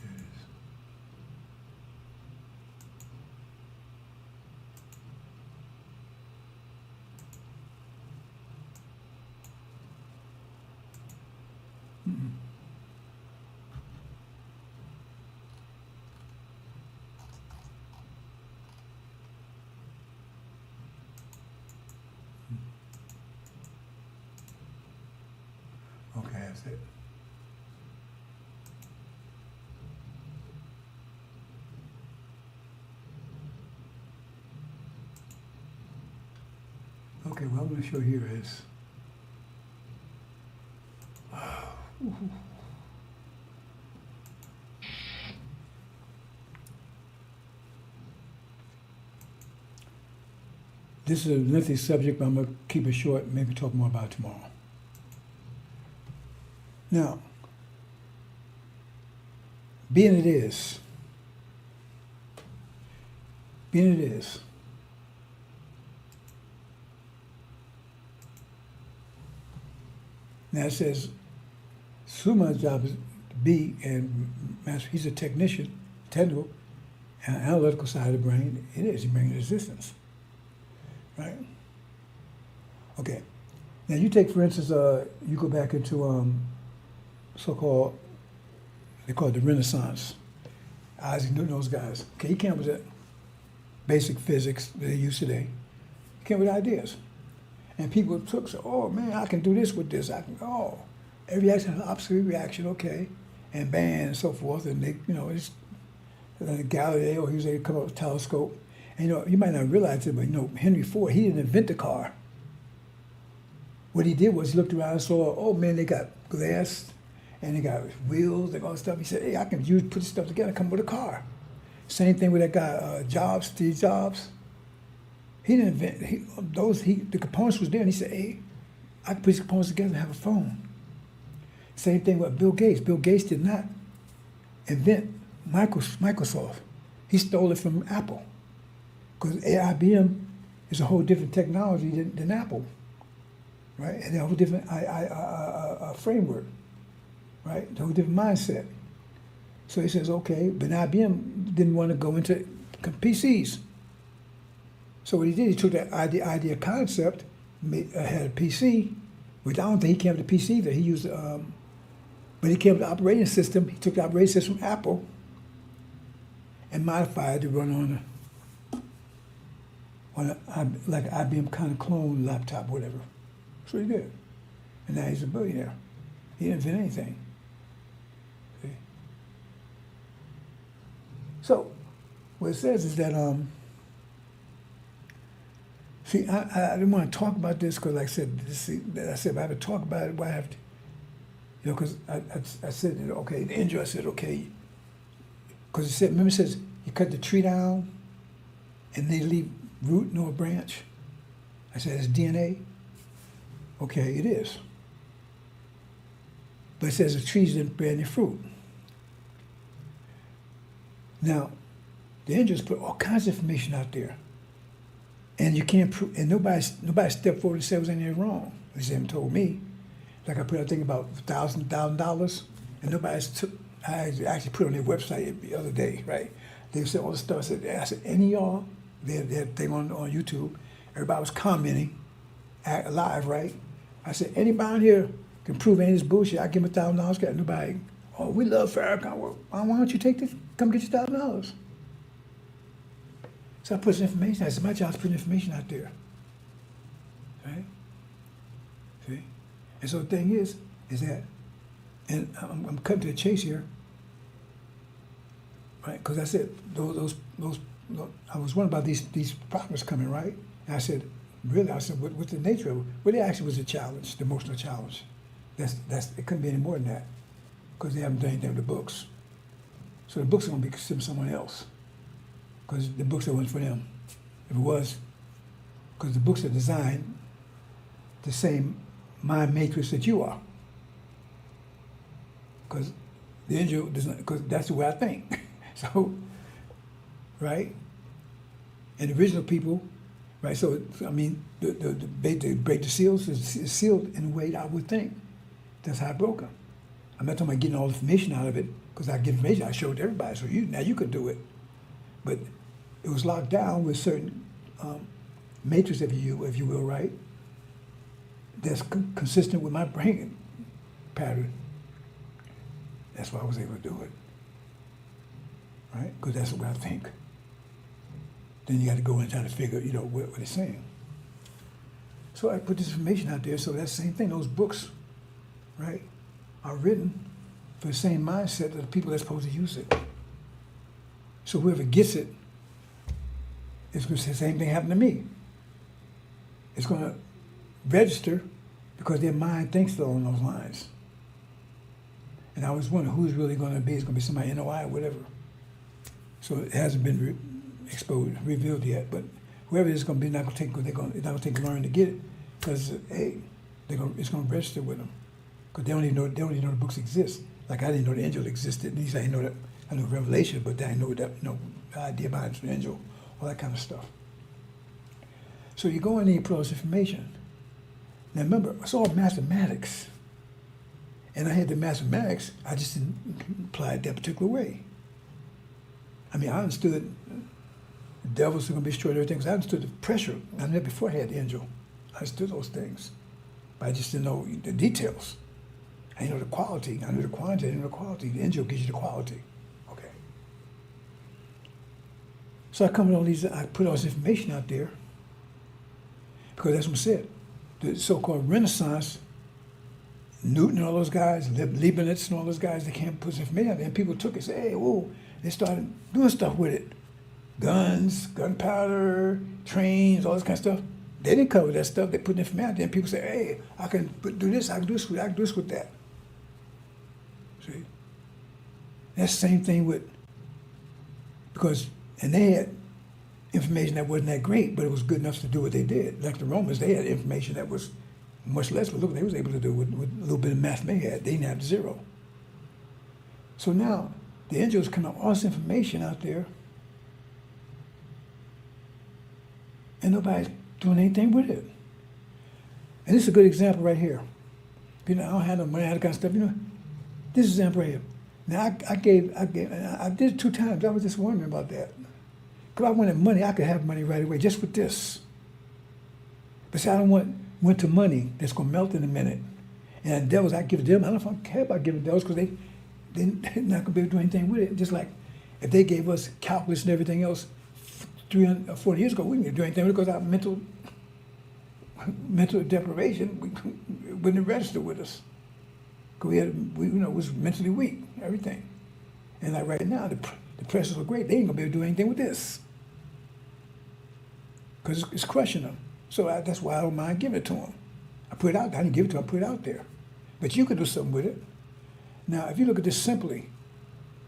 There it is. Mm-mm. Okay, that's it. Okay, what I'm going to show here is this is a lengthy subject, but I'm going to keep it short and maybe talk more about it tomorrow. Now, being it is, now it says, Suman's job is to be, and master, he's a technician, technical, and analytical side of the brain. It is, he brings existence, right? Okay, now you take, for instance, you go back into so-called, they call it the Renaissance. Isaac Newton, those guys. Okay, he came with that basic physics that they use today. He came with ideas. And people took, so, oh man, I can do this with this. I can, oh, every reaction has an opposite reaction, okay. And bang, and so forth. And they, it's Galileo, he was able to come up with a telescope. And you might not realize it, but Henry Ford, he didn't invent the car. What he did was he looked around and saw, oh man, they got glass, and they got wheels and all that stuff. He said, hey, I can put this stuff together and come up with a car. Same thing with that guy, Steve Jobs. He didn't invent, the components was there, and he said, hey, I can put these components together and have a phone. Same thing with Bill Gates. Bill Gates did not invent Microsoft. He stole it from Apple. Because IBM is a whole different technology than Apple, right? And a whole different framework, right? A whole different mindset. So he says, okay, but IBM didn't want to go into PCs. So what he did, he took that idea concept, had a PC, which I don't think he came up with the PC either. He used, but he came up with the operating system. He took the operating system from Apple and modified it to run on like an IBM kind of clone laptop, whatever. That's what he did. And now he's a billionaire. He didn't invent anything. See? So what it says is that, see, I didn't want to talk about this because, like I said, if I have to talk about it, why have to, you know, because I said, okay, the Injil, I said, okay, because it said, remember it says, you cut the tree down and they leave root nor branch. I said, it's DNA. Okay, it is. But it says the trees didn't bear any fruit. Now, the Injils put all kinds of information out there. And you can't prove, and nobody stepped forward and said it was anything wrong. They haven't told me. Like I put a thing about $1,000, and nobody's took, I actually put it on their website the other day, right? They said all this stuff. I said, any of y'all, they had a thing on YouTube, everybody was commenting, live, right? I said, anybody on here can prove any of this bullshit, I give them $1,000, got nobody, oh, we love Farrakhan. Well, why don't you take this, come get your $1,000? So I put some information. I said, my job is putting information out there. Right? See? And so the thing is that, and I'm cutting to the chase here, right? Because I said, those, I was wondering about these problems coming, right? And I said, really? I said, what's the nature of it? Well, it actually was a challenge, the emotional challenge. It couldn't be any more than that, because they haven't done anything with the books. So the books are going to be considered someone else, because the books are ones for them. If it was, because the books are designed the same mind matrix that you are. Because the angel doesn't, because that's the way I think. So, right? And the original people, right? So, I mean, the break the seals is sealed in a way that I would think. That's how I broke them. I'm not talking about getting all the information out of it, because I get information, I showed everybody. So now you could do it. But it was locked down with certain matrix, if you will, right? That's consistent with my brain pattern. That's why I was able to do it, right? Because that's what I think. Then you got to go and try to figure, what it's saying. So I put this information out there. So that's the same thing. Those books, right, are written for the same mindset of the people that's supposed to use it. So whoever gets it, it's going to say the same thing happened to me. It's going to register because their mind thinks along those lines. And I was wondering who's really going to be. It's going to be somebody NOI or whatever. So it hasn't been revealed yet. But whoever it's going to be, not going to take. It's not going to take learning to get it, because hey, it's going to register with them, because they don't even know the books exist. Like I didn't know the angel existed. At least I didn't know that. I knew Revelation, but I didn't know that. The idea behind the angel, all that kind of stuff. So you go in there and put all this information. Now remember, it's all mathematics. And I had the mathematics, I just didn't apply it that particular way. I mean, I understood the devils are going to be destroyed and everything, because I understood the pressure. I knew before I had the angel. I understood those things. But I just didn't know the details. I didn't know the quality. I knew the quantity, I didn't know the quality. The angel gives you the quality. Okay. So I come with all these, I put all this information out there, because that's what I said. The so-called Renaissance, Newton and all those guys, Leibniz and all those guys, they can't put this information out there. And people took it and said, hey, whoa, they started doing stuff with it. Guns, gunpowder, trains, all this kind of stuff. They didn't cover that stuff. They put the information out there, and people say, hey, I can do this, I can do this with that. See? That's the same thing with, and they had information that wasn't that great, but it was good enough to do what they did. Like the Romans, they had information that was much less, but look what they was able to do with a little bit of math they had. They didn't have zero. So now, The angels come out all this information out there, and nobody's doing anything with it. And this is a good example right here. You know, I don't have no money, all that kind of stuff. You know, this example right here. Now, I did it 2 times. I was just wondering about that. Because I wanted money, I could have money right away just with this. But see, I don't want winter money that's going to melt in a minute. And the devils, I give them, I don't care about giving devils because they're not going to be able to do anything with it. Just like if they gave us calculus and everything else 300 or 40 years ago, we didn't do anything with it because our mental deprivation wouldn't register with us. Because we was mentally weak, everything. And like right now, the pressures are great. They ain't going to be able to do anything with this. Because it's crushing them. So that's why I don't mind giving it to them. I put it out there. I didn't give it to them. I put it out there. But you could do something with it. Now, if you look at this simply,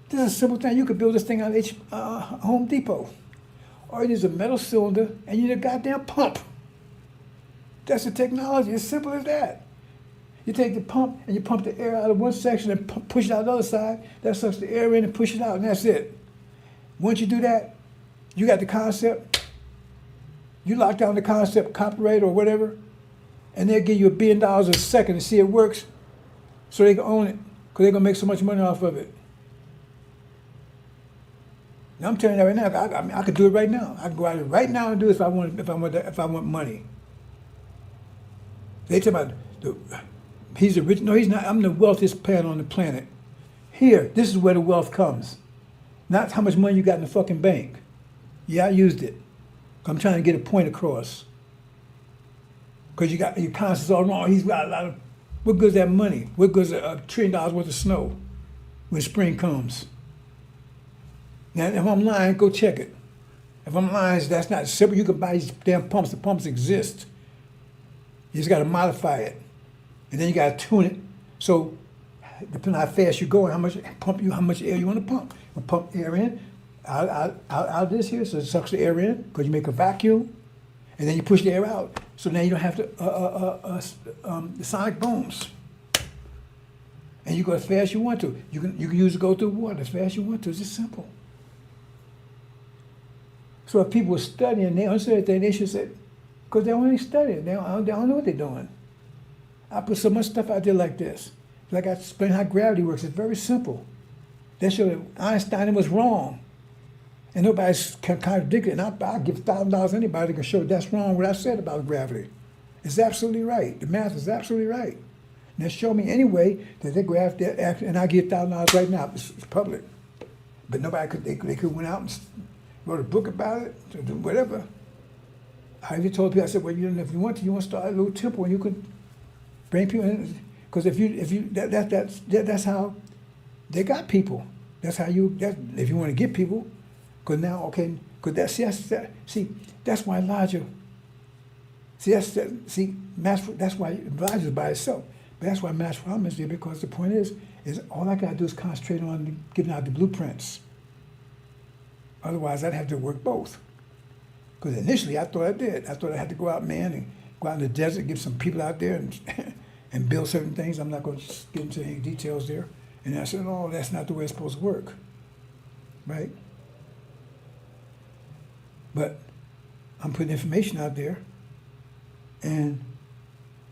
this is a simple thing. You could build this thing out of Home Depot. All you need is a metal cylinder, and you need a goddamn pump. That's the technology. As simple as that. You take the pump, and you pump the air out of one section and push it out the other side. That sucks the air in and push it out, and that's it. Once you do that, you got the concept. You lock down the concept, copyright or whatever, and they'll give you $1 billion a second to see it works so they can own it because they're going to make so much money off of it. Now, I'm telling you that right now. I could do it right now. I could go out there right now and do it if I want money. They talk about he's the rich. No, he's not. I'm the wealthiest man on the planet. Here, this is where the wealth comes. Not how much money you got in the fucking bank. Yeah, I used it. I'm trying to get a point across. Because you got your concepts all wrong. He's got a lot of, what good's that money? What good's $1 trillion worth of snow when spring comes? Now, if I'm lying, go check it. If I'm lying, that's not simple. You can buy these damn pumps. The pumps exist. You just got to modify it. And then you got to tune it. So, depending on how fast you go and how much air you want to pump. You pump air in, out this here, so it sucks the air in, because you make a vacuum, and then you push the air out. So now you don't have to, the sonic booms. And you go as fast as you want to. You can use it go through water as fast as you want to. It's just simple. So if people were studying, they understood everything, they should say, because they only studying, they don't know what they're doing. I put so much stuff out there like this. Like I explained how gravity works. It's very simple. They showed that Einstein was wrong. And nobody's contradicted. And I'll give $1,000 to anybody that can show that's wrong what I said about gravity. It's absolutely right. The math is absolutely right. And they show me anyway that they graph that, and I give $1,000 right now. It's public. But nobody could, they could went out and wrote a book about it, to do whatever. I even told people, I said, well, if you want to start a little temple and you could bring people in. Because that's how they got people. That's how if you want to get people. Because now, okay, because that's why Elijah, that's why Elijah's by itself. But that's why Mass Muhammad is there, because the point is all I got to do is concentrate on giving out the blueprints. Otherwise, I'd have to work both. Because initially, I thought I did. I thought I had to go out, man, and go out in the desert, get some people out there and build certain things. I'm not going to get into any details there. And I said, no, that's not the way it's supposed to work, right? But I'm putting information out there, and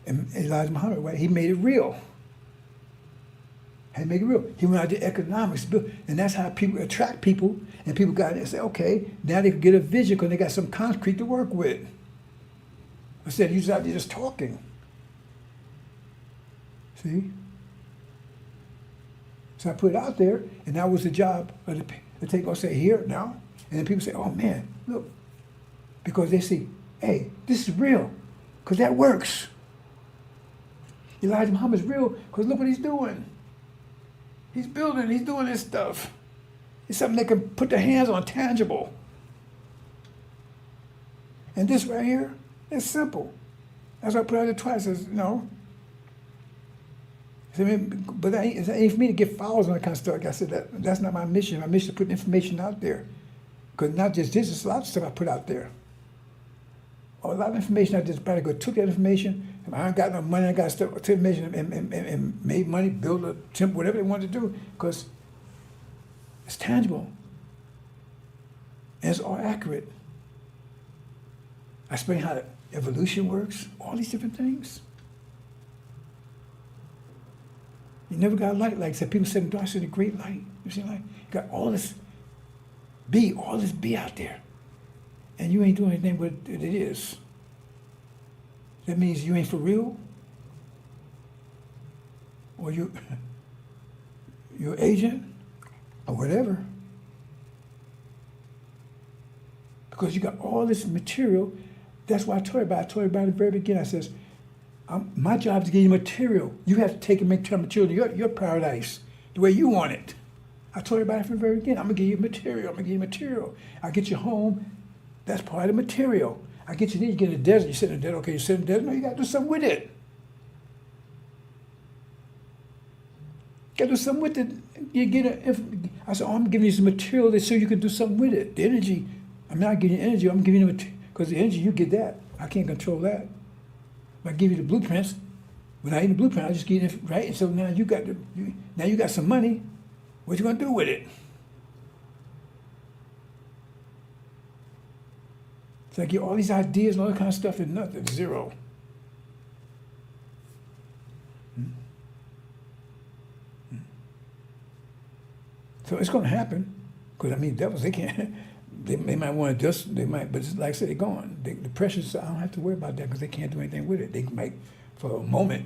Elijah Muhammad, right, he made it real. He made it real. He went out to economics, and that's how people attract people, and people got it and say, okay, now they can get a vision because they got some concrete to work with. Instead of you just out there just talking. See? So I put it out there, and that was the job of the take, I'll say, here now. And then people say, oh man, look. Because they see, hey, this is real, because that works. Elijah Muhammad's real, because look what he's doing. He's building, he's doing this stuff. It's something they can put their hands on, tangible. And this right here, it's simple. That's why I put out there twice, but that ain't for me to get followers and that kind of stuff. Like I said, that's not my mission. My mission is to put information out there. Because not just this, there's a lot of stuff I put out there. A lot of information I just probably took that information, and I ain't got no money, I got stuff, took information and made money, build a temple, whatever they wanted to do, because It's tangible. And it's all accurate. I explain how evolution works, all these different things. You never got light, like I said. People said, I said, a great light. You see, like, you got all this be out there. And you ain't doing anything with it is. That means you ain't for real? Or you're an agent? Or whatever. Because you got all this material. That's why I told you about it at the very beginning. I says, my job is to give you material. You have to take and make material your paradise the way you want it. I told you about it from the very beginning. I'm going to give you material. I get you home. That's part of the material. I get you there. You get in the desert. You sit in the desert. Okay, you sit in the desert. No, you got to do something with it. Got to do something with it. I said, I'm giving you some material so you can do something with it. The energy. I'm not giving you energy. I'm giving you material. Because the energy, you get that. I can't control that. If I give you the blueprints, without any blueprint, I just get it right. And so now you got some money. What you gonna do with it? It's like you all these ideas and all that kind of stuff and nothing, zero. So it's gonna happen, because I mean, devils, they can't. They might want to just, but it's like I said, they're gone. The pressures, I don't have to worry about that because they can't do anything with it. They might, for a moment.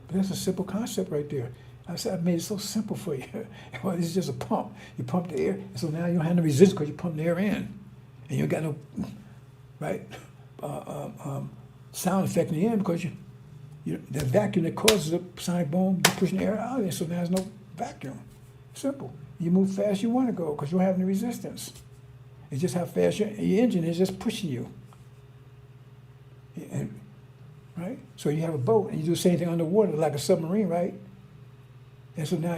But that's a simple concept right there. I said, I made it so simple for you. Well, it's just a pump. You pump the air, and so now you don't have no resistance because you pump the air in. And you got no, right, sound effect in the end because the vacuum that causes a sonic boom, you're pushing the air out of there, so now there's no vacuum. Simple. You move fast you want to go because you don't have any resistance. It's just how fast your engine is just pushing you. And, right? So you have a boat and you do the same thing underwater like a submarine, right? And so now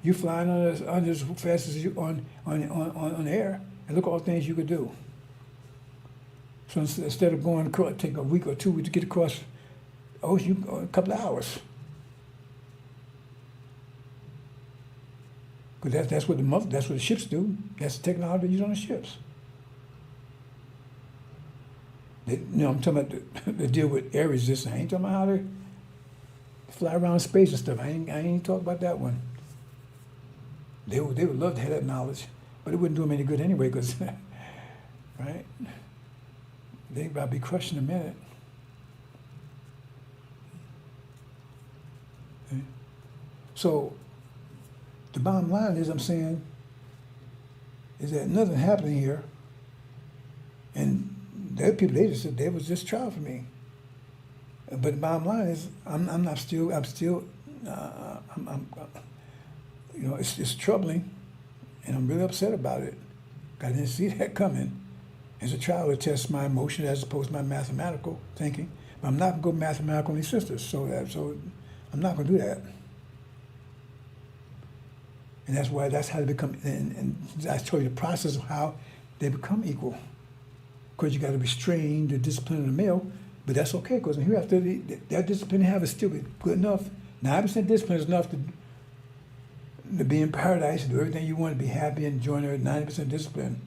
you're flying under as fast as you on air, and look at all the things you could do. So instead of going across, take a week or two to get across the ocean, you go a couple of hours. Because that's what the ships do. That's the technology used on the ships. I'm talking about the deal with air resistance. I ain't talking about how to fly around space and stuff. I ain't talking about that one. They would love to have that knowledge, but it wouldn't do them any good anyway. Because, right? They about to be crushed in a minute. Okay. So. The bottom line is, I'm saying, is that nothing happening here, and there are people they just said they was just trial for me. But the bottom line is, it's troubling, and I'm really upset about it. I didn't see that coming. It's a trial to test my emotion as opposed to my mathematical thinking. But I'm not gonna go mathematical on these sisters, so I'm not gonna do that. And that's how they become, and I told you the process of how they become equal. Because you got to restrain the discipline of the male, but that's okay, because hereafter, that discipline they have is still good enough. 9% discipline is enough to be in paradise and do everything you want, to be happy and enjoy it. 90% discipline.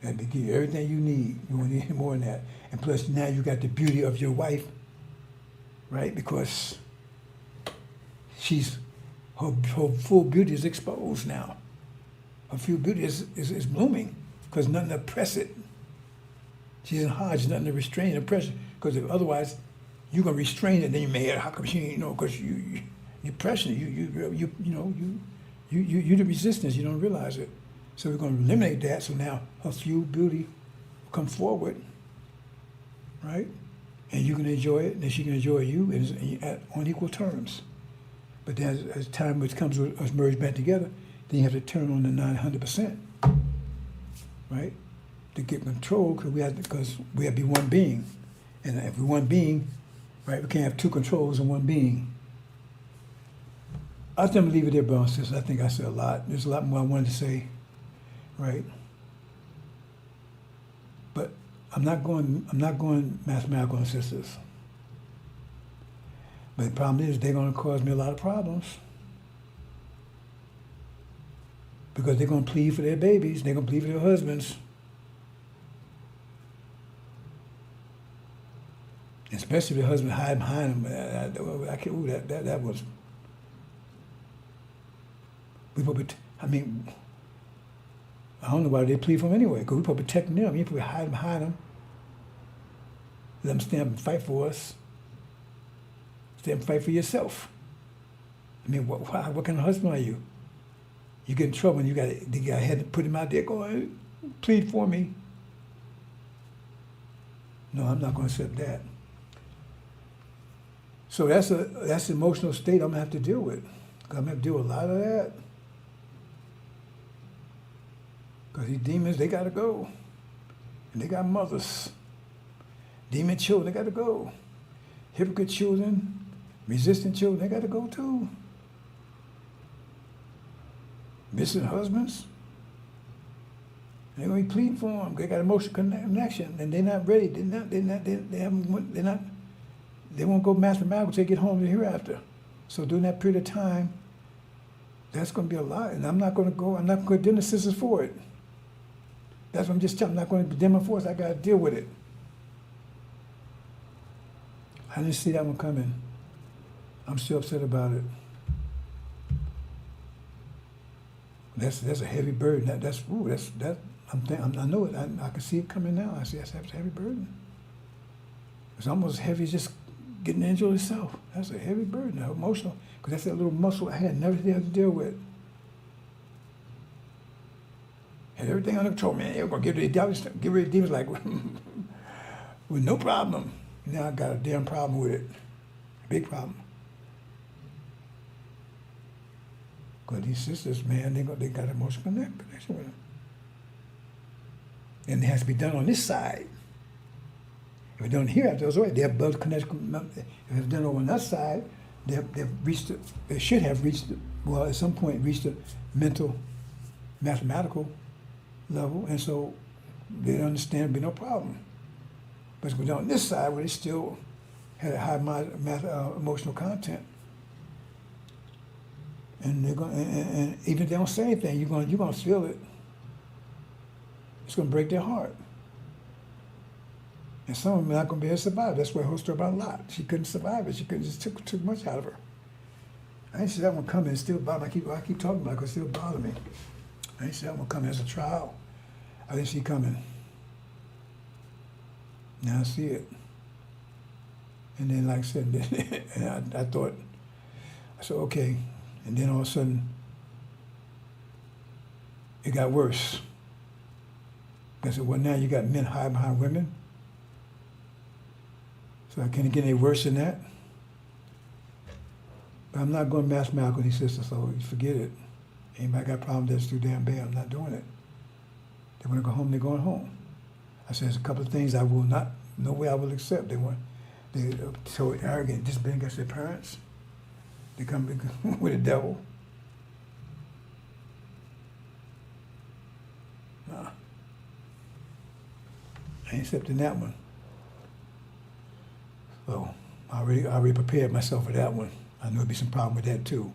That give you everything you need. You won't need more than that. And plus, now you got the beauty of your wife, right? Because her full beauty is exposed now. Her full beauty is blooming because nothing to press it. She's in Hodge, nothing to restrain and press it. Because otherwise, you're gonna restrain it. Then you may, how come she ain't, because you're pressing it. You're the resistance. You don't realize it. So we're gonna eliminate that. So now her full beauty will come forward, right? And you can enjoy it, and she can enjoy you, on equal terms. But then as time which comes with us merged back together, then you have to turn on the 900%, right? To get control, because we have to be one being. And if we're one being, right, we can't have two controls in one being. I think I'm gonna leave it there, brothers and sisters. I think I said a lot. There's a lot more I wanted to say, right? I'm not going mathematical on sisters. But the problem is they're going to cause me a lot of problems. Because they're going to plead for their babies. They're going to plead for their husbands. Especially if the husband hide behind them. I can't, ooh, that was... I mean, I don't know why they plead for them anyway, because we're supposed to protect them. You're supposed to hide behind them. Let them stand up and fight for us. Stand and fight for yourself. I mean, what kind of husband are you? You get in trouble and you got to put him out there going, plead for me. No, I'm not going to accept that. So that's the emotional state I'm going to have to deal with. I'm going to have to deal with a lot of that. Because these demons, they got to go. And they got mothers. Demon children, they got to go. Hypocrite children, resistant children, they got to go too. Missing husbands, they're going to be pleading for them. They got emotional connection, and they're not ready. They won't go mathematical till they get home to the hereafter. So during that period of time, that's going to be a lot. And I'm not going to condemn the sisters for it. That's what I'm just telling them. I'm not going to condemn them for it. I got to deal with it. I didn't see that one coming. I'm still upset about it. That's a heavy burden. I know it. I can see it coming now. I see that's a heavy burden. It's almost as heavy as just getting the angel itself. That's a heavy burden, emotional, because that's that little muscle I had never had to deal with. Had everything under control, man. You're gonna get rid of demons like with no problem. Now I got a damn problem with it, a big problem. Because these sisters, man, they got emotional connection with them. And it has to be done on this side. If it's done here, after those, they have blood connection. If it's done on that side, they should have reached, well, at some point, reached a mental, mathematical level, and so they don't understand, there'd be no problem. But if we're done on this side, where they still had a high emotional content, and they're going, and even if they don't say anything, you're going to feel it. It's going to break their heart. And some of them are not going to be able to survive. That's why I told her about Lot. She couldn't survive it. She couldn't, just took much out of her. I didn't see that one coming. It still bothers me. I keep talking about it because it still bothers me. I didn't see that one coming as a trial. I didn't see it coming. Now I see it. And then, like I said, and I thought, I said, okay. And then all of a sudden, it got worse. I said, well, now you got men hiding behind women. So I can't get any worse than that. But I'm not going mathematical with these sisters, so forget it. Anybody got a problem that's too damn bad, I'm not doing it. They want to go home, they're going home. I said, there's a couple of things I will not, no way I will accept. They're so arrogant, disobedient against their parents. They come with the devil. Nah. I ain't accepting that one. So I already prepared myself for that one. I knew there'd be some problem with that too.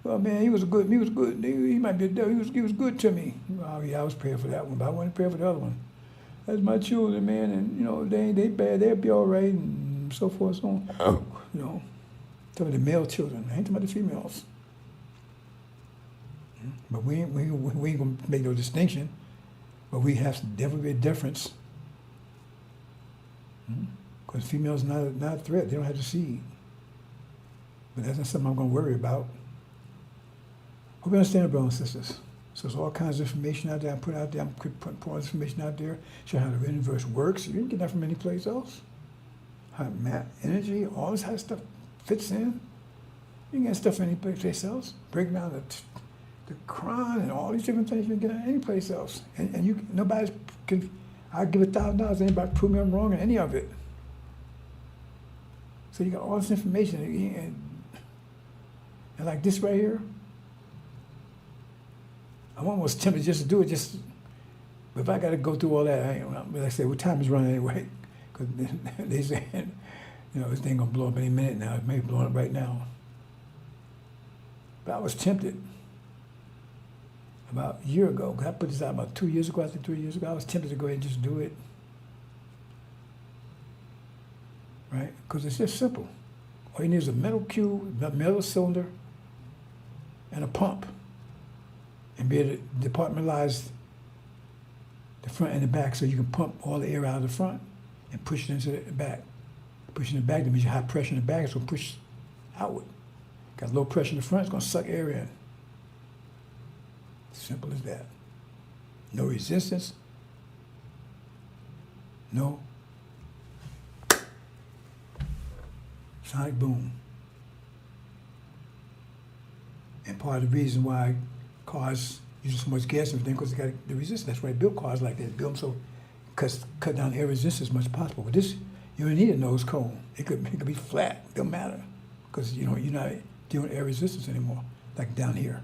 Well, man, he was good. He might be a devil. He was good to me. Well, yeah, I was prepared for that one, but I wasn't prepared for the other one. That's my children, man, and they bad. They'll be all right, and so forth, so on. Oh. Talking about the male children. I ain't talking about the females. But we ain't gonna make no distinction. But we have definitely a difference. Because females are not a threat. They don't have the seed. But that's not something I'm going to worry about. Hope you understand, brothers and sisters. So there's all kinds of information out there I put out there. I'm putting all this information out there, showing how the universe works. You didn't get that from any place else. How energy, all this kind of stuff fits in. You can get stuff from any place else. Breaking down the Quran and all these different things you can get out any place else. And nobody can, I'd give $1,000 to anybody prove me I'm wrong in any of it. So you got all this information, and like this right here, I'm almost tempted just to do it. But if I got to go through all that, like I said, well, time is running anyway. Because they say You know, this thing gonna blow up any minute now. It may be blowing up right now. But I was tempted about a year ago. I put this out about 2 years ago, I think 3 years ago. I was tempted to go ahead and just do it. Right? Because it's just simple. All you need is a metal cube, a metal cylinder, and a pump. And be able to departmentalize the front and the back so you can pump all the air out of the front and push it into the back. Pushing the back, that means you have high pressure in the back, it's going to push outward. Got low pressure in the front, it's going to suck air in. Simple as that. No resistance. No sonic boom. And part of the reason why cars use so much gas and everything, because they got the resistance. That's why they build cars like that. They build them so cut down air resistance as much as possible. But this, you don't need a nose cone. It could be flat. It don't matter, because you're not dealing with air resistance anymore, like down here.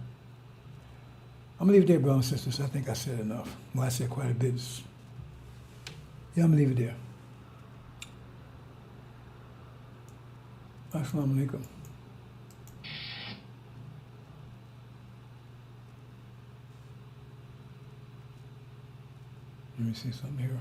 I'm gonna leave it there, brothers and sisters. I think I said enough. Well, I said quite a bit. Yeah, I'm gonna leave it there. Assalamu alaikum. Let me see something here.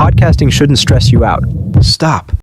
podcasting shouldn't stress you out. Stop.